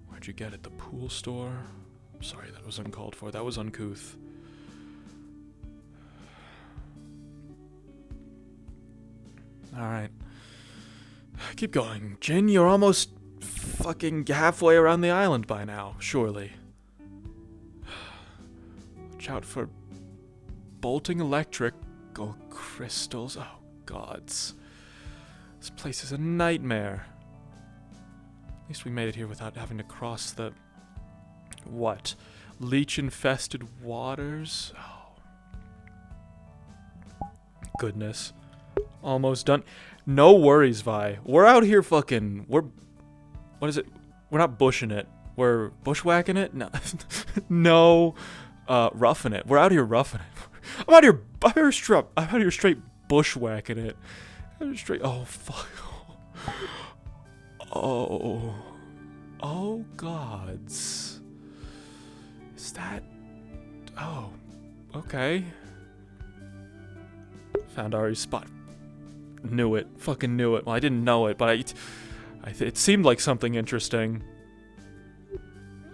Where'd you get it? The pool store? Sorry, that was uncalled for. That was uncouth. Alright. Keep going. Jin, you're almost fucking halfway around the island by now, surely. Watch out for bolting electrical crystals. Oh, gods. This place is a nightmare. At least we made it here without having to cross the... what? Leech-infested waters? Oh. Goodness. Almost done. No worries, Vi. We're out here fucking... What is it? We're not bushing it. We're bushwhacking it? No. No. Roughing it. We're out here roughing it. I'm out here straight bushwhacking it. I'm straight... Oh, fuck. Oh. Oh, gods. Is that... Oh. Okay. Found Ari's spot. Knew it. Fucking knew it. Well, I didn't know it, but it seemed like something interesting.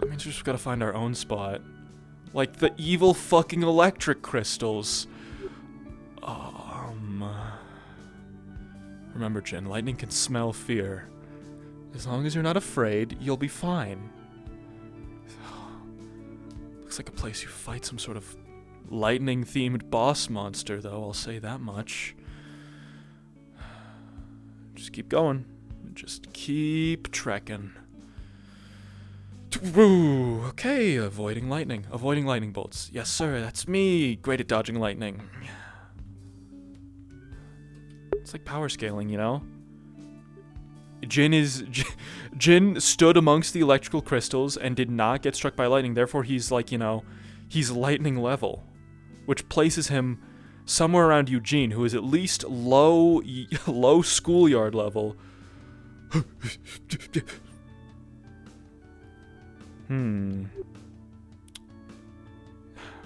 I mean, we just gotta find our own spot. Like the evil fucking electric crystals. Remember, Jin, lightning can smell fear. As long as you're not afraid, you'll be fine. Looks like a place you fight some sort of lightning-themed boss monster, though, I'll say that much. Just keep going. Just keep trekking. Ooh, okay, avoiding lightning. Avoiding lightning bolts. Yes, sir, that's me. Great at dodging lightning. It's like power scaling, you know? Jin stood amongst the electrical crystals and did not get struck by lightning. Therefore, he's like, you know, he's lightning level, which places him somewhere around Eugene, who is at least low schoolyard level.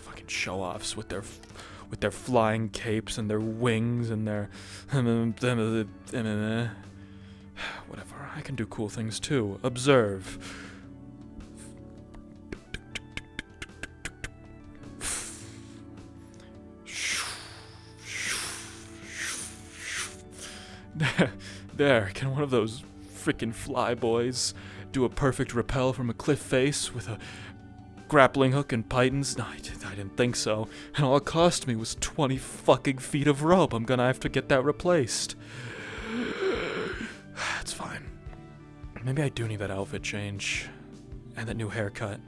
Fucking show-offs with their flying capes and their wings and their whatever. I can do cool things too. Observe. There, can one of those freaking fly boys do a perfect rappel from a cliff face with a grappling hook and pythons? No, I didn't think so. And all it cost me was 20 fucking feet of rope. I'm gonna have to get that replaced. It's fine. Maybe I do need that outfit change. And that new haircut.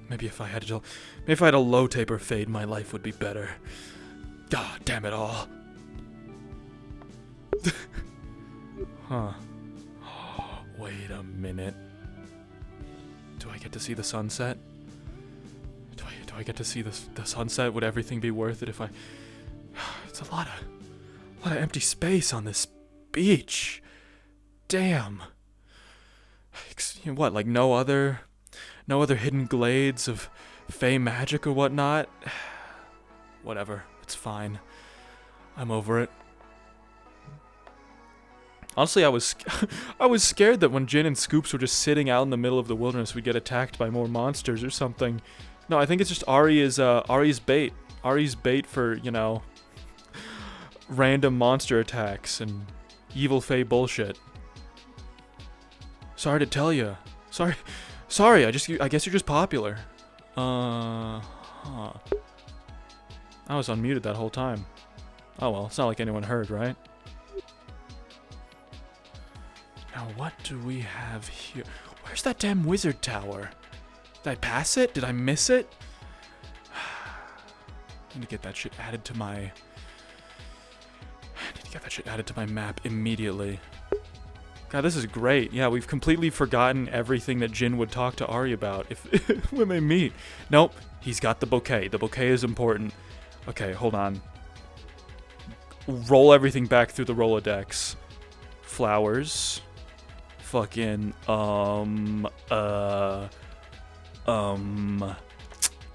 Maybe if I had a low taper fade, my life would be better. God damn it all. Huh. Wait a minute. Do I get to see the sunset? Do I get to see the sunset? Would everything be worth it if I... It's a lot of empty space on this beach. Damn. What, like no other hidden glades of fey magic or whatnot? Whatever, it's fine. I'm over it. Honestly, I was scared that when Jin and Scoops were just sitting out in the middle of the wilderness, we'd get attacked by more monsters or something. No, I think it's just Ari's bait. Ari's bait for, you know, random monster attacks and evil fey bullshit. Sorry to tell you, Sorry, I guess you're just popular. I was unmuted that whole time. Oh well, it's not like anyone heard, right? Now what do we have here? Where's that damn wizard tower? Did I pass it? Did I miss it? I need to get that shit added to my... map immediately. God, this is great. Yeah, we've completely forgotten everything that Jin would talk to Ari about if when they meet. Nope, he's got the bouquet. The bouquet is important. Okay, hold on. Roll everything back through the Rolodex. Flowers. Fucking,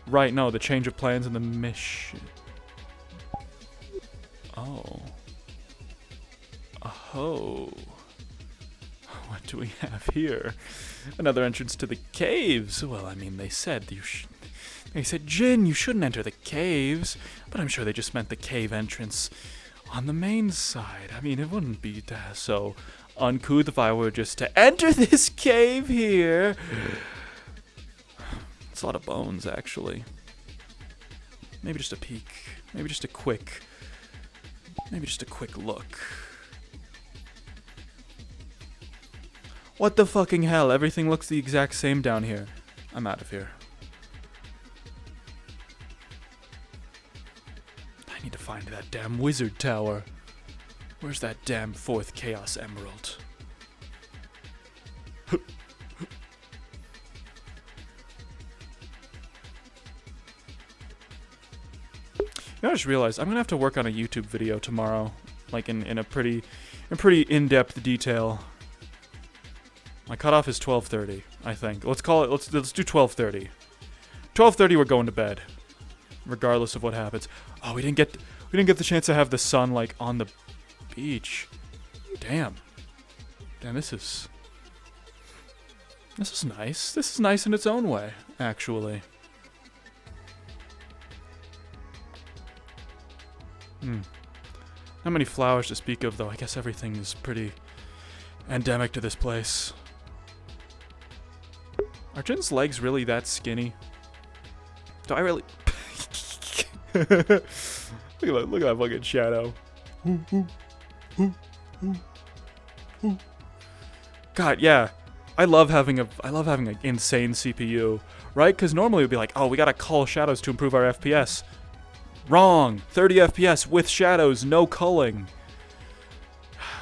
right, no, the change of plans and the mission. Oh. Oh. What do we have here? Another entrance to the caves. Well, I mean, they said Jin, you shouldn't enter the caves. But I'm sure they just meant the cave entrance on the main side. I mean, it wouldn't be so uncouth if I were just to enter this cave here. It's a lot of bones, actually. Maybe just a peek. Maybe just a quick look. What the fucking hell? Everything looks the exact same down here. I'm out of here. I need to find that damn wizard tower. Where's that damn 4th Chaos Emerald? I just realized I'm gonna have to work on a YouTube video tomorrow, like in a pretty in-depth detail. My cutoff is 12:30, I think. Let's call it. Let's do 12:30. 12:30, we're going to bed, regardless of what happens. Oh, we didn't get the chance to have the sun like on the beach. Damn, this is nice. This is nice in its own way, actually. Not many flowers to speak of, though. I guess everything is pretty endemic to this place. Are Jin's legs really that skinny? Do I really... Look at that fucking shadow. God, yeah. I love having an insane CPU, right? Because normally it would be like, oh, we gotta cull shadows to improve our FPS. Wrong! 30 FPS with shadows, no culling.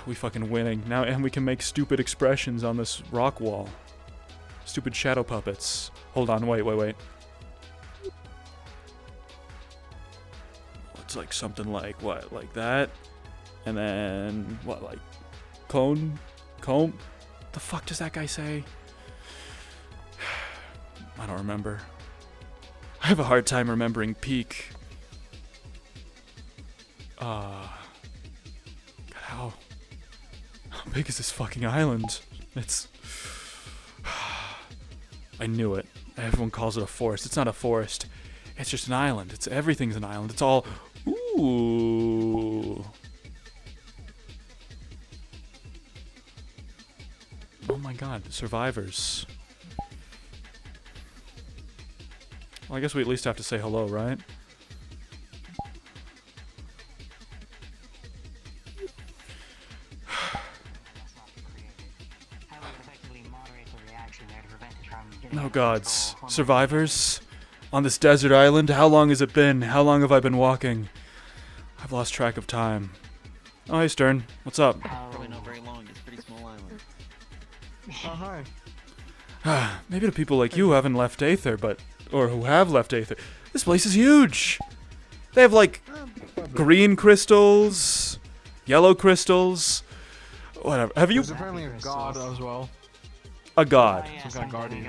We fucking winning. Now, and we can make stupid expressions on this rock wall. Stupid shadow puppets. Hold on, wait. It's like something like, what, like that? And then, what, like, cone? What the fuck does that guy say? I don't remember. I have a hard time remembering peak. God, how big is this fucking island? It's... I knew it. Everyone calls it a forest. It's not a forest. It's just an island. Everything's an island. It's all... Ooh. Oh my god, survivors. Well, I guess we at least have to say hello, right? Oh gods. Survivors? On this desert island? How long has it been? How long have I been walking? I've lost track of time. Oh, hey Stern. What's up? Probably not very long. It's a pretty small island. Oh, hi. Maybe the people like you who haven't left Aether, or who have left Aether. This place is huge! They have like green crystals, yellow crystals, whatever. Have you... There's apparently a god as well. A god. Some kind of guardian.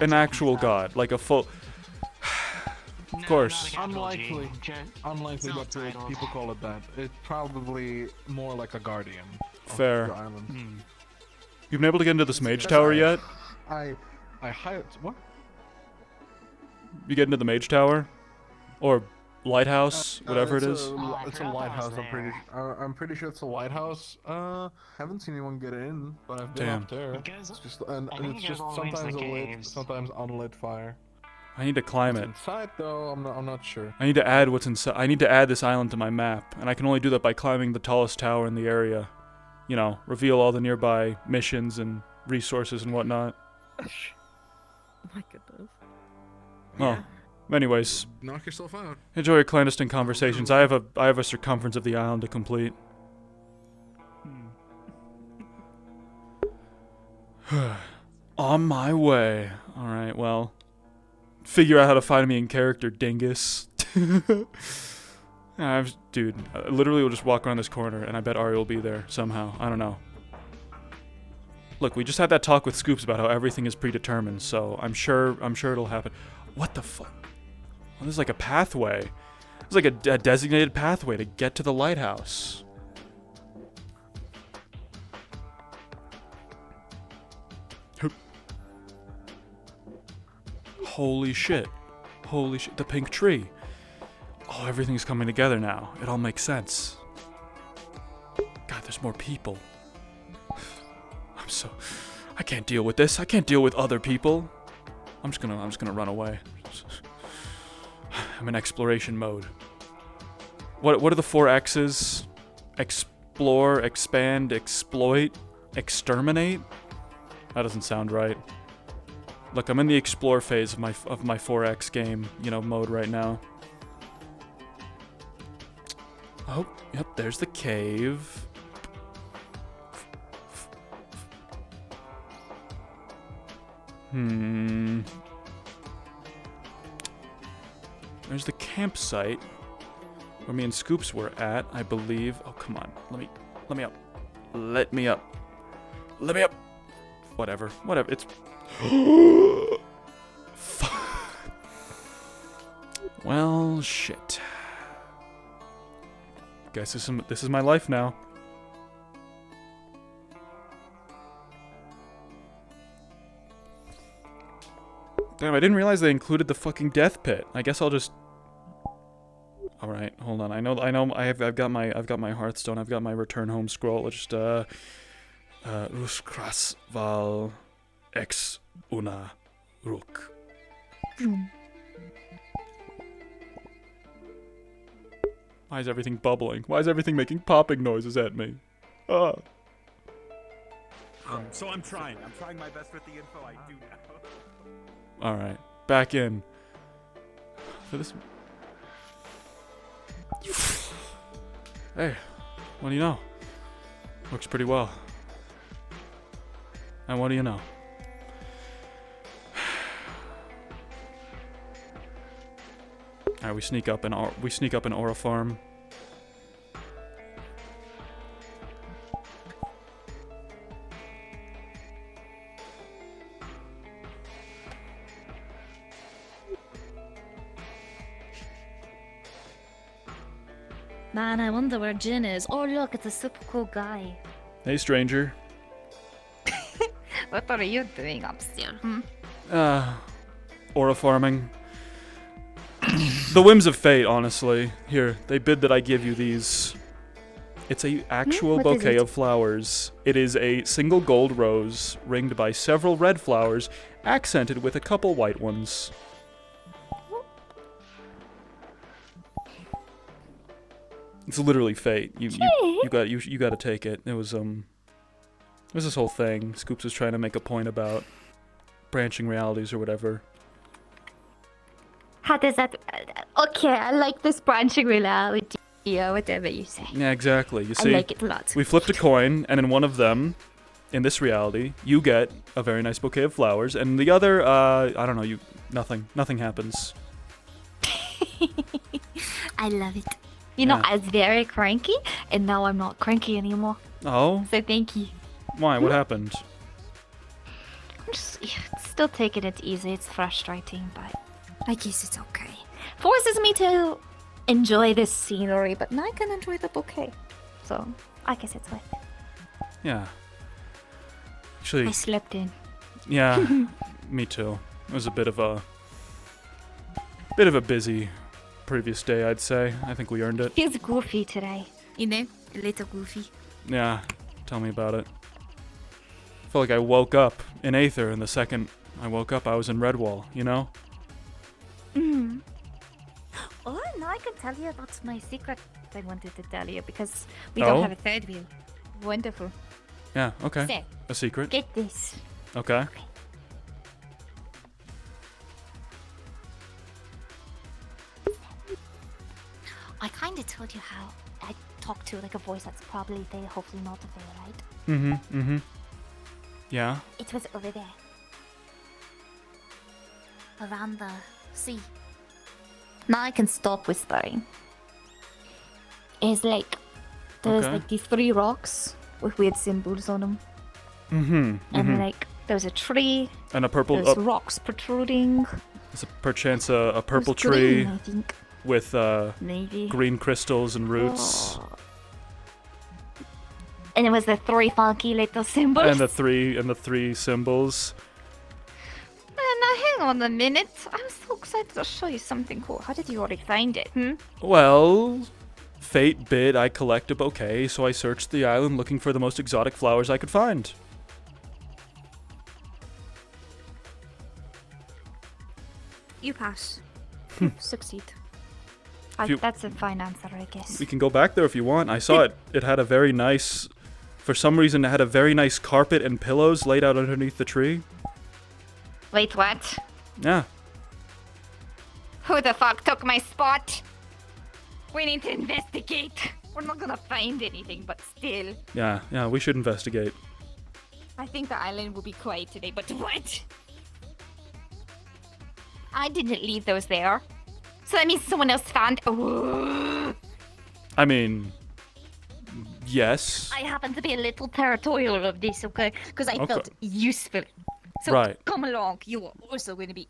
An actual god, like a full... Of course. Unlikely, but people call it that. It's probably more like a guardian. Fair. Of the island. You've been able to get into this mage tower yet? I hired... What? You get into the mage tower? Or lighthouse, whatever it is. It's a lighthouse. I'm pretty sure it's a lighthouse. Haven't seen anyone get in, but I've been up there. It's just and it's just sometimes a lit, sometimes unlit fire. I need to climb it. Inside though, I'm not sure. I need to add what's inside. I need to add this island to my map, and I can only do that by climbing the tallest tower in the area. You know, reveal all the nearby missions and resources and whatnot. Oh my goodness. Well, anyways. Knock yourself out. Enjoy your clandestine conversations. I have a circumference of the island to complete. On my way. Alright, well. Figure out how to find me in character, dingus. Dude, I literally will just walk around this corner and I bet Ari will be there somehow. I don't know. Look, we just had that talk with Scoops about how everything is predetermined, so I'm sure it'll happen. What the fuck? Well, this is like a pathway. It's like a designated pathway to get to the lighthouse. Holy shit. Holy shit. The pink tree. Oh, everything's coming together now. It all makes sense. God, there's more people. I can't deal with this. I can't deal with other people. I'm just gonna run away. I'm in exploration mode. What are the 4 X's? Explore, expand, exploit, exterminate? That doesn't sound right. Look, I'm in the explore phase of my 4X game, mode right now. Oh, yep, there's the cave. There's the campsite where me and Scoops were at, I believe. Oh, come on. Let me up. Let me up. Let me up. Whatever. It's... Well, shit. Guess this is my life now. Damn, I didn't realize they included the fucking death pit. I guess I'll just... Alright, hold on. I know I've got my Hearthstone, I've got my return home scroll. Let's just Ruskras val ex una ruk. Why is everything bubbling? Why is everything making popping noises at me? Ah. So I'm trying my best with the info I do now. Alright, back in. For this... Hey, what do you know? Works pretty well. And what do you know? Alright, we sneak up in Aura Farm. Man, I wonder where Jin is. Oh look, it's a super cool guy. Hey, stranger. What are you doing upstairs? Aura farming. The whims of fate, honestly. Here, they bid that I give you these. It's a actual bouquet of flowers. It is a single gold rose, ringed by several red flowers, accented with a couple white ones. It's literally fate. You gotta take it. It was this whole thing. Scoops was trying to make a point about branching realities or whatever. How does that... Okay, I like this branching reality. Yeah, whatever you say. Yeah, exactly. You see, I like it a lot. We flipped a coin, and in one of them, in this reality, you get a very nice bouquet of flowers, and the other, I don't know, nothing happens. I love it. You know, I was very cranky, and now I'm not cranky anymore. Oh? So thank you. Why? What happened? I'm just still taking it easy. It's frustrating, but I guess it's okay. Forces me to enjoy this scenery, but now I can enjoy the bouquet. So, I guess it's worth it. Yeah. Actually... I slept in. Yeah, me too. It was a bit of a busy previous day, I'd say. I think we earned it. Feels goofy today. You know? A little goofy. Yeah, tell me about it. I felt like I woke up in Aether, and the second I woke up, I was in Redwall, you know? Mm. Oh, now I can tell you about my secret I wanted to tell you, because we don't have a third wheel. Wonderful. Yeah, okay. So, a secret. get this. Okay. I kind of told you how I talked to like a voice that's probably there, hopefully not there, right? Mm-hmm, mm-hmm. Yeah? It was over there. Around the sea. Now I can stop whispering. It's like, there's like these 3 rocks with weird symbols on them. Mm-hmm. And like, there's a tree. And a purple... There's rocks protruding. There's a perchance a purple There's tree green, I think. with Maybe. green crystals and roots. Oh. And it was the 3 funky little symbols. And the three symbols. Now hang on a minute. I'm so excited to show you something cool. How did you already find it? Well, fate bid I collect a bouquet, so I searched the island looking for the most exotic flowers I could find. You pass. Succeed. You- That's a fine answer, I guess. We can go back there if you want. I saw it. It had a very nice... For some reason, it had a very nice carpet and pillows laid out underneath the tree. Wait, what? Yeah. Who the fuck took my spot? We need to investigate. We're not gonna find anything, but still. Yeah, we should investigate. I think the island will be quiet today, but what? I didn't leave those there. So that means someone else found... Oh. I mean... Yes. I happen to be a little territorial of this, okay? Because I felt useful. So Right. come along, you are also going to be...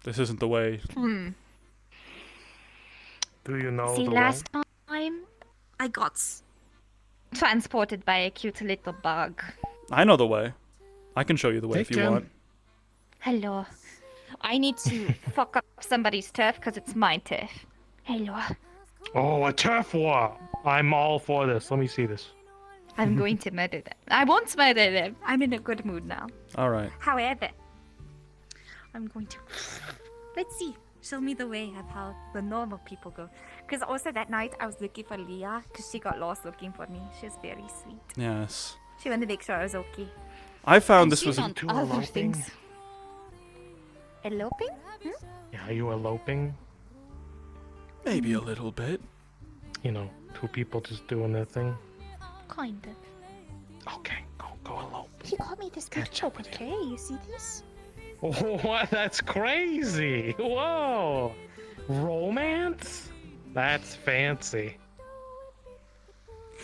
This isn't the way. Do you know See, the last time I got transported by a cute little bug. I know the way. I can show you the way if you want. Hello. I need to fuck up somebody's turf because it's my turf. Hello. Oh, a turf war! I'm all for this. Let me see this. I'm going to murder them. I won't murder them. I'm in a good mood now. All right. However, I'm going to... Let's see. Show me the way of how the normal people go. Because also that night I was looking for Leah because she got lost looking for me. She was very sweet. Yes. She wanted to make sure I was okay. I found And this she was... found other things. Eloping? Yeah, are you eloping? Maybe a little bit. You know, 2 people just doing their thing. Kind of. Okay, go elope. He got me this picture, okay? You see this? What? That's crazy! Whoa! Romance? That's fancy.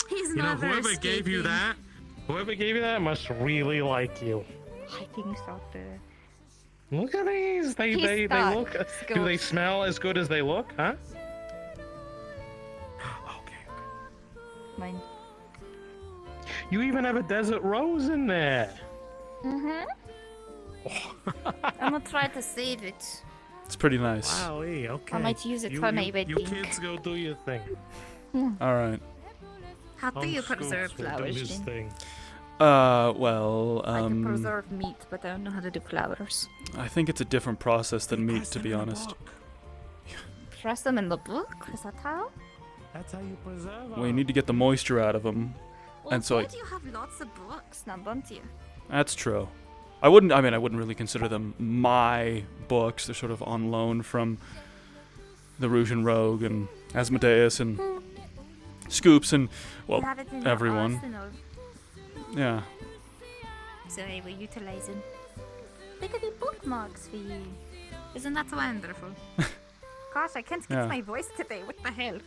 He's You know, not very whoever gave you that must really like you. I think so too. Look at these. They stuck. look. Let's Do they go. smell as good as they look? Huh? Mine. You even have a desert rose in there. Mm-hmm. I'm gonna try to save it. It's pretty nice. Wowee, okay. I might use it for my You wedding. kids go do your thing. All right. How do you Scoops preserve will do flowers his then? thing. Well, I can preserve meat, but I don't know how to do flowers. I think it's a different process than meat, to be honest. Press them in the book? Is that how? That's how you preserve Well, you need to get the moisture out of them. Well, And so don't you have lots of books now, don't you? That's true. I wouldn't really consider them my books. They're sort of on loan from the Rouge and Rogue and Asmodeus and Scoops and, well, You have it in your everyone. arsenal. Yeah. So we're utilizing. They could be bookmarks for you. Isn't that wonderful? Gosh, I can't get Yeah. my voice today. What the hell?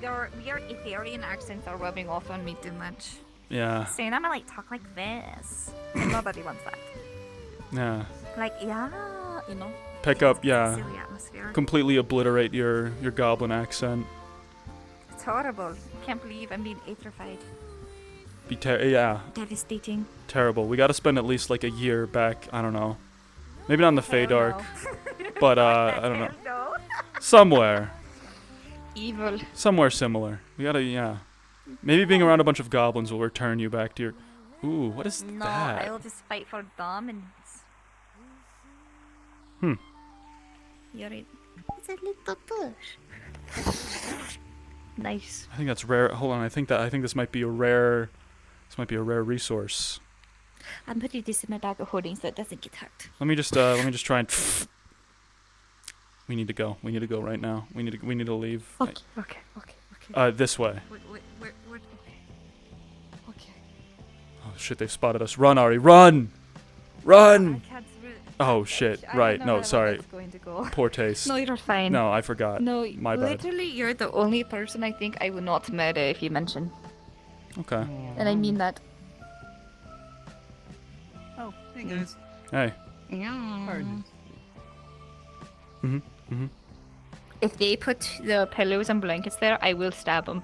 Your weird Etherian accents are rubbing off on me too much. Yeah. Saying I'm gonna like talk like this. And nobody wants that. Yeah. Like, yeah, you know. Pick up, yeah. Silly atmosphere. Completely obliterate your goblin accent. It's horrible. Can't believe I'm being aetherified. Yeah. Devastating. Terrible. We gotta spend at least like a year back, I don't know, Maybe not in the Feydark, but I don't know. Somewhere. Evil. Somewhere similar. We gotta, yeah. Maybe being around a bunch of goblins will return you back to your... Ooh, what is No, that? I'll just fight for dominance. You're in. It's a little bush. Nice. I think that's rare. Hold on, I think this might be a rare... This might be a rare resource. I'm putting this in my bag of holding so it doesn't get hurt. Let me just try and... We need to go. We need to go right now. We need to leave. Okay. This way. Where, okay. Oh shit, they've spotted us. Run, Ari, run! Run! I can't Oh shit, I right, don't know no, where sorry. that's going to go. Poor taste. No, you're fine. No, I forgot. No, My bad. literally, you're the only person I think I would not murder if you mention. Okay. And I mean that. Oh, hey guys. Hey. Yeah. Mm-hmm. If they put the pillows and blankets there, I will stab them.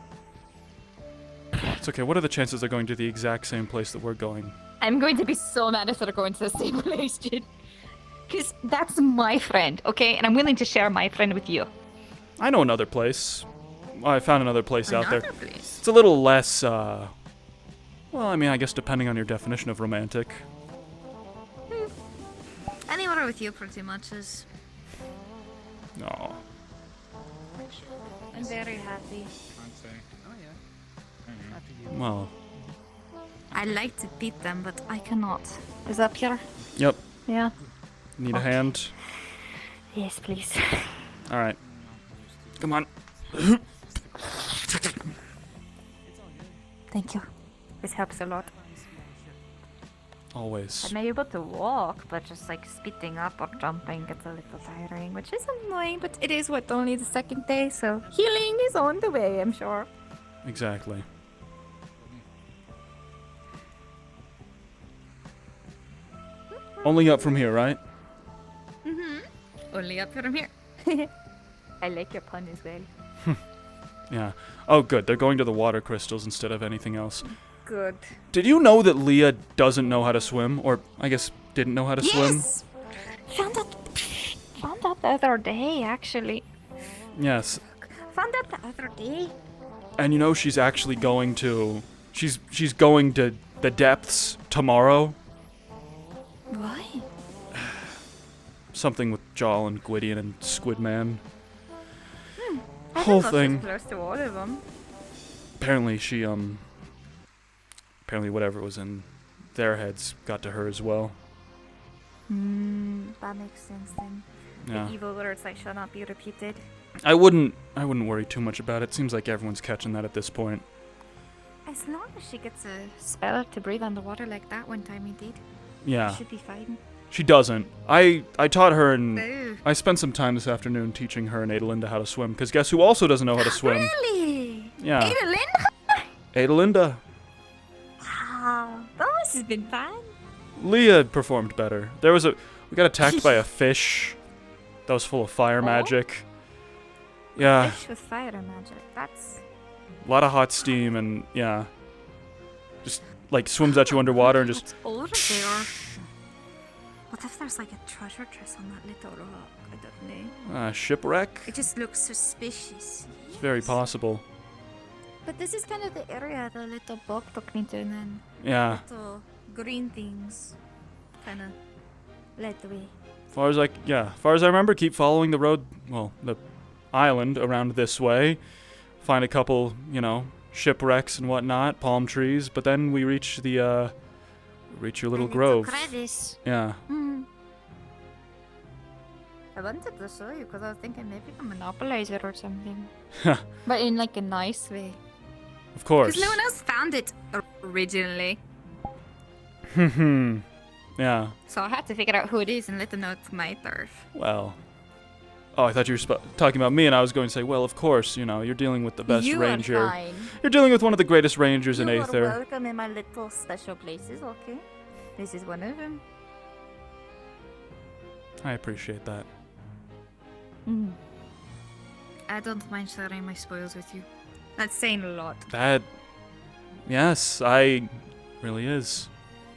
It's okay. What are the chances they're going to the exact same place that we're going? I'm going to be so mad if they're going to the same place, dude. Because that's my friend, okay? And I'm willing to share my friend with you. I know another place. I found another place out there. Another place? It's a little less, well, I mean, I guess depending on your definition of romantic. Anywhere with you pretty much is... No. I'm very happy. Well. I like to beat them, but I cannot. Is that pure? Yep. Yeah. Need a hand? Yes, please. Alright. Come on. Thank you. This helps a lot. Always. I'm able to walk, but just like speeding up or jumping gets a little tiring, which is annoying, but it is what, only the second day, so healing is on the way, I'm sure. Exactly. Only up from here, right? Mm-hmm. Only up from here. I like your pun as well. Yeah. Oh, good. They're going to the water crystals instead of anything else. Good. Did you know that Leah doesn't know how to swim? Or, I guess, didn't know how to swim? Yes! Found that the other day, actually. Yes. Found that the other day. And you know she's actually going to... She's going to the depths tomorrow? Why? Something with Jarl and Gwydion and Squidman. I Whole didn't know she thing. was close to all of them. Apparently she, apparently whatever was in their heads got to her as well. That makes sense then. Yeah. The evil words like shall not be repeated. I wouldn't worry too much about it. Seems like everyone's catching that at this point. As long as she gets a spell to breathe underwater like that one time we did. Yeah. Should be fine. She doesn't. I taught her and Ooh. I spent some time this afternoon teaching her and Adelinda how to swim. Because guess who also doesn't know how to swim? Really? Yeah. Adelinda? Adelinda. Wow. That must have been fun. Leah performed better. We got attacked by a fish that was full of fire magic. Yeah. Fish with fire magic. That's... A lot of hot steam and, yeah. Just, like, swims at you underwater and just... Over there. What if there's like a treasure chest on that little rock? I don't know. Shipwreck? It just looks suspicious. It's very possible. But this is kind of the area the little bug took me to, and then Yeah. little green things kind of led the way. As far as I remember, keep following the road, well, the island around this way. Find a couple, shipwrecks and whatnot, palm trees, but then we reach the, reach your little grove. Crevice. Yeah. I wanted to show you because I was thinking maybe I can monopolize it or something. But in like a nice way. Of course. Because no one else found it originally. Yeah. So I had to figure out who it is and let them know it's my turf. Well. Oh, I thought you were talking about me, and I was going to say, well, of course, you're dealing with the best You are ranger. fine. You're dealing with one of the greatest rangers in You are Aether. welcome in my little special places, okay? This is one of them. I appreciate that. I don't mind sharing my spoils with you. That's saying a lot. Yes, I really is.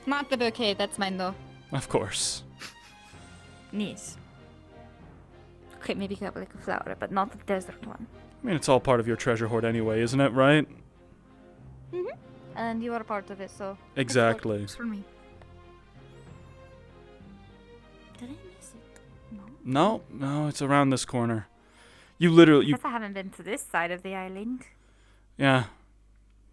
Not the bouquet, that's mine though. Of course. Nice. Okay, maybe get like a flower, but not the desert one. I mean, it's all part of your treasure hoard anyway, isn't it, right? Mm-hmm. And you are a part of it, so... Exactly. Works for me. Did I miss it? No, it's around this corner. You literally... Because I haven't been to this side of the island. Yeah.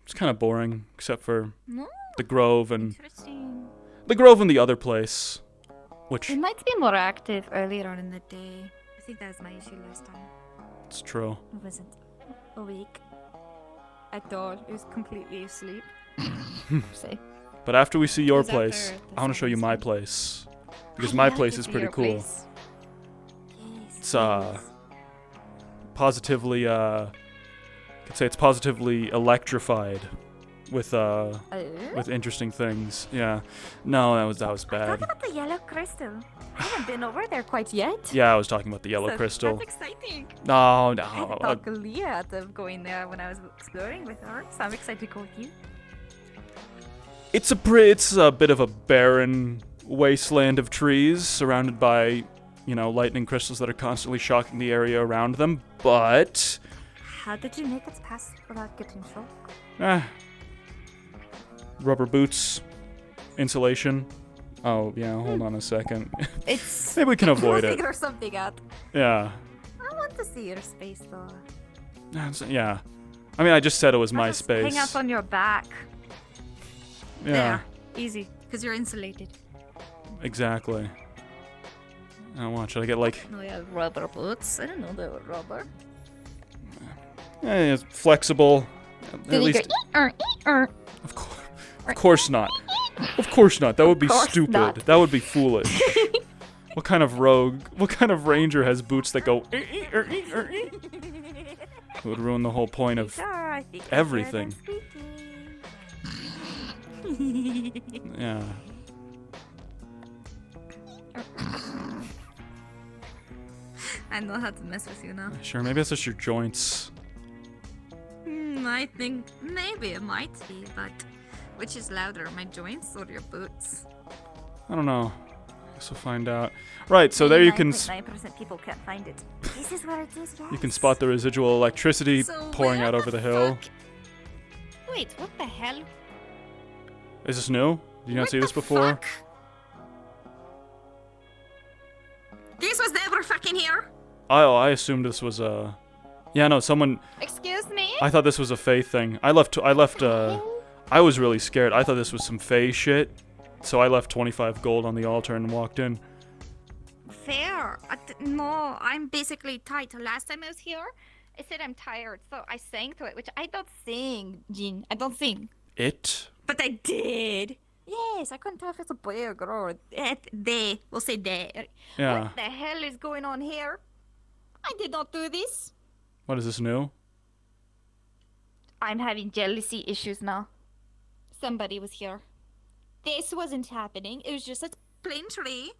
It's kind of boring, except for No. the Grove and... Interesting. The Grove and the other place. Which... It might be more active earlier on in the day. I think that was my issue last time. It's true. I wasn't awake at all. It was completely asleep. Say. But after we see your It was after place, the I want to show you my place. Because I'd my like place to is see pretty your cool. place. It's positively I could say it's positively electrified with interesting things. Yeah. No, that was Talk bad. about the yellow crystal. I haven't been over there quite yet. Yeah, I was talking about the yellow So crystal. That's exciting. No. I had to talk Leah out of going there when I was exploring with her, so I'm excited to go with you. It's a bit of a barren wasteland of trees surrounded by, lightning crystals that are constantly shocking the area around them, but How did you make it past without getting shocked? Rubber boots, insulation. Oh, yeah, hold on a second. It's Maybe we can avoid we'll it. figure something out. Yeah. I want to see your space though. Yeah. I mean, I just said it was my Just space. hang out on your back. Yeah. There. Easy. Because you're insulated. Exactly. Should I get like... No, yeah, rubber boots. I didn't know they were rubber. It's flexible. At least... Of course not. Of course not. That would be stupid. not. That would be foolish. What kind of ranger has boots that go... It would ruin the whole point of everything. Yeah. I know how to mess with you now. Sure, maybe it's just your joints. I think maybe it might be, but which is louder, my joints or your boots? I don't know. Guess we'll find out. Right, so there you can... 9% people can't find it. This is where it is, yes. You can spot the residual electricity pouring out over the hill. Wait, what the hell? Is this new? Did you not see this before? This was never fucking here. I assumed this was Yeah, no, someone... Excuse me? I thought this was a Fae thing. I was really scared. I thought this was some Fae shit. So I left 25 gold on the altar and walked in. Fair. No, I'm basically tight. Last time I was here, I said I'm tired, so I sang to it, which I don't sing, Jean. I don't sing. It? But I did. Yes, I couldn't tell if it's a boy or girl. They. We'll say they. Yeah. What the hell is going on here? I did not do this. What is this new? I'm having jealousy issues now. Somebody was here. This wasn't happening. It was just a plain tree.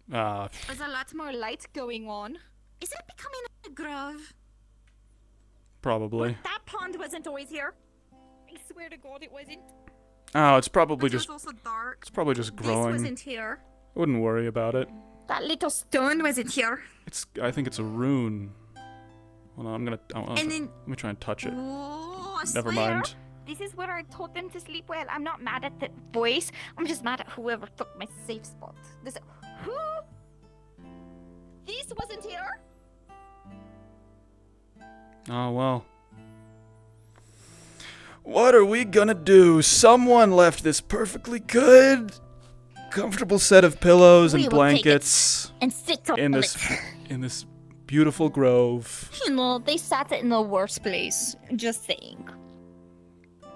There's a lot more light going on. Is it becoming a grove? Probably. That pond wasn't always here. I swear to God it wasn't. Oh, it's probably It just... was also dark. It's probably just growing. This wasn't here. I wouldn't worry about it. That little stone wasn't here. I think it's a rune. Hold on, And then- let me try and touch it. Oh, I Never swear, mind. This is where I told them to sleep well. I'm not mad at the voice. I'm just mad at whoever took my safe spot. Who? This wasn't here? Oh, well. What are we gonna do? Someone left this perfectly good, comfortable set of pillows and We will take it blankets and sit on in this beautiful grove. You know, they sat it in the worst place. Just saying.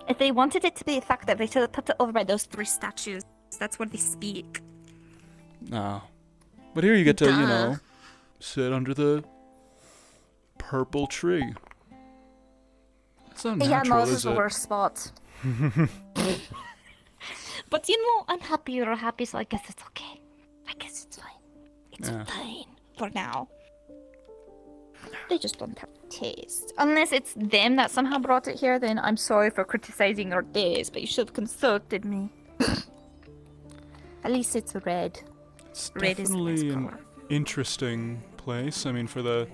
If they wanted it to be effective, they should have put it over by those 3 statues. That's where they speak. No. But here you get to, Duh. sit under the purple tree. That's not natural, Yeah, no, this is is the it? worst spot. But I'm happy you're happy, so I guess it's okay. I guess it's fine. It's Yeah. fine for now. They just don't have taste. Unless it's them that somehow brought it here, then I'm sorry for criticizing your taste, but you should have consulted me. At least it's red. It's definitely an interesting place. I mean, for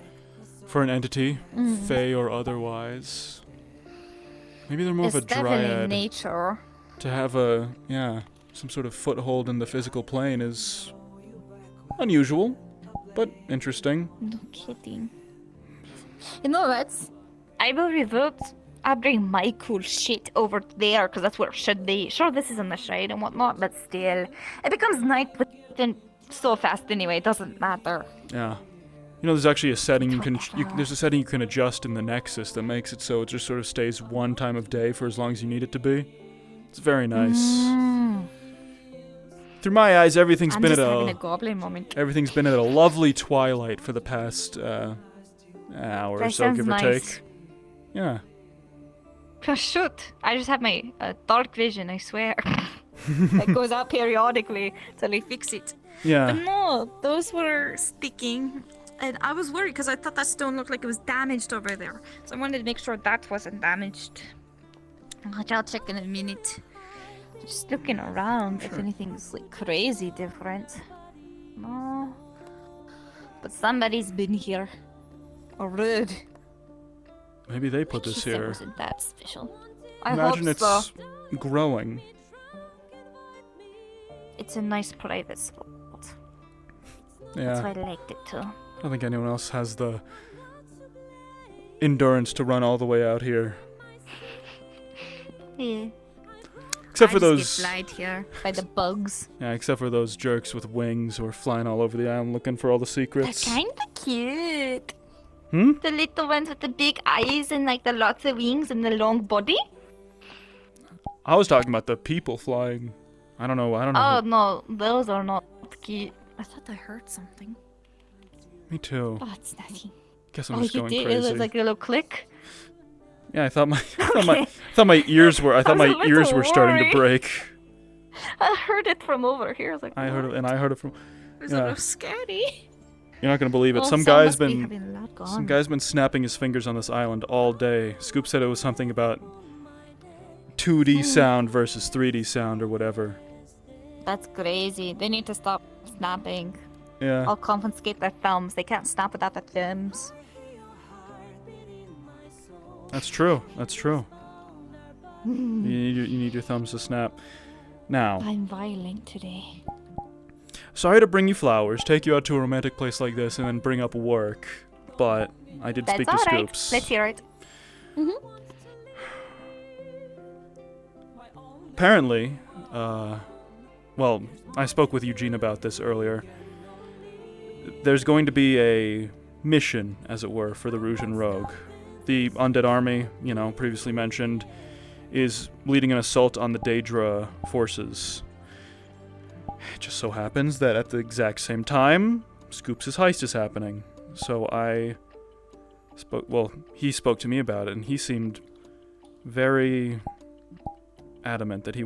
an entity, fey or otherwise. Maybe they're more of a dryad. Nature. To have some sort of foothold in the physical plane is unusual, but interesting. No kidding. You know what? I will revolt. I'll bring my cool shit over there, because that's where it should be. Sure, this is in the shade and whatnot, but still. It becomes night within so fast anyway, it doesn't matter. Yeah. You know, there's actually a setting there's a setting you can adjust in the Nexus that makes it so it just sort of stays one time of day for as long as you need it to be. It's very nice. Through my eyes, everything's been at a goblin moment. Everything's been at a lovely twilight for the past hour or so, give or take. Yeah. Oh, shoot. I just have my dark vision, I swear. It goes out periodically till I fix it. Yeah. But no, those were sticking. And I was worried because I thought that stone looked like it was damaged over there. So I wanted to make sure that wasn't damaged. I'll check in a minute. Just looking around if anything's like crazy different. No. But somebody's been here. Or rude. Maybe they put this here. It wasn't that special. I Imagine hope it's so. growing. It's a nice private spot. Yeah. That's why I liked it too. I don't think anyone else has the endurance to run all the way out here. Yeah. Except for those. Get flied here by the bugs. Yeah, except for those jerks with wings who are flying all over the island looking for all the secrets. They're kinda cute. Hmm? The little ones with the big eyes and like the lots of wings and the long body. I was talking about the people flying. I don't know. Oh no, those are not cute. I thought I heard something. Me too. Oh, it's nothing. Guess I'm just going did. crazy. It was like a little click. Yeah, I thought my ears were starting to break. I heard it from over here. I was like, I heard it from. It was a little scary. You're not gonna believe it. Well, some Sam guy's must be been having a lot gone. some guy's been snapping his fingers on this island all day. Scoop said it was something about 2D sound versus 3D sound or whatever. That's crazy. They need to stop snapping. Yeah. I'll confiscate their thumbs. They can't snap without their thumbs. That's true. That's true. You need your thumbs to snap. Now. I'm violent today. Sorry to bring you flowers, take you out to a romantic place like this, and then bring up work. But I did speak to Scoops. Let's hear it. Apparently, well, I spoke with Eugene about this earlier. There's going to be a mission, as it were, for the Rouge and Rogue. The undead army, previously mentioned, is leading an assault on the Daedra forces. It just so happens that at the exact same time, Scoops' heist is happening. So he spoke to me about it, and he seemed very adamant that he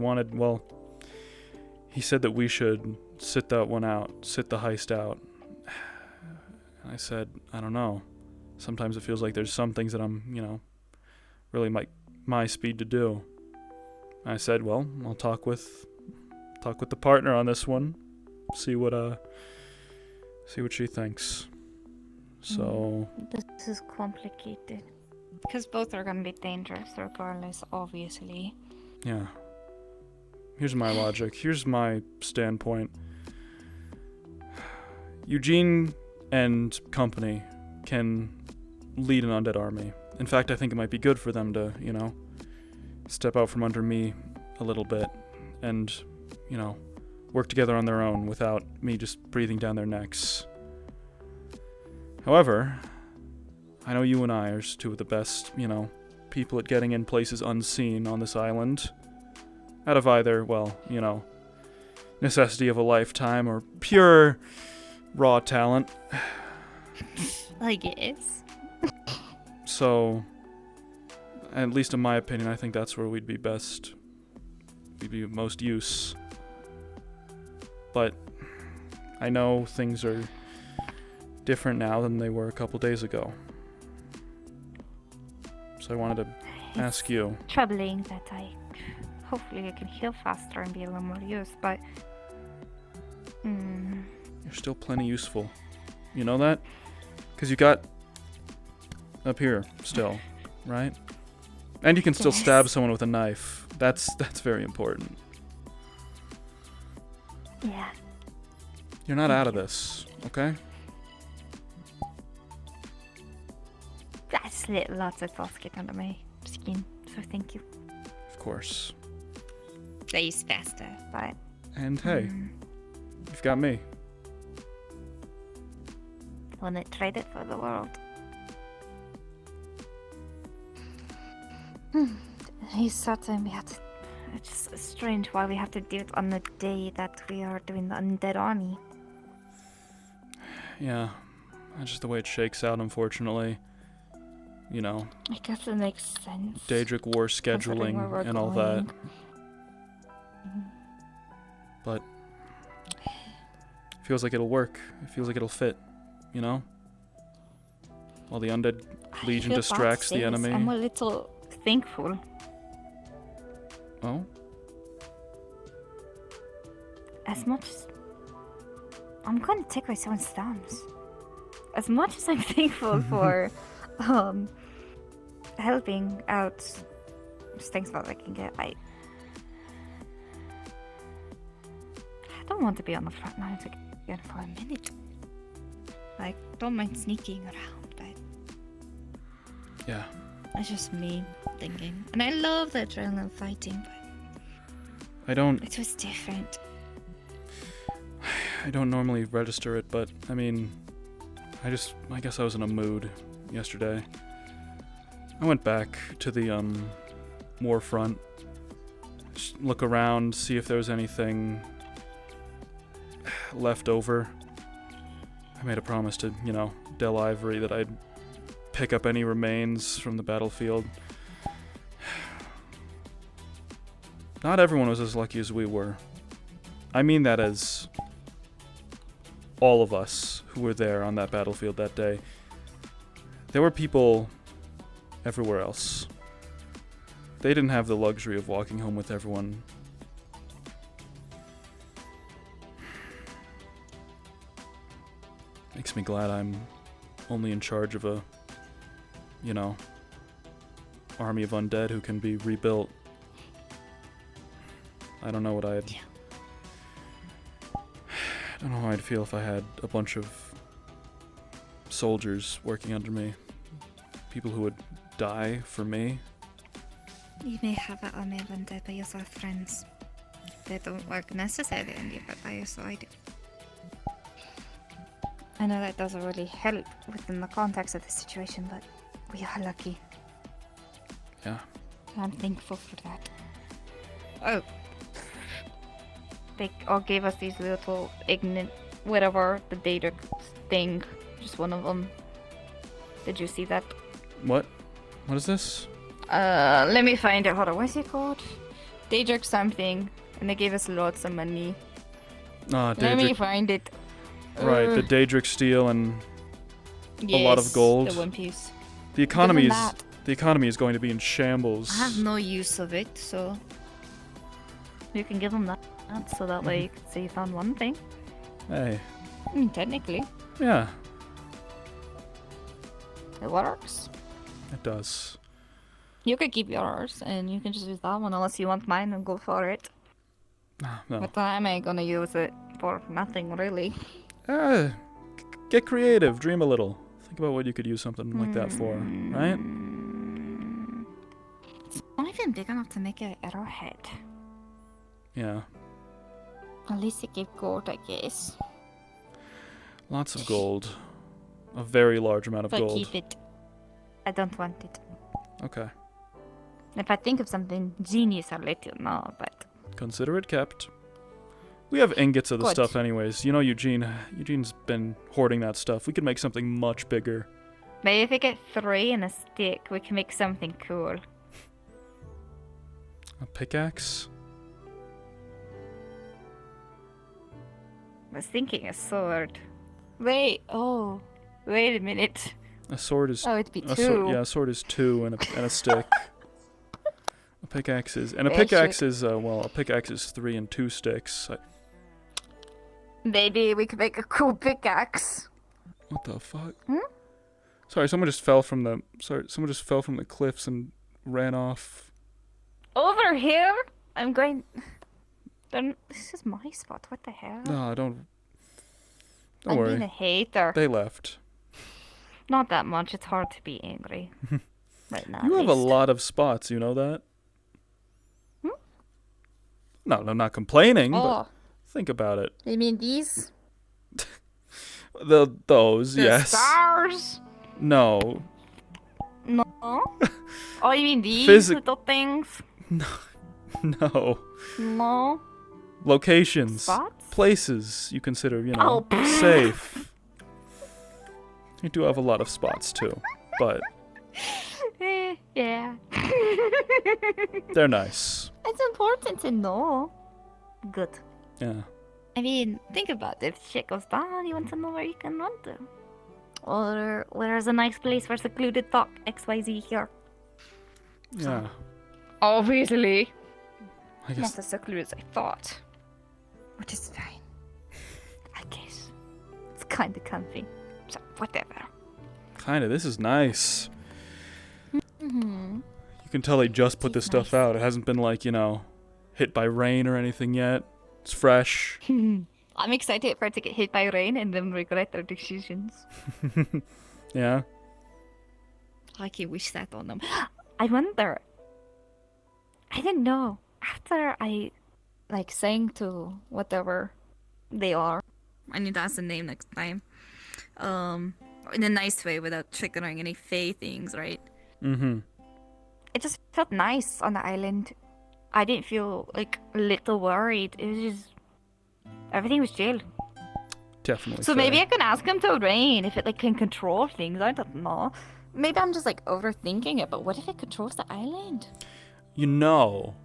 said that we should sit the heist out. And I said, I don't know. Sometimes it feels like there's some things that I'm, really my speed to do. And I said, well, I'll talk with the partner on this one, see what she thinks. So this is complicated because both are gonna be dangerous regardless, obviously. Yeah. Here's my logic. Here's my standpoint. Eugene and company can lead an undead army. In fact, I think it might be good for them to, step out from under me a little bit and, work together on their own without me just breathing down their necks. However, I know you and I are two of the best, people at getting in places unseen on this island. Out of either, necessity of a lifetime or pure raw talent. I guess. So, at least in my opinion, I think that's where we'd be best. We'd be of most use. But I know things are different now than they were a couple days ago. So I wanted to ask you. Troubling that hopefully I can heal faster and be a little more use, but you're still plenty useful. You know that? Because you got up here still, right? And you can still stab someone with a knife. That's very important. Yeah. You're not out of this, okay? That's lots of thoughts get under my skin, so thank you. Of course. Plays faster, but... And hey, you've got me. Wouldn't trade it for the world. He's certain we have to... It's strange why we have to do it on the day that we are doing the undead army. Yeah, that's just the way it shakes out, unfortunately. You know. I guess it makes sense. Daedric War scheduling and all that. But feels like it'll work. It feels like it'll fit, you know? While the undead legion distracts the enemy. I'm a little thankful. Oh? As much as... I'm gonna take away someone's thumbs. As much as I'm thankful for helping out just things that I can get, I don't want to be on the front lines again for a minute. Like, don't mind sneaking around, but yeah, that's just me thinking. And I love the adrenaline fighting, but it was different. I don't normally register it, but I mean, I guess I was in a mood yesterday. I went back to the war front, just look around, see if there was anything left over. I made a promise to, you know, Del Ivory that I'd pick up any remains from the battlefield. Not everyone was as lucky as we were. I mean that as all of us who were there on that battlefield that day. There were people everywhere else. They didn't have the luxury of walking home with everyone. Makes me glad I'm only in charge of a, you know, army of undead who can be rebuilt. I don't know what I'd... I don't know how I'd feel if I had a bunch of soldiers working under me. People who would die for me. You may have an army of undead, but you also have friends. They don't work necessarily on you, but by your side. I know that doesn't really help within the context of the situation, but we are lucky. Yeah. I'm thankful for that. Oh. They all gave us these little ignorant, whatever, the Daedric thing. Just one of them. Did you see that? What? What is this? Let me find it. Hold on, what's it called? Daedric something. And they gave us lots of money. Daedric. Let me find it. Right, the Daedric steel and a lot of gold. The One Piece. The economy is going to be in shambles. I have no use of it, so you can give them that, so that way you can say you found one thing. Hey. I mean, technically. Yeah. It works. It does. You could keep yours, and you can just use that one unless you want mine and go for it. No. But I am gonna use it for nothing, really. Get creative, dream a little. Think about what you could use something like that for, right? It's not even big enough to make an arrowhead. Yeah. At least it gave gold, I guess. Lots of gold. A very large amount of but gold. Keep it. I don't want it. Okay. If I think of something genius, I'll let you know, but... Consider it kept. We have ingots of the Good. stuff anyways. You know Eugene. Eugene's been hoarding that stuff. We could make something much bigger. Maybe if we get 3 and a stick, we can make something cool. A pickaxe? I was thinking a sword. Wait a minute. A sword is... Oh, it'd be 2. Yeah, a sword is 2 and a stick. A pickaxe is... And a Yeah, pickaxe is, a pickaxe is 3 and 2 sticks. Maybe we could make a cool pickaxe. What the fuck? Hmm? Sorry, someone just fell from the cliffs and ran off. Over here? I'm going... This is my spot. What the hell? No, don't I'm worry. being a hater. They left. Not that much. It's hard to be angry. Right now. You at have a least. lot of spots, you know that? Hmm? No, I'm not complaining, Oh. but think about it. You mean these? Those, The yes. stars? No. No. Oh, you mean these little things? No. No. Locations. Spots? Places you consider, you know, Oh. safe. You do have a lot of spots too, but Yeah. they're nice. It's important to know. Good. Yeah. I mean, think about it. If shit goes down, you want to know where you can run to. Or where's a nice place for secluded talk? XYZ here. Yeah. Obviously. I guess. Not as secluded as I thought. Which is fine. I guess. It's kinda comfy. So, whatever. Kinda. This is nice. Mm-hmm. You can tell they just put this stuff out. It hasn't been like, you know, hit by rain or anything yet. It's fresh. I'm excited for it to get hit by rain and then regret their decisions. Yeah. I can wish that on them. I wonder. I didn't know. After I, sang to whatever they are. I need to ask the name next time. In a nice way without triggering any Fae things, right? Mm-hmm. It just felt nice on the island. I didn't feel, a little worried. It was just... Everything was chill. Definitely. So maybe I can ask him to rain if it, can control things. I don't know. Maybe I'm just, overthinking it, but what if it controls the island? You know,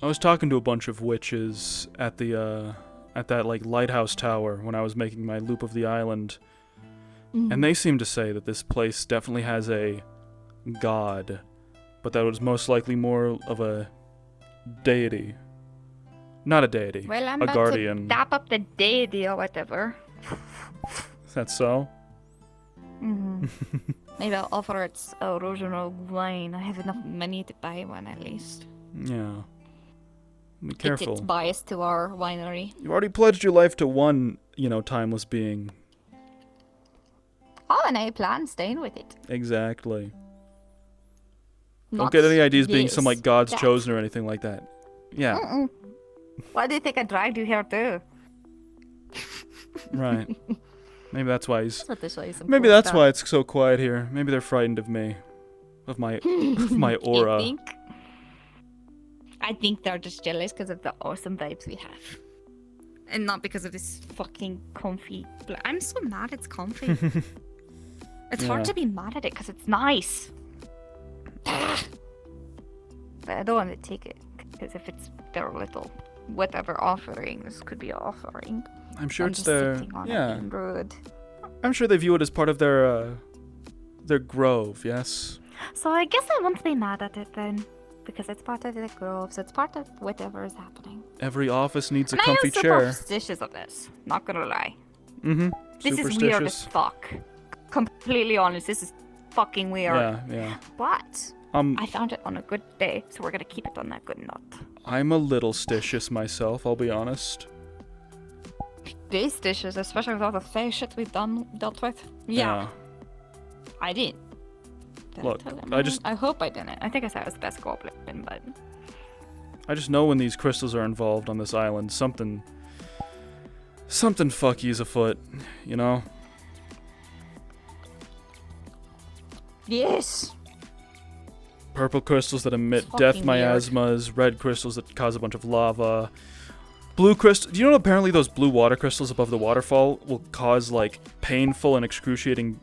I was talking to a bunch of witches at the, at that, lighthouse tower when I was making my loop of the island. And they seemed to say that this place definitely has a god, but that it was most likely more of a deity. Not a deity, Well, I'm a about guardian. to dap up the deity or whatever. Is that so? Mm-hmm. Maybe I'll offer it a Rouge and Rogue wine. I have enough money to buy one at least. Yeah. Be careful. It's biased to our winery. You already pledged your life to one, timeless being. Oh, and I plan staying with it. Exactly. Don't Not get any ideas being this, some, God's that. chosen or anything like that. Yeah. Mm-mm. Why do you think I dragged you here too? Right. Maybe that's why he's... Just want to show you some Maybe cool that's stuff. why it's so quiet here. Maybe they're frightened of me. Of my aura. I think they're just jealous because of the awesome vibes we have. And not because of this fucking comfy... I'm so mad it's comfy. It's Yeah. hard to be mad at it because it's nice. But I don't want to take it because if it's their little whatever offering, this could be an offering. I'm sure I'm it's just their... sitting on it Yeah. being rude. I'm sure they view it as part of their grove, yes? So I guess I won't be mad at it then. Because it's part of the grove, so it's part of whatever is happening. Every office needs a And comfy I am chair. superstitious of this, not gonna lie. Mm-hmm. This is weird as fuck. Completely honest, this is fucking weird. Yeah. But I found it on a good day, so we're gonna keep it on that good note. I'm a little stitious myself, I'll be honest. These dishes, especially with all the fae shit we've dealt with. Yeah. I didn't. Did Look, tell him? I hope I didn't. I think I said I was the best goblin, but... I just know when these crystals are involved on this island, something fucky is afoot, you know? Yes! Purple crystals that emit Fucking death weird. miasmas, red crystals that cause a bunch of lava, blue crystals... Do you know apparently those blue water crystals above the waterfall will cause, painful and excruciating,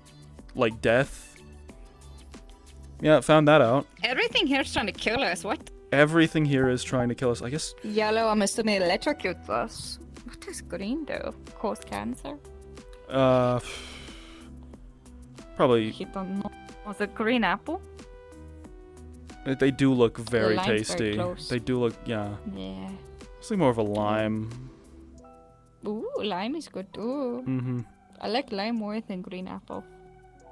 death? Yeah, found that out. Everything here's trying to kill us, what? Everything here is trying to kill us, I guess. Yellow, I'm assuming electrocutes us. What does green do? Cause cancer? Probably... You don't know. Was it green apple? They do look very lime's very tasty. close. They do look, yeah. Yeah. It's more of a lime. Ooh, lime is good too. Mm-hmm. I like lime more than green apple.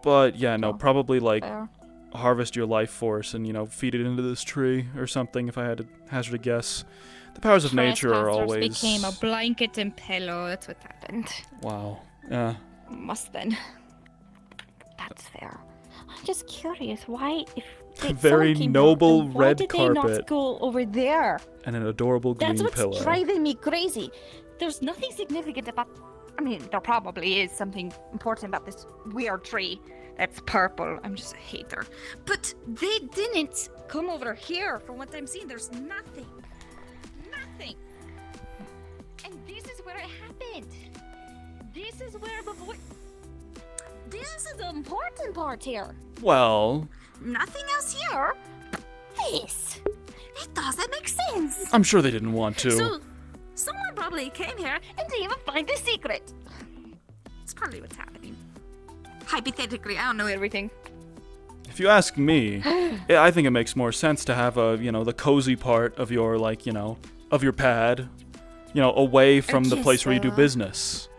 But yeah, no, probably like fair. harvest your life force and, you know, feed it into this tree or something if I had to hazard a guess. The powers of nature are Trespassers always... became a blanket and pillow. That's what happened. Wow. Yeah. Must then. That's fair. I'm just curious, why if Very noble why red did they carpet not go over there? and an adorable green That's what's pillow. driving me crazy. There's nothing significant about. I mean, there probably is something important about this weird tree that's purple. I'm just a hater. But they didn't come over here. From what I'm seeing, there's nothing. Nothing. And this is where it happened. This is where the voice. This is the important part here. Well, Nothing else here. This. It doesn't make sense. I'm sure they didn't want to. So, someone probably came here and didn't even find the secret. It's probably what's happening. Hypothetically, I don't know everything. If you ask me, I think it makes more sense to have a, you know, the cozy part of your, like, you know, of your pad, you know, away from the place where you do business.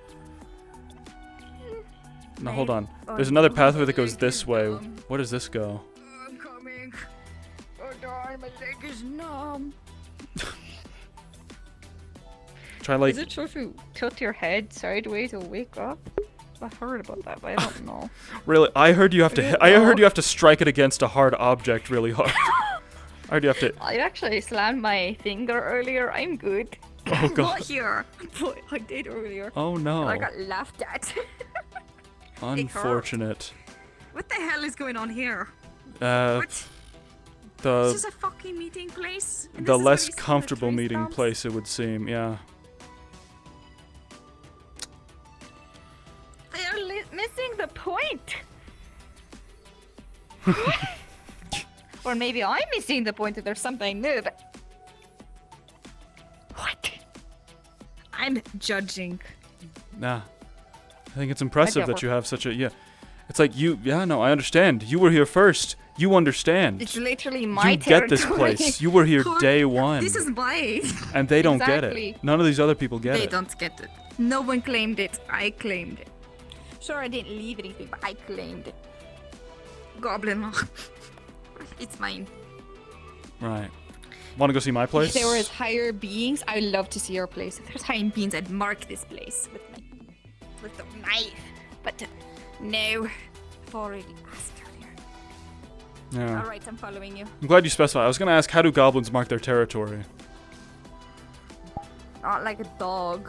Now, hold on. There's another pathway that goes this way. Where does this go? I'm coming. Oh darn, my leg is numb. Try, like... Is it true if you tilt your head sideways to wake up? I heard about that, but I don't know. Really? I heard you have to... I heard you have to strike it against a hard object really hard. I heard you have to... I actually slammed my finger earlier. I'm good. Oh, God. Not here. But I did earlier. Oh, no. I got laughed at. Unfortunate. What the hell is going on here? This The is a fucking meeting place. and the this is where less you see the comfortable tree meeting stumps? place, it would seem, yeah. They are missing the point. Or maybe I'm missing the point that there's something new, but... What? I'm judging. Nah. I think it's impressive get that what- you have such a... Yeah. It's like you... Yeah, no, I understand. You were here first. You understand. It's literally my You get this territory. place. You were here day one. This is my... And they don't get Exactly. it. None of these other people get They it. don't get it. No one claimed it. I claimed it. Sure, I didn't leave anything, but I claimed it. Goblin law. It's mine. Right. Want to go see my place? If there was higher beings, I'd love to see your place. If there's higher beings, I'd mark this place with the knife. But no, I've already asked earlier. Yeah. All right, I'm following you. I'm glad you specified. I was going to ask, how do goblins mark their territory? Not like a dog.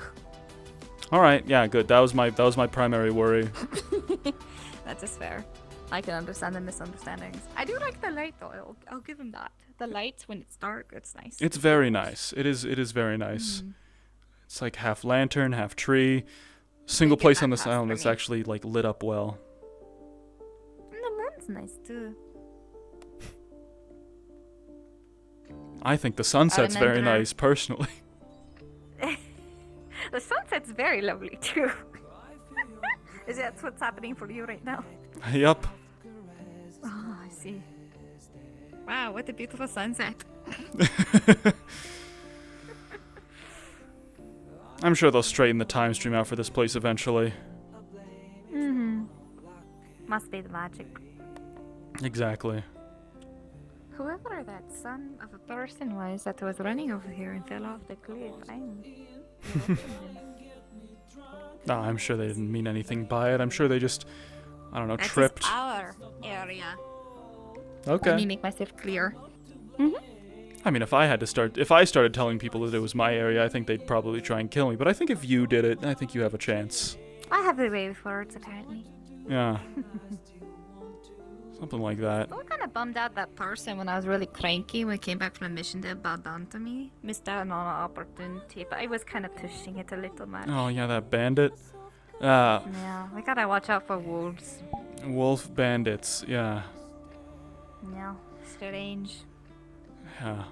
All right. Yeah, good. That was my primary worry. That is fair. I can understand the misunderstandings. I do like the light though. I'll give him that. The lights when it's dark, it's nice. It's very nice. It is very nice. It's like half lantern, half tree. Single place on this island that's actually like lit up well. And the moon's nice too. I think the sunset's very remember- nice personally. The sunset's very lovely too. Is that what's happening for you right now? Yup. Oh, I see. Wow, what a beautiful sunset. I'm sure they'll straighten the time stream out for this place eventually. Mm-hmm. Must be the magic. Exactly. Whoever that son of a person was that was running over here and fell off the cliff, No, I'm sure they didn't mean anything by it. I'm sure they just, I don't know, That is tripped. our area. Okay. Let me make myself clear. I mean, if I started telling people that it was my area, I think they'd probably try and kill me. But I think if you did it, I think you have a chance. I have the way with words, apparently. Yeah. Something like that. I was kind of bummed out that person when I was really cranky when I came back from a mission they bowed down to me. Missed out on an opportunity, but I was kind of pushing it a little much. Oh, yeah, that bandit. Yeah, we gotta watch out for wolves. Wolf bandits, yeah. Yeah, strange. Yeah.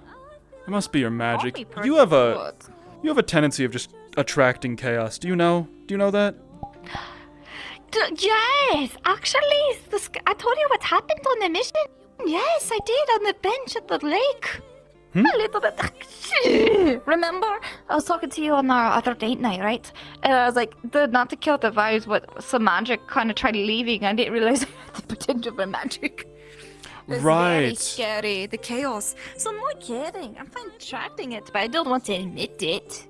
It must be your magic. me You have a tendency of just attracting chaos. Do you know? Do you know that? Yes, actually, I told you what happened on the mission. Yes, I did on the bench at the lake. A little bit. Remember? I was talking to you on our other date night, right? And I was like, not to kill the vibes, but some magic kind of tried leaving. I didn't realize the potential for magic. It's very scary, the chaos. So I'm not kidding. I'm fine attracting it, but I don't want to admit it.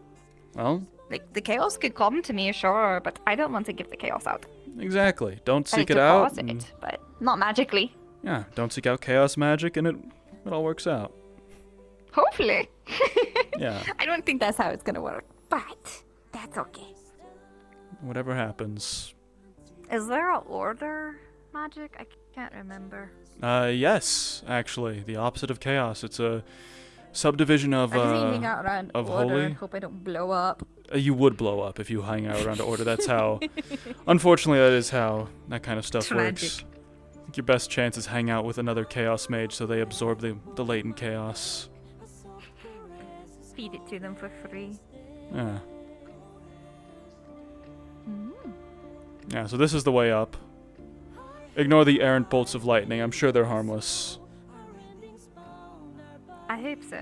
Well, Like, the chaos could come to me, sure, but I don't want to give the chaos out. exactly. Don't I like seek it to out. cause it, but not magically. Yeah, don't seek out chaos magic, and it all works out. Hopefully. Yeah. I don't think that's how it's gonna work, but that's okay. Whatever happens. Is there a order magic? I can't remember. Yes, actually, the opposite of chaos. It's a subdivision of I just hang out around of order holy. and hope I don't blow up. You would blow up if you hang out around order. That's how. Unfortunately, that is how that kind of stuff works. I think your best chance is hang out with another chaos mage, so they absorb the latent chaos. Feed it to them for free. Yeah. Yeah. So this is the way up. Ignore the errant bolts of lightning. I'm sure they're harmless. I hope so.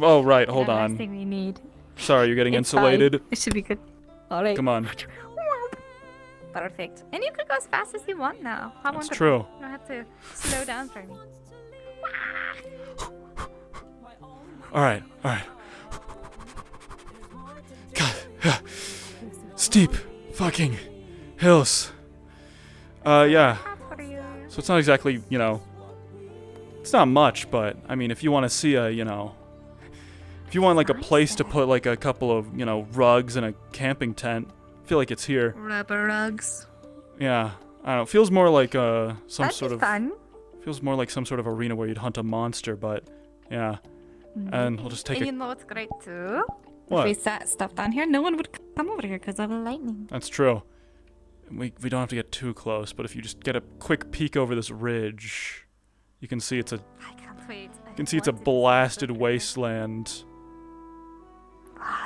Oh right, hold The on. last thing we need. Sorry, you're getting It's insulated. fine. It should be good. All right. Come on. Perfect. And you can go as fast as you want now. How That's wonderful. true. You don't have to slow down for me. All right. God. Steep fucking hills. Yeah. So it's not exactly, it's not much, but I mean, if you want to see if you want like a place to put like a couple of, rugs and a camping tent, I feel like it's here. Rubber rugs. Yeah. I don't know. It feels more like some That'd sort be of fun. feels more like some sort of arena where you'd hunt a monster, but yeah. And we'll just take And a you know what's great too? What? If we set stuff down here, no one would come over here because of the lightning. That's true. We don't have to get too close, but if you just get a quick peek over this ridge, you can see it's a I can't wait. you can see it's a blasted wasteland.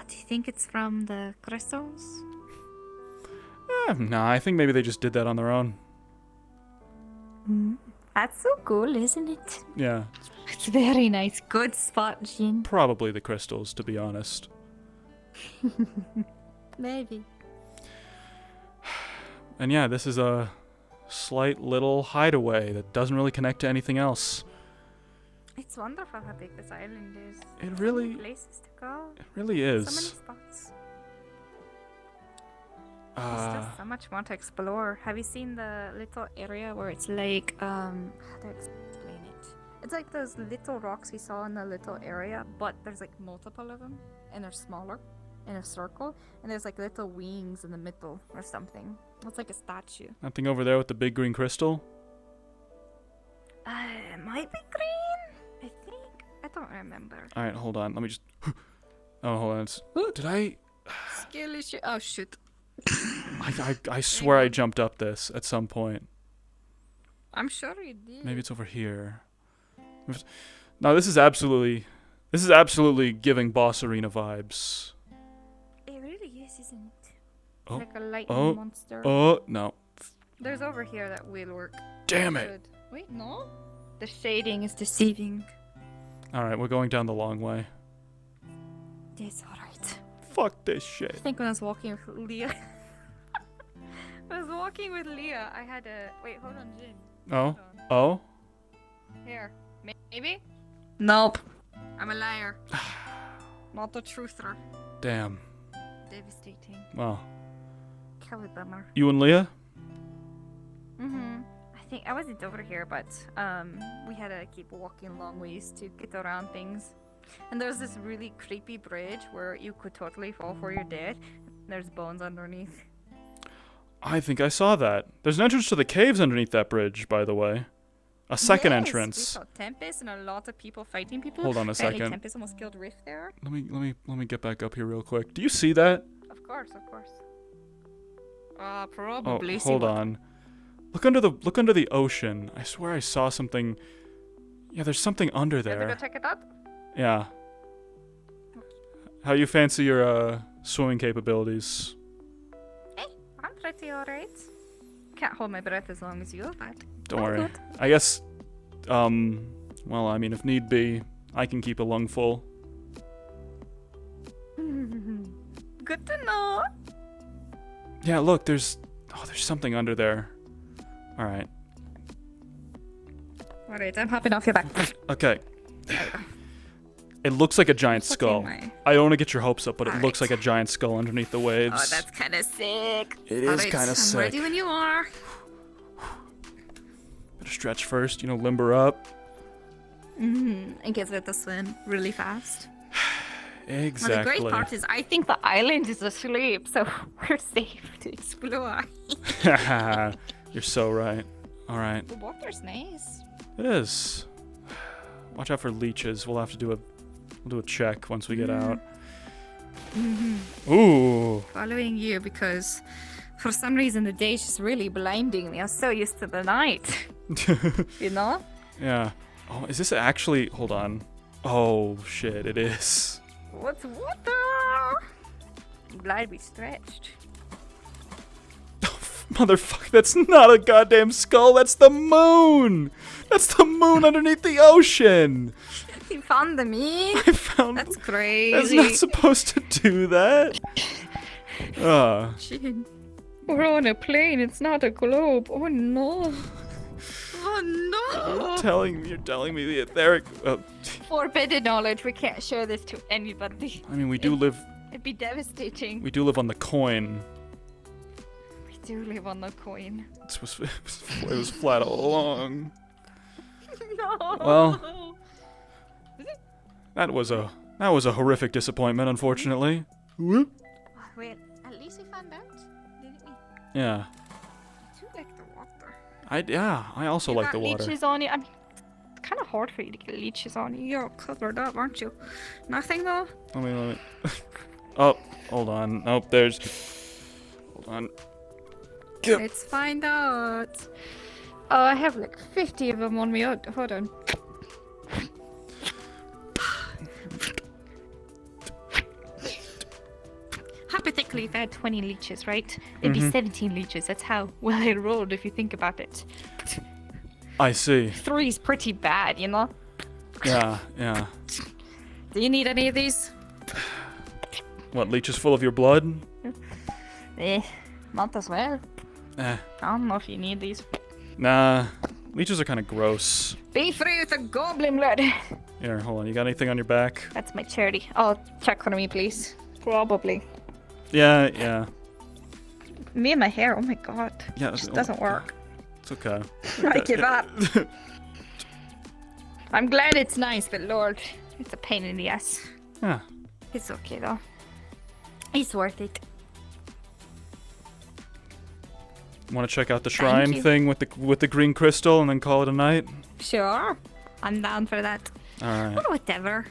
Do you think it's from the crystals? Nah, I think maybe they just did that on their own. That's so cool, isn't it? Yeah, It's very nice. Good spot, Jean. probably the crystals, to be honest. Maybe. And yeah, this is a slight little hideaway that doesn't really connect to anything else. It's wonderful how big this island is. It So really- many places to go. It really So is. many spots. There's still so much more to explore. Have you seen the little area where it's like, how do I explain it? It's like those little rocks we saw in the little area, but there's like multiple of them, and they're smaller, in a circle, and there's like little wings in the middle or something. It's like a statue. That thing over there with the big green crystal? It might be green, I think. I don't remember. Alright, hold on. Let me just... Oh, hold on. Did I... Scaly shit. Oh, shoot. I swear I jumped up this at some point. I'm sure you did. Maybe it's over here. No, this is absolutely giving boss arena vibes. It really is, isn't it? Oh, Like a lightning monster. Oh, no. There's over here that will work. Damn it. Good. Wait, no? The shading is deceiving. Alright, we're going down the long way. It's alright. Fuck this shit. I think when I was walking with Leah... I was walking with Leah, I had a... Wait, hold on, Jin. Oh? Oh? Here. Maybe? Nope. I'm a liar. Not a truther. Damn. Devastating. Wow. Kelly bummer. You and Leah? I think I wasn't over here, but we had to keep walking long ways to get around things. And there's this really creepy bridge where you could totally fall for your death. There's bones underneath. I think I saw that. There's an entrance to the caves underneath that bridge, by the way. A second Yes, entrance. We saw Tempest and a lot of people fighting people. Hold on a Apparently second. Tempest almost killed Riff there. Let me get back up here real quick. Do you see that? Of course. Probably. Oh, hold on. Look under the ocean. I swear I saw something. Yeah, there's something under You have to there. go check it out? Yeah. How you fancy your swimming capabilities? I'm pretty alright. Can't hold my breath as long as you, but Don't I'm worry. good. I guess well, I mean, if need be, I can keep a lung full. Good to know. Yeah, look, there's something under there. All right. Alright, I'm hopping off your back. Okay. It looks like a giant skull. I don't want to get your hopes up, but it looks like a giant skull underneath the waves. Oh, that's kind of sick. It is kind of sick. I'm ready when you are. Better stretch first, limber up. And get rid of swim really fast. Exactly. Well, the great part is I think the island is asleep, so we're safe to explore. You're so right. All right. The water's nice. It is. Watch out for leeches. We'll have to do a check once we get out. Ooh. Following you because for some reason the day's just really blinding me. I'm so used to the night. You know? Yeah. Oh, is this actually? Hold on. Oh shit! It is. What's water? I'm glad we stretched. Motherfucker! That's not a goddamn skull. That's the moon. That's the moon underneath the ocean. You found the meat? I found. That's crazy. That's not supposed to do that. Shit. We're on a plane. It's not a globe. Oh no. Oh no. You're telling me the etheric. Forbidden knowledge. We can't share this to anybody. I mean, we do live. It'd be devastating. We do live on the coin. We do live on the coin. It was flat all along. No. Well, that was a horrific disappointment, unfortunately. Wait, at least we found out, didn't we? Yeah. I do like the water. I also like the water. Leeches on you. I mean, it's kind of hard for you to get leeches on you. You're all covered up, aren't you? Nothing though. Let me. Oh, hold on. Nope. Hold on. Let's find out. Oh, I have like 50 of them on me. Oh, hold on. Hypothetically, if I had 20 leeches, right? It'd be 17 leeches. That's how well I rolled, if you think about it. I see. 3 is pretty bad, you know? Yeah. Do you need any of these? What, leeches full of your blood? Not as well. I don't know if you need these. Nah, leeches are kind of gross. Be free with the goblin blood. Here, hold on. You got anything on your back? That's my charity. Oh, check for me, please. Probably. Yeah. Me and my hair. Oh my god. Yeah, it just doesn't work. It's okay. I give up. I'm glad it's nice, but Lord, it's a pain in the ass. Yeah. It's okay though. It's worth it. Want to check out the shrine thing with the green crystal and then call it a night? Sure. I'm down for that. Alright. Or whatever.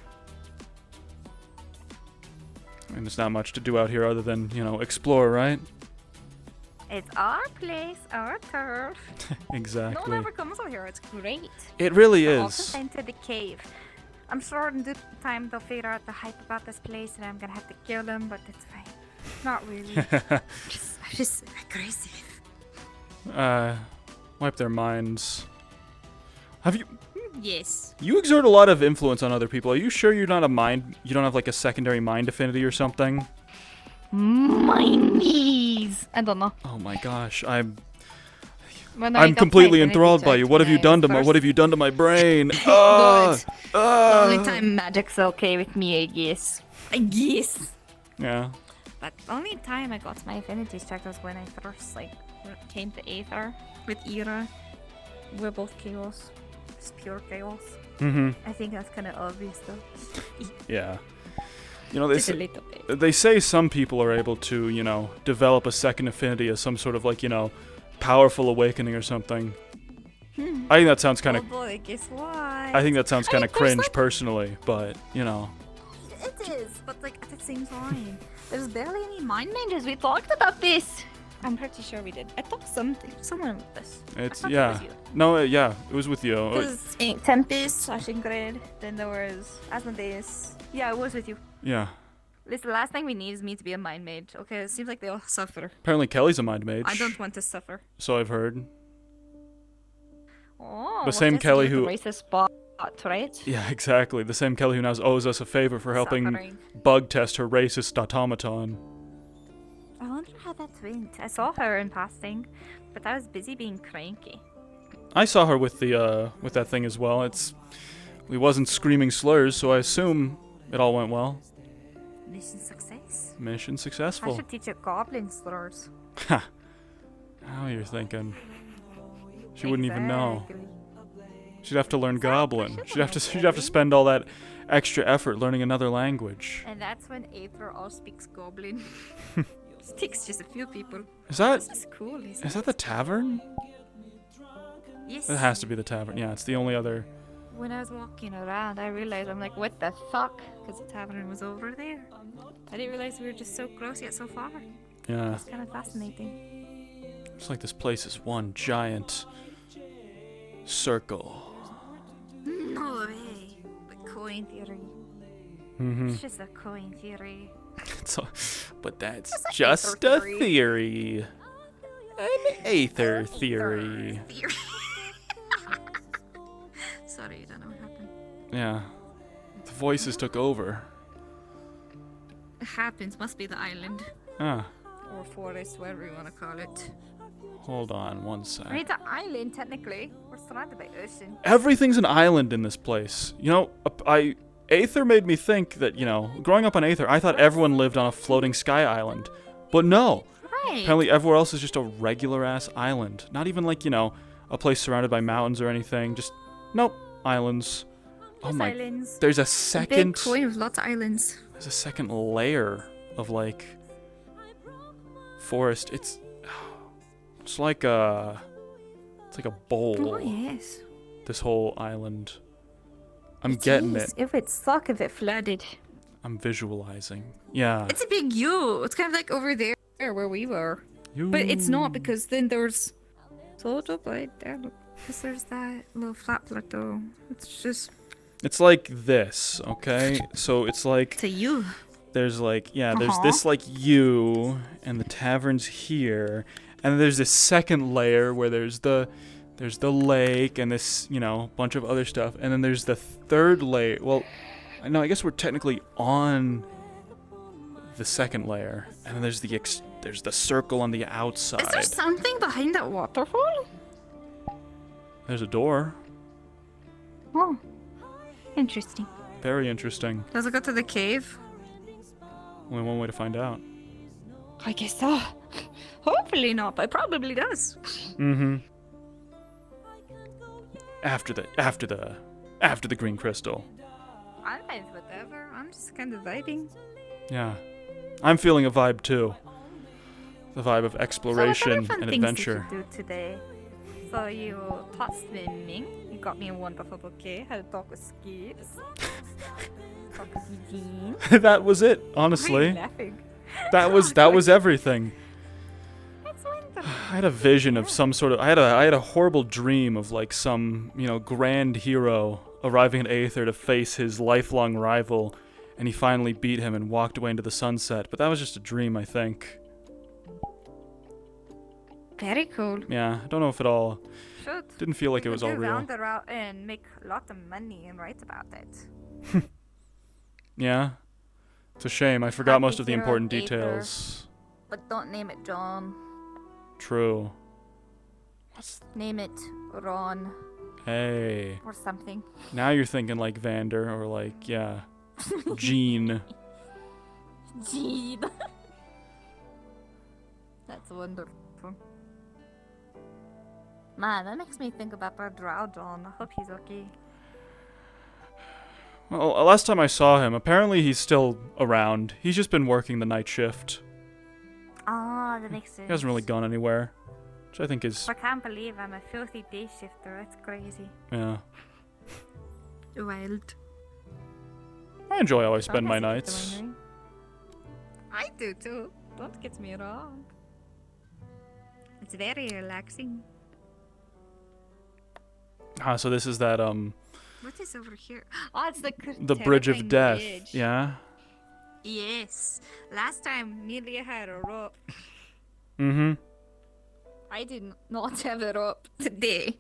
I mean, there's not much to do out here other than, explore, right? It's our place, our turf. Exactly. No one ever comes over here. It's great. It really We're is. also sent to the cave. I'm sure in due time they'll figure out the hype about this place and I'm gonna have to kill them, but it's fine. Not really. just aggressive. Wipe their minds. Have you? Yes. You exert a lot of influence on other people. Are you sure you're not you don't have like a secondary mind affinity or something? My knees. I don't know. Oh my gosh, I'm I'm completely enthralled by you. What have you done to my brain? Good. The only time magic's okay with me, I guess. Yeah. But the only time I got my affinities checked was when I first came to Aether with Ira. We're both chaos. It's pure chaos. I think that's kind of obvious though. Yeah. They say some people are able to, develop a second affinity as some sort of powerful awakening or something. I think that sounds kind of. Oh boy, guess what? I think that sounds kind of cringe personally, but It is, but at the same time, there's barely any mind mangers. We talked about this. I'm pretty sure we did. I thought someone with this. It was you. No, it was with you. It was Tempest, Ingrid, then there was Asmodeus. Yeah, it was with you. Yeah. Listen, the last thing we need is me to be a mind mage. Okay, it seems like they all suffer. Apparently Kelly's a mind mage. I don't want to suffer. So I've heard. Oh, the same Kelly who. Racist boss. right? Yeah, exactly. The same Kelly who now owes us a favor for helping Suffering. bug test her racist automaton. I wonder how that went. I saw her in passing, but I was busy being cranky. I saw her with the with that thing as well. We wasn't screaming slurs, so I assume it all went well. Mission success. Mission I successful. should teach you goblin slurs. Ha! Now you're thinking. She wouldn't even know. She'd have to learn Goblin. She'd have to spend all that extra effort learning another language. And that's when Aether all speaks goblin. Speaks just a few people. Is that? This is cool, isn't Is that the tavern? Yes. It has to be the tavern. Yeah, it's the only other. When I was walking around, I realized I'm like, what the fuck? Because the tavern was over there. I didn't realize we were just so close yet so far. Yeah. It's kind of fascinating. It's like this place is one giant circle. No way. The coin theory. Mm-hmm. It's just a coin theory. But that's It's a just Aether a theory. theory. An Aether theory. Sorry, I don't know what happened. Yeah. The voices took over. It happens. Must be the island. Ah. Or forest, whatever you want to call it. Hold on one I sec. mean, it's an island, technically. We're surrounded by ocean. Everything's an island in this place. You know, Aether made me think that, you know, growing up on Aether, I thought everyone lived on a floating sky island. But no. Right. Apparently everywhere else is just a regular-ass island. Not even like, you know, a place surrounded by mountains or anything. Just, nope, islands. Oh Just my. islands. There's a Big second. coin with lots of islands. There's a second layer of, like, forest. It's like a bowl. Oh, yes. This whole island. I'm getting it. It would suck if it flooded. I'm visualizing. Yeah. It's a big U. It's kind of like over there where we were. But it's not because then there's sort of right there. Because there's that little flat plateau. It's just. It's like this, okay? So it's like. It's a U. There's like, yeah, there's this like U, and the tavern's here, and then there's this second layer where there's the lake and this, you know, bunch of other stuff, and then there's the third layer. Well, no, I guess we're technically on the second layer, and then there's the circle on the outside. Is there something behind that waterfall? There's a door. Oh, interesting. Very interesting. Does it go to the cave? Only one way to find out. I guess so. Hopefully not, but it probably does. Mm-hmm. After the green crystal. I'm fine with whatever. I'm just kind of vibing. Yeah. I'm feeling a vibe too. The vibe of exploration fun and things adventure. Did you do today? So you taught swimming. You got me a wonderful bouquet. Had a talk with Skips. Talk with Eugene. That was it, honestly. Why are you laughing? That was everything. I had a vision of some sort of I had a horrible dream of like some, you know, grand hero arriving at Aether to face his lifelong rival, and he finally beat him and walked away into the sunset. But that was just a dream, I think. Very cool. Yeah, I don't know if it all Should. didn't feel like it was all real. Round around and make a lot of money and write about it. Yeah. It's a shame. I forgot most of the Hero important Aether, details. But don't name it John. True. Name it Ron. Hey. Or something. Now you're thinking like Vander or like, yeah, Gene. Gene. That's wonderful. Man, that makes me think about our drow John. I hope he's okay. Well, last time I saw him, apparently he's still around. He's just been working the night shift. Ah, that makes sense. He hasn't really gone anywhere, which I think is, I can't believe I'm a filthy day shifter. That's crazy. yeah. Wild. I enjoy how I So spend my that's a nights. bit wondering. I do too. Don't get me wrong. It's very relaxing. Ah, so this is that, What is over here? Oh, it's the Bridge of terrifying Death, bridge. yeah? Yes. Last time, nearly had a rope. Mm-hmm. I did not have a rope today.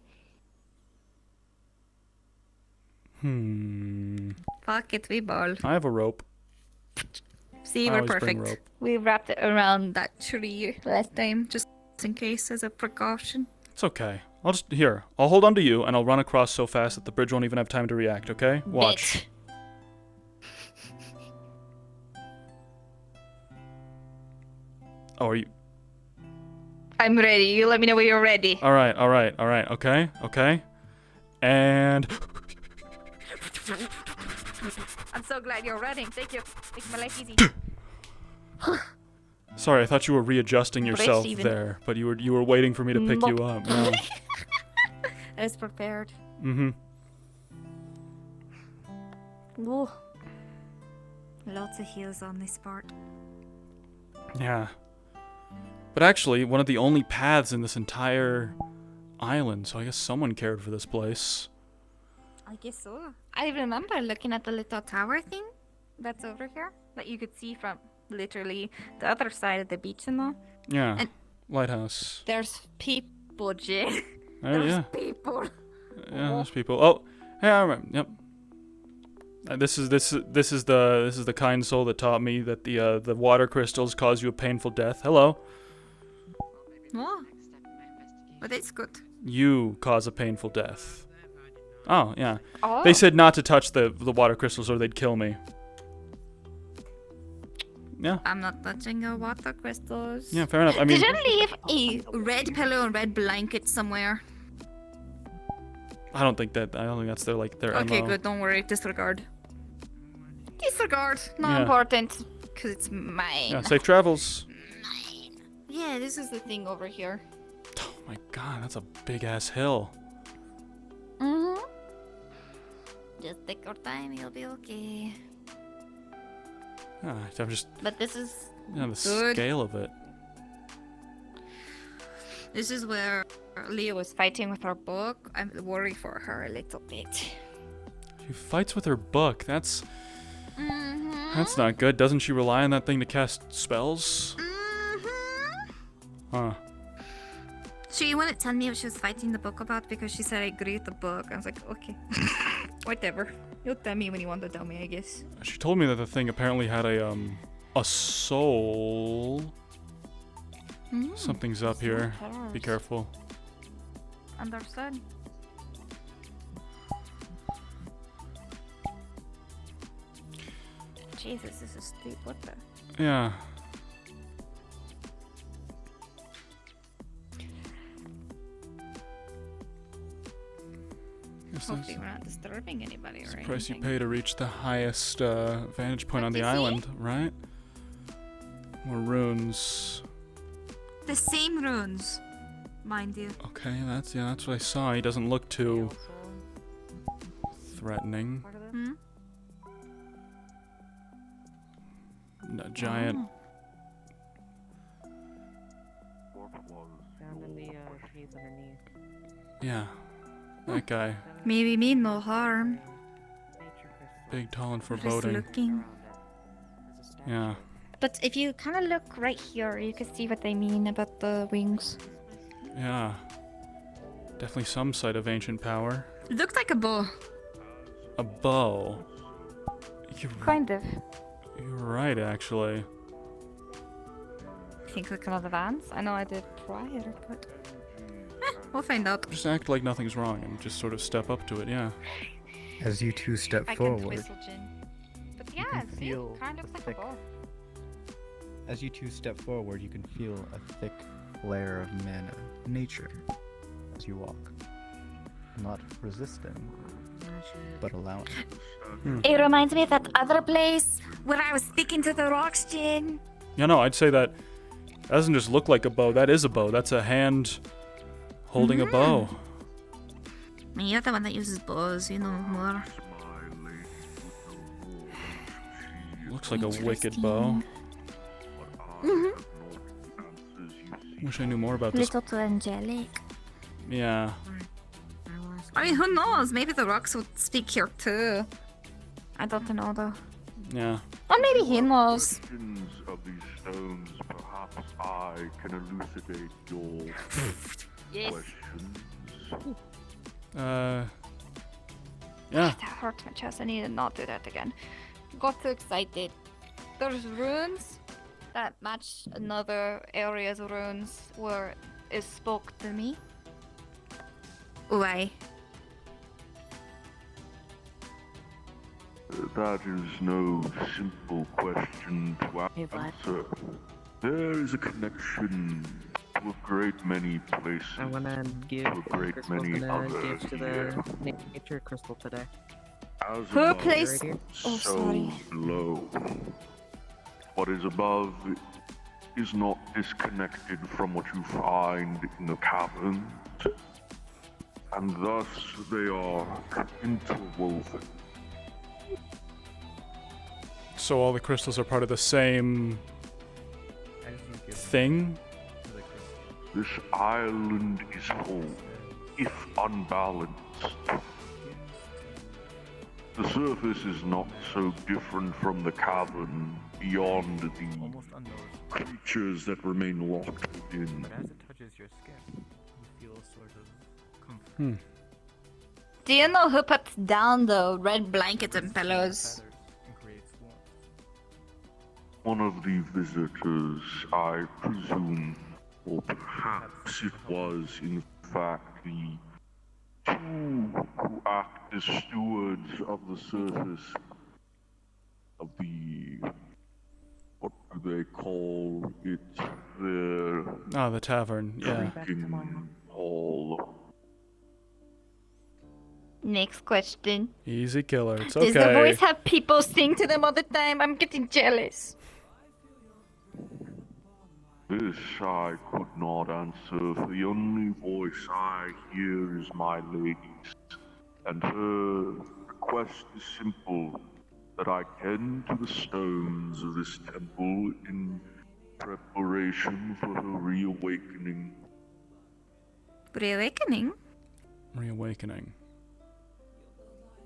Fuck it, we ball. I have a rope. See, I we're always bring perfect. rope. We wrapped it around that tree last time, just in case as a precaution. It's okay. I'll hold on to you, and I'll run across so fast that the bridge won't even have time to react, okay? Watch. Oh, are you... I'm ready. You let me know when you're ready. Alright, okay. And... I'm so glad you're running. Thank you. Makes my life easy. Sorry, I thought you were readjusting yourself Steven. there, but you were waiting for me to pick you up. No. I was prepared. Mm-hmm. Ooh. Lots of heals on this part. Yeah. But actually, one of the only paths in this entire island, so I guess someone cared for this place. I guess so. I remember looking at the little tower thing that's over here that you could see from literally the other side of the beach and all. Yeah. And Lighthouse. there's people, Jay. Oh, There's yeah. people. Yeah, there's people. Oh, hey, I remember. Yep. This is the kind soul that taught me that the water crystals cause you a painful death. Hello. Oh. But it's good. You cause a painful death. Oh, yeah. Oh. They said not to touch the water crystals or they'd kill me. Yeah. I'm not touching your water crystals. Yeah, fair enough. I mean, Did you leave a red pillow and red blanket somewhere? I don't think that's their Okay, MO. good. Don't worry. Disregard. Disregard. Not Yeah. important. Because it's mine. Yeah, safe travels. Yeah, this is the thing over here. Oh my god, that's a big ass hill. Mm-hmm. Just take your time. You'll be okay. Yeah, I'm just. But this is Yeah, the good. scale of it. This is where Leah was fighting with her book. I'm worried for her a little bit. She fights with her book. That's Mm-hmm. not good. Doesn't she rely on that thing to cast spells? Mm-hmm. Huh. She wouldn't tell me what she was fighting the book about because she said I agree with the book. I was like, okay. Whatever. You'll tell me when you want to tell me, I guess. She told me that the thing apparently had a soul. Something's up here. Be careful. Understood. Jesus, this is steep. What the? Yeah. Hopefully we're not disturbing anybody It's or the price you anything. pay to reach the highest vantage point on the island, right? More runes. The same runes, mind you. Okay, that's what I saw. He doesn't look too threatening. Hmm? A giant. Down in the trees underneath. Yeah, that guy. Maybe mean no harm. Big, tall, and Just foreboding. looking. Yeah. But if you kind of look right here, you can see what they mean about the wings. Yeah. Definitely some site of ancient power. It looked like a bow. A bow. Kind of. You're right, actually. Think we can advance? I know I did prior, but... We'll find out. Just act like nothing's wrong and just sort of step up to it, yeah. As you two step I can forward, whistle Jin. But you yeah, can see, feel kind of looks like thick- a bow. as you two step forward, you can feel a thick layer of mana, nature, as you walk. Not resisting, but allowing. It reminds me of that other place where I was speaking to the rocks, Jin. Yeah, no, I'd say that doesn't just look like a bow. That is a bow. That's a hand holding a bow. I mean, you're the one that uses bows, you know more. Looks like a wicked bow. Mm-hmm. Wish I knew more about this. Little too angelic. Yeah. I mean, who knows? Maybe the rocks would speak here too. I don't know though. Yeah. Or maybe he knows. Of these stones, perhaps I can elucidate your Yes. questions. Yeah. That hurt my chest. I need to not do that again. Got too excited. There's runes that match another area's runes where it spoke to me. Why? That is no simple question to answer. There is a connection to a great many places. I wanna give to a great Crystal's many gonna others give to here. the nature crystal today. As Her above, place. so Oh, sorry. below. What is above is not disconnected from what you find in the caverns, and thus they are interwoven. So all the crystals are part of the same thing? This island is whole, if unbalanced. The surface is not so different from the cavern beyond the creatures that remain locked within. But as it touches your skin, you feel sort of comfort. Do you know who puts down the red blankets and pillows? One of the visitors, I presume, or perhaps it was in fact the two who act as stewards of the surface of the, what do they call it, their The tavern, yeah. drinking hall. Next question. Easy killer, it's okay. Does the voice have people sing to them all the time? I'm getting jealous. This I could not answer, for the only voice I hear is my lady's, and her request is simple, that I tend to the stones of this temple in preparation for her reawakening. Reawakening? Reawakening.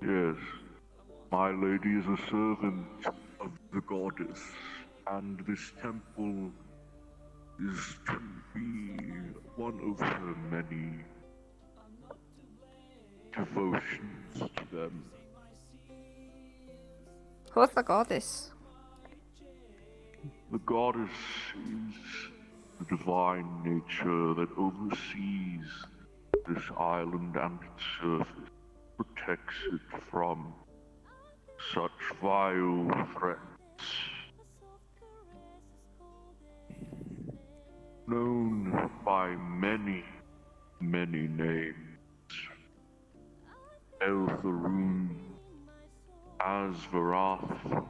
Yes, my lady is a servant of the goddess, and this temple is to be one of her many devotions to them. Who's the goddess? The goddess is the divine nature that oversees this island and its surface, protects it from such vile threats. Known by many, many names. Eltharoon, Asvarath,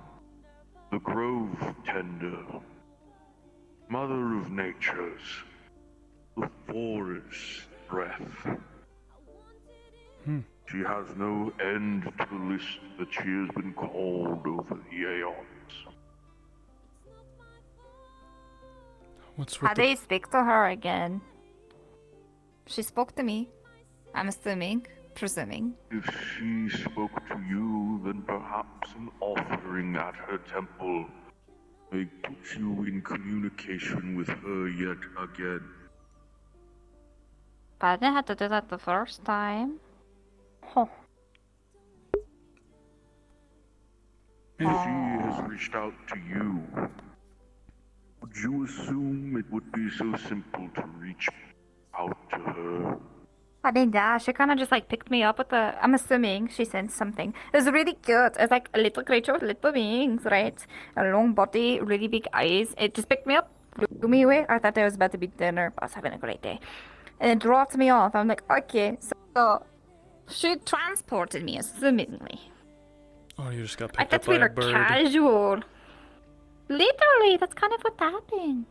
the Grove Tender, Mother of Natures, the Forest Breath. She has no end to the list that she has been called over the aeons. How do you speak to her again? She spoke to me. I'm assuming, presuming. If she spoke to you, then perhaps an offering at her temple may put you in communication with her yet again. But I didn't have to do that the first time. Huh. If she has reached out to you, would you assume it would be so simple to reach out to her? I didn't dash. She kind of just like picked me up with the. I'm assuming she sensed something. It was really cute. It's like a little creature with little wings, right? A long body, really big eyes. It just picked me up, blew me away. I thought it was about to be dinner, but I was having a great day. And it dropped me off. I'm like, okay. So she transported me, assumingly. Oh, you just got I picked up thought we by a were bird. casual. Literally, that's kind of what happened.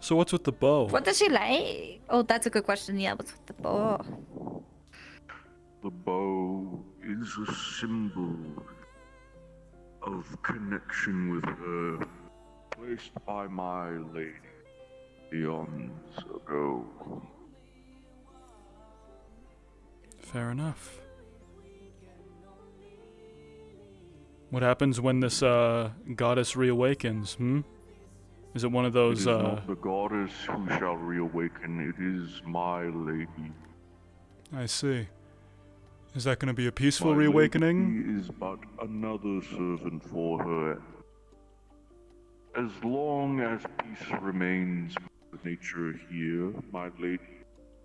So what's with the bow? What does she like? Oh, that's a good question. Yeah, what's with the bow? The bow is a symbol of connection with her, placed by my lady eons ago. Fair enough. What happens when this goddess reawakens, Is it one of It those, is not the goddess who shall reawaken, it is my lady. I see. Is that going to be a peaceful My reawakening? lady is but another servant for her. As long as peace remains with nature here, my lady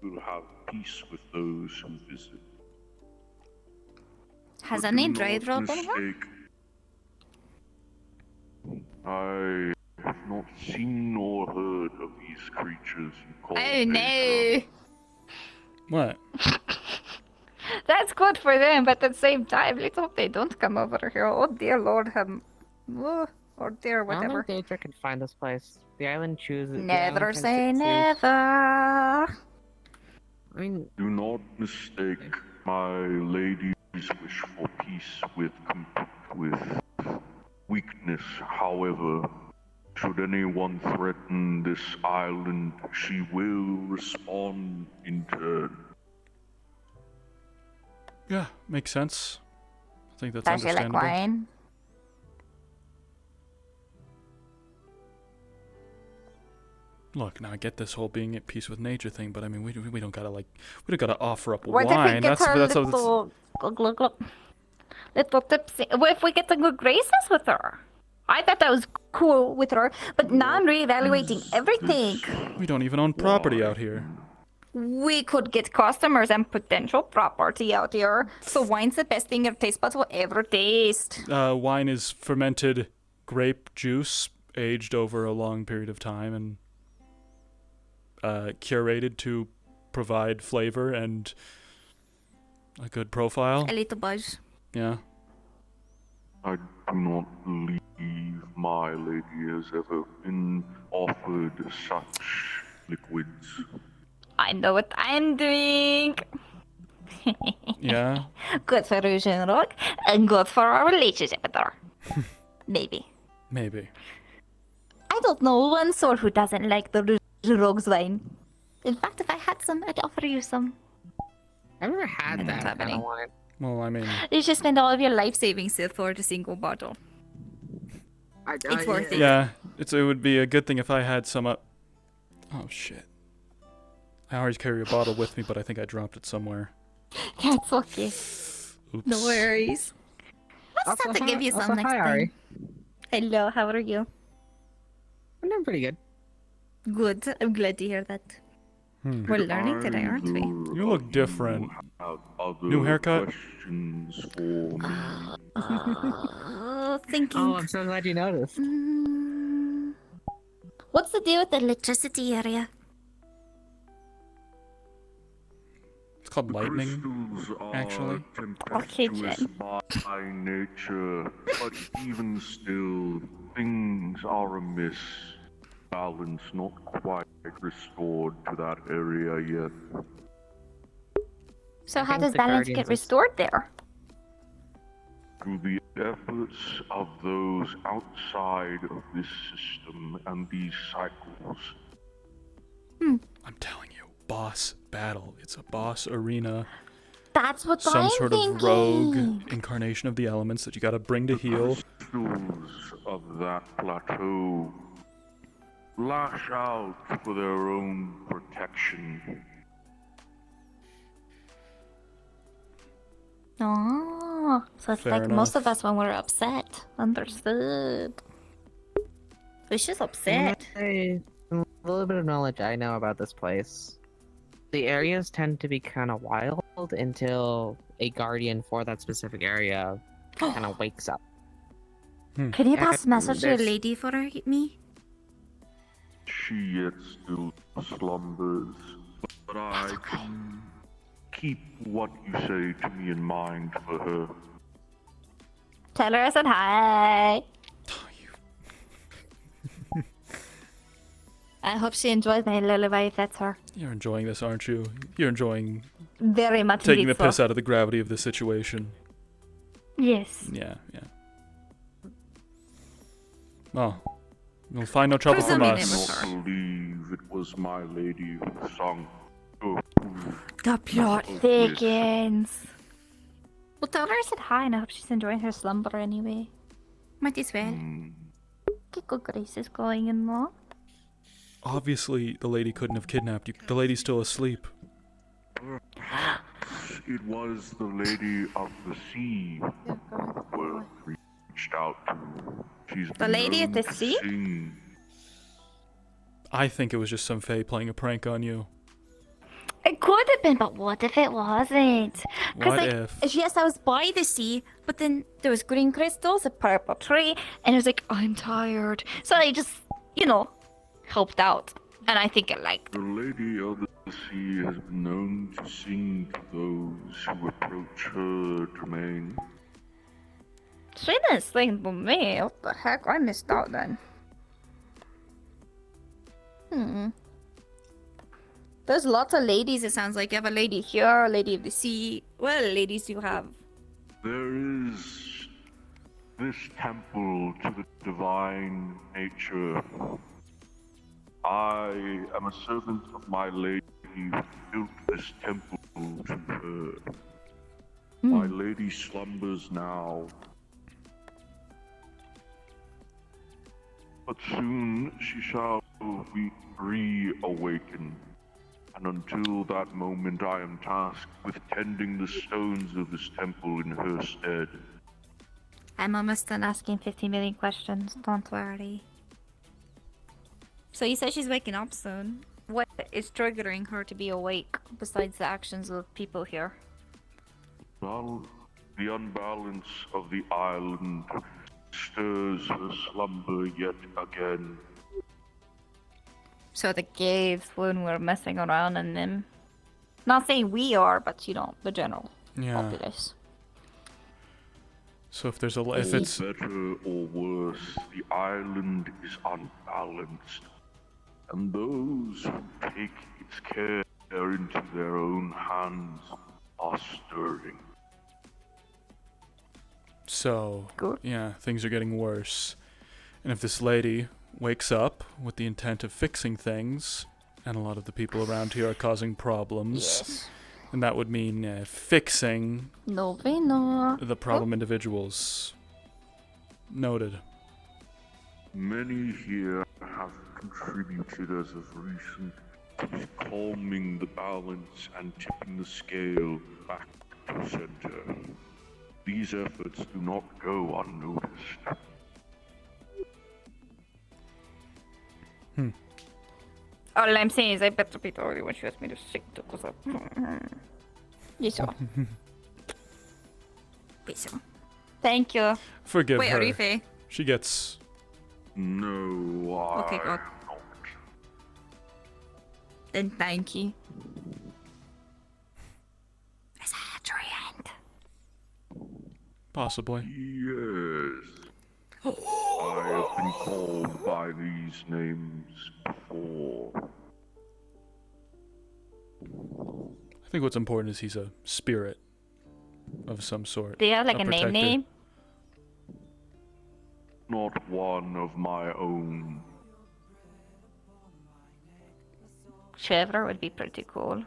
will have peace with those who visit. Has But any do dry not drop on her? mistake. I have not seen nor heard of these creatures you call Oh no! What? That's good for them, but at the same time, let's hope they don't come over here. Oh dear lord, or dear I don't whatever. think Daedra can find this place. The island chooses. Never say never. I mean, Do not mistake my lady's wish for peace with weakness. However, should anyone threaten this island, she will respond in turn. Yeah, makes sense. I think that's Does she like understandable. wine? Look, now I get this whole being at peace with nature thing, but I mean, we don't gotta we don't gotta offer up What wine. if we get her little tipsy? What if we get some good graces with her? I thought that was cool with her, but now I'm reevaluating everything. We don't even own property out here. We could get customers and potential property out here. So wine's the best thing your taste buds will ever taste. Wine is fermented grape juice aged over a long period of time and curated to provide flavor and a good profile. A little buzz. Yeah. I do not believe my lady has ever been offered such liquids. I know what I'm doing. Yeah. Good for Rouge and Rogue, and good for our relationship with her. Maybe. Maybe. I don't know one soul who doesn't like the Rouge and Rogue's wine. In fact, if I had some, I'd offer you some. I've never had that kind of wine. Well, I mean, You should spend all of your life savings for the single bottle. It's worth it. yeah, it would be a good thing if I had some up. Oh shit. I always carry a bottle with me, but I think I dropped it somewhere. That's okay. Oops. No worries. I'll just have to give you some next hi, time. Ari. Hello, how are you? I'm doing pretty good. Good. I'm glad to hear that. We're learning today, aren't we? You look different. New haircut? Questions for me? Thinking. Oh, I'm so glad you noticed. What's the deal with the electricity area? It's called lightning, Crystals are actually. tempestuous by nature, but even still, things are amiss. Balance not quite restored to that area yet. So how does balance get restored there? Through the efforts of those outside of this system and these cycles. I'm telling you, boss battle. It's a boss arena. That's what Some I'm sort thinking. of rogue incarnation of the elements that you gotta bring to heal. Crystals of that plateau lash out for their own protection. Oh, so it's Fair like most enough. of us when we're upset. Understood. We're just upset. A little bit of knowledge I know about this place. The areas tend to be kind of wild until a guardian for that specific area kind of wakes up. Can you pass a message to your There's- lady for me? She yet still slumbers, but I can keep what you say to me in mind for her. Tell her I said hi. I hope she enjoys my lullaby if that's her. You're enjoying this, aren't you? You're enjoying Very much taking the indeed piss so. out of the gravity of the situation. Yes. Yeah, yeah. Well, you'll find no trouble from Presuming it us. was I believe it was my lady who sung. The plot thickens. Well, tell her I said hi and I hope she's enjoying her slumber anyway. Might as well. psychical graces going in law. Obviously, the lady couldn't have kidnapped you. The lady's still asleep. Perhaps it was the Lady of the Sea who reached out to. She's The been Lady of known the to Sea? sing. I think it was just some fae playing a prank on you. It could have been, but what if it wasn't? What like, if? yes, I was by the sea, but then there was green crystals, a purple tree, and it was like, I'm tired. So I just, helped out. And I think it liked. The Lady of the Sea has been known to sing to those who approach her domain. She didn't sing to me. What the heck? I missed out then. There's lots of ladies, it sounds like. You have a lady here, a lady of the sea. What other ladies do you have? There is this temple to the divine nature. I am a servant of my lady who built this temple to her. My lady slumbers now, but soon she shall be reawakened. And until that moment, I am tasked with tending the stones of this temple in her stead. I'm almost done asking 50 million questions. Don't worry. So you said she's waking up soon. What is triggering her to be awake besides the actions of people here? Well, the unbalance of the island stirs her slumber yet again. So the caves when we're messing around in them. Not saying we are, but the general populace. So if there's if it's better or worse, the island is unbalanced, and those who take its care into their own hands are stirring. So yeah, things are getting worse. And if this lady wakes up with the intent of fixing things, and a lot of the people around here are causing problems, and that would mean fixing the problem individuals. Noted. Many here have contributed as of recent to calming the balance and tipping the scale back to center. These efforts do not go unnoticed. All I'm saying is I bet the people already when she asked me to sing to cause up. You saw. Thank you. Forgive Wait, her. are you Faye? She gets... No, Okay, good. Then thank you. Is that a giant? Possibly. Yes. I have been called by these names before. I think what's important is he's a spirit of some sort. Do you have like a protector. name? Not one of my own. Trevor would be pretty cool.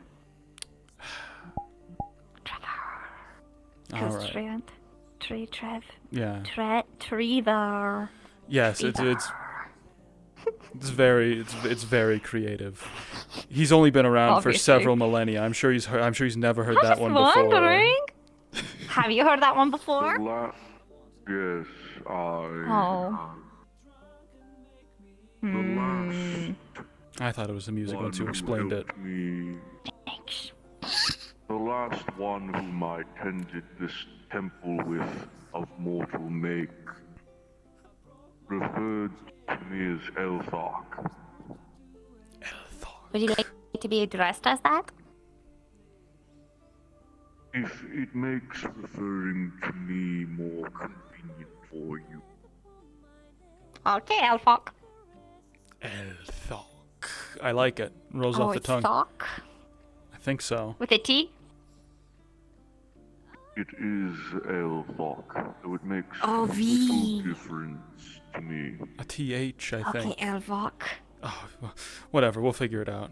All right. Trev. Yeah. Trevor. Yes, it's very creative. He's only been around for Obviously. several millennia. I'm sure he's never heard that one before. Wondering. Have you heard that one before? Yes, Oh. I thought it was the music once you explained it. Thanks. The last one whom I tended this temple with of mortal make referred to me as Elthok. Would you like to be addressed as that? If it makes referring to me more convenient for you. Okay, Elfok. Elthok. I like it. Rolls off the it's tongue. Thok? I think so. With a T? It is Elthok, though it makes V. little difference to me. A TH, I Okay, think. Elvok. Oh, whatever. We'll figure it out.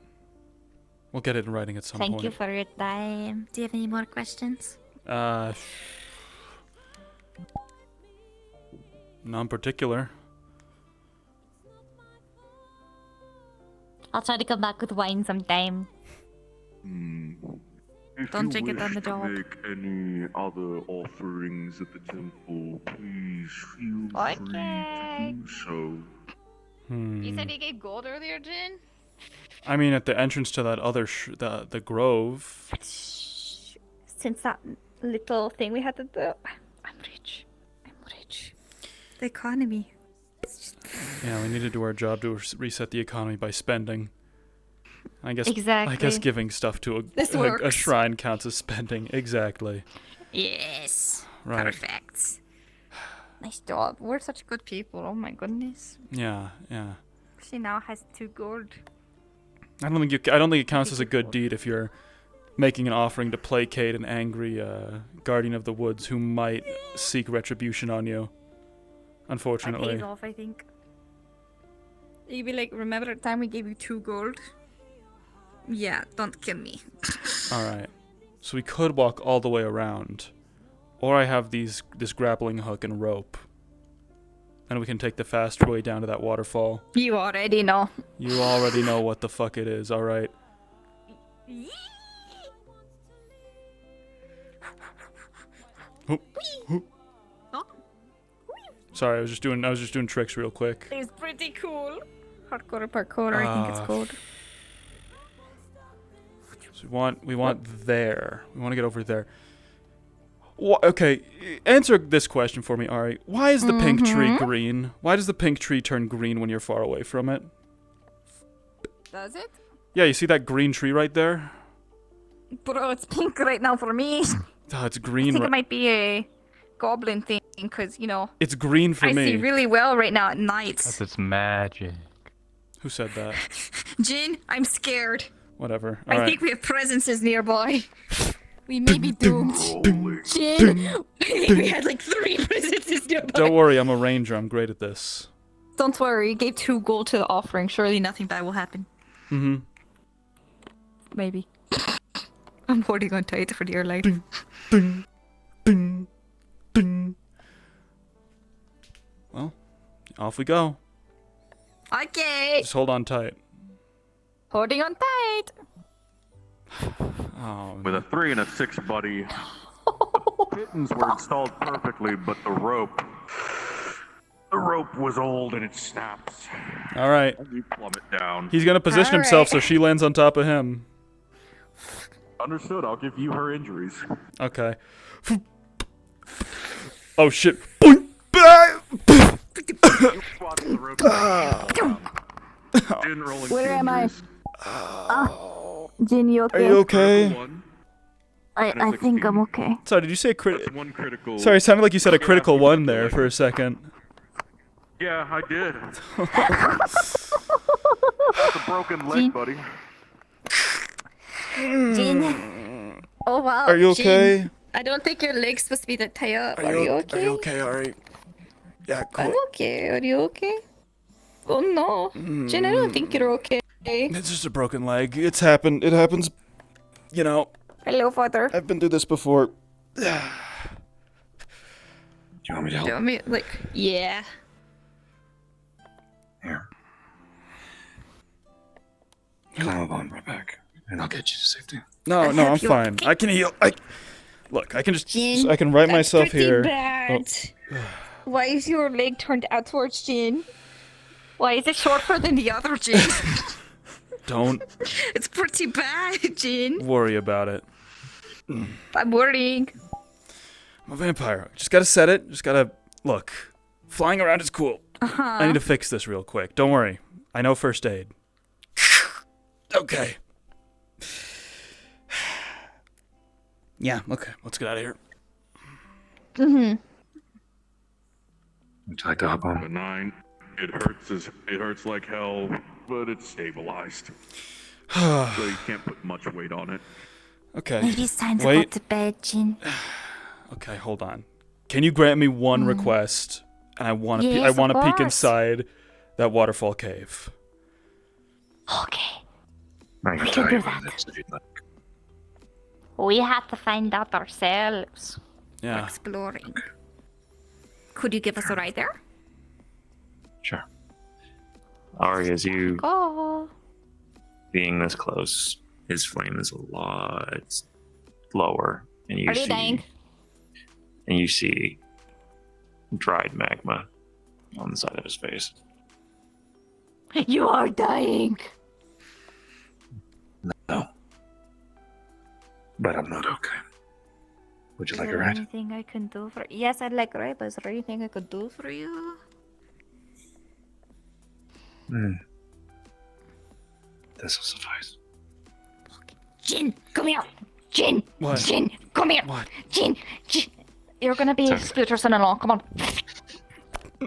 We'll get it in writing at some Thank point. you for your time. Do you have any more questions? None particular. I'll try to come back with wine sometime. If Don't you drink it wish on the to job. make any other offerings at the temple, please feel free to do so. You said you gave gold earlier, Jin? I mean, at the entrance to that other the grove. Since that little thing we had to do. I'm rich. The economy. Yeah, we need to do our job to reset the economy by spending. I guess Exactly. giving stuff to This a works. shrine counts as spending. Exactly. Yes. Right. Perfect. Nice job. We're such good people. Oh my goodness. Yeah. She now has 2 gold. I don't think it counts as a good deed if you're making an offering to placate an angry guardian of the woods who might seek retribution on you. That Unfortunately. pays off, I think. You'd be like, remember the time we gave you 2 gold? Yeah, don't kill me. Alright. So we could walk all the way around. Or I have this grappling hook and rope. And we can take the fast way down to that waterfall. You already know. You already know what the fuck it is, alright. Sorry, I was just doing tricks real quick. It's pretty cool. Hardcore parkour, I think it's called. So we want there. We want to get over there. Okay, answer this question for me, Ari. Why is the pink tree green? Why does the pink tree turn green when you're far away from it? Does it? Yeah, you see that green tree right there? Bro, it's pink right now for me. Oh, it's I green. think it might be a goblin thing, because, It's green for I me. see really well right now at night. That's its magic. Who said that? Jin, I'm scared. Whatever. I Alright. think we have presences nearby. We may be doomed. Jin, I think we had like 3 presences nearby. Don't worry, I'm a ranger. I'm great at this. Don't worry, you gave 2 gold to the offering. Surely nothing bad will happen. Mm-hmm. Maybe. I'm holding on tight for dear life. Well, off we go. Okay. Just hold on tight. Holding on tight. Oh. With a 3 and a 6, buddy. The kittens were installed perfectly, but the rope was old and it snaps. All right. You plummet down. He's gonna position himself so she lands on top of him. Understood. I'll give you her injuries. Okay. Oh shit. Boing. Where am I? Jin, you okay? Are you okay? I think I'm okay. Sorry, did you say a crit? One critical. Sorry, it sounded like you said a critical one there for a second. Yeah, I did. That's a broken leg, buddy. Jin. Oh wow. Are you Jin. okay? I don't think your leg's supposed to be that tight up. Are you okay? Are you okay, Ari? Yeah, cool. I'm okay. Are you okay? Oh no. Jin, I don't think you're okay. It's just a broken leg. It's happened. It happens. You know. Hello, father. I've been through this before. Do you want me to help? Do you want me, like, yeah. Here. Climb up on my back, and I'll get you to safety. No, I'm fine. I can heal. I can just. I can right myself pretty here. Bad. Why is your leg turned outwards, Jin? Why is it shorter than the other, Jin? Don't It's pretty bad, Jin. worry about it. I'm worrying. I'm a vampire. Just gotta set it. Just gotta look. Flying around is cool. I need to fix this real quick. Don't worry. I know first aid. Okay. Yeah. Okay. Let's get out of here. Would you like to hop on? Benign. It hurts like hell, but it's stabilized. So you can't put much weight on it. Okay. Maybe it's time to go to bed, Jin. Okay, hold on. Can you grant me one request? And I want to. Yes, I want to of peek course. inside that waterfall cave. Okay. I can We tell can you do what that. it is if you'd like. We have to find out ourselves. Yeah. Exploring. Could you give us a ride there? Sure. Ari, as you Oh. being this close, his flame is a lot lower, and you Are you dying? and you see dried magma on the side of his face. You are dying. No, but I'm not okay. Would you Is like a there ride? anything I can do for? Yes, I'd like a ride, but is there anything I could do for you? This will suffice. Jin, come here. Jin, What? Jin, come here. What? Jin, you're gonna be Sorry. Scooter's son-in-law. Come on.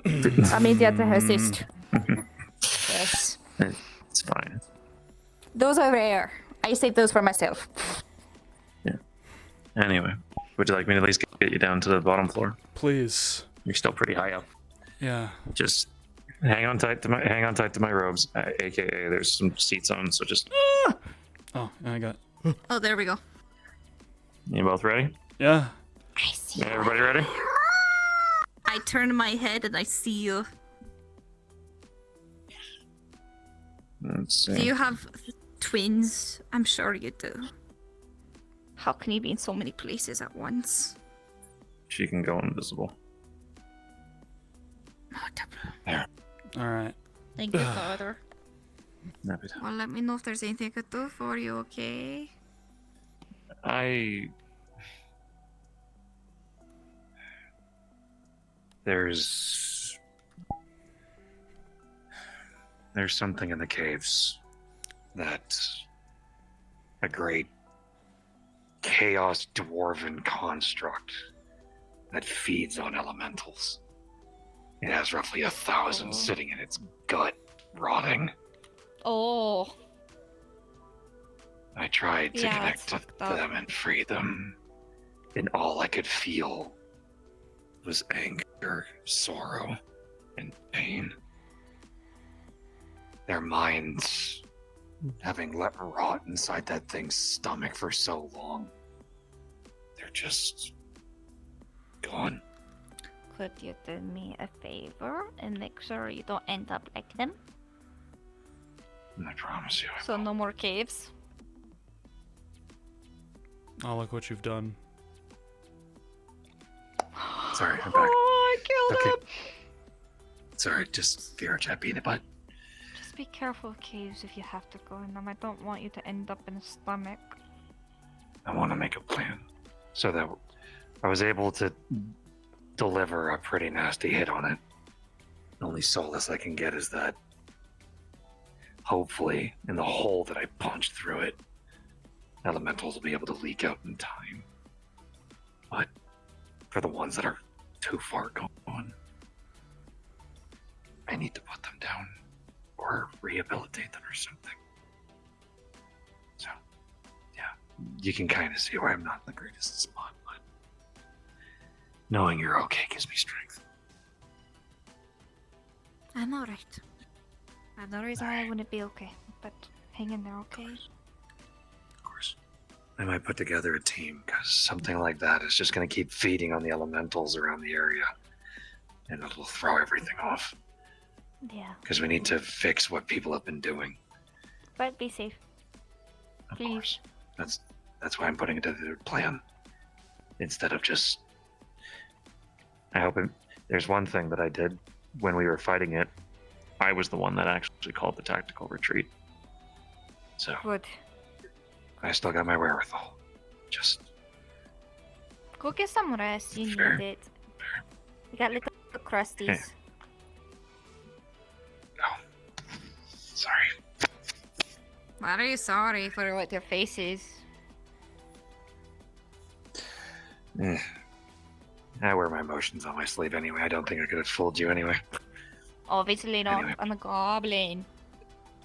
Immediate assist. Yes. It's fine. Those are rare. I saved those for myself. Anyway, would you like me to at least get you down to the bottom floor? Please. You're still pretty high up. Yeah. Just hang on tight to my robes, aka there's some seats on. So just. Oh, I got. Oh, there we go. You both ready? Yeah. I see. Everybody ready? I turn my head and I see you. Let's see. Do you have twins? I'm sure you do. How can you be in so many places at once? She can go invisible. There. All right. Thank you, Father. Happy to. Well, let me know if there's anything I could do for you, okay? There's something in the caves that a great chaos dwarven construct that feeds on elementals. It has roughly 1,000 sitting in its gut, rotting. Oh. I tried to Yeah, connect it's to fucked up. them and free them, and all I could feel was anger, sorrow, and pain. Their minds, having let rot inside that thing's stomach for so long, they're just gone. Could you do me a favor and make sure you don't end up like them? I promise you. So no more caves. Oh, look what you've done. Sorry, I'm back. Oh, I killed him. Sorry, just VRChat being a butt. Just be careful of caves if you have to go in them. I don't want you to end up in a stomach. I want to make a plan so that I was able to deliver a pretty nasty hit on it. The only solace I can get is that hopefully in the hole that I punched through it, elementals will be able to leak out in time. But for the ones that are too far gone, I need to put them down or rehabilitate them or something. So, yeah, you can kind of see why I'm not in the greatest spot, but knowing you're okay gives me strength. I'm alright. No reason why I wouldn't be okay, but hang in there, okay? Of course. I might put together a team, because something like that is just going to keep feeding on the elementals around the area, and it'll throw everything off. Yeah. Because we need to fix what people have been doing. But be safe. Please. That's why I'm putting it together a plan. Instead of just... I hope there's one thing that I did when we were fighting it. I was the one that actually called the tactical retreat. So Good. I still got my wherewithal. Just Go get some rest. You Fair. need it. You got little crusties. Hey. sorry. Why are you sorry for what your face is? I wear my emotions on my sleeve anyway. I don't think I could have fooled you anyway. Obviously not. Anyway. I'm a goblin.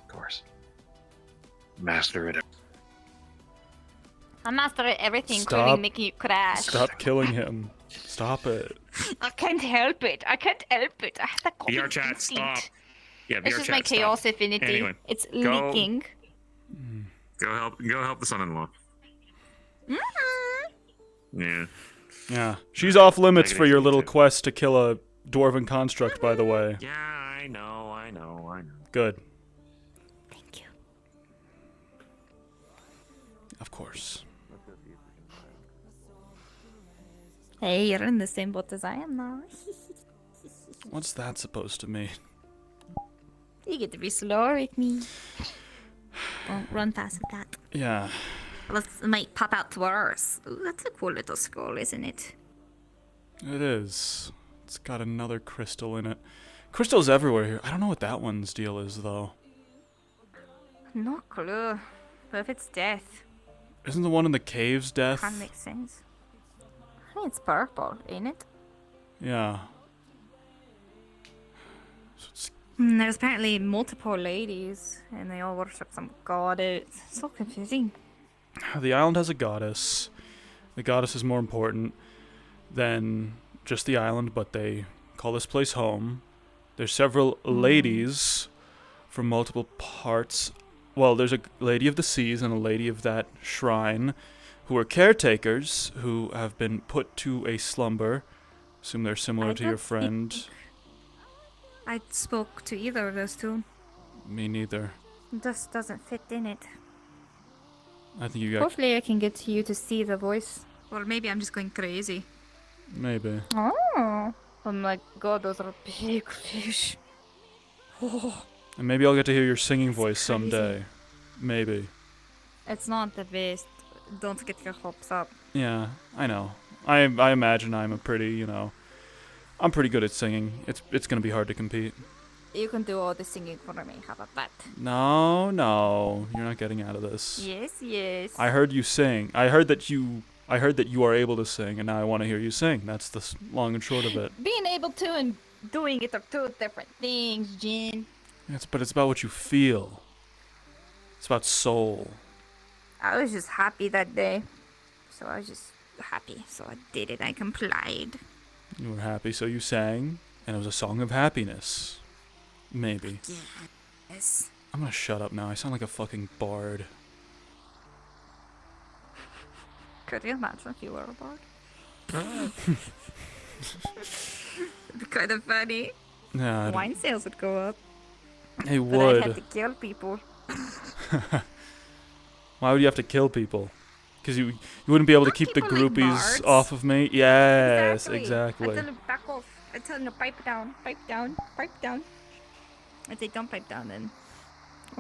Of course. Master it. I mastered everything, Stop. including making you crash. Stop killing him. Stop it. I can't help it. I can't help it. I have that goblin VRChat, instinct. stop. Yeah, It's VRChat, just my stop. chaos affinity. Anyway, It's go- leaking. Go help the son-in-law. Yeah. Yeah. She's off limits Take it for your easy, little too. quest to kill a dwarven construct, by the way. Yeah, I know. Good. course. Hey, you're in the same boat as I am now. What's that supposed to mean? You get to be slower with me. Don't run fast with that. Yeah. Let's might pop out to ours. Ooh, that's a cool little skull, isn't it? It is. It's got another crystal in it. Crystals everywhere here. I don't know what that one's deal is, though. No clue. But if it's death, Isn't the one in the caves death? kind of makes sense. I mean, it's purple, ain't it? Yeah. So it's There's apparently multiple ladies, and they all worship some god. It's so confusing. The island has a goddess. The goddess is more important than just the island, but they call this place home. There's several ladies from multiple parts. Well, there's a lady of the seas and a lady of that shrine who are caretakers who have been put to a slumber. Assume they're similar to your friend. I spoke to either of those two. Me neither. It just doesn't fit in it. I think you got... Hopefully I can get you to see the voice. Or maybe I'm just going crazy. Maybe. Oh my god, those are big fish. Oh. And maybe I'll get to hear your singing voice someday. Maybe. It's not the best. Don't get your hopes up. Yeah, I know. I imagine I'm a pretty, I'm pretty good at singing. It's gonna be hard to compete. You can do all the singing for me. How about that? No, you're not getting out of this. Yes. I heard you sing. I heard that you are able to sing, and now I want to hear you sing. That's the long and short of it. Being able to and doing it are two different things, Jin. But it's about what you feel. It's about soul. I was just happy that day. So I was just happy. So I did it. I complied. You were happy, so you sang, and it was a song of happiness. Maybe. Yes. I'm gonna shut up now. I sound like a fucking bard. Could you imagine if you were a bard? It'd be kind of funny. Yeah. Wine sales would go up. It But would. I'd have to kill people. Why would you have to kill people? Because you wouldn't be able to keep the people like groupies bards. off of me? Yes, exactly. I tell them back off. I tell them to pipe down, pipe down, pipe down. If they don't pipe down, then...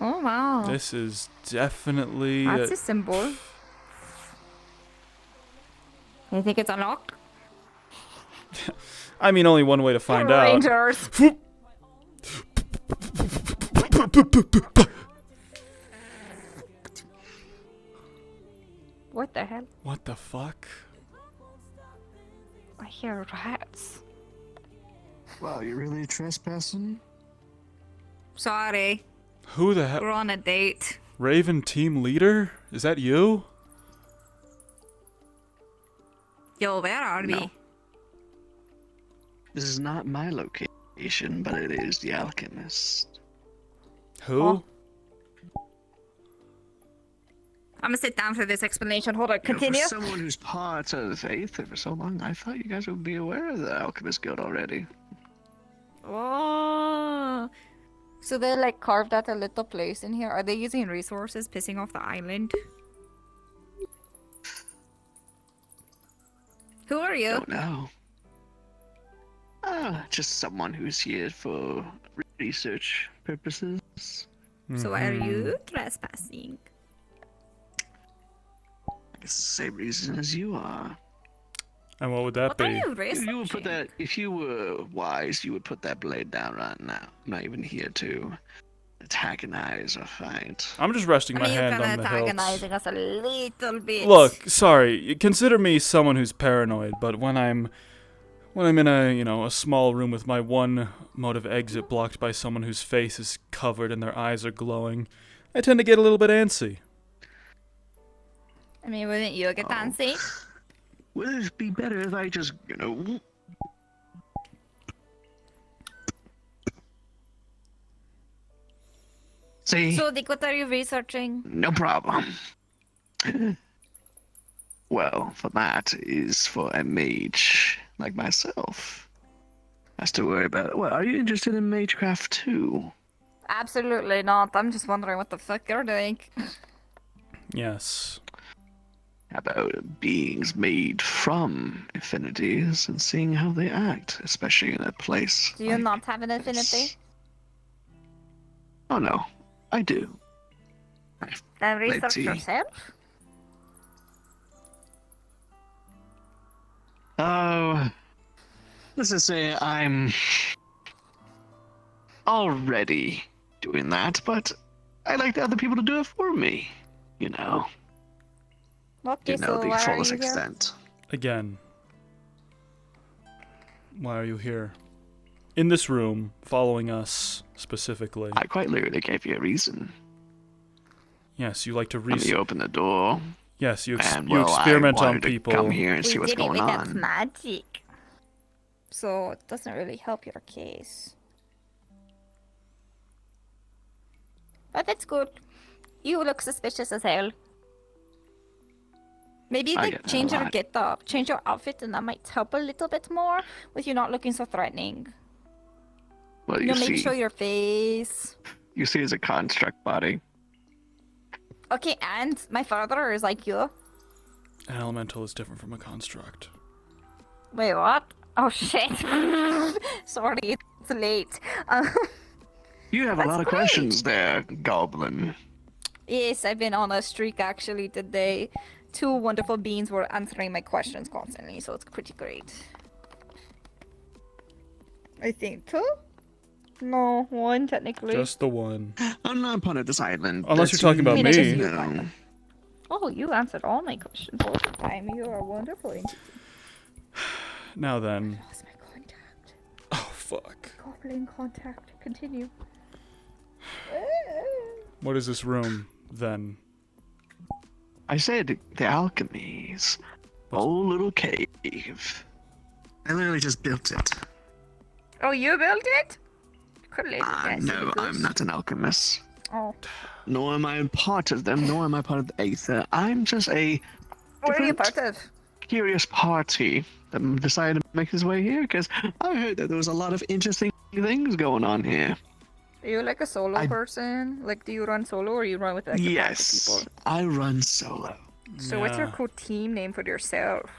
Oh, wow. This is definitely... That's a symbol. You think it's unlocked? I mean, only one way to find out. Rangers. What the hell? What the fuck? I hear rats. Wow, you're really trespassing? Sorry. Who the hell? We're on a date. Raven team leader? Is that you? Yo, where are we? No. This is not my location, but it is the alchemist. Who? Oh. I'm gonna sit down for this explanation. Hold on, continue. For someone who's part of Aether for so long, I thought you guys would be aware of the Alchemist Guild already. Oh. So they like carved out a little place in here. Are they using resources, pissing off the island? Who are you? Don't know. Just someone who's here for research purposes. So why are you trespassing? I guess the same reason as you are. And what would that be? You would put that, if you were wise, you would put that blade down right now. I'm not even here to antagonize or fight. I'm just resting my I mean, hand you're on kind the of hilt. antagonizing us a little bit. Look, sorry. Consider me someone who's paranoid, but when I'm in a small room with my one mode of exit blocked by someone whose face is covered and their eyes are glowing, I tend to get a little bit antsy. I mean, wouldn't you get fancy? Would it be better if I just, See? So, Dick, what are you researching? No problem. Well, for that is for a mage like myself. Has to worry about it. Well, are you interested in magecraft too? Absolutely not. I'm just wondering what the fuck you're doing. Yes. about beings made from affinities and seeing how they act, especially in a place. Do you not have an affinity? Oh no, I do. Then research Let's see. yourself. Oh, let's just say I'm already doing that, but I like the other people to do it for me. You know. Okay, so The why are fullest you here? extent. Again, why are you here? In this room, following us specifically. I quite literally gave you a reason. Yes, you like to When you open the door. Yes, you And, you well, experiment I on wanted to people. come here and see We what's did it going without on. magic. So it doesn't really help your case. But that's good. You look suspicious as hell. Maybe I like get that a change your lot. get up, change your outfit, and that might help a little bit more with you not looking so threatening. Well, You you know, maybe see, show your face. you see, as a construct body. Okay, and my father is like you. An elemental is different from a construct. Wait, what? Oh shit! Sorry, it's late. You have a That's lot of great. questions there, Goblin. Yes, I've been on a streak actually today. 2 wonderful beings were answering my questions constantly, so it's pretty great. I think 2? No, 1 technically. Just the one. I'm not part of this island. Unless you're talking about I mean, it's just me. you, kind of. Oh, you answered all my questions all the time. You are a wonderful entity. Now then. Lost my contact. Oh, fuck. Goblin contact. Continue. What is this room, then? I said the alchemies. Old little cave. I literally just built it. Oh, you built it? Could later guess. No, I'm not an alchemist. Oh. Nor am I part of them, nor am I part of the Aether. I'm just a What are you different, part of? curious party that decided to make his way here because I heard that there was a lot of interesting things going on here. Are you like a solo person? Like, do you run solo or you run with like a pack of Yes, people? I run solo. So what's your Yeah. cool team name for yourself?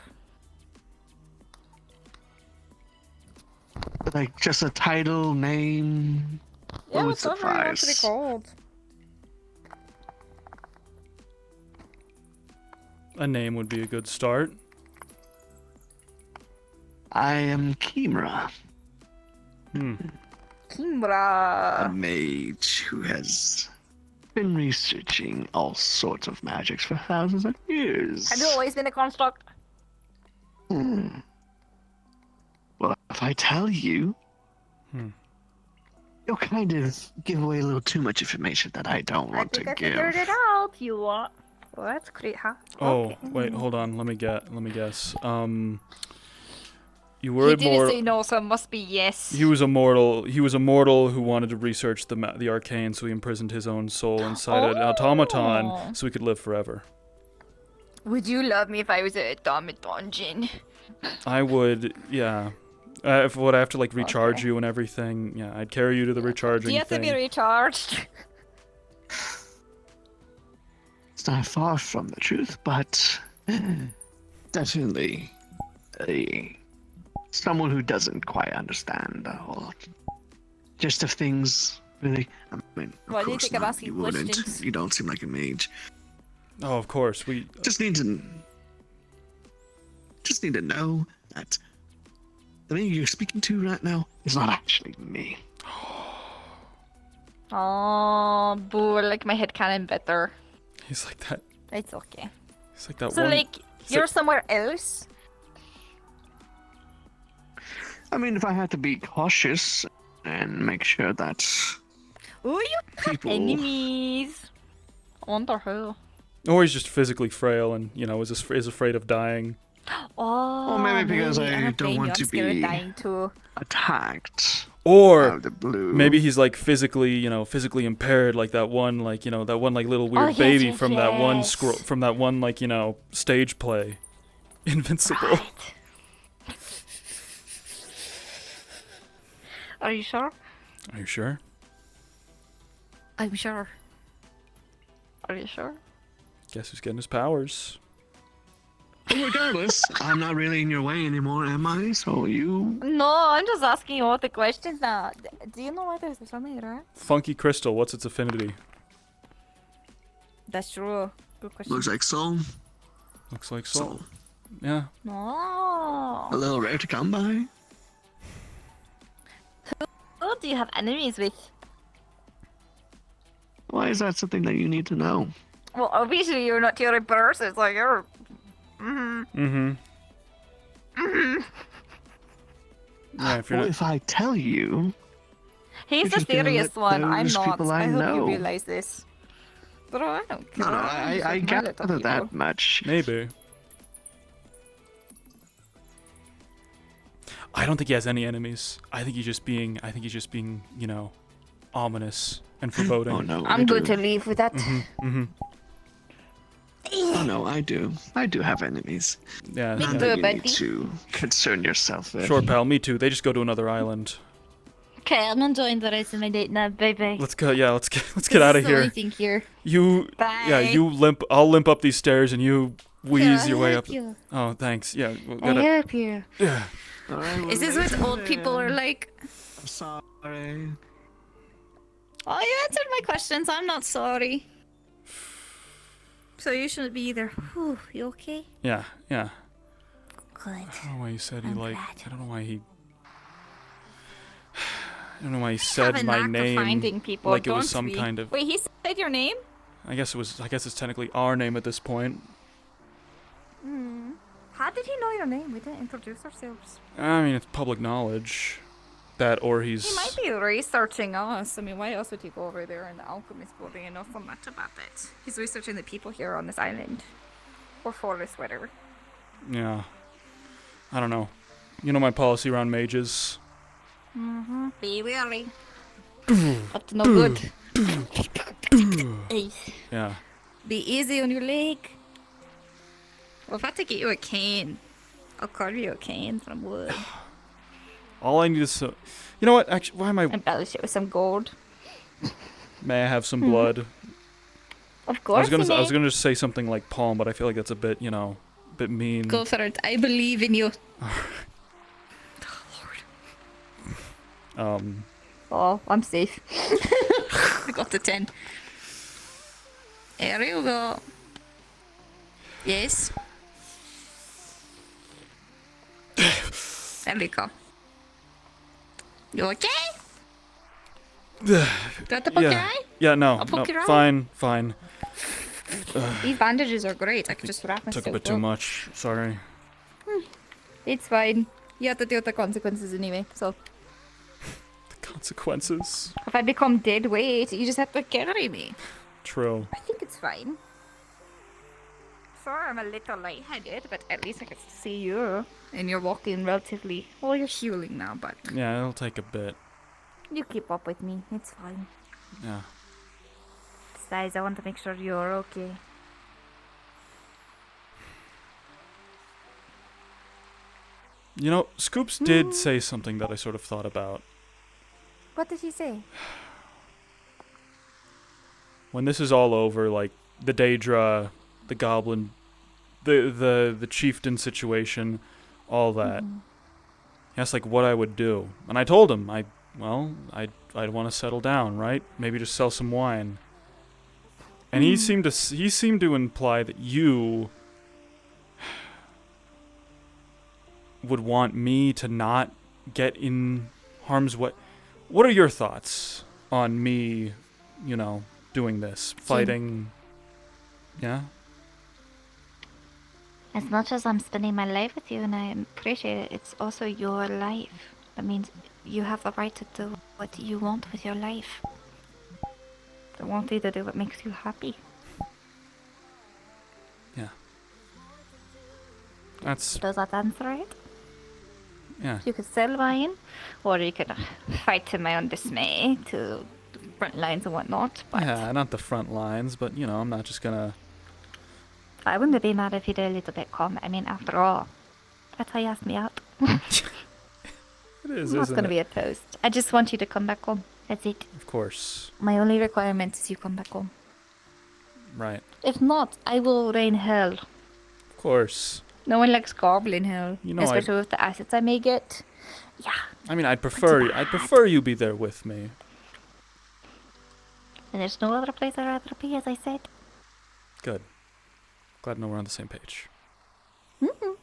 Like just a title, name. Yeah, would whatever you want to be suffice. called. A name would be a good start. I am Kimra, a Kimbra. mage who has been researching all sorts of magics for thousands of years. Have you always been a construct? Hmm. Well, if I tell you, you'll kind of give away a little too much information that I don't I want think to I give. figured it out. You what? Well, that's great, huh? Oh, Okay. wait, hold on. Let me guess. You He were didn't immortal. say no, so it must be yes. He was immortal. He was a mortal who wanted to research the arcane, so he imprisoned his own soul inside an automaton, so he could live forever. Would you love me if I was a automaton? I would, yeah. Would I have to like recharge you and everything? Yeah, I'd carry you to the recharging Do you have to thing. be recharged? It's not far from the truth, but definitely someone who doesn't quite understand the whole gist of things. Really, I mean, of Why do you course think I'm not, asking you wouldn't. questions? You don't seem like a mage. Oh, of course. We just need to know that the man you're speaking to right now is not actually me. Oh, boo! I like my headcanon better. He's like that. It's okay. He's like that So, one. like, he's you're like- somewhere else? I mean, if I had to be cautious and make sure that Ooh, you have people enemies. I wonder who. Or he's just physically frail and, is afraid of dying. Oh, Or maybe because I don't don't blame want you. to I'm scared be- of dying too. attacked Or out of the blue. maybe he's like physically impaired, like that one, little weird yes, baby yes, from that one yes. from that one, stage play, Invincible. Are you sure? Are you sure? I'm sure. Are you sure? Guess who's getting his powers? But regardless, I'm not really in your way anymore, am I? So you... No, I'm just asking you all the questions now. Do you know why there's something there? Funky crystal, what's its affinity? That's true. Good question. Looks like soul. Looks like soul. Yeah. No. A little rare to come by. Who do you have enemies with? Why is that something that you need to know? Well, obviously you're not your person, so you're... Mm-hmm. Yeah, if you're Well, not... if I tell you... He's you're the just gonna serious let one, I'm those not. people I hope you know. realize this. But I don't care. No, no, I'm just I like my little gather that people. much. Maybe. I don't think he has any enemies. I think he's just being, you know, ominous and foreboding. Oh no, I'm going to leave with that. Mm-hmm. Oh no, I do. I do have enemies. Yeah. Me None too, that you buddy. need to concern yourself with. Sure, pal. Me too. They just go to another island. Okay, I'm enjoying the rest of my date now. Bye bye. Let's go. Yeah, let's get out of here. Anything here. You. Bye. Yeah, you limp. I'll limp up these stairs, and you wheeze I'll your way help up. you. Oh, thanks. Yeah. We'll I gotta- help you. Yeah. Is this what old people are like? I'm sorry. Oh, you answered my questions. I'm not sorry. So you shouldn't be either. Whew, you okay? Yeah. Yeah. Good. I don't know why he said he I'm like. glad. I don't know why he. I don't know why he said Have a my knack of name finding people, like it was don't some we? kind of. Wait, he said your name? I guess it's technically our name at this point. Hmm. How did he know your name? We didn't introduce ourselves. I mean, it's public knowledge. That or he's. He might be researching us. I mean, why else would he go over there in the alchemist building and know so much about it? He's researching the people here on this island. Or forest, whatever. Yeah. I don't know. You know my policy around mages. Mm-hmm. Be wary. That's no good. Yeah. Be easy on your leg. Well, if I have to get you a cane, I'll carve you a cane from wood. All I need is some. You know what? Actually, why am I? Embellish it with some gold. May I have some blood? Of course, I was gonna just say something like palm, but I feel like that's a bit, you know, a bit mean. Go for it. I believe in you. Oh, I'm safe. I got the 10. There you go. Yes. There we go. You okay? Got the poke your eye? Yeah, no, I'll poke your eye? fine. These bandages are great. I can just wrap myself Took a bit too up. much. Sorry. It's fine. You have to deal with the consequences anyway, so. Consequences. If I become dead weight, you just have to carry me. True. I think it's fine. Sorry, I'm a little lightheaded, but at least I can see you. And you're walking relatively... Well, you're healing now, but... Yeah, it'll take a bit. You keep up with me. It's fine. Yeah. Besides, I want to make sure you're okay. You know, Scoops did say something that I sort of thought about. What did he say? When this is all over, like the Daedra, the Goblin, the chieftain situation, all that. He asked like what I would do, and I told him I'd want to settle down, right? Maybe just sell some wine. And he seemed to imply that you would want me to not get in harm's way. What are your thoughts on me, you know, doing this, fighting? Yeah. As much as I'm spending my life with you and I appreciate it, it's also your life. That means you have the right to do what you want with your life. I want you to do what makes you happy. Yeah. That's... Does that answer it? Yeah. You could sell wine, or you could fight to my own dismay to the front lines and whatnot. But Yeah, not the front lines, but, you know, I'm not just gonna... I wouldn't be mad if you did a little bit calm. I mean, after all, that's how you asked me out. It is, I'm not isn't gonna it? be opposed. I just want you to come back home. That's it. Of course. My only requirement is you come back home. Right. If not, I will rain hell. Of course. No one likes Goblin Hill, You know, especially with the assets I may get. Yeah. I mean, I'd prefer you be there with me. And there's no other place I'd rather be, as I said. Good. Glad to know we're on the same page. Mm-hmm.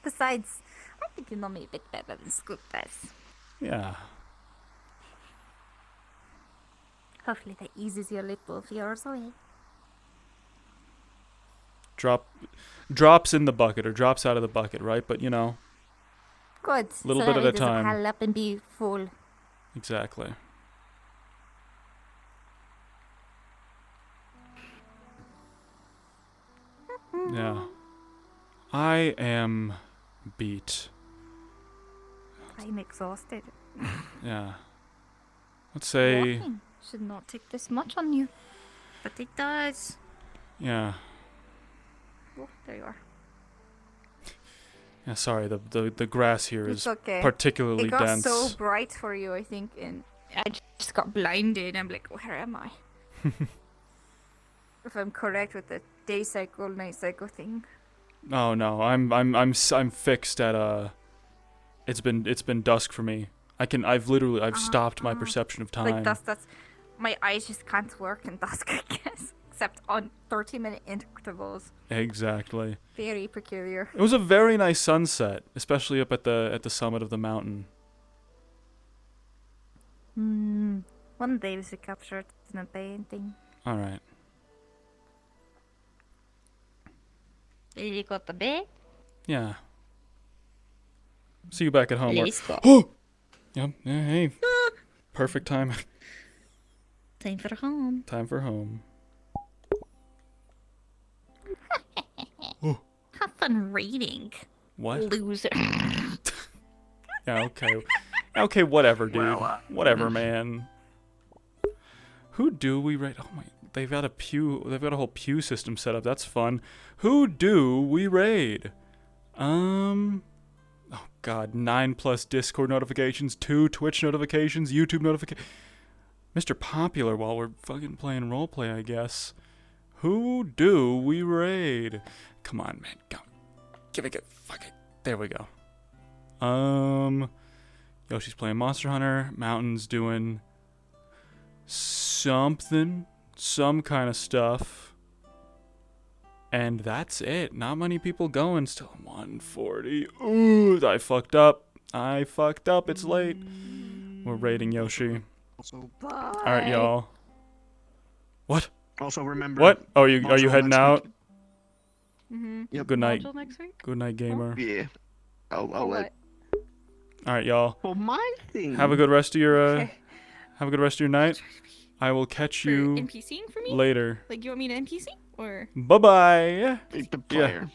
Besides, I think you know me a bit better than Scoop does. Yeah. Hopefully that eases your little fears away. Drops in the bucket or drops out of the bucket, right? But you know. Good. Little so bit that at a it doesn't time. pile up and be full. Exactly. Yeah. I am beat. I'm exhausted. Yeah. Let's say. Walking should not take this much on you, but it does. Yeah. Oh, there you are. Yeah. Sorry. The grass here It's is okay. particularly It got dense. so bright for you, I think, and I just got blinded. I'm like, where am I? If I'm correct with the day cycle, night cycle thing. Oh no, I'm fixed at It's been dusk for me. I've stopped my perception of time. Like that's my eyes just can't work in dusk, I guess, except on 30-minute intervals. Exactly. Very peculiar. It was a very nice sunset, especially up at the summit of the mountain. One day we should capture it in a painting. All right. Did you go to bed? Yeah. See you back at home. Let's go. Oh. Yep. Yeah. Hey. Perfect time. Time for home. Time for home. Have fun reading. What? Loser. Yeah. Okay. Okay. Whatever, dude. Whatever, man. Who do we rate? Oh my. They've got a pew. They've got a whole pew system set up. That's fun. Who do we raid? Oh God, 9+ Discord notifications, 2 Twitch notifications, YouTube notifications. Mr. Popular while we're fucking playing roleplay, I guess. Who do we raid? Come on, man. Go. Give it a fuck it. There we go. Yoshi's playing Monster Hunter. Mountain's doing something. Some kind of stuff. And that's it. Not many people going. Still 140. Ooh, I fucked up. It's late. We're raiding Yoshi. Alright, y'all. What? Also remember. What? Oh, are you heading out? Mm-hmm. Yep. Good night. Until next week? Good night, gamer. Yeah. I'll let. Alright, y'all. Well, my thing. Have a good rest of your Okay. have a good rest of your night. I will catch you NPCing for me? later. Like, you want me to NPC? Or? Bye-bye. The player.